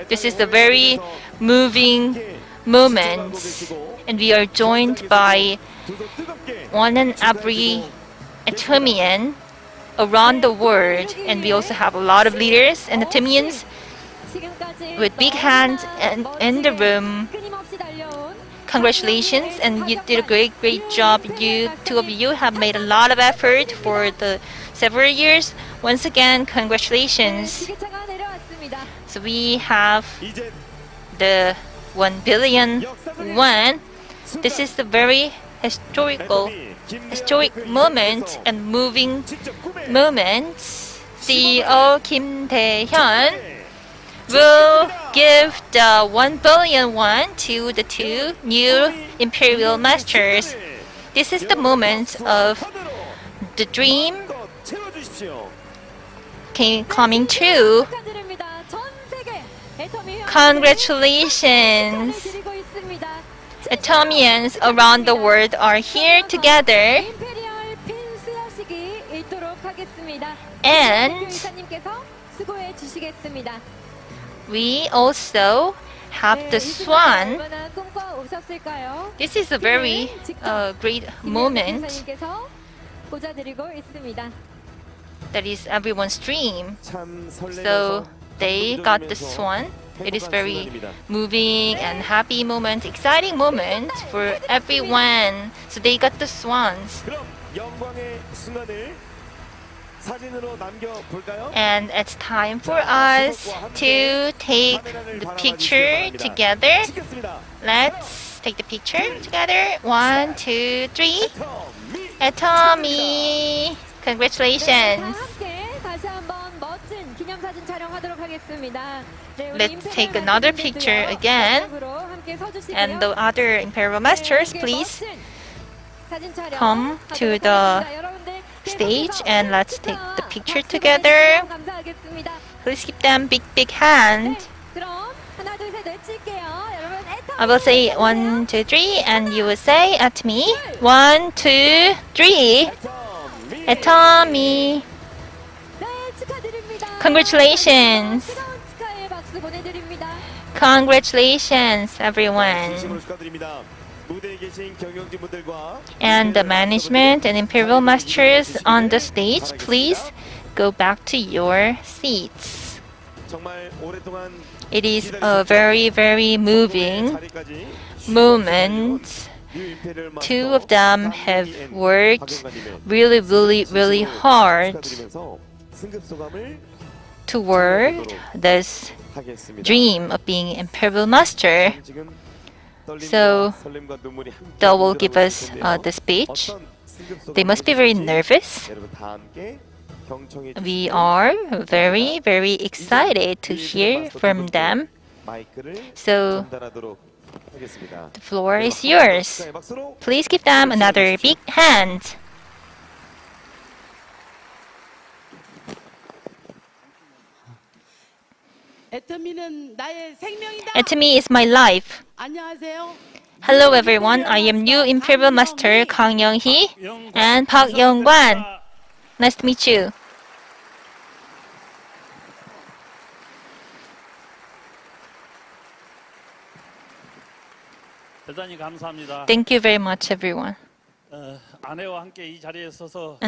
This is a very moving moment, and we are joined by one and every Atomian around the world, and we also have a lot of leaders and Atomians with big hands and in the room. Congratulations, and you did a great job. You two of you have made a lot of effort for the several years. Once again, congratulations. 기계차가 내려왔습니다. So we have the 1 billion won. This is a very historic moment and moving moment. CEO Kim Tae-hyun will give the 1 billion won to the two new imperial masters. This is the moment of the dream coming true. Congratulations! Atomians around the world are here together. And we also have the swan. This is a very great moment. That is everyone's dream. So they got the swan. It is very moving and happy moment, exciting moment for everyone. So they got the swans. And it's time for us to take the picture together. Let's take the picture together. 1, 2, 3. Atomy! Congratulations! Let's take another picture again. And the other imperial masters, please come to the stage and let's take the picture together. Please give them big hand. I will say 1, 2, 3 and you will say at me 1, 2, 3. Atomy. Congratulations. Congratulations everyone. And the management and imperial masters on the stage, please go back to your seats. It is a very moving moment. Two of them have worked really hard toward this dream of being imperial master. So they will give us the speech. They must be very nervous. We are very excited to hear from them. So the floor is yours. Please give them another big hand. Atomy is my life. Hello everyone, I am new Imperial Master Kang Young-hee and Park Young-kwan. Nice to meet you. Thank you very much everyone. And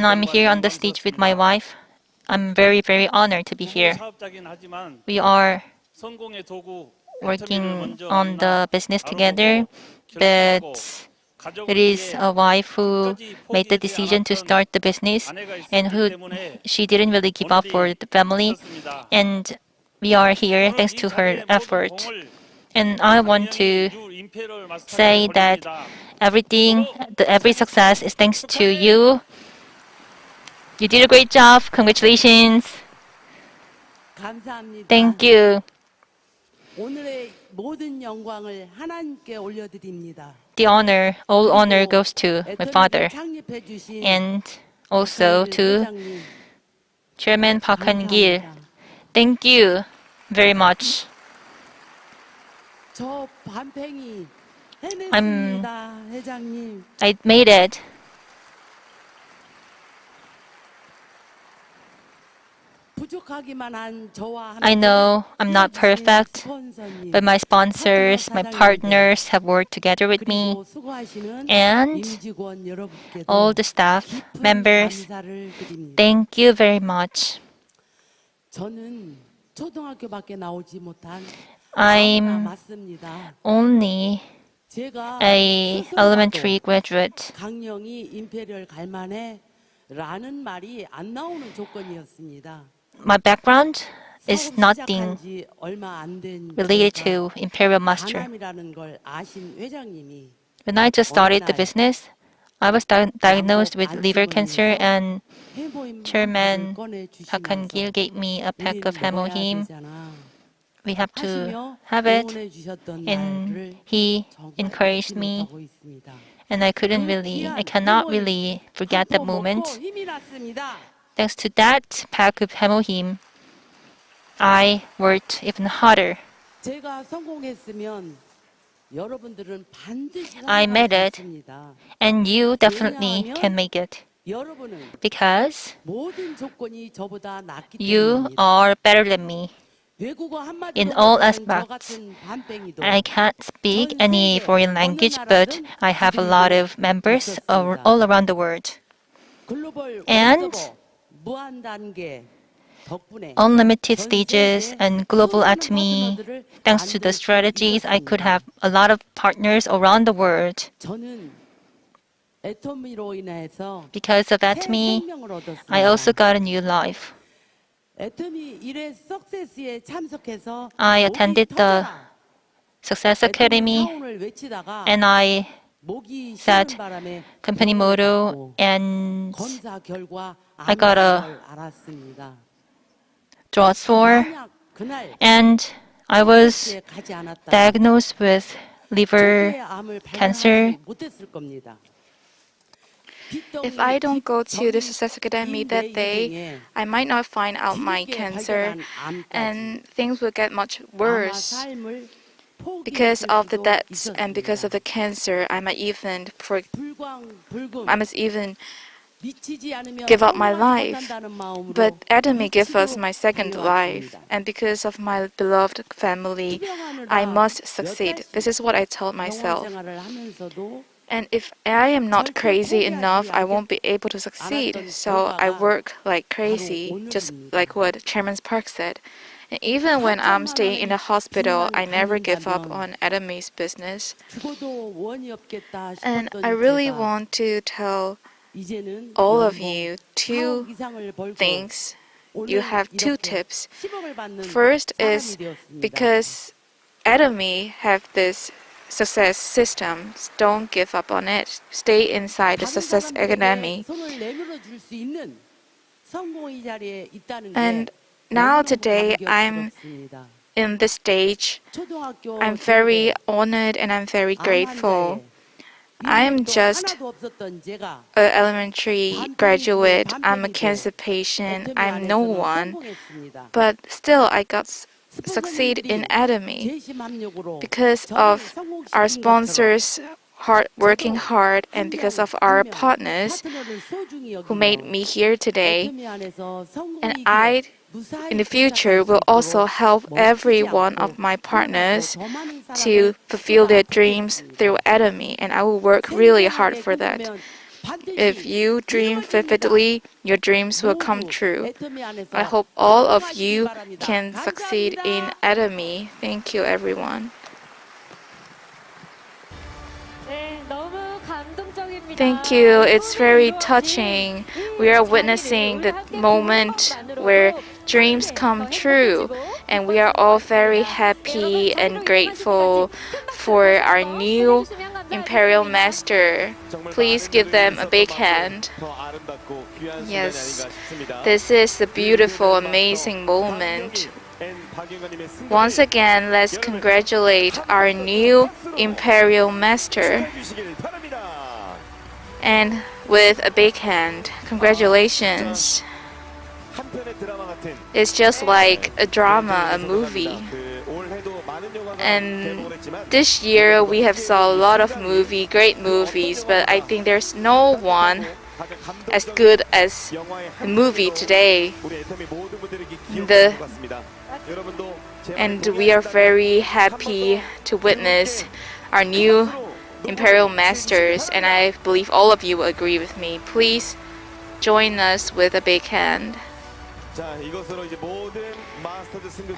I'm here on the stage with my wife. I'm very honored to be here. We are working on the business together, but it is a wife who made the decision to start the business and she didn't really give up for the family. And we are here thanks to her effort. And I want to say that every success is thanks to you. You did a great job. Congratulations. Thank you. The honor, all honor goes to my father and also to Chairman Park Han-gil. Thank you very much. I made it. I know I'm not perfect, but my sponsors, my partners have worked together with me, and all the staff members, thank you very much. I'm only an elementary graduate. 라는 말이 안 나오는 조건이었습니다. My background is 사업 nothing 시작한 지 얼마 안 된 related 저희가 to Imperial Master. 간암이라는 걸 아신 회장님이 When I just started the 어느 날 business, I was diagnosed with liver 안식원에서 cancer, and 해모임 한 Chairman 캔을 꺼내 Park Han-gil 주시면서 gave me a pack 우린 of 먹어야 hemohim. 되잖아 We have to 하시며 have it, 응원해 주셨던 and 날을 he 정말 encouraged 잊지 me, 못하고 있습니다. and I 귀한 cannot 해모임 really forget that 한 포 moment. 먹고 힘이 났습니다. Thanks to that pack of hemohim, I worked even harder. 제가 성공했으면 여러분들은 반드시 I made 성공할 수 it, 있습니다. and you definitely 왜냐하면 can make it, 여러분은 because 모든 조건이 저보다 낫기 you 때문입니다. are better than me. 외국어 한마디도 In all 못하는 저 aspects. 같은 반뺑이도 I can't speak any 세계 foreign 어느 language, but 나라든 I have a lot of members all around the world. 글로벌 And 원서버 무한 단계 덕분에 unlimited 전 stages 세계 and global 수많은 atomy, 파트너들을 thanks to the 만들 수 strategies, I could 있었습니다. have a lot of partners around the world. 저는 애터미로 인해서 Because of 새 Atomy, 생명을 얻었습니다. I also got a new life. 애터미 1회 석세스에 참석해서 I 목이 attended the 터져라 Success 애터미 Academy, 사원을 외치다가 and I 목이 said 쉬는 바람에 company 병원을 motto, 갔고 and 검사 결과 I got a 암이라는 걸 알았습니다. throat sore, 만약 그날 and I was 석세스에 가지 않았다면 diagnosed with liver 초기에 암을 cancer. 발견하지 못했을 겁니다. If I don't go to the Success Academy that day, I might not find out my cancer, and things will get much worse. Because of the deaths and because of the cancer, I might even give up my life. But Atomy gave us my second life, and because of my beloved family, I must succeed. This is what I told myself. And if I am not crazy enough, I won't be able to succeed. So I work like crazy, just like what Chairman Park said. And even when I'm staying in the hospital, I never give up on Atomy's business. And I really want to tell all of you two things. You have two tips. First is because Atomy have this success system. Don't give up on it. Stay inside the Success Academy. And now today I'm in this stage. I'm very honored and I'm very grateful. I'm just an elementary graduate. I'm a cancer patient. I'm no one. But still I got succeed in Atomy because of our sponsors working hard and because of our partners who made me here today. And I, in the future, will also help every one of my partners to fulfill their dreams through Atomy, and I will work really hard for that. If you dream vividly, your dreams will come true. I hope all of you can succeed in Atomy. Thank you, everyone. Thank you. It's very touching. We are witnessing the moment where dreams come true, and we are all very happy and grateful for our new Imperial Master. Please give them a big hand. Yes, this is a beautiful, amazing moment. Once again, let's congratulate our new Imperial Master. And with a big hand, congratulations. It's just like a drama, a movie. And this year we have saw a lot of great movies, but I think there's no one as good as the movie today. And we are very happy to witness our new Imperial Masters, and I believe all of you will agree with me. Please join us with a big hand.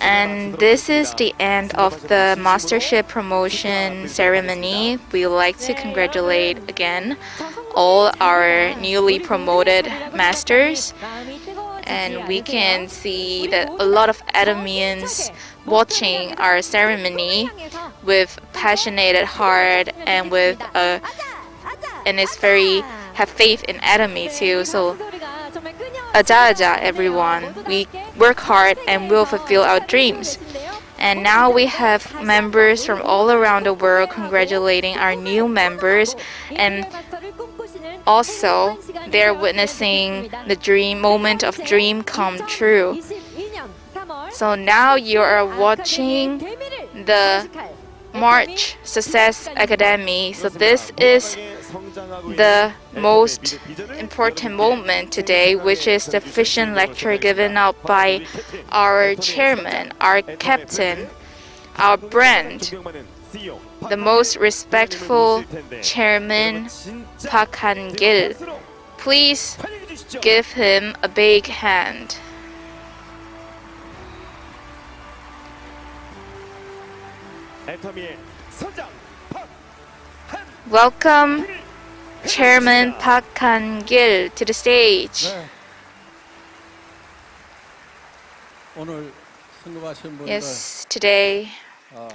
And this is the end of the Mastership promotion ceremony. We would like to congratulate again all our newly promoted masters. And we can see that a lot of Atomians watching our ceremony with passionate heart and with and it's very have faith in Atomy too. So aja everyone, we work hard and we'll fulfill our dreams. And now we have members from all around the world congratulating our new members, and also they're witnessing the moment of dream come true. So now you are watching the March Success Academy. So this is the most important moment today, which is the vision lecture given out by our chairman, our captain, our brand, the most respectful chairman, Park Han-gil. Please give him a big hand. Welcome Chairman Park Han-gil to the stage. Yes, today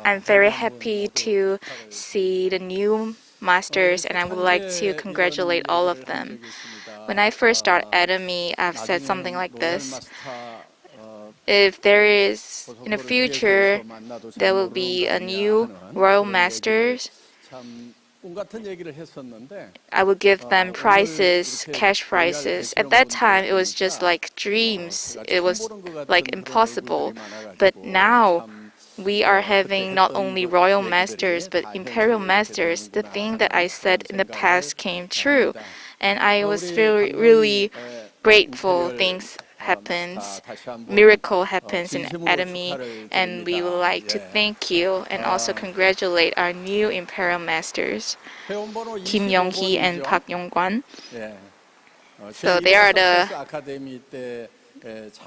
I'm very happy to see the new masters, and I would like to congratulate all of them. When I first started Atomy, I've said something like this. If there is, in the future, there will be a new Royal Masters, I will give them prizes, cash prizes. At that time, it was just like dreams. It was like impossible. But now, we are having not only Royal Masters, but Imperial Masters. The thing that I said in the past came true. And I was really grateful. Things happens, miracle happens in Atomy, and we would like to thank you and also congratulate our new Imperial Masters, Kim Young-hee and Park Yong-kwan. So they are the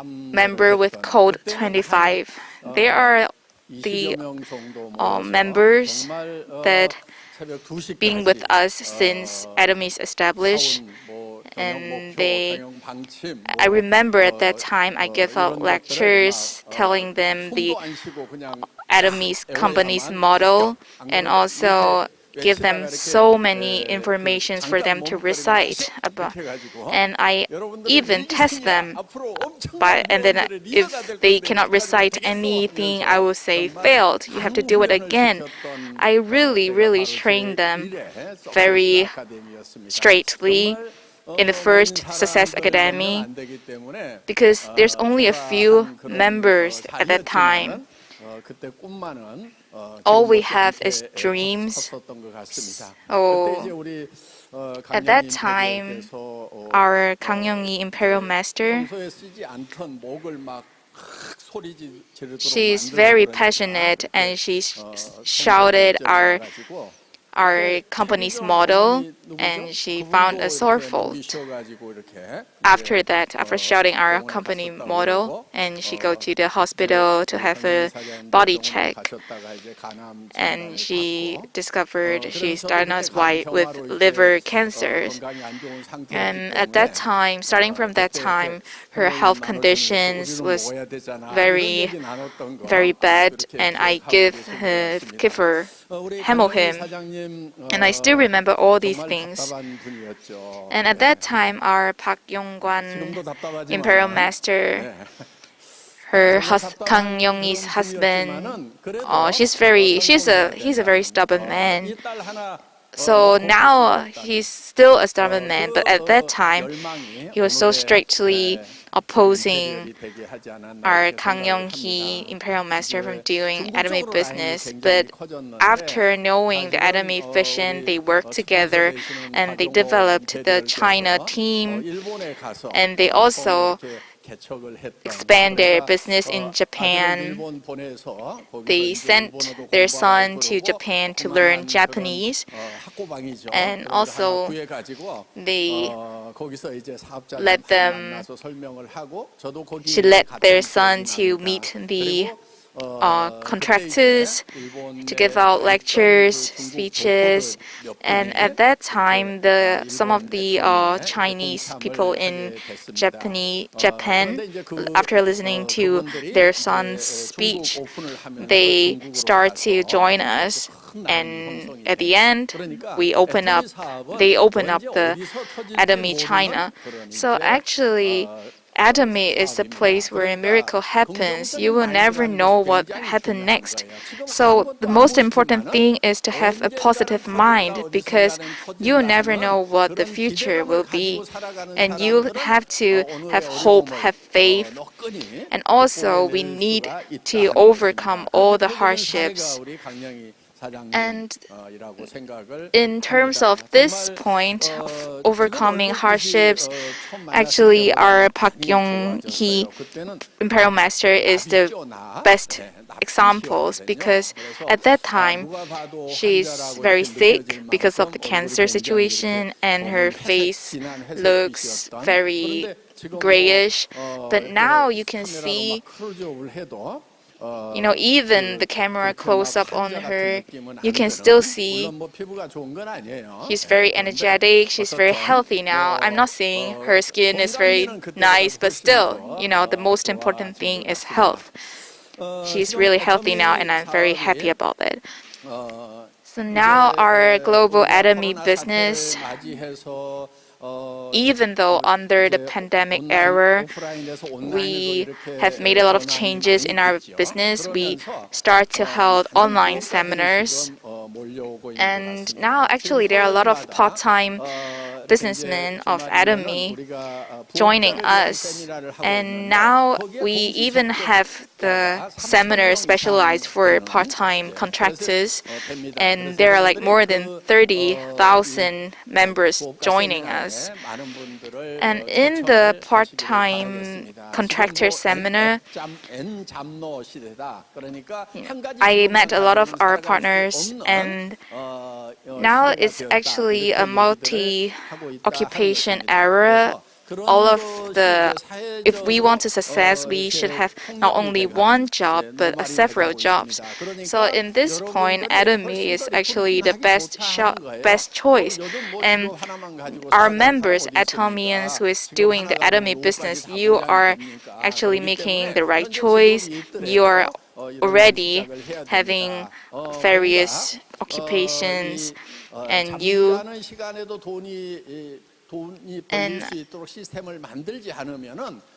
member with code 25. They are the members that been with us since Atomy's established. And I remember at that time I gave out lectures telling them the Atomy's company's model, and also give them so many informations for them to recite about. And I even test them and then if they cannot recite anything, I will say failed, you have to do it again. I really trained them very straightly in the first Success Academy, because there's only a few members at that time. All we have is dreams. At that time, our Kang Young-hee Imperial Master, she's very passionate, and she shouted our company's model, and she found a sore fault. After that, after shouting our company model, and she go to the hospital to have a body check, and she discovered she's diagnosed with liver cancer. And at that time, starting from that time, her health conditions was very bad, and I give her Hemohim, and I still remember all these things. And at that time, our Park Yong-kwan Imperial Master, Kang Young-hee's husband, he's a very stubborn man. So now he's still a stubborn man, but at that time, he was so strictly opposing our Kang Young-hee Imperial Master from doing Atomy business. But after knowing the Atomy vision, they worked together and they developed the China team, and they also expand their business in Japan. They sent their son to Japan to learn Japanese, and also they she led their son to meet the contractors to give out lectures, speeches, and at that time, some of the Chinese people in Japan, after listening to their son's speech, they start to join us. And at the end, they open up the Atomy China. So actually, Atomy is the place where a miracle happens. You will never know what happened next. So the most important thing is to have a positive mind, because you never know what the future will be. And you have to have hope, have faith. And also, we need to overcome all the hardships. And in terms of this point of overcoming hardships, actually our Park Yong-hee Imperial Master is the best examples, because at that time she's very sick because of the cancer situation and her face looks very grayish. But now you can see, even the camera close up on her, you can still see she's very energetic, she's very healthy now. I'm not saying her skin is very nice, but still, the most important thing is health. She's really healthy now, and I'm very happy about it. So now our global Atomy business, even though under the pandemic era, we have made a lot of changes in our business. We start to hold online seminars. And now actually there are a lot of part-time businessmen of Atomy joining us. And now we even have the seminar specialized for part-time contractors. And there are like more than 30,000 members joining us. And in the part-time contractor seminar, I met a lot of our partners, and now it's actually a multi-occupation era. If we want to success, we should have not only one job, but several jobs. So in this point, Atomy is actually the best choice. And our members, Atomians who is doing the Atomy business, you are actually making the right choice. You are already having various occupations, and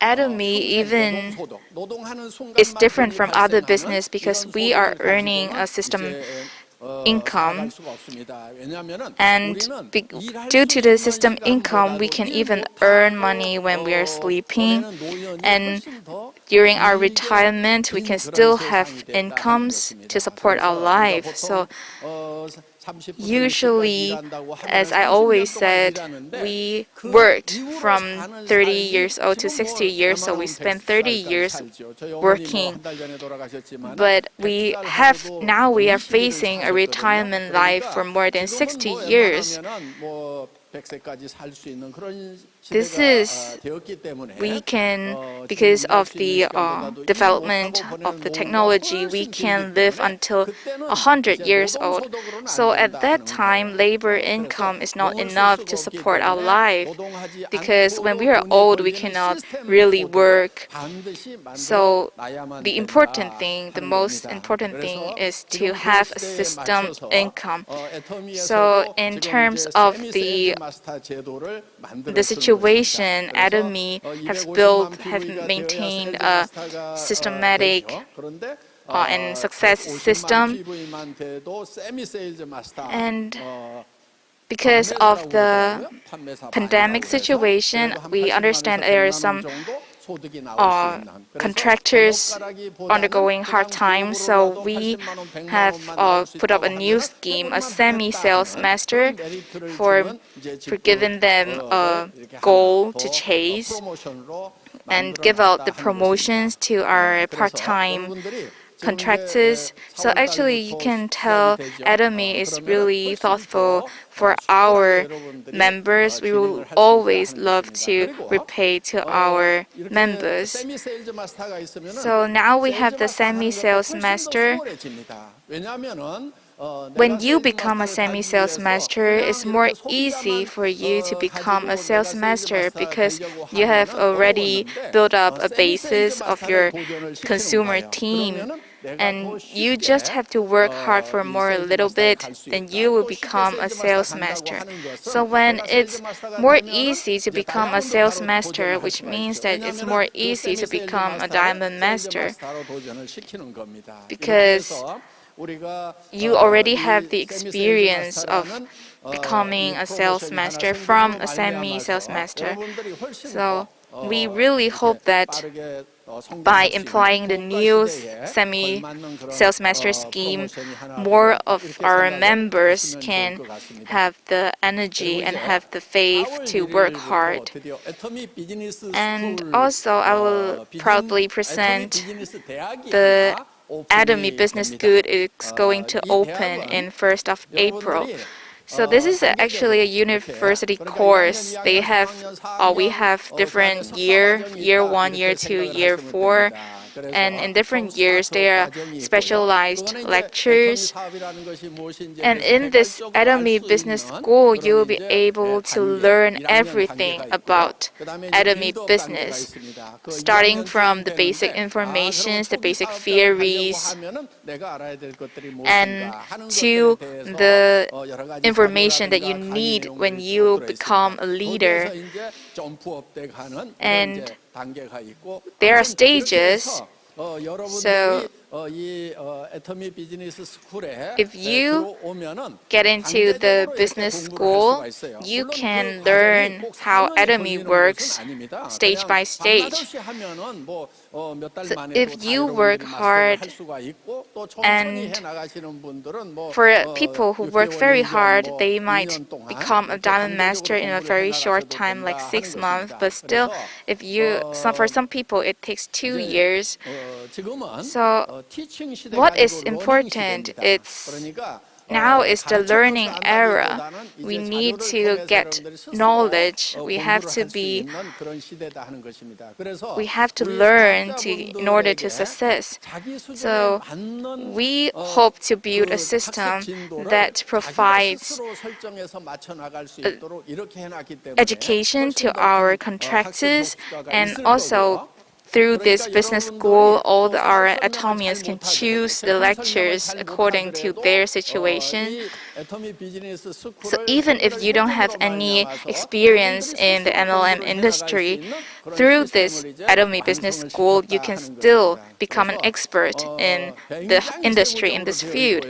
Atomy even is different from other business because we are earning a system income, and due to the system income, we can even earn money when we are sleeping, and during our retirement, we can still have incomes to support our life. So usually, as I always said, we worked from 30 years old to 60 years, so we spent 30 years working. But we are facing a retirement life for more than 60 years. This is, because of the development of the technology, we can live until 100 years old. So at that time, labor income is not enough to support our life, because when we are old, we cannot really work. So the most important thing is to have a system income. So in terms of the situation, Atomy have maintained a systematic and success system. And because of the pandemic situation, we understand there are some contractors undergoing hard times, so we have put up a new scheme, a semi-sales master, for giving them a goal to chase and give out the promotions to our part-time contractors. So actually you can tell Atomy is really thoughtful for our members. We will always love to repay to our members. So now we have the semi-sales master. When you become a semi-sales master, it's more easy for you to become a sales master because you have already built up a basis of your consumer team. And you just have to work hard for more a little bit, then you will become a sales master. So when it's more easy to become a sales master, which means that it's more easy to become a diamond master, because you already have the experience of becoming a sales master from a semi-sales master. So we really hope that by employing the new semi-sales master scheme, more of our members can have the energy and have the faith to work hard. And also, I will proudly present the Atomy Business School is going to open in 1st of April. So this is actually a university course. We have different year 1, year 2, year 4. And in different years, there are specialized lectures. And in this Atomy Business School, you will be able to learn everything about Atomy business, starting from the basic informations, the basic theories, and to the information that you need when you become a leader. And there are stages. So if you get into the business school, you can learn how Atomy works stage by stage. So if you work hard, and for people who work very hard, they might become a diamond master in a very short time, like 6 months. But still, for some people, it takes 2 years. So what is important? Now is the learning era. We need to get knowledge. We have to learn in order to success. So we hope to build a system that provides education to our contractors, and also through this business school, all our Atomians can choose the lectures according to their situation. So even if you don't have any experience in the MLM industry, through this Atomy Business School, you can still become an expert in the industry, in this field.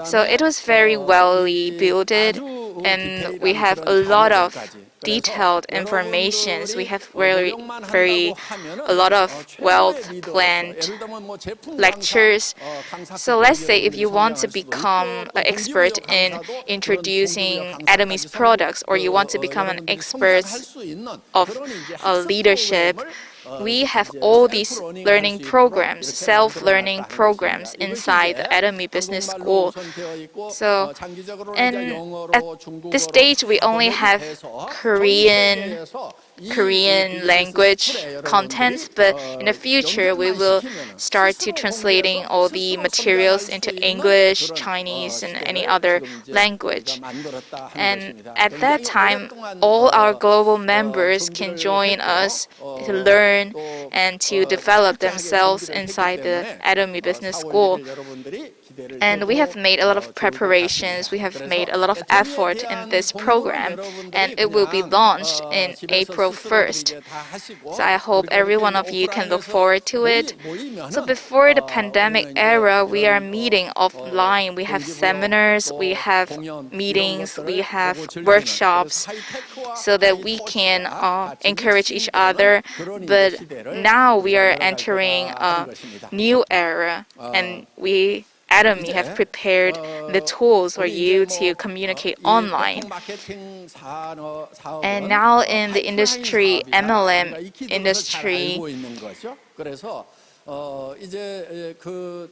So it was very well built, and we have a lot of detailed information. We have a lot of well-planned lectures. So let's say if you want to become an expert in introducing Atomy's products, or you want to become an expert of leadership, we have all these learning programs, self-learning programs inside the Atomy Business School. So, and at this stage, we only have Korean language contents, but in the future, we will start to translating all the materials into English, Chinese, and any other language. And at that time, all our global members can join us to learn and to develop themselves inside the Atomy Business School. And we have made a lot of preparations, we have made a lot of effort in this program, and it will be launched in April 1st. So I hope every one of you can look forward to it. So before the pandemic era, we are meeting offline. We have seminars, we have meetings, we have workshops, so that we can encourage each other. But now we are entering a new era, and Atomy have prepared the tools for you to communicate online. And now in the industry, MLM industry, 이제 그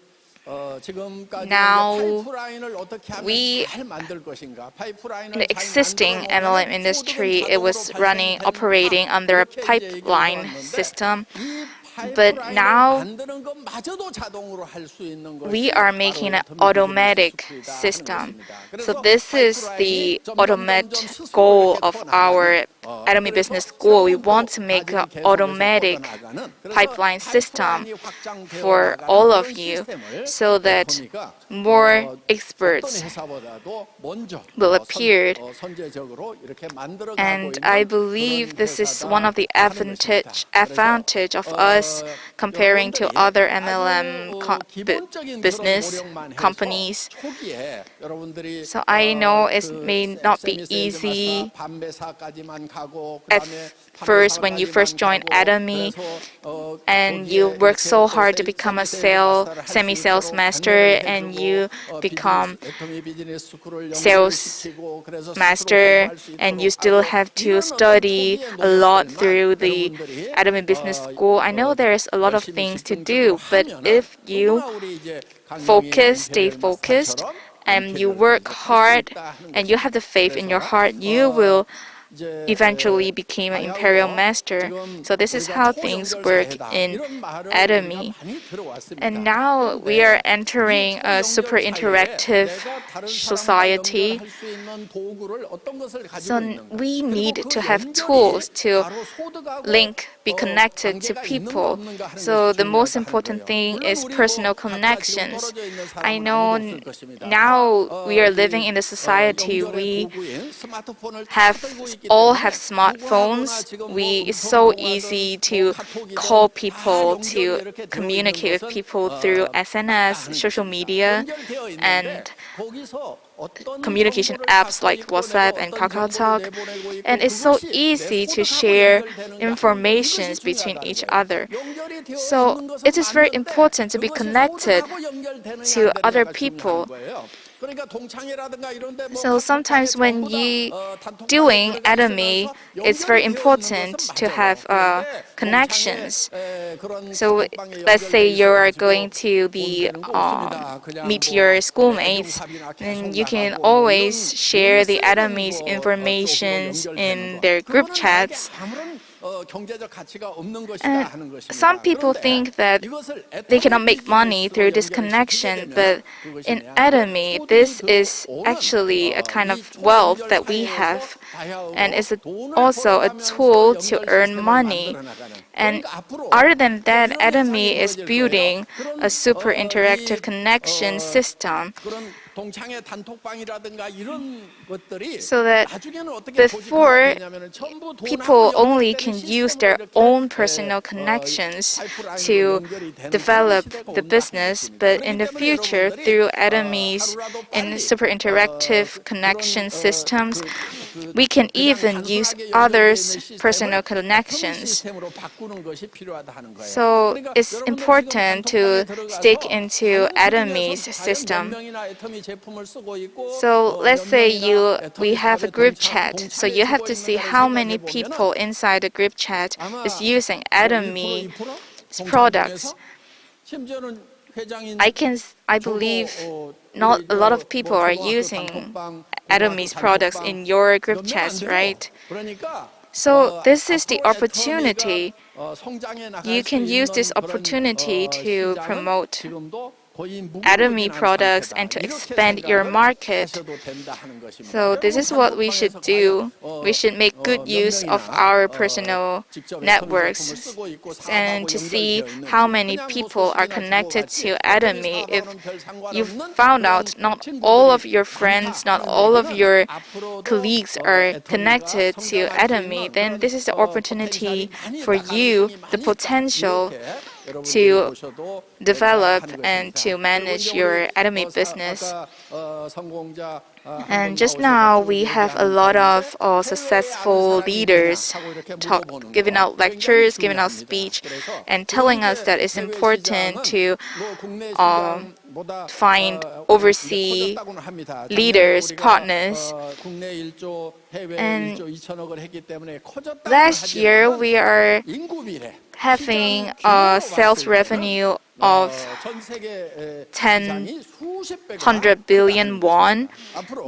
Now, we, in the existing MLM industry, it was operating under a pipeline system. But now we are making an automatic system. So this is the ultimate goal of our Atomy Business School. We want to make an automatic pipeline system for all of you so that more experts will appear. And I believe this is one of the advantage of us comparing to other MLM business companies. So I know it may not be easy at first when you first join Atomy and you work so hard to become a semi-sales master and you become sales master and you still have to study a lot through the Atomy Business School. I know there's a lot of things to do, but if you stay focused, and you work hard, and you have the faith in your heart, you will eventually became an imperial master. So this is how things work in Atomy. And now we are entering a super interactive society. So we need to have tools to be connected to people. So the most important thing is personal connections. I know now we are living in a society we all have smartphones. It's so easy to call people, to communicate with people through SNS, social media, and communication apps like WhatsApp and KakaoTalk. And it's so easy to share information between each other. So it is very important to be connected to other people. So sometimes when you doing Atomy, it's very important to have connections. So let's say you are going to meet your schoolmates, and you can always share the Atomy's information in their group chats. Some people think that they cannot make money through this connection, but in Atomy, this is actually a kind of wealth that we have, and it's also a tool to earn money. And other than that, Atomy is building a super interactive connection system, so that before, people only can use their own personal connections to develop the business, but in the future, through Atomy's and super interactive connection systems, we can even use others' personal connections. So it's important to stick into Atomy's system. So let's say we have a group chat. So you have to see how many people inside the group chat is using Atomy's products. I believe not a lot of people are using Atomy's products in your group chats, right? So this is the opportunity. You can use this opportunity to promote Atomy products and to expand your market. So this is what we should do. We should make good use of our personal networks and to see how many people are connected to Atomy. If you found out not all of your friends, not all of your colleagues are connected to Atomy, then this is the opportunity for you, the potential to develop and to manage your Atomy business. And just now, we have a lot of successful leaders giving out lectures, giving out speech, and telling us that it's important to find overseas leaders, partners. And last year we are having a sales revenue of 100 billion won,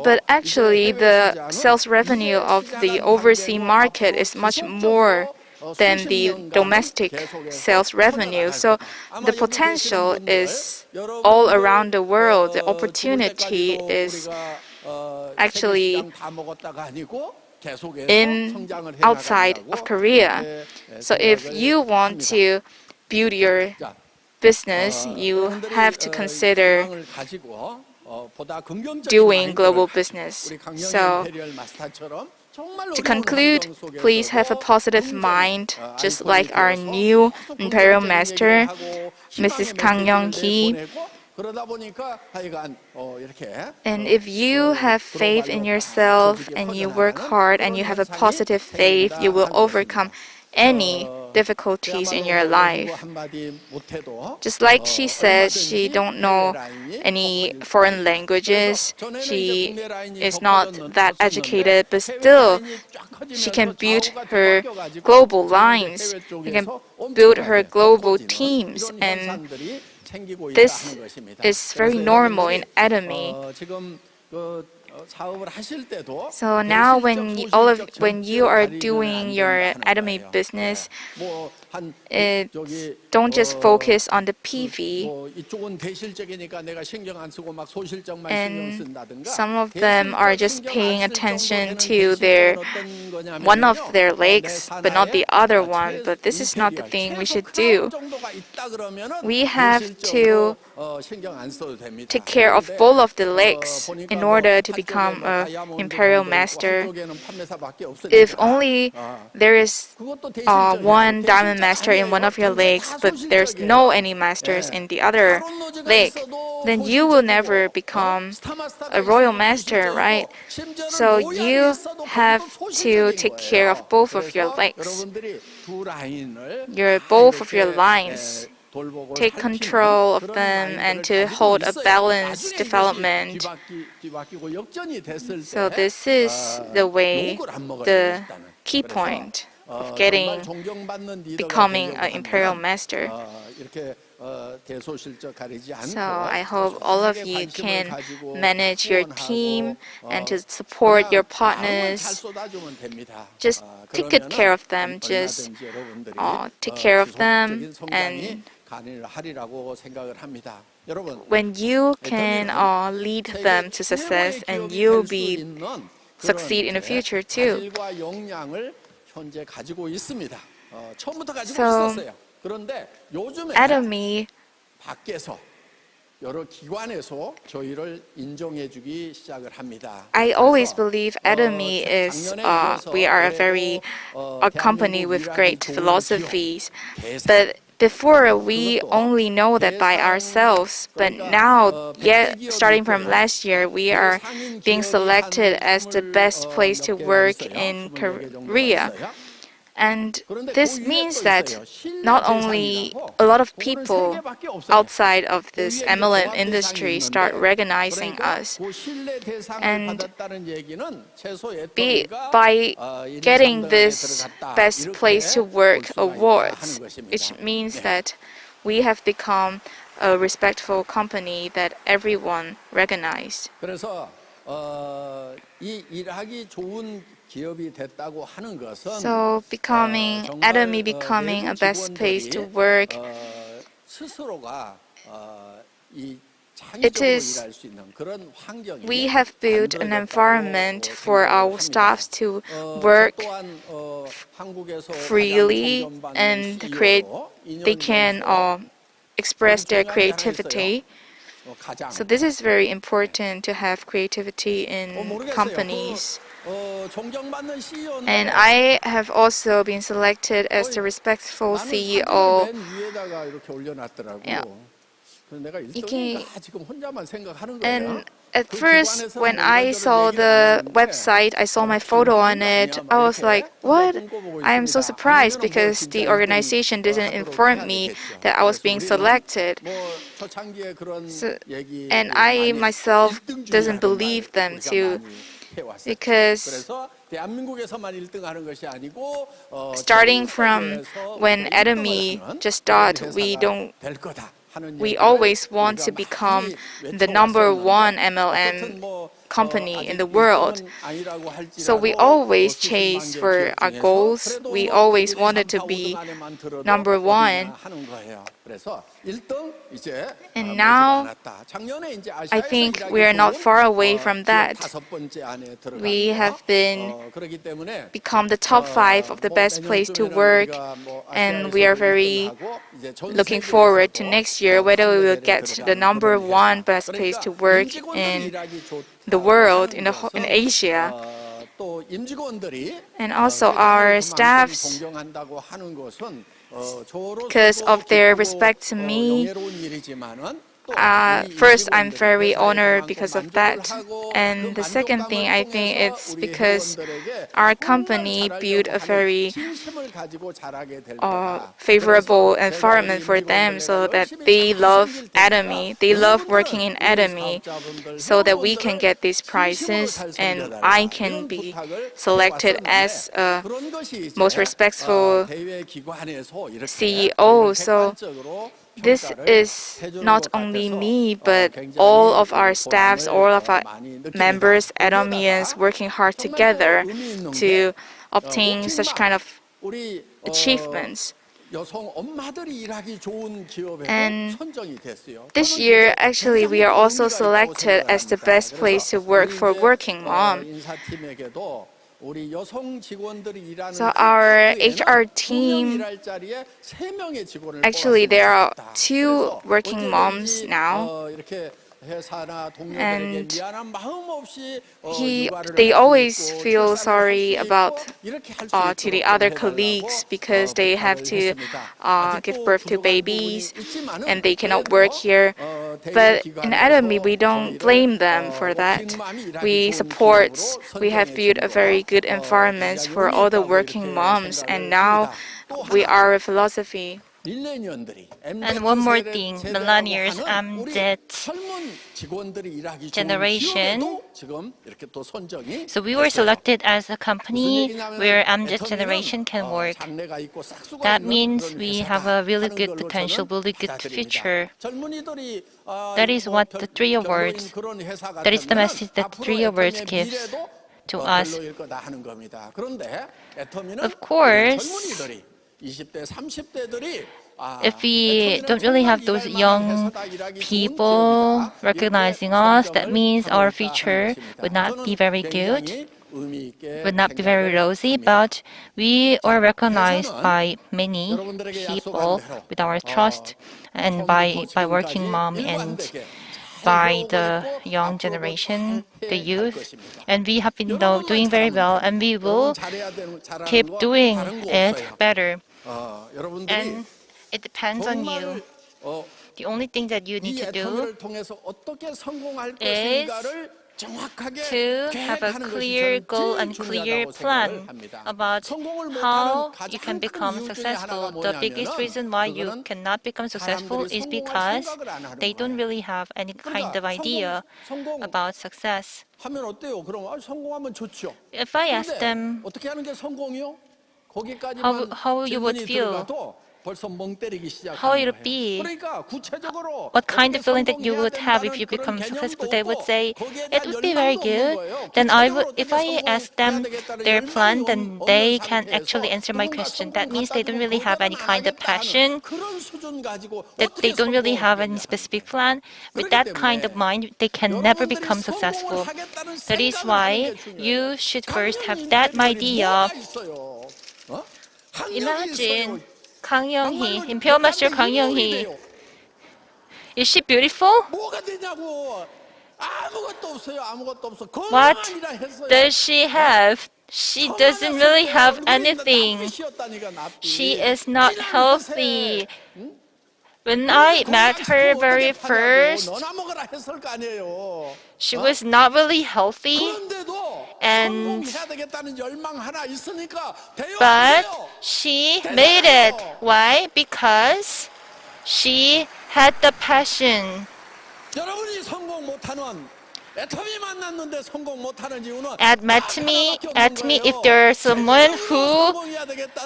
but actually the sales revenue of the overseas market is much more than the domestic sales revenue. So the potential is all around the world. The opportunity is actually outside of Korea. So if you want to build your business, you have to consider doing global business. So to conclude, please have a positive mind, just like our new Imperial Master, Mrs. Kang Young-hee. And if you have faith in yourself and you work hard and you have a positive faith, you will overcome any difficulties in your life. Just like she said, she don't know any foreign languages. She is not that educated, but still she can build her global lines. She can build her global teams, and this is very normal in Atomy. So now when you are doing your Atomy business, don't just focus on the PV. And some of them are just paying attention to one of their legs, but not the other one. But this is not the thing we should do. We have to take care of both of the legs in order to become an Imperial Master. If only there is one Diamond Master in one of your legs, but there's no any masters in the other leg, then you will never become a Royal Master, right? So you have to take care of both of your legs, both of your lines. Take control of them and to hold a balanced development. So this is the key point of becoming an Imperial Master. So I hope all of you can manage your team and to support your partners. Just take good care of them. Just take care of them, and when you can lead them to success, and you'll succeed in the future too. So Atomy I always believe Atomy is we are a company with great philosophies, but before we only know that by ourselves, but now, starting from last year, we are being selected as the best place to work in Korea. And this means that not only a lot of people outside of this MLM industry start recognizing us, and by getting this Best Place to Work awards, which means that we have become a respectful company that everyone recognized. So Atomy becoming a best place to work, we have built an environment for our staffs to work freely, and they can express their creativity. So this is very important, to have creativity in companies. And I have also been selected as the respectful CEO. Yeah. you can, and at first when I saw the website, I saw my photo on it, I was like, what? I am so surprised because the organization didn't inform me that I was being selected. So, and I myself doesn't believe them too, because starting from when Atomy just started, we always want to become the #1 MLM company in the world. So we always chase for our goals. We always wanted to be #1. And now, I think we are not far away from that. We have become the top 5 of the best place to work, and we are very looking forward to next year whether we will get the #1 best place to work in the world, in Asia. And also our staffs, because of their respect to me, first, I'm very honored because of that. And the second thing, I think it's because our company built a very favorable environment for them, so that they love Atomy. They love working in Atomy, so that we can get these prizes and I can be selected as a most respectful CEO. So this is not only me, but all of our staffs, all of our members, Atomians, working hard together to obtain such kind of achievements. And this year, actually, we are also selected as the best place to work for working mom. So our HR team, actually there are 2 working moms now, and they always feel sorry about to the other colleagues because they have to give birth to babies and they cannot work here. But in Atomy, we don't blame them for that. We have built a very good environment for all the working moms, and now we are a philosophy. And one more thing, millennials, that generation. So we were selected as a company where that generation can work. That means we have a really good potential, really good future. That is what the 3 awards, that is the message that the 3 awards gives to us. Of course, if we don't really have those young people recognizing us, that means our future would not be very good, would not be very rosy, but we are recognized by many people with our trust and by working mom and by the young generation, the youth, and we have been doing very well, and we will keep doing it better. And it depends on you. The only thing that you need to do is to have a clear goal and clear plan about how you can become successful. The biggest reason why you cannot become successful is because they don't really have any kind of idea about success. If I ask them how you would feel, how it would be, what kind of feeling that you would have if you become successful, they would say it would be very good. Then if I ask them their plan, then they can actually answer my question. That means they don't really have any kind of passion, that they don't really have any specific plan. With that kind of mind, they can never become successful. That is why you should first have that idea. Imagine 강영희, Imperial Master 강영희. Is she beautiful? What does she have? She doesn't really have anything. She is not healthy. When I met her very first, 너나 먹어라 했을 거 아니에요. she was not really healthy, 그런데도 and 성공해야 되겠다는 열망 하나 있으니까 돼요, 안 but 돼요? she made it. Why? Because she had the passion. 여러분이 성공 못하는 애터미 만났는데 성공 못하는 이유는 At Atomy, if there's someone who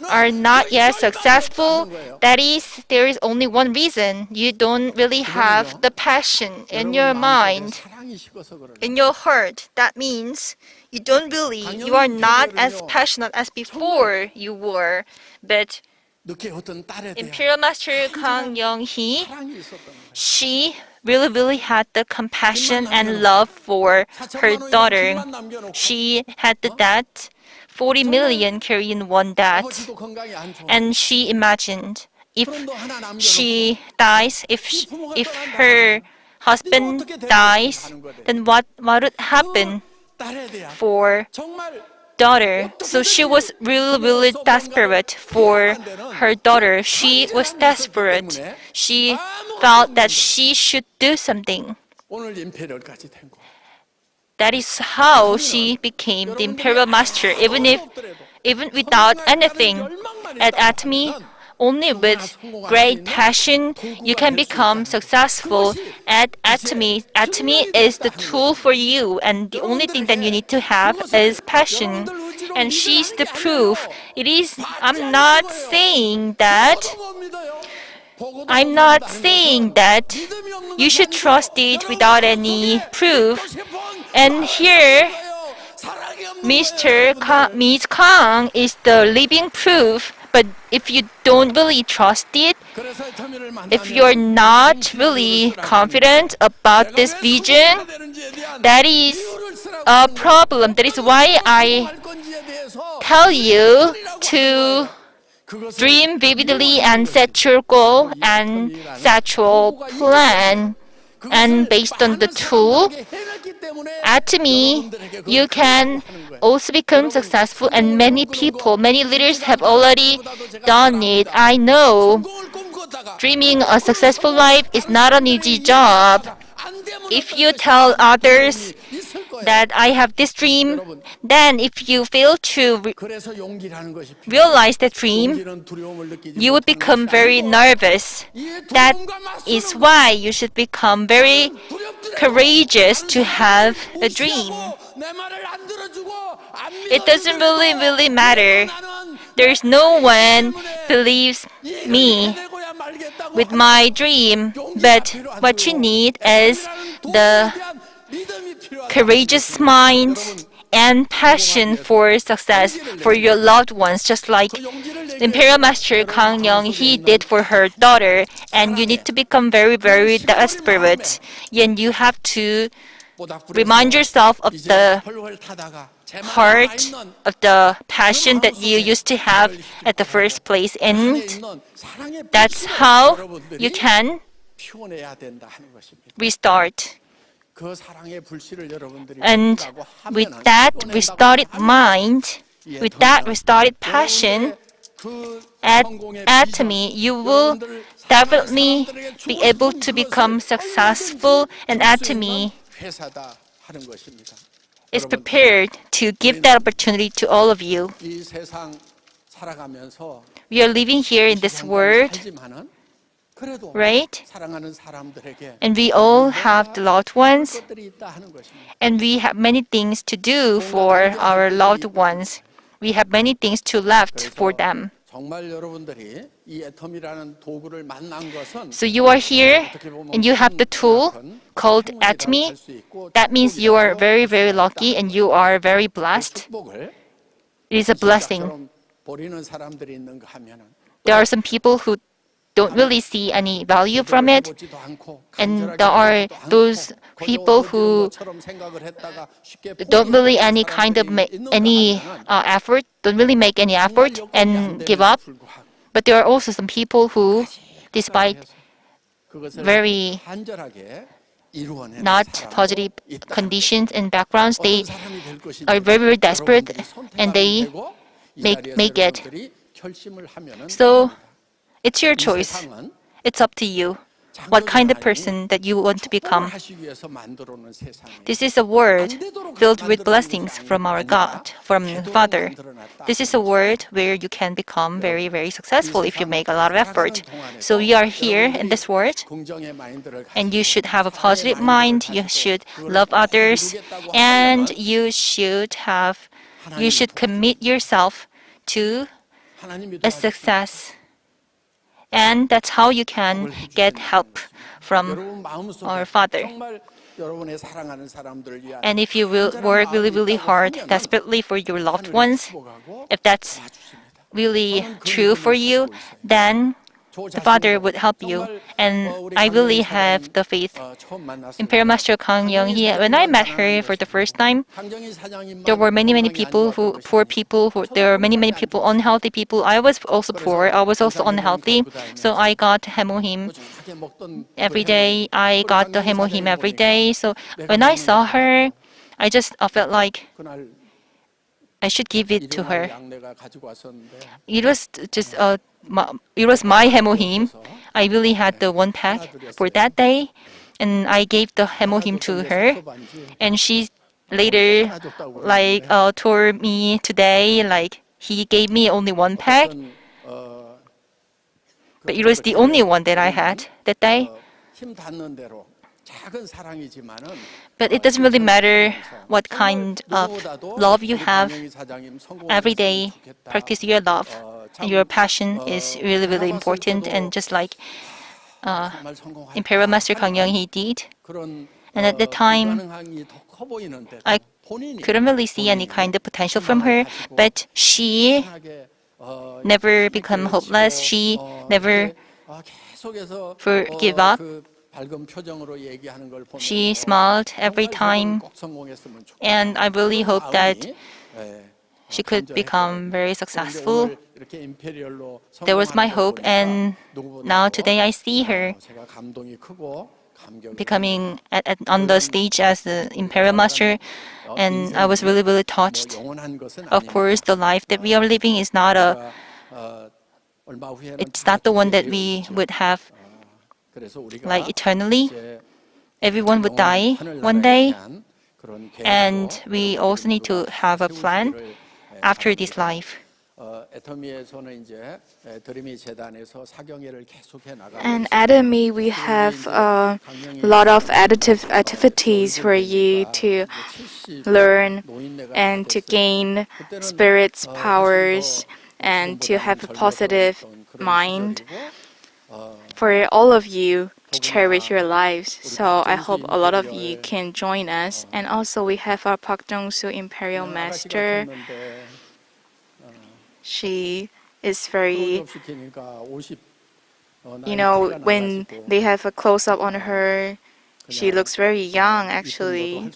are not yet successful, that is, there is only one reason. You don't really have the passion in your mind, in your heart. That means you are not as passionate as before you were. But Imperial Master Kang Young-hee, she really had the compassion and love for her daughter. She had the debt, 40 million Korean won debt, and she imagined if she dies, if her husband dies, then what would happen for daughter? So she was really desperate for her daughter. She was desperate. She felt that she should do something. That is how she became the Imperial Master, even without anything. At Atomy, only with great passion you can become successful. At Atomy is the tool for you, and the only thing that you need to have is passion. And she's the proof. I'm not saying that you should trust it without any proof. And here, Miss Kang is the living proof. But if you don't really trust it, if you're not really confident about this vision, that is a problem. That is why I tell you to dream vividly and set your goal and set your plan. And based on the tool, Atomy, you can also become successful, and many leaders have already done it. I know dreaming a successful life is not an easy job. If you tell others that I have this dream, then if you fail to realize that dream, you would become very nervous. That is why you should become very courageous to have a dream. It doesn't really matter. There's no one believes me with my dream, but what you need is the courageous mind and passion for success for your loved ones, just like Imperial Master Kang Young-hee did for her daughter. And you need to become very desperate, and you have to remind yourself of the heart, of the passion that you used to have at the first place, and that's how you can restart. And with that restarted mind, with that restarted passion, at Atomy, you will definitely be able to become successful, and Atomy is prepared to give that opportunity to all of you. We are living here in this world, right? And we all have the loved ones, and we have many things to do for our loved ones. We have many things to left for them. So you are here and you have the tool called Atomy. That means you are very lucky and you are very blessed. It is a blessing. There are some people who don't really see any value from it, and there are those people who don't really don't really make any effort and give up. But there are also some people who, despite very not positive conditions and backgrounds, they are very desperate and they make it. So it's your choice. It's up to you what kind of person that you want to become. This is a world filled with blessings from our God, from the Father. This is a world where you can become very, very successful if you make a lot of effort. So we are here in this world, and you should have a positive mind, you should love others, and you should commit yourself to a success. And that's how you can get help from our Father. And if you will work really, really hard, desperately for your loved ones, if that's really true for you, then the Father would help you. And I really have the faith. Imperial Master Kang Young-hee, when I met her for the first time, there were many, many people poor people, there were many, many people, unhealthy people. I was also poor, I was also unhealthy. So I got hemohim every day. I got the hemohim every day. So when I saw her, I just felt like I should give it to her. It was just it was my hemohim. I really had the one pack for that day, and I gave the hemohim to her. And she later told me today he gave me only one pack, but it was the only one that I had that day. But it doesn't really matter what kind of love you have. Every day, practice your love. And your passion is really, really important. And just like Imperial Master Kang Young-hee did. And at the time, I couldn't really see any kind of potential from her. But she never become hopeless. She never give up. She smiled every time, and I really hope that she could become very successful. That was my hope, and now today I see her becoming on the stage as the Imperial Master, and I was really, really touched. Of course, the life that we are living is not it's not the one that we would have eternally. Everyone would die one day, and we also need to have a plan after this life. And Atomy, we have a lot of additive activities for you to learn and to gain spirit's powers and to have a positive mind for all of you to cherish your lives. So I hope a lot of you can join us. And also we have our Park Jong-soo Imperial Master. She is very, when they have a close-up on her, she looks very young actually.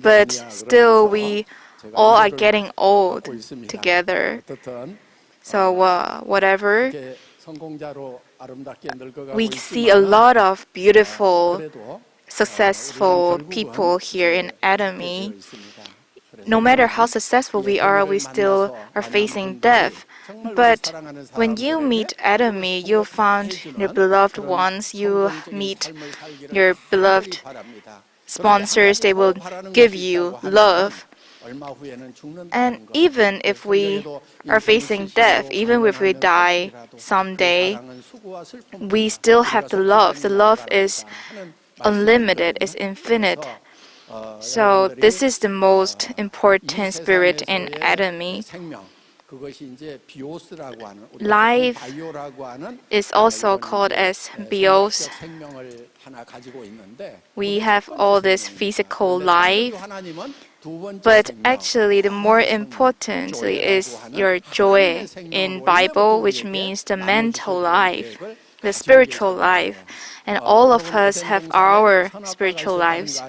But still we all are getting old together. So whatever, we see a lot of beautiful, successful people here in Atomy. No matter how successful we are, we still are facing death. But when you meet Atomy, you'll find your beloved ones, you meet your beloved sponsors, they will give you love. And even if we are facing death, even if we die someday, we still have the love. The love is unlimited, is infinite. So this is the most important spirit in Atomy. Life is also called as bios. We have all this physical life, but actually the more importantly is your joy in Bible, which means the mental life, the spiritual life. And all of us have our spiritual lives.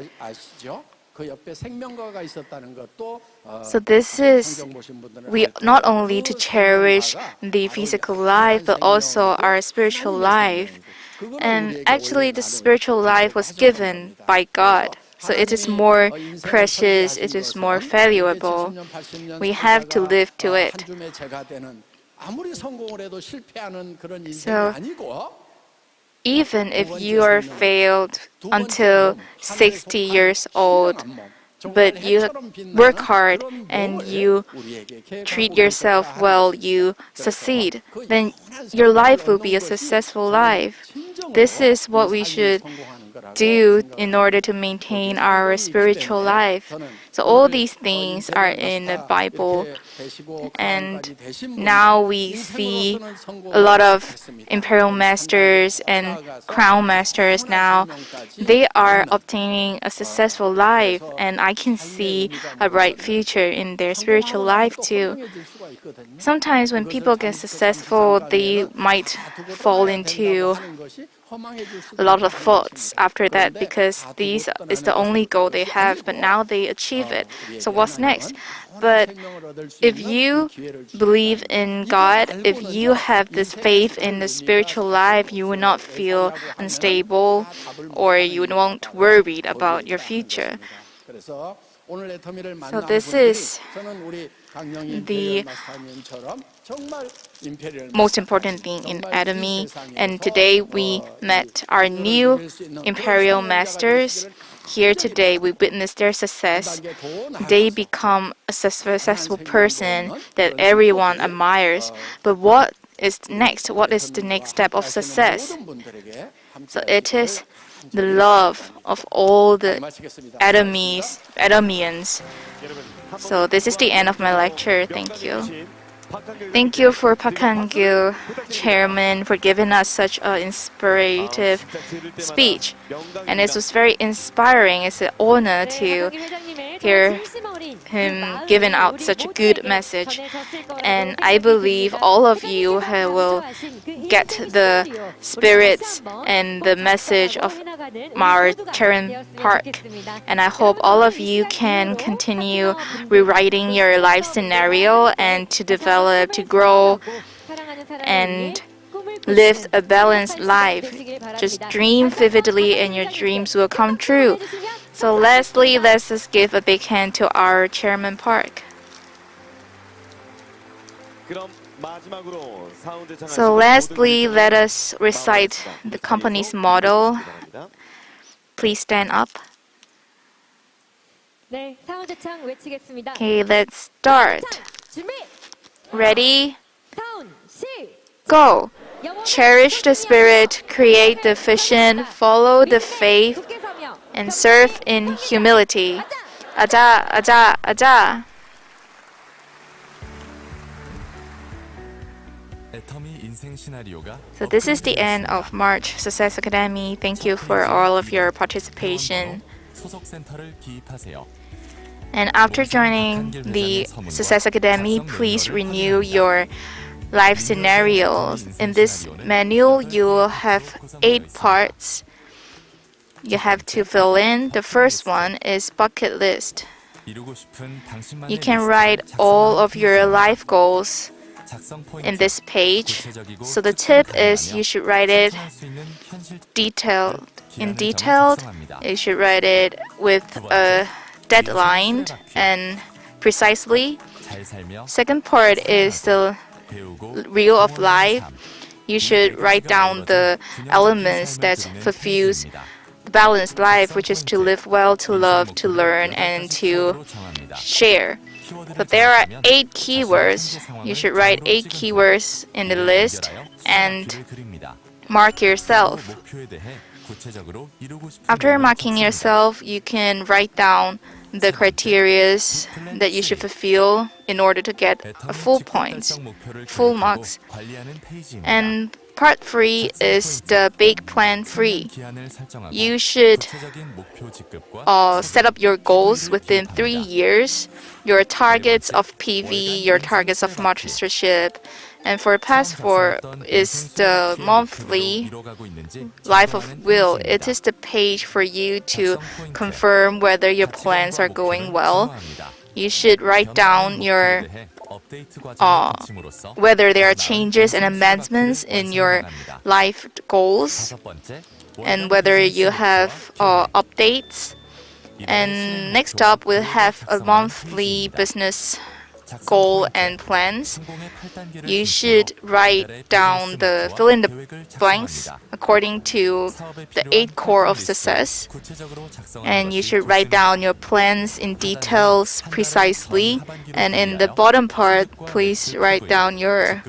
So this is, we not only to cherish the physical life, but also our spiritual life. And actually the spiritual life was given by God. So it is more precious, it is more valuable. We have to live to it. So even if you are failed until 60 years old, but you work hard and you treat yourself well, you succeed, then your life will be a successful life. This is what we should do in order to maintain our spiritual life. So all these things are in the Bible, and now we see a lot of imperial masters and crown masters now. They are obtaining a successful life, and I can see a bright future in their spiritual life too. Sometimes when people get successful, they might fall into a lot of thoughts after that because this is the only goal they have, but now they achieve it. So what's next? But if you believe in God, if you have this faith in the spiritual life, you will not feel unstable or you won't worry about your future. So this is the most important thing in Atomy, and today we met our new imperial masters. Here today we witnessed their success. They become a successful person that everyone admires. But what is next? What is the next step of success? So it is the love of all the Atomians. So this is the end of my lecture. Thank you. Thank you for Park Han-gil, Chairman, for giving us such an inspirative speech. And it was very inspiring. It's an honor to hear him giving out such a good message. And I believe all of you will get the spirits and the message of our Charon Park. And I hope all of you can continue rewriting your life scenario and to develop, to grow, and live a balanced life. Just dream vividly and your dreams will come true. So lastly, let's just give a big hand to our Chairman Park. So lastly, let us recite the company's motto. Please stand up. Okay, let's start. Ready? Go! Cherish the spirit, create the vision, follow the faith, and serve in humility. Aja, aja, aja. So this is the end of March Success Academy. Thank you for all of your participation. And after joining the Success Academy, please renew your life scenarios. In this manual, you will have 8 parts you have to fill in. The first one is bucket list. You can write all of your life goals in this page. So the tip is you should write it detailed. You should write it with a deadline and precisely. Second part is the real of life. You should write down the elements that fulfills the balanced life, which is to live well, to love, to learn, and to share. But there are 8 keywords. You should write 8 keywords in the list and mark yourself. After marking yourself, you can write down the criteria that you should fulfill in order to get a full points, full marks. And part 3 is the big plan 3. You should set up your goals within 3 years, your targets of PV, your targets of mastership. And for past 4 is the monthly life of will. It is the page for you to confirm whether your plans are going well. You should write down your whether there are changes and amendments in your life goals, and whether you have updates. And next up, we'll have a monthly business goal and plans, you should write down fill in the blanks according to the 8 core of success. And you should write down your plans in details precisely. And in the bottom part, please write down your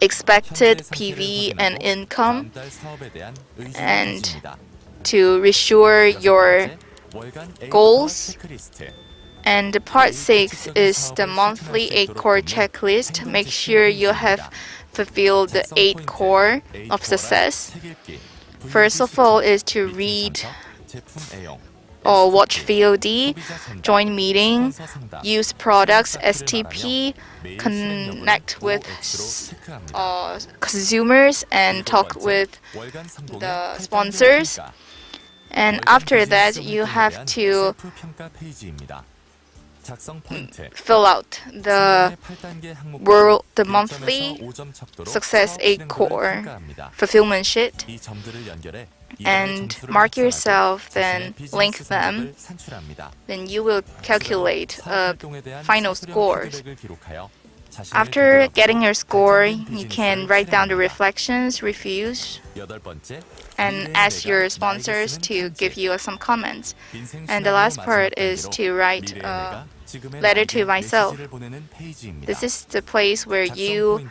expected PV and income, and to reassure your goals. And part 6 is the monthly 8 core checklist. Make sure you have fulfilled the 8 core of success. First of all is to read or watch VOD, join meeting, use products, STP, connect with consumers and talk with the sponsors. And after that, you have to fill out the monthly success 8 core fulfillment sheet and mark yourself, then link them. Then you will calculate final scores. After getting your score, you can write down the reflections, reviews, and ask your sponsors to give you some comments. And the last part is to write a letter to myself. This is the place where you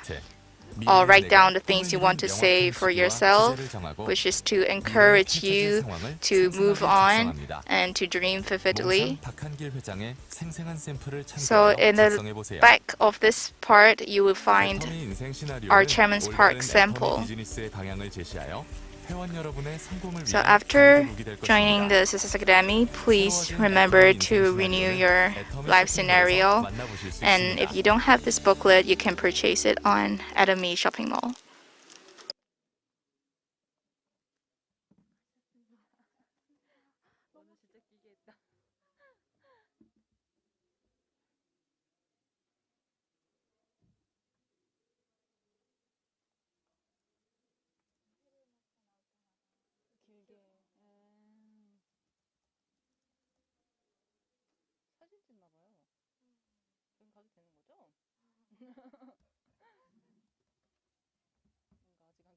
write down the things you want to say for yourself, which is to encourage you to move on and to dream vividly. So in the back of this part, you will find our Chairman's Park sample. So after joining the Success Academy, please remember to renew your life scenario. And if you don't have this booklet, you can purchase it on Atomy shopping mall.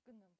끝난